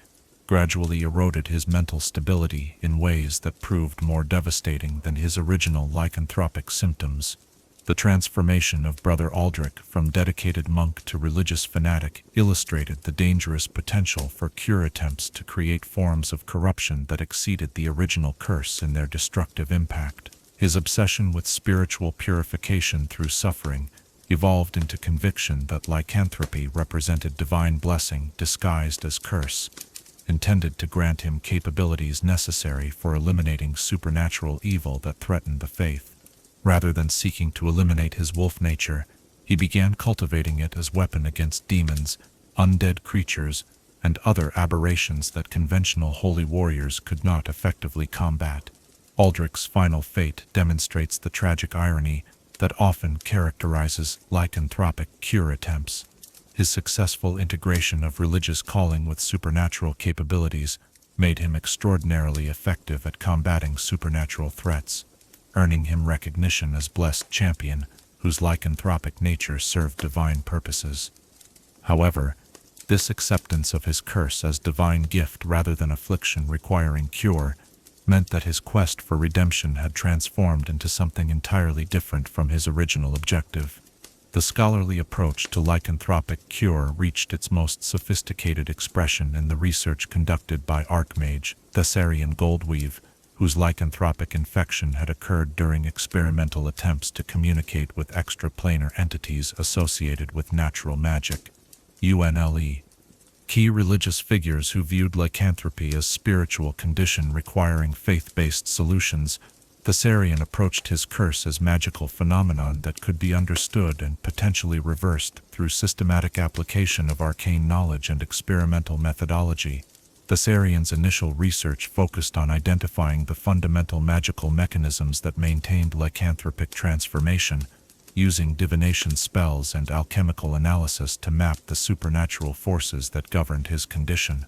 gradually eroded his mental stability in ways that proved more devastating than his original lycanthropic symptoms. The transformation of Brother Aldrich from dedicated monk to religious fanatic illustrated the dangerous potential for cure attempts to create forms of corruption that exceeded the original curse in their destructive impact. His obsession with spiritual purification through suffering evolved into conviction that lycanthropy represented divine blessing disguised as curse, intended to grant him capabilities necessary for eliminating supernatural evil that threatened the faith. Rather than seeking to eliminate his wolf nature, he began cultivating it as weapon against demons, undead creatures, and other aberrations that conventional holy warriors could not effectively combat. Aldrich's final fate demonstrates the tragic irony that often characterizes lycanthropic cure attempts. His successful integration of religious calling with supernatural capabilities made him extraordinarily effective at combating supernatural threats, earning him recognition as blessed champion whose lycanthropic nature served divine purposes. However, this acceptance of his curse as divine gift rather than affliction requiring cure meant that his quest for redemption had transformed into something entirely different from his original objective. The scholarly approach to lycanthropic cure reached its most sophisticated expression in the research conducted by Archmage Thessarian Goldweave, whose lycanthropic infection had occurred during experimental attempts to communicate with extraplanar entities associated with natural magic. UNLE. Key religious figures who viewed lycanthropy as spiritual condition requiring faith-based solutions, Thessarian approached his curse as magical phenomenon that could be understood and potentially reversed through systematic application of arcane knowledge and experimental methodology. Thessarian's initial research focused on identifying the fundamental magical mechanisms that maintained lycanthropic transformation, using divination spells and alchemical analysis to map the supernatural forces that governed his condition.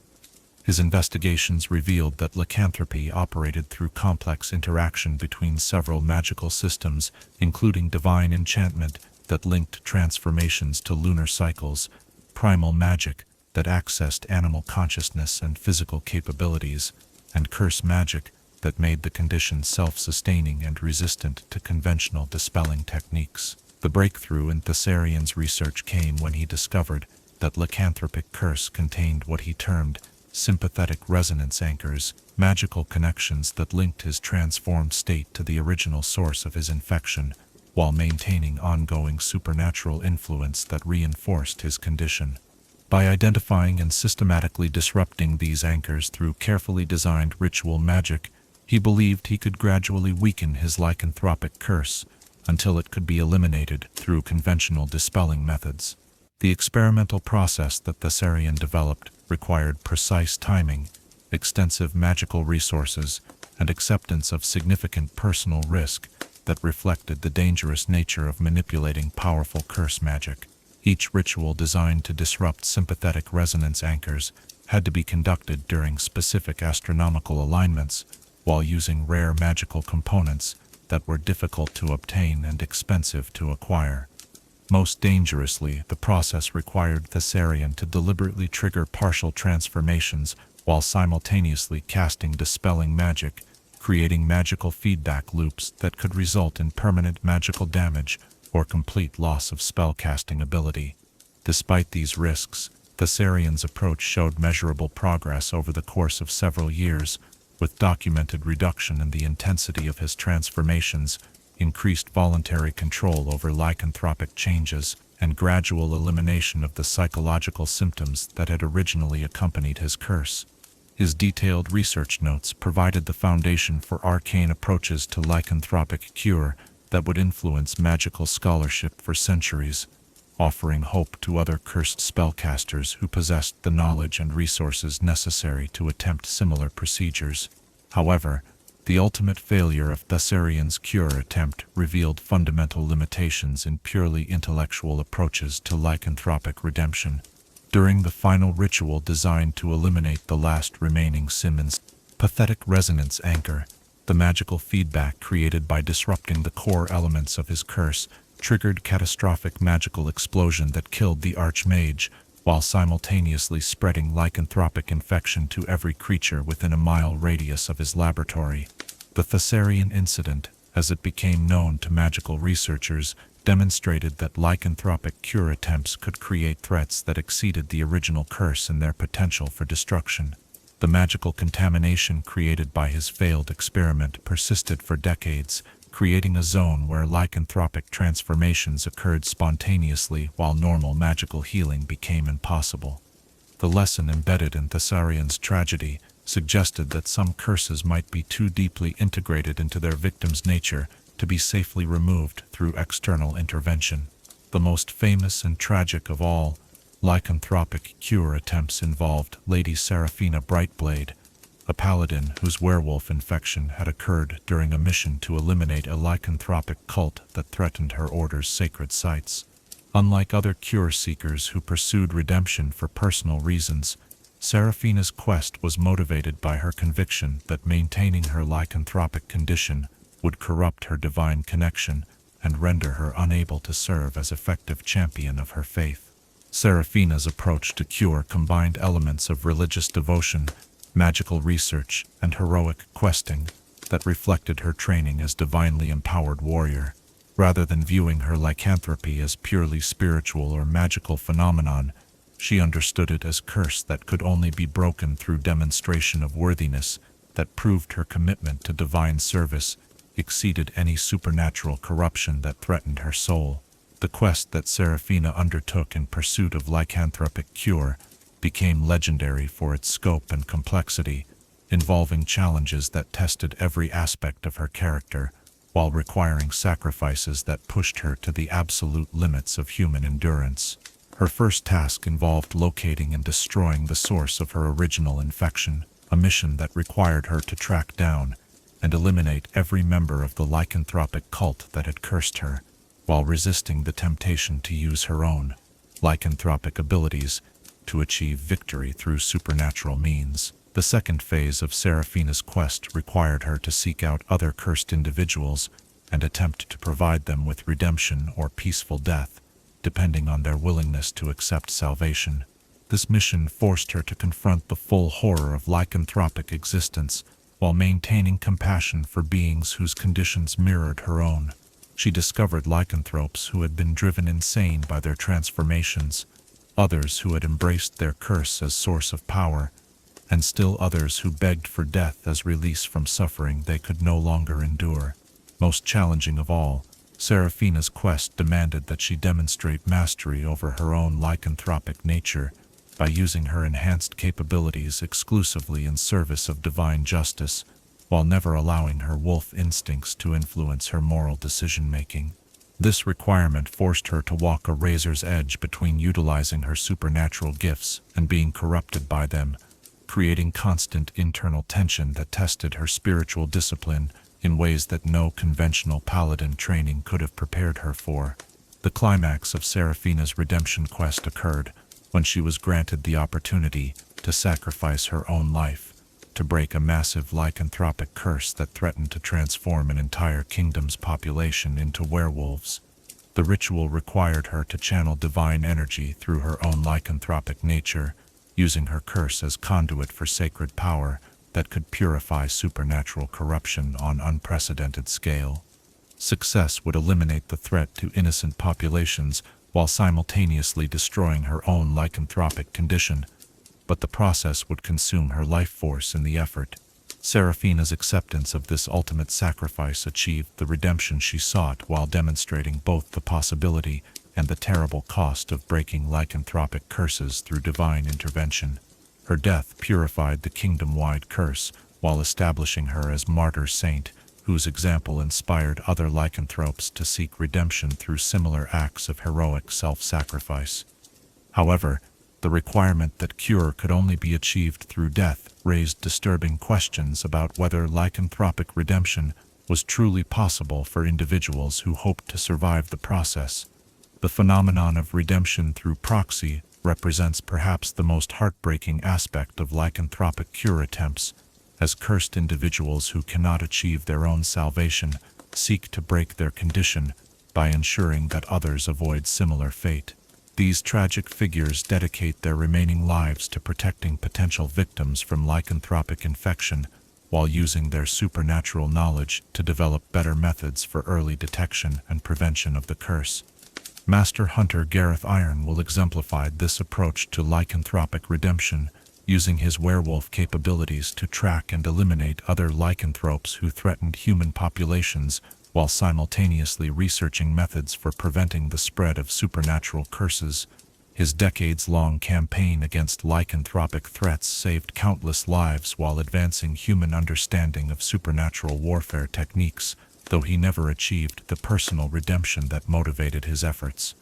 His investigations revealed that lycanthropy operated through complex interaction between several magical systems, including divine enchantment that linked transformations to lunar cycles, primal magic that accessed animal consciousness and physical capabilities, and curse magic that made the condition self-sustaining and resistant to conventional dispelling techniques. The breakthrough in Thessarian's research came when he discovered that lycanthropic curse contained what he termed sympathetic resonance anchors, magical connections that linked his transformed state to the original source of his infection, while maintaining ongoing supernatural influence that reinforced his condition. By identifying and systematically disrupting these anchors through carefully designed ritual magic, he believed he could gradually weaken his lycanthropic curse until it could be eliminated through conventional dispelling methods. The experimental process that Thessarian developed required precise timing, extensive magical resources, and acceptance of significant personal risk that reflected the dangerous nature of manipulating powerful curse magic. Each ritual designed to disrupt sympathetic resonance anchors had to be conducted during specific astronomical alignments while using rare magical components that were difficult to obtain and expensive to acquire. Most dangerously, the process required Thessarian to deliberately trigger partial transformations while simultaneously casting dispelling magic, creating magical feedback loops that could result in permanent magical damage or complete loss of spellcasting ability. Despite these risks, Thessarian's approach showed measurable progress over the course of several years, with documented reduction in the intensity of his transformations, increased voluntary control over lycanthropic changes, and gradual elimination of the psychological symptoms that had originally accompanied his curse. His detailed research notes provided the foundation for arcane approaches to lycanthropic cure that would influence magical scholarship for centuries, offering hope to other cursed spellcasters who possessed the knowledge and resources necessary to attempt similar procedures. However, the ultimate failure of Thessarian's cure attempt revealed fundamental limitations in purely intellectual approaches to lycanthropic redemption. During the final ritual designed to eliminate the last remaining sympathetic resonance anchor, the magical feedback created by disrupting the core elements of his curse triggered catastrophic magical explosion that killed the Archmage, while simultaneously spreading lycanthropic infection to every creature within a mile radius of his laboratory. The Thessarian incident, as it became known to magical researchers, demonstrated that lycanthropic cure attempts could create threats that exceeded the original curse in their potential for destruction. The magical contamination created by his failed experiment persisted for decades, creating a zone where lycanthropic transformations occurred spontaneously while normal magical healing became impossible. The lesson embedded in Thessarian's tragedy suggested that some curses might be too deeply integrated into their victim's nature to be safely removed through external intervention. The most famous and tragic of all lycanthropic cure attempts involved Lady Seraphina Brightblade, a paladin whose werewolf infection had occurred during a mission to eliminate a lycanthropic cult that threatened her order's sacred sites. Unlike other cure-seekers who pursued redemption for personal reasons, Seraphina's quest was motivated by her conviction that maintaining her lycanthropic condition would corrupt her divine connection and render her unable to serve as effective champion of her faith. Seraphina's approach to cure combined elements of religious devotion, magical research, and heroic questing that reflected her training as divinely empowered warrior. Rather than viewing her lycanthropy as purely spiritual or magical phenomenon, she understood it as curse that could only be broken through demonstration of worthiness that proved her commitment to divine service exceeded any supernatural corruption that threatened her soul. The quest that Seraphina undertook in pursuit of lycanthropic cure became legendary for its scope and complexity, involving challenges that tested every aspect of her character, while requiring sacrifices that pushed her to the absolute limits of human endurance. Her first task involved locating and destroying the source of her original infection, a mission that required her to track down and eliminate every member of the lycanthropic cult that had cursed her, while resisting the temptation to use her own lycanthropic abilities to achieve victory through supernatural means. The second phase of Seraphina's quest required her to seek out other cursed individuals and attempt to provide them with redemption or peaceful death, depending on their willingness to accept salvation. This mission forced her to confront the full horror of lycanthropic existence while maintaining compassion for beings whose conditions mirrored her own. She discovered lycanthropes who had been driven insane by their transformations, others who had embraced their curse as source of power, and still others who begged for death as release from suffering they could no longer endure. Most challenging of all, Seraphina's quest demanded that she demonstrate mastery over her own lycanthropic nature by using her enhanced capabilities exclusively in service of divine justice, while never allowing her wolf instincts to influence her moral decision-making. This requirement forced her to walk a razor's edge between utilizing her supernatural gifts and being corrupted by them, creating constant internal tension that tested her spiritual discipline in ways that no conventional paladin training could have prepared her for. The climax of Seraphina's redemption quest occurred when she was granted the opportunity to sacrifice her own life to break a massive lycanthropic curse that threatened to transform an entire kingdom's population into werewolves. The ritual required her to channel divine energy through her own lycanthropic nature, using her curse as conduit for sacred power that could purify supernatural corruption on unprecedented scale. Success would eliminate the threat to innocent populations while simultaneously destroying her own lycanthropic condition, but the process would consume her life force in the effort. Seraphina's acceptance of this ultimate sacrifice achieved the redemption she sought while demonstrating both the possibility and the terrible cost of breaking lycanthropic curses through divine intervention. Her death purified the kingdom-wide curse while establishing her as martyr saint, whose example inspired other lycanthropes to seek redemption through similar acts of heroic self-sacrifice. However, the requirement that cure could only be achieved through death raised disturbing questions about whether lycanthropic redemption was truly possible for individuals who hoped to survive the process. The phenomenon of redemption through proxy represents perhaps the most heartbreaking aspect of lycanthropic cure attempts, as cursed individuals who cannot achieve their own salvation seek to break their condition by ensuring that others avoid similar fate. These tragic figures dedicate their remaining lives to protecting potential victims from lycanthropic infection while using their supernatural knowledge to develop better methods for early detection and prevention of the curse. Master Hunter Gareth Iron will exemplify this approach to lycanthropic redemption, using his werewolf capabilities to track and eliminate other lycanthropes who threatened human populations while simultaneously researching methods for preventing the spread of supernatural curses. His decades-long campaign against lycanthropic threats saved countless lives while advancing human understanding of supernatural warfare techniques, though he never achieved the personal redemption that motivated his efforts.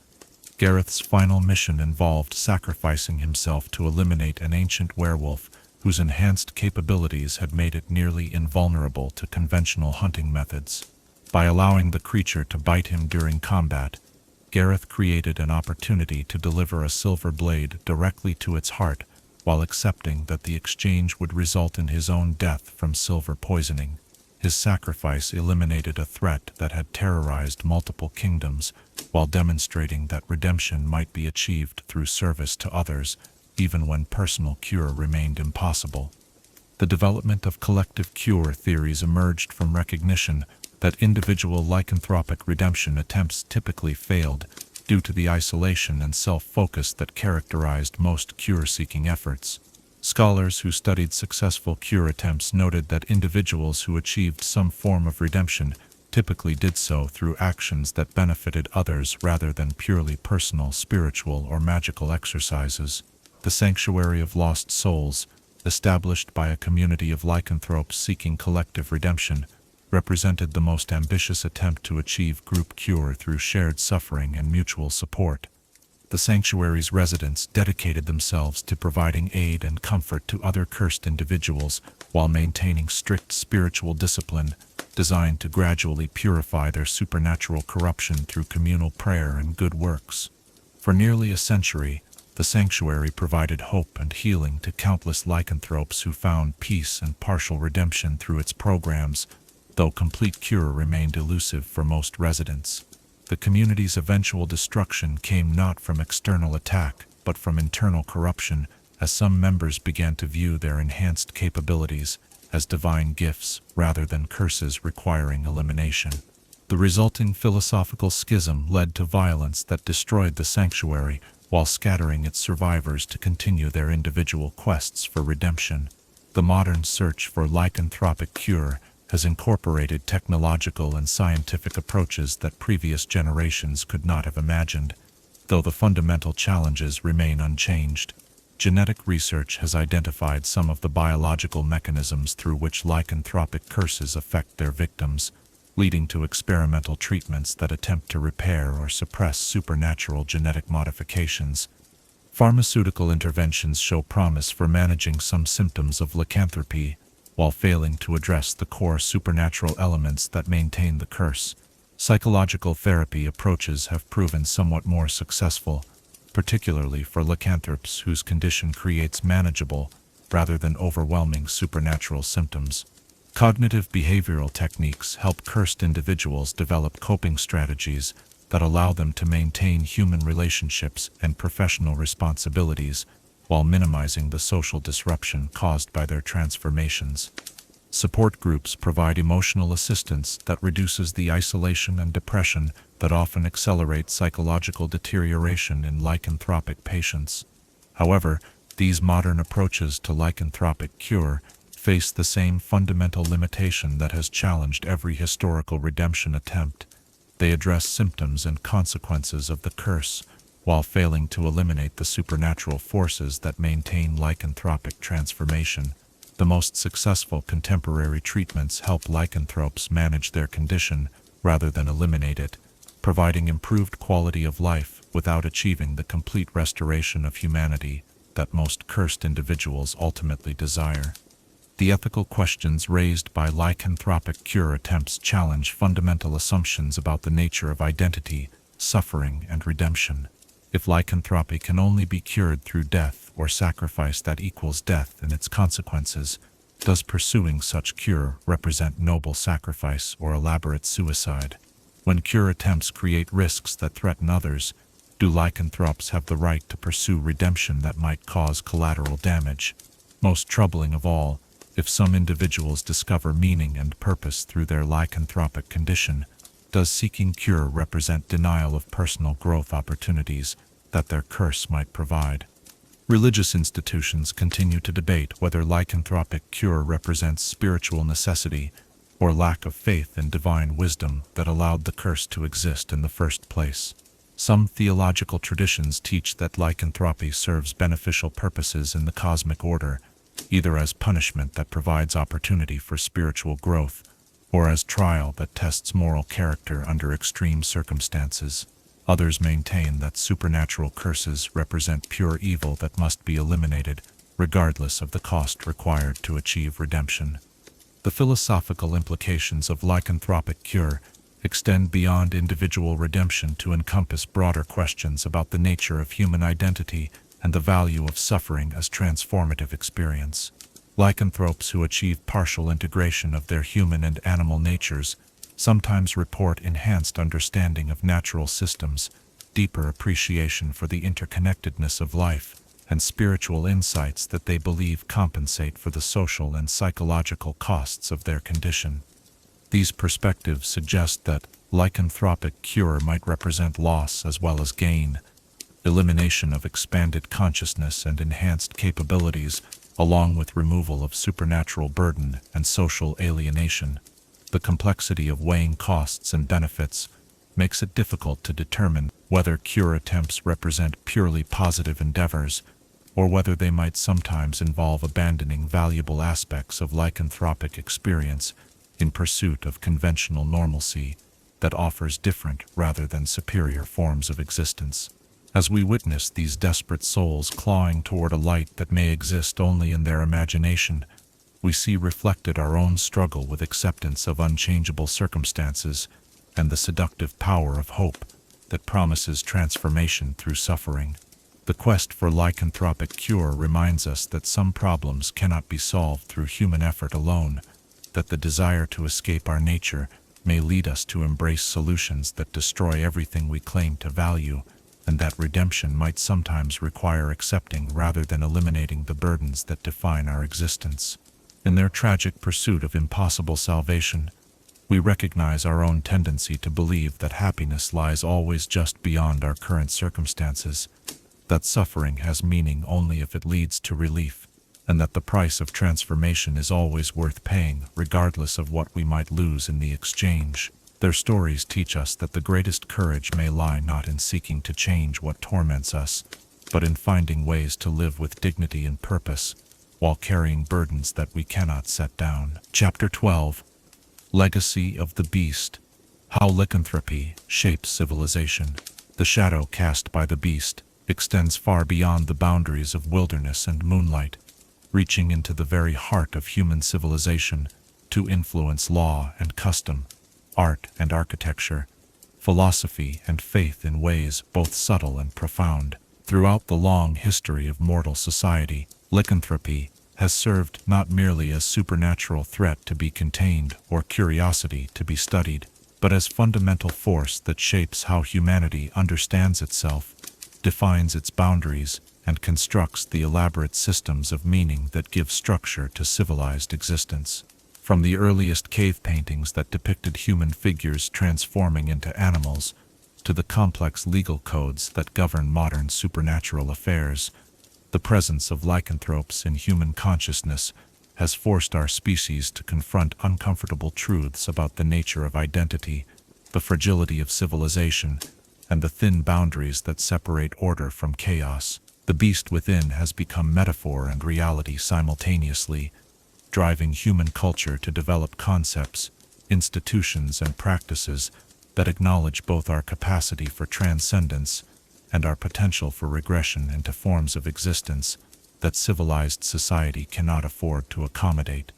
Gareth's final mission involved sacrificing himself to eliminate an ancient werewolf whose enhanced capabilities had made it nearly invulnerable to conventional hunting methods. By allowing the creature to bite him during combat, Gareth created an opportunity to deliver a silver blade directly to its heart, while accepting that the exchange would result in his own death from silver poisoning. His sacrifice eliminated a threat that had terrorized multiple kingdoms, while demonstrating that redemption might be achieved through service to others, even when personal cure remained impossible. The development of collective cure theories emerged from recognition that individual lycanthropic redemption attempts typically failed due to the isolation and self-focus that characterized most cure-seeking efforts. Scholars who studied successful cure attempts noted that individuals who achieved some form of redemption typically did so through actions that benefited others rather than purely personal, spiritual, or magical exercises. The Sanctuary of Lost Souls, established by a community of lycanthropes seeking collective redemption, represented the most ambitious attempt to achieve group cure through shared suffering and mutual support. The sanctuary's residents dedicated themselves to providing aid and comfort to other cursed individuals while maintaining strict spiritual discipline designed to gradually purify their supernatural corruption through communal prayer and good works. For nearly a century, the sanctuary provided hope and healing to countless lycanthropes who found peace and partial redemption through its programs, though complete cure remained elusive for most residents. The community's eventual destruction came not from external attack, but from internal corruption, as some members began to view their enhanced capabilities as divine gifts rather than curses requiring elimination. The resulting philosophical schism led to violence that destroyed the sanctuary while scattering its survivors to continue their individual quests for redemption. The modern search for lycanthropic cure has incorporated technological and scientific approaches that previous generations could not have imagined, though the fundamental challenges remain unchanged. Genetic research has identified some of the biological mechanisms through which lycanthropic curses affect their victims, leading to experimental treatments that attempt to repair or suppress supernatural genetic modifications. Pharmaceutical interventions show promise for managing some symptoms of lycanthropy, while failing to address the core supernatural elements that maintain the curse. Psychological therapy approaches have proven somewhat more successful, particularly for lycanthropes whose condition creates manageable, rather than overwhelming supernatural symptoms. Cognitive behavioral techniques help cursed individuals develop coping strategies that allow them to maintain human relationships and professional responsibilities, while minimizing the social disruption caused by their transformations. Support groups provide emotional assistance that reduces the isolation and depression that often accelerate psychological deterioration in lycanthropic patients. However, these modern approaches to lycanthropic cure face the same fundamental limitation that has challenged every historical redemption attempt. They address symptoms and consequences of the curse, while failing to eliminate the supernatural forces that maintain lycanthropic transformation. The most successful contemporary treatments help lycanthropes manage their condition rather than eliminate it, providing improved quality of life without achieving the complete restoration of humanity that most cursed individuals ultimately desire. The ethical questions raised by lycanthropic cure attempts challenge fundamental assumptions about the nature of identity, suffering, and redemption. If lycanthropy can only be cured through death or sacrifice that equals death and its consequences, does pursuing such cure represent noble sacrifice or elaborate suicide? When cure attempts create risks that threaten others, do lycanthropes have the right to pursue redemption that might cause collateral damage? Most troubling of all, if some individuals discover meaning and purpose through their lycanthropic condition, does seeking cure represent denial of personal growth opportunities that their curse might provide? Religious institutions continue to debate whether lycanthropic cure represents spiritual necessity or lack of faith in divine wisdom that allowed the curse to exist in the first place. Some theological traditions teach that lycanthropy serves beneficial purposes in the cosmic order, either as punishment that provides opportunity for spiritual growth, or as trial that tests moral character under extreme circumstances. Others maintain that supernatural curses represent pure evil that must be eliminated, regardless of the cost required to achieve redemption. The philosophical implications of lycanthropic cure extend beyond individual redemption to encompass broader questions about the nature of human identity and the value of suffering as transformative experience. Lycanthropes who achieve partial integration of their human and animal natures sometimes report enhanced understanding of natural systems, deeper appreciation for the interconnectedness of life, and spiritual insights that they believe compensate for the social and psychological costs of their condition. These perspectives suggest that lycanthropic cure might represent loss as well as gain, elimination of expanded consciousness and enhanced capabilities, along with removal of supernatural burden and social alienation. The complexity of weighing costs and benefits makes it difficult to determine whether cure attempts represent purely positive endeavors, or whether they might sometimes involve abandoning valuable aspects of lycanthropic experience in pursuit of conventional normalcy that offers different rather than superior forms of existence. As we witness these desperate souls clawing toward a light that may exist only in their imagination, we see reflected our own struggle with acceptance of unchangeable circumstances and the seductive power of hope that promises transformation through suffering. The quest for lycanthropic cure reminds us that some problems cannot be solved through human effort alone, that the desire to escape our nature may lead us to embrace solutions that destroy everything we claim to value, and that redemption might sometimes require accepting rather than eliminating the burdens that define our existence. In their tragic pursuit of impossible salvation, we recognize our own tendency to believe that happiness lies always just beyond our current circumstances, that suffering has meaning only if it leads to relief, and that the price of transformation is always worth paying, regardless of what we might lose in the exchange. Their stories teach us that the greatest courage may lie not in seeking to change what torments us, but in finding ways to live with dignity and purpose, while carrying burdens that we cannot set down. Chapter 12. Legacy of the Beast. How Lycanthropy Shapes Civilization. The shadow cast by the beast extends far beyond the boundaries of wilderness and moonlight, reaching into the very heart of human civilization to influence law and custom, art and architecture, philosophy and faith in ways both subtle and profound. Throughout the long history of mortal society, lycanthropy has served not merely as supernatural threat to be contained or curiosity to be studied, but as fundamental force that shapes how humanity understands itself, defines its boundaries, and constructs the elaborate systems of meaning that give structure to civilized existence. From the earliest cave paintings that depicted human figures transforming into animals, to the complex legal codes that govern modern supernatural affairs, the presence of lycanthropes in human consciousness has forced our species to confront uncomfortable truths about the nature of identity, the fragility of civilization, and the thin boundaries that separate order from chaos. The beast within has become metaphor and reality simultaneously, driving human culture to develop concepts, institutions, and practices that acknowledge both our capacity for transcendence and our potential for regression into forms of existence that civilized society cannot afford to accommodate.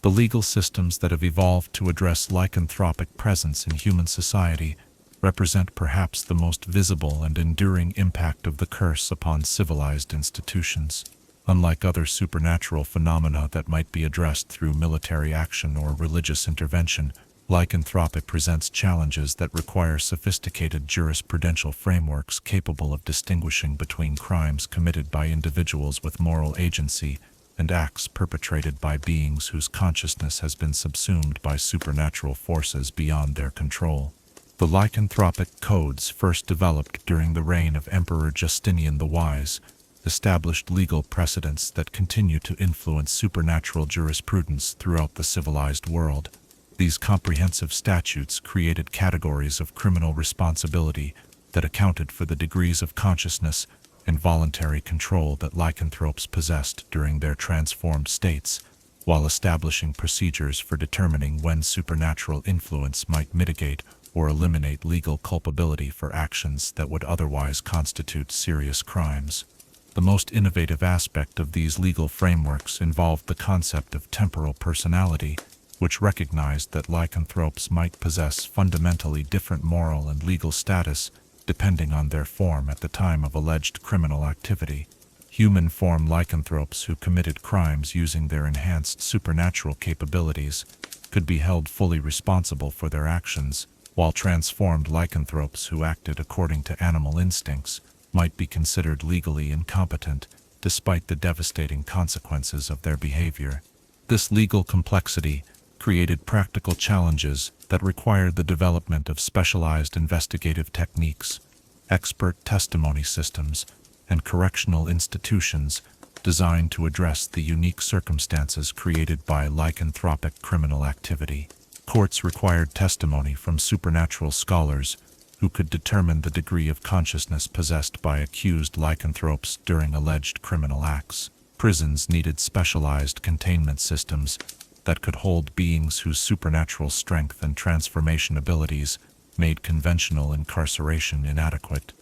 The legal systems that have evolved to address lycanthropic presence in human society represent perhaps the most visible and enduring impact of the curse upon civilized institutions. Unlike other supernatural phenomena that might be addressed through military action or religious intervention, lycanthropy presents challenges that require sophisticated jurisprudential frameworks capable of distinguishing between crimes committed by individuals with moral agency and acts perpetrated by beings whose consciousness has been subsumed by supernatural forces beyond their control. The lycanthropic codes, first developed during the reign of Emperor Justinian the Wise, established legal precedents that continue to influence supernatural jurisprudence throughout the civilized world. These comprehensive statutes created categories of criminal responsibility, that accounted for the degrees of consciousness and voluntary control that lycanthropes possessed during their transformed states, while establishing procedures for determining when supernatural influence might mitigate or eliminate legal culpability for actions that would otherwise constitute serious crimes. The most innovative aspect of these legal frameworks involved the concept of temporal personality, which recognized that lycanthropes might possess fundamentally different moral and legal status depending on their form at the time of alleged criminal activity. Human-form lycanthropes who committed crimes using their enhanced supernatural capabilities could be held fully responsible for their actions, while transformed lycanthropes who acted according to animal instincts might be considered legally incompetent despite the devastating consequences of their behavior. This legal complexity created practical challenges that required the development of specialized investigative techniques, expert testimony systems, and correctional institutions designed to address the unique circumstances created by lycanthropic criminal activity. Courts required testimony from supernatural scholars who could determine the degree of consciousness possessed by accused lycanthropes during alleged criminal acts. Prisons needed specialized containment systems that could hold beings whose supernatural strength and transformation abilities made conventional incarceration inadequate.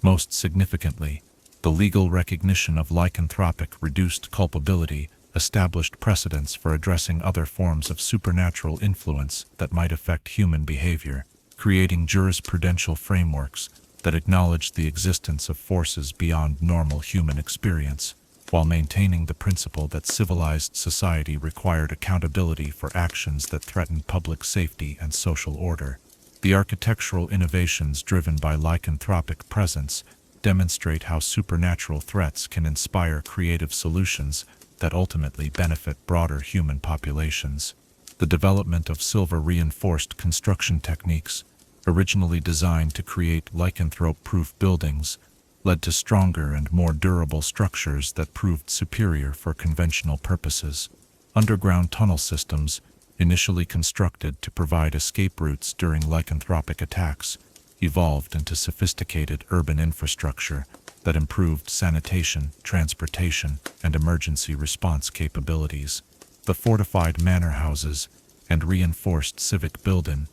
Most significantly, the legal recognition of lycanthropic reduced culpability established precedents for addressing other forms of supernatural influence that might affect human behavior, creating jurisprudential frameworks that acknowledged the existence of forces beyond normal human experience, while maintaining the principle that civilized society required accountability for actions that threatened public safety and social order. The architectural innovations driven by lycanthropic presence demonstrate how supernatural threats can inspire creative solutions that ultimately benefit broader human populations. The development of silver-reinforced construction techniques, originally designed to create lycanthrope-proof buildings, led to stronger and more durable structures that proved superior for conventional purposes. Underground tunnel systems, initially constructed to provide escape routes during lycanthropic attacks, evolved into sophisticated urban infrastructure that improved sanitation, transportation, and emergency response capabilities. The fortified manor houses and reinforced civic buildings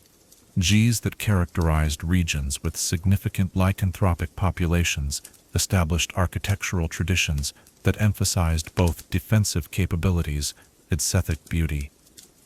that characterized regions with significant lycanthropic populations established architectural traditions that emphasized both defensive capabilities and aesthetic beauty,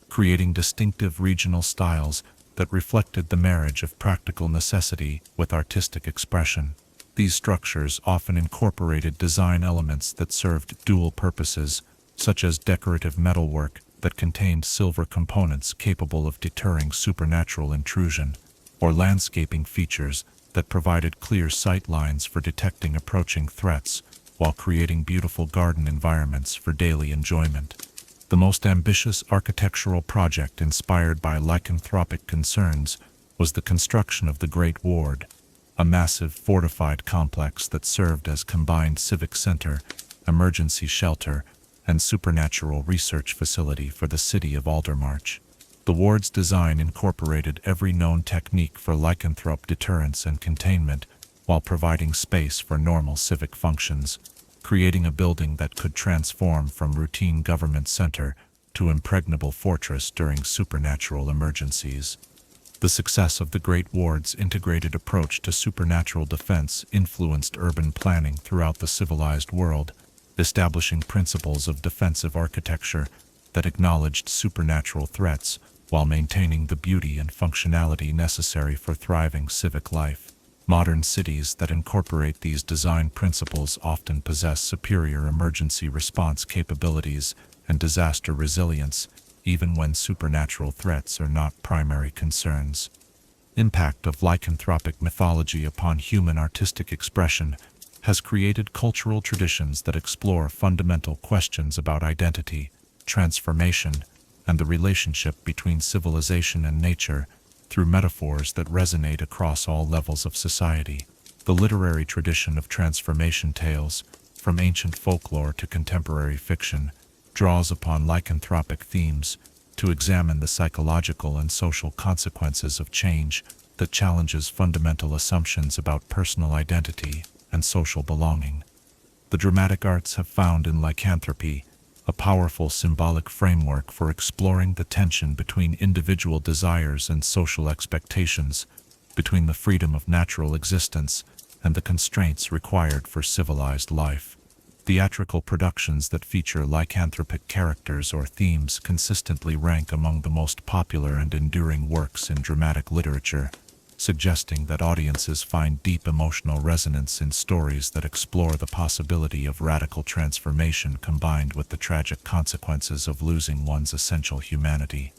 creating distinctive regional styles that reflected the marriage of practical necessity with artistic expression. These structures often incorporated design elements that served dual purposes, such as decorative metalwork that contained silver components capable of deterring supernatural intrusion, or landscaping features that provided clear sight lines for detecting approaching threats while creating beautiful garden environments for daily enjoyment. The most ambitious architectural project inspired by lycanthropic concerns was the construction of the Great Ward, a massive fortified complex that served as combined civic center, emergency shelter, and supernatural research facility for the city of Aldermarch. The ward's design incorporated every known technique for lycanthrope deterrence and containment while providing space for normal civic functions, creating a building that could transform from routine government center to impregnable fortress during supernatural emergencies. The success of the Great Ward's integrated approach to supernatural defense influenced urban planning throughout the civilized world, establishing principles of defensive architecture that acknowledged supernatural threats while maintaining the beauty and functionality necessary for thriving civic life. Modern cities that incorporate these design principles often possess superior emergency response capabilities and disaster resilience, even when supernatural threats are not primary concerns. Impact of lycanthropic mythology upon human artistic expression has created cultural traditions that explore fundamental questions about identity, transformation, and the relationship between civilization and nature through metaphors that resonate across all levels of society. The literary tradition of transformation tales, from ancient folklore to contemporary fiction, draws upon lycanthropic themes to examine the psychological and social consequences of change that challenges fundamental assumptions about personal identity and social belonging. The dramatic arts have found in lycanthropy a powerful symbolic framework for exploring the tension between individual desires and social expectations, between the freedom of natural existence and the constraints required for civilized life. Theatrical productions that feature lycanthropic characters or themes consistently rank among the most popular and enduring works in dramatic literature, suggesting that audiences find deep emotional resonance in stories that explore the possibility of radical transformation combined with the tragic consequences of losing one's essential humanity.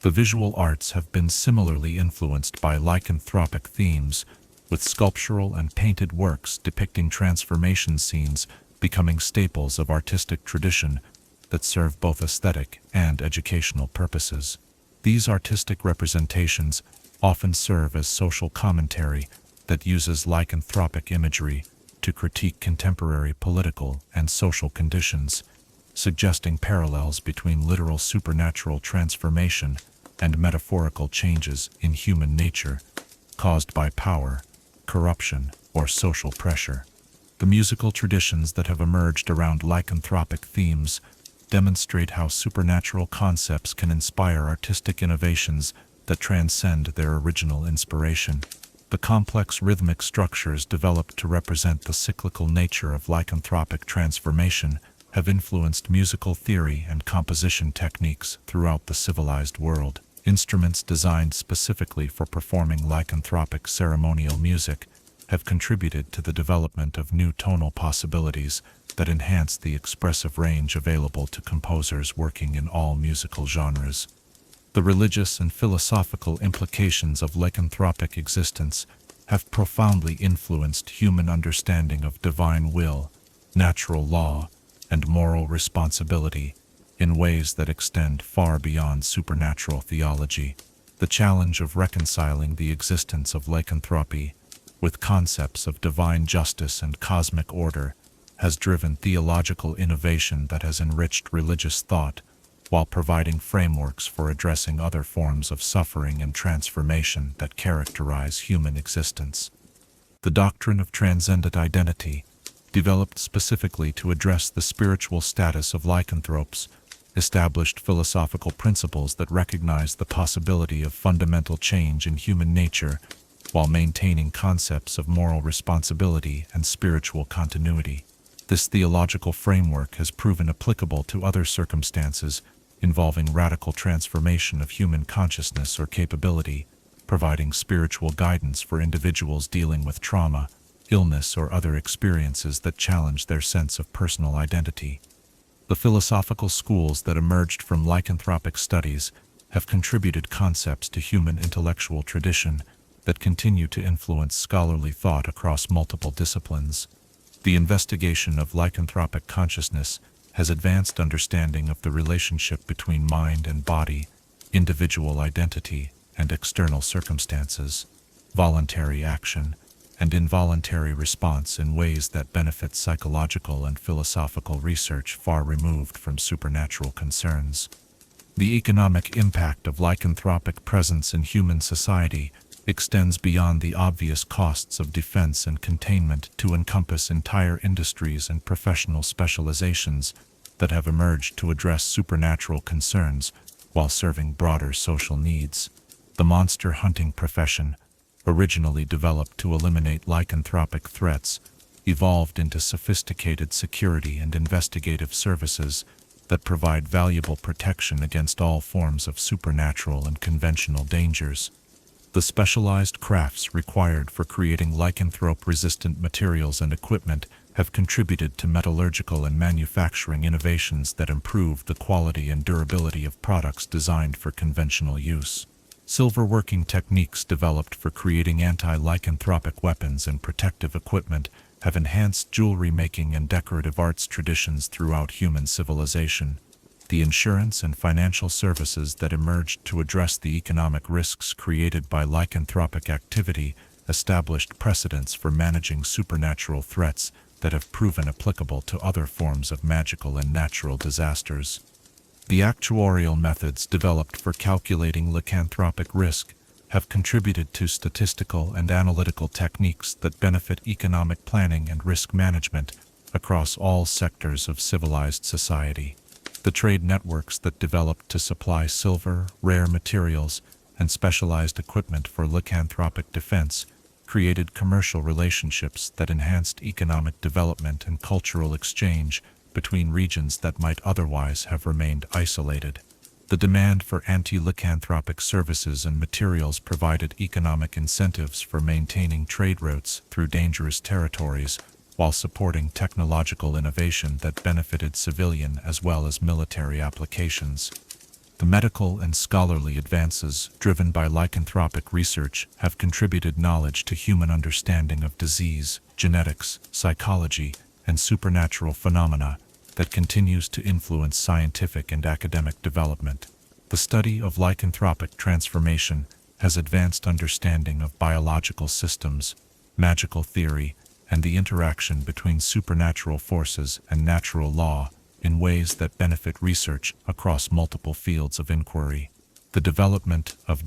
The visual arts have been similarly influenced by lycanthropic themes, with sculptural and painted works depicting transformation scenes becoming staples of artistic tradition that serve both aesthetic and educational purposes. These artistic representations often serve as social commentary that uses lycanthropic imagery to critique contemporary political and social conditions, suggesting parallels between literal supernatural transformation and metaphorical changes in human nature caused by power, corruption, or social pressure. The musical traditions that have emerged around lycanthropic themes demonstrate how supernatural concepts can inspire artistic innovations that transcend their original inspiration. The complex rhythmic structures developed to represent the cyclical nature of lycanthropic transformation have influenced musical theory and composition techniques throughout the civilized world. Instruments designed specifically for performing lycanthropic ceremonial music have contributed to the development of new tonal possibilities that enhance the expressive range available to composers working in all musical genres. The religious and philosophical implications of lycanthropic existence have profoundly influenced human understanding of divine will, natural law, and moral responsibility in ways that extend far beyond supernatural theology. The challenge of reconciling the existence of lycanthropy with concepts of divine justice and cosmic order has driven theological innovation that has enriched religious thought while providing frameworks for addressing other forms of suffering and transformation that characterize human existence. The doctrine of transcendent identity, developed specifically to address the spiritual status of lycanthropes, established philosophical principles that recognize the possibility of fundamental change in human nature while maintaining concepts of moral responsibility and spiritual continuity. This theological framework has proven applicable to other circumstances involving radical transformation of human consciousness or capability, providing spiritual guidance for individuals dealing with trauma, illness, or other experiences that challenge their sense of personal identity. The philosophical schools that emerged from lycanthropic studies have contributed concepts to human intellectual tradition that continue to influence scholarly thought across multiple disciplines. The investigation of lycanthropic consciousness has advanced understanding of the relationship between mind and body, individual identity, and external circumstances, voluntary action, and involuntary response in ways that benefit psychological and philosophical research far removed from supernatural concerns. The economic impact of lycanthropic presence in human society extends beyond the obvious costs of defense and containment to encompass entire industries and professional specializations that have emerged to address supernatural concerns while serving broader social needs. The monster hunting profession, originally developed to eliminate lycanthropic threats, evolved into sophisticated security and investigative services that provide valuable protection against all forms of supernatural and conventional dangers. The specialized crafts required for creating lycanthrope-resistant materials and equipment have contributed to metallurgical and manufacturing innovations that improve the quality and durability of products designed for conventional use. Silverworking techniques developed for creating anti-lycanthropic weapons and protective equipment have enhanced jewelry making and decorative arts traditions throughout human civilization. The insurance and financial services that emerged to address the economic risks created by lycanthropic activity established precedents for managing supernatural threats that have proven applicable to other forms of magical and natural disasters. The actuarial methods developed for calculating lycanthropic risk have contributed to statistical and analytical techniques that benefit economic planning and risk management across all sectors of civilized society. The trade networks that developed to supply silver, rare materials, and specialized equipment for lycanthropic defense created commercial relationships that enhanced economic development and cultural exchange between regions that might otherwise have remained isolated. The demand for anti-lycanthropic services and materials provided economic incentives for maintaining trade routes through dangerous territories while supporting technological innovation that benefited civilian as well as military applications. The medical and scholarly advances driven by lycanthropic research have contributed knowledge to human understanding of disease, genetics, psychology, and supernatural phenomena that continues to influence scientific and academic development. The study of lycanthropic transformation has advanced understanding of biological systems, magical theory, and the interaction between supernatural forces and natural law in ways that benefit research across multiple fields of inquiry. The development of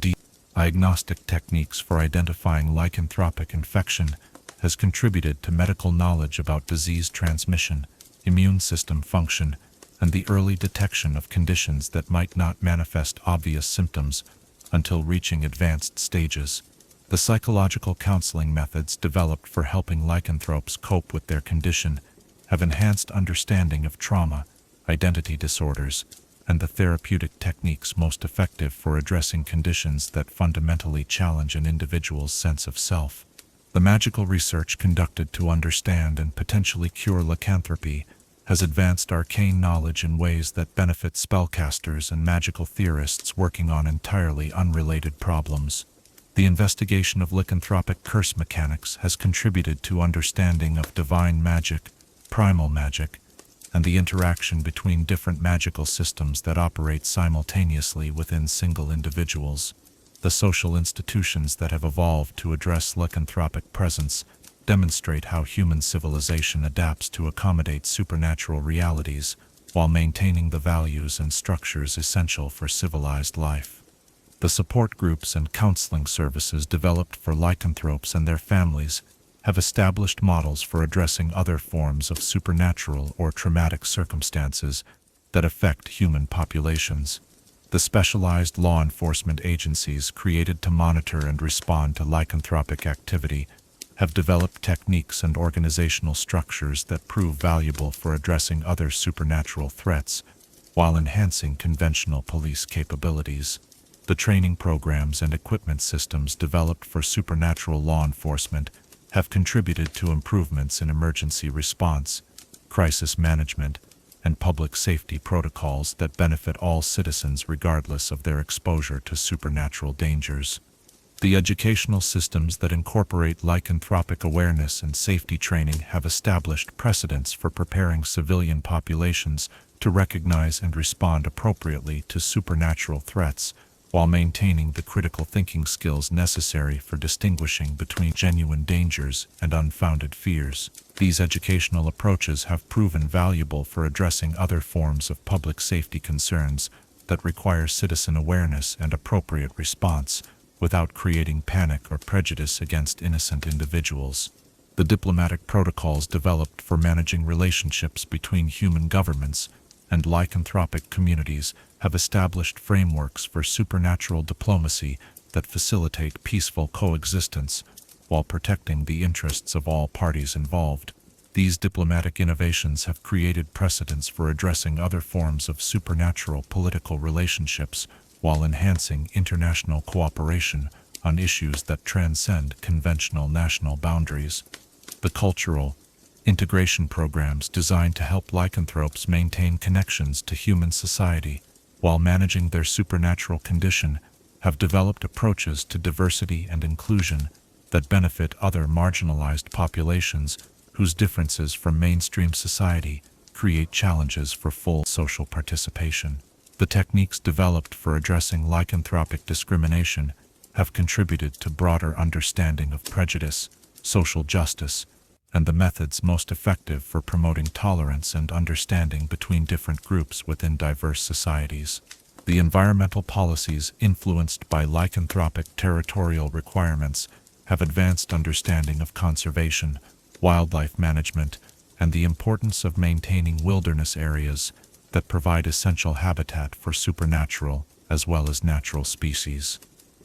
diagnostic techniques for identifying lycanthropic infection has contributed to medical knowledge about disease transmission, immune system function, and the early detection of conditions that might not manifest obvious symptoms until reaching advanced stages. The psychological counseling methods developed for helping lycanthropes cope with their condition have enhanced understanding of trauma, identity disorders, and the therapeutic techniques most effective for addressing conditions that fundamentally challenge an individual's sense of self. The magical research conducted to understand and potentially cure lycanthropy has advanced arcane knowledge in ways that benefit spellcasters and magical theorists working on entirely unrelated problems. The investigation of lycanthropic curse mechanics has contributed to understanding of divine magic, primal magic, and the interaction between different magical systems that operate simultaneously within single individuals. The social institutions that have evolved to address lycanthropic presence demonstrate how human civilization adapts to accommodate supernatural realities while maintaining the values and structures essential for civilized life. The support groups and counseling services developed for lycanthropes and their families have established models for addressing other forms of supernatural or traumatic circumstances that affect human populations. The specialized law enforcement agencies created to monitor and respond to lycanthropic activity have developed techniques and organizational structures that prove valuable for addressing other supernatural threats while enhancing conventional police capabilities. The training programs and equipment systems developed for supernatural law enforcement have contributed to improvements in emergency response, crisis management, and public safety protocols that benefit all citizens regardless of their exposure to supernatural dangers. The educational systems that incorporate lycanthropic awareness and safety training have established precedents for preparing civilian populations to recognize and respond appropriately to supernatural threats, while maintaining the critical thinking skills necessary for distinguishing between genuine dangers and unfounded fears. These educational approaches have proven valuable for addressing other forms of public safety concerns that require citizen awareness and appropriate response, without creating panic or prejudice against innocent individuals. The diplomatic protocols developed for managing relationships between human governments and lycanthropic communities have established frameworks for supernatural diplomacy that facilitate peaceful coexistence while protecting the interests of all parties involved. These diplomatic innovations have created precedents for addressing other forms of supernatural political relationships while enhancing international cooperation on issues that transcend conventional national boundaries. The cultural integration programs designed to help lycanthropes maintain connections to human society while managing their supernatural condition have developed approaches to diversity and inclusion that benefit other marginalized populations whose differences from mainstream society create challenges for full social participation. The techniques developed for addressing lycanthropic discrimination have contributed to broader understanding of prejudice, social justice, and the methods most effective for promoting tolerance and understanding between different groups within diverse societies. The environmental policies influenced by lycanthropic territorial requirements have advanced understanding of conservation, wildlife management, and the importance of maintaining wilderness areas that provide essential habitat for supernatural as well as natural species.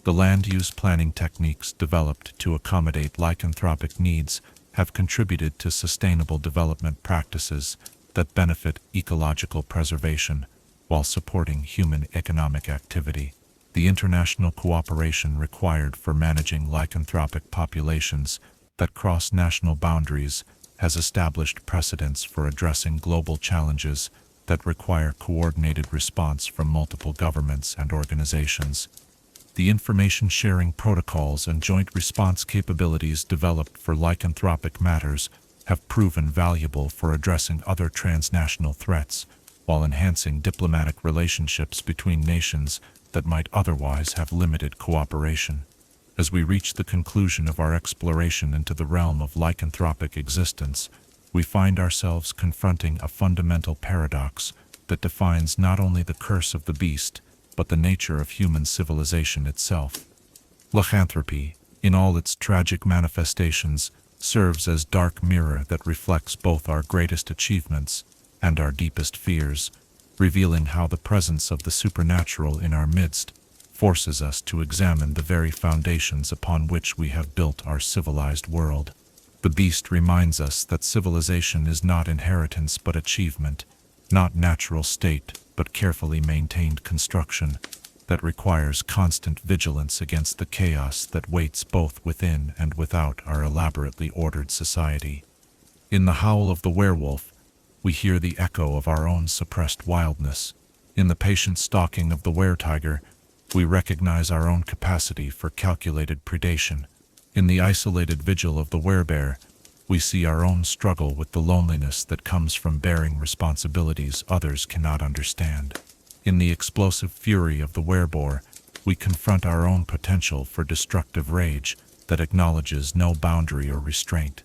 The land use planning techniques developed to accommodate lycanthropic needs have contributed to sustainable development practices that benefit ecological preservation while supporting human economic activity. The international cooperation required for managing lycanthropic populations that cross national boundaries has established precedents for addressing global challenges that require coordinated response from multiple governments and organizations. The information sharing protocols and joint response capabilities developed for lycanthropic matters have proven valuable for addressing other transnational threats, while enhancing diplomatic relationships between nations that might otherwise have limited cooperation. As we reach the conclusion of our exploration into the realm of lycanthropic existence, we find ourselves confronting a fundamental paradox that defines not only the curse of the beast, but the nature of human civilization itself. Lycanthropy, in all its tragic manifestations, serves as dark mirror that reflects both our greatest achievements and our deepest fears, revealing how the presence of the supernatural in our midst forces us to examine the very foundations upon which we have built our civilized world. The beast reminds us that civilization is not inheritance but achievement, not natural state but carefully maintained construction that requires constant vigilance against the chaos that waits both within and without our elaborately ordered society. In the howl of the werewolf, we hear the echo of our own suppressed wildness. In the patient stalking of the weretiger, we recognize our own capacity for calculated predation. In the isolated vigil of the werebear, we see our own struggle with the loneliness that comes from bearing responsibilities others cannot understand. In the explosive fury of the wereboar, we confront our own potential for destructive rage that acknowledges no boundary or restraint.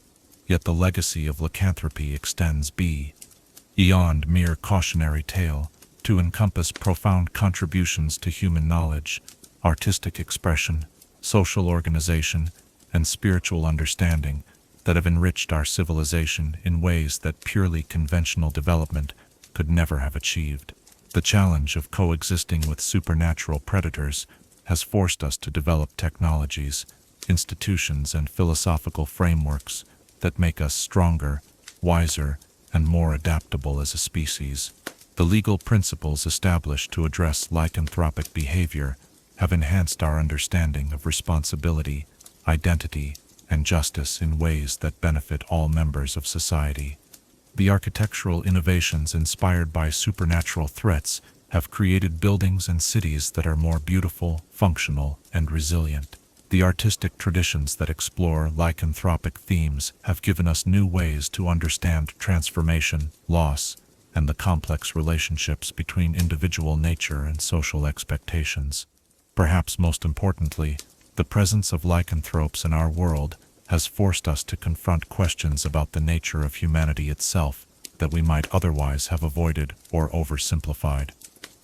Yet the legacy of lycanthropy extends beyond mere cautionary tale to encompass profound contributions to human knowledge, artistic expression, social organization, and spiritual understanding that have enriched our civilization in ways that purely conventional development could never have achieved. The challenge of coexisting with supernatural predators has forced us to develop technologies, institutions, and philosophical frameworks that make us stronger, wiser, and more adaptable as a species. The legal principles established to address lycanthropic behavior have enhanced our understanding of responsibility, identity, and justice in ways that benefit all members of society. The architectural innovations inspired by supernatural threats have created buildings and cities that are more beautiful, functional, and resilient. The artistic traditions that explore lycanthropic themes have given us new ways to understand transformation, loss, and the complex relationships between individual nature and social expectations. Perhaps most importantly, the presence of lycanthropes in our world has forced us to confront questions about the nature of humanity itself that we might otherwise have avoided or oversimplified.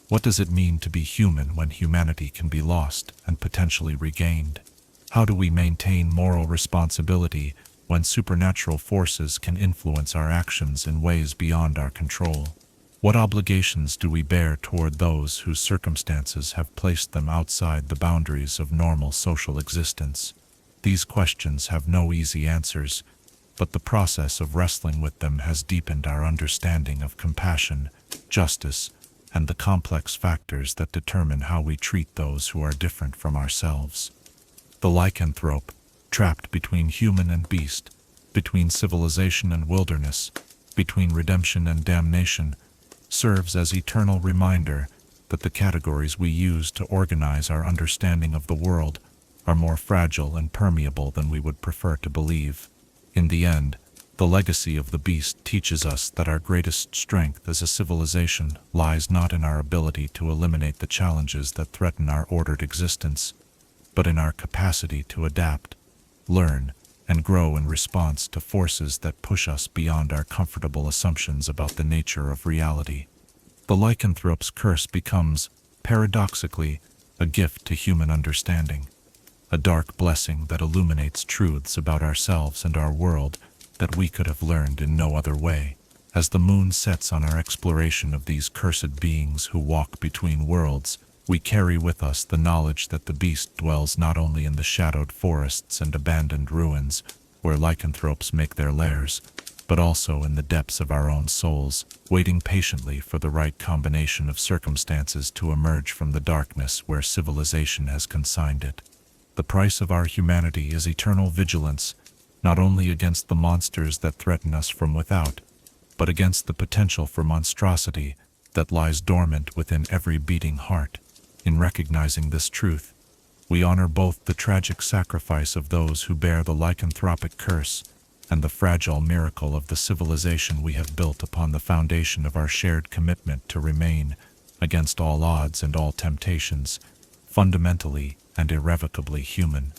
What does it mean to be human when humanity can be lost and potentially regained? How do we maintain moral responsibility when supernatural forces can influence our actions in ways beyond our control? What obligations do we bear toward those whose circumstances have placed them outside the boundaries of normal social existence? These questions have no easy answers, but the process of wrestling with them has deepened our understanding of compassion, justice, and the complex factors that determine how we treat those who are different from ourselves. The lycanthrope, trapped between human and beast, between civilization and wilderness, between redemption and damnation, serves as eternal reminder that the categories we use to organize our understanding of the world are more fragile and permeable than we would prefer to believe. In the end, the legacy of the beast teaches us that our greatest strength as a civilization lies not in our ability to eliminate the challenges that threaten our ordered existence, but in our capacity to adapt, learn, and grow in response to forces that push us beyond our comfortable assumptions about the nature of reality. The lycanthrope's curse becomes, paradoxically, a gift to human understanding, a dark blessing that illuminates truths about ourselves and our world that we could have learned in no other way. As the moon sets on our exploration of these cursed beings who walk between worlds, we carry with us the knowledge that the beast dwells not only in the shadowed forests and abandoned ruins where lycanthropes make their lairs, but also in the depths of our own souls, waiting patiently for the right combination of circumstances to emerge from the darkness where civilization has consigned it. The price of our humanity is eternal vigilance, not only against the monsters that threaten us from without, but against the potential for monstrosity that lies dormant within every beating heart. In recognizing this truth, we honor both the tragic sacrifice of those who bear the lycanthropic curse and the fragile miracle of the civilization we have built upon the foundation of our shared commitment to remain, against all odds and all temptations, fundamentally and irrevocably human.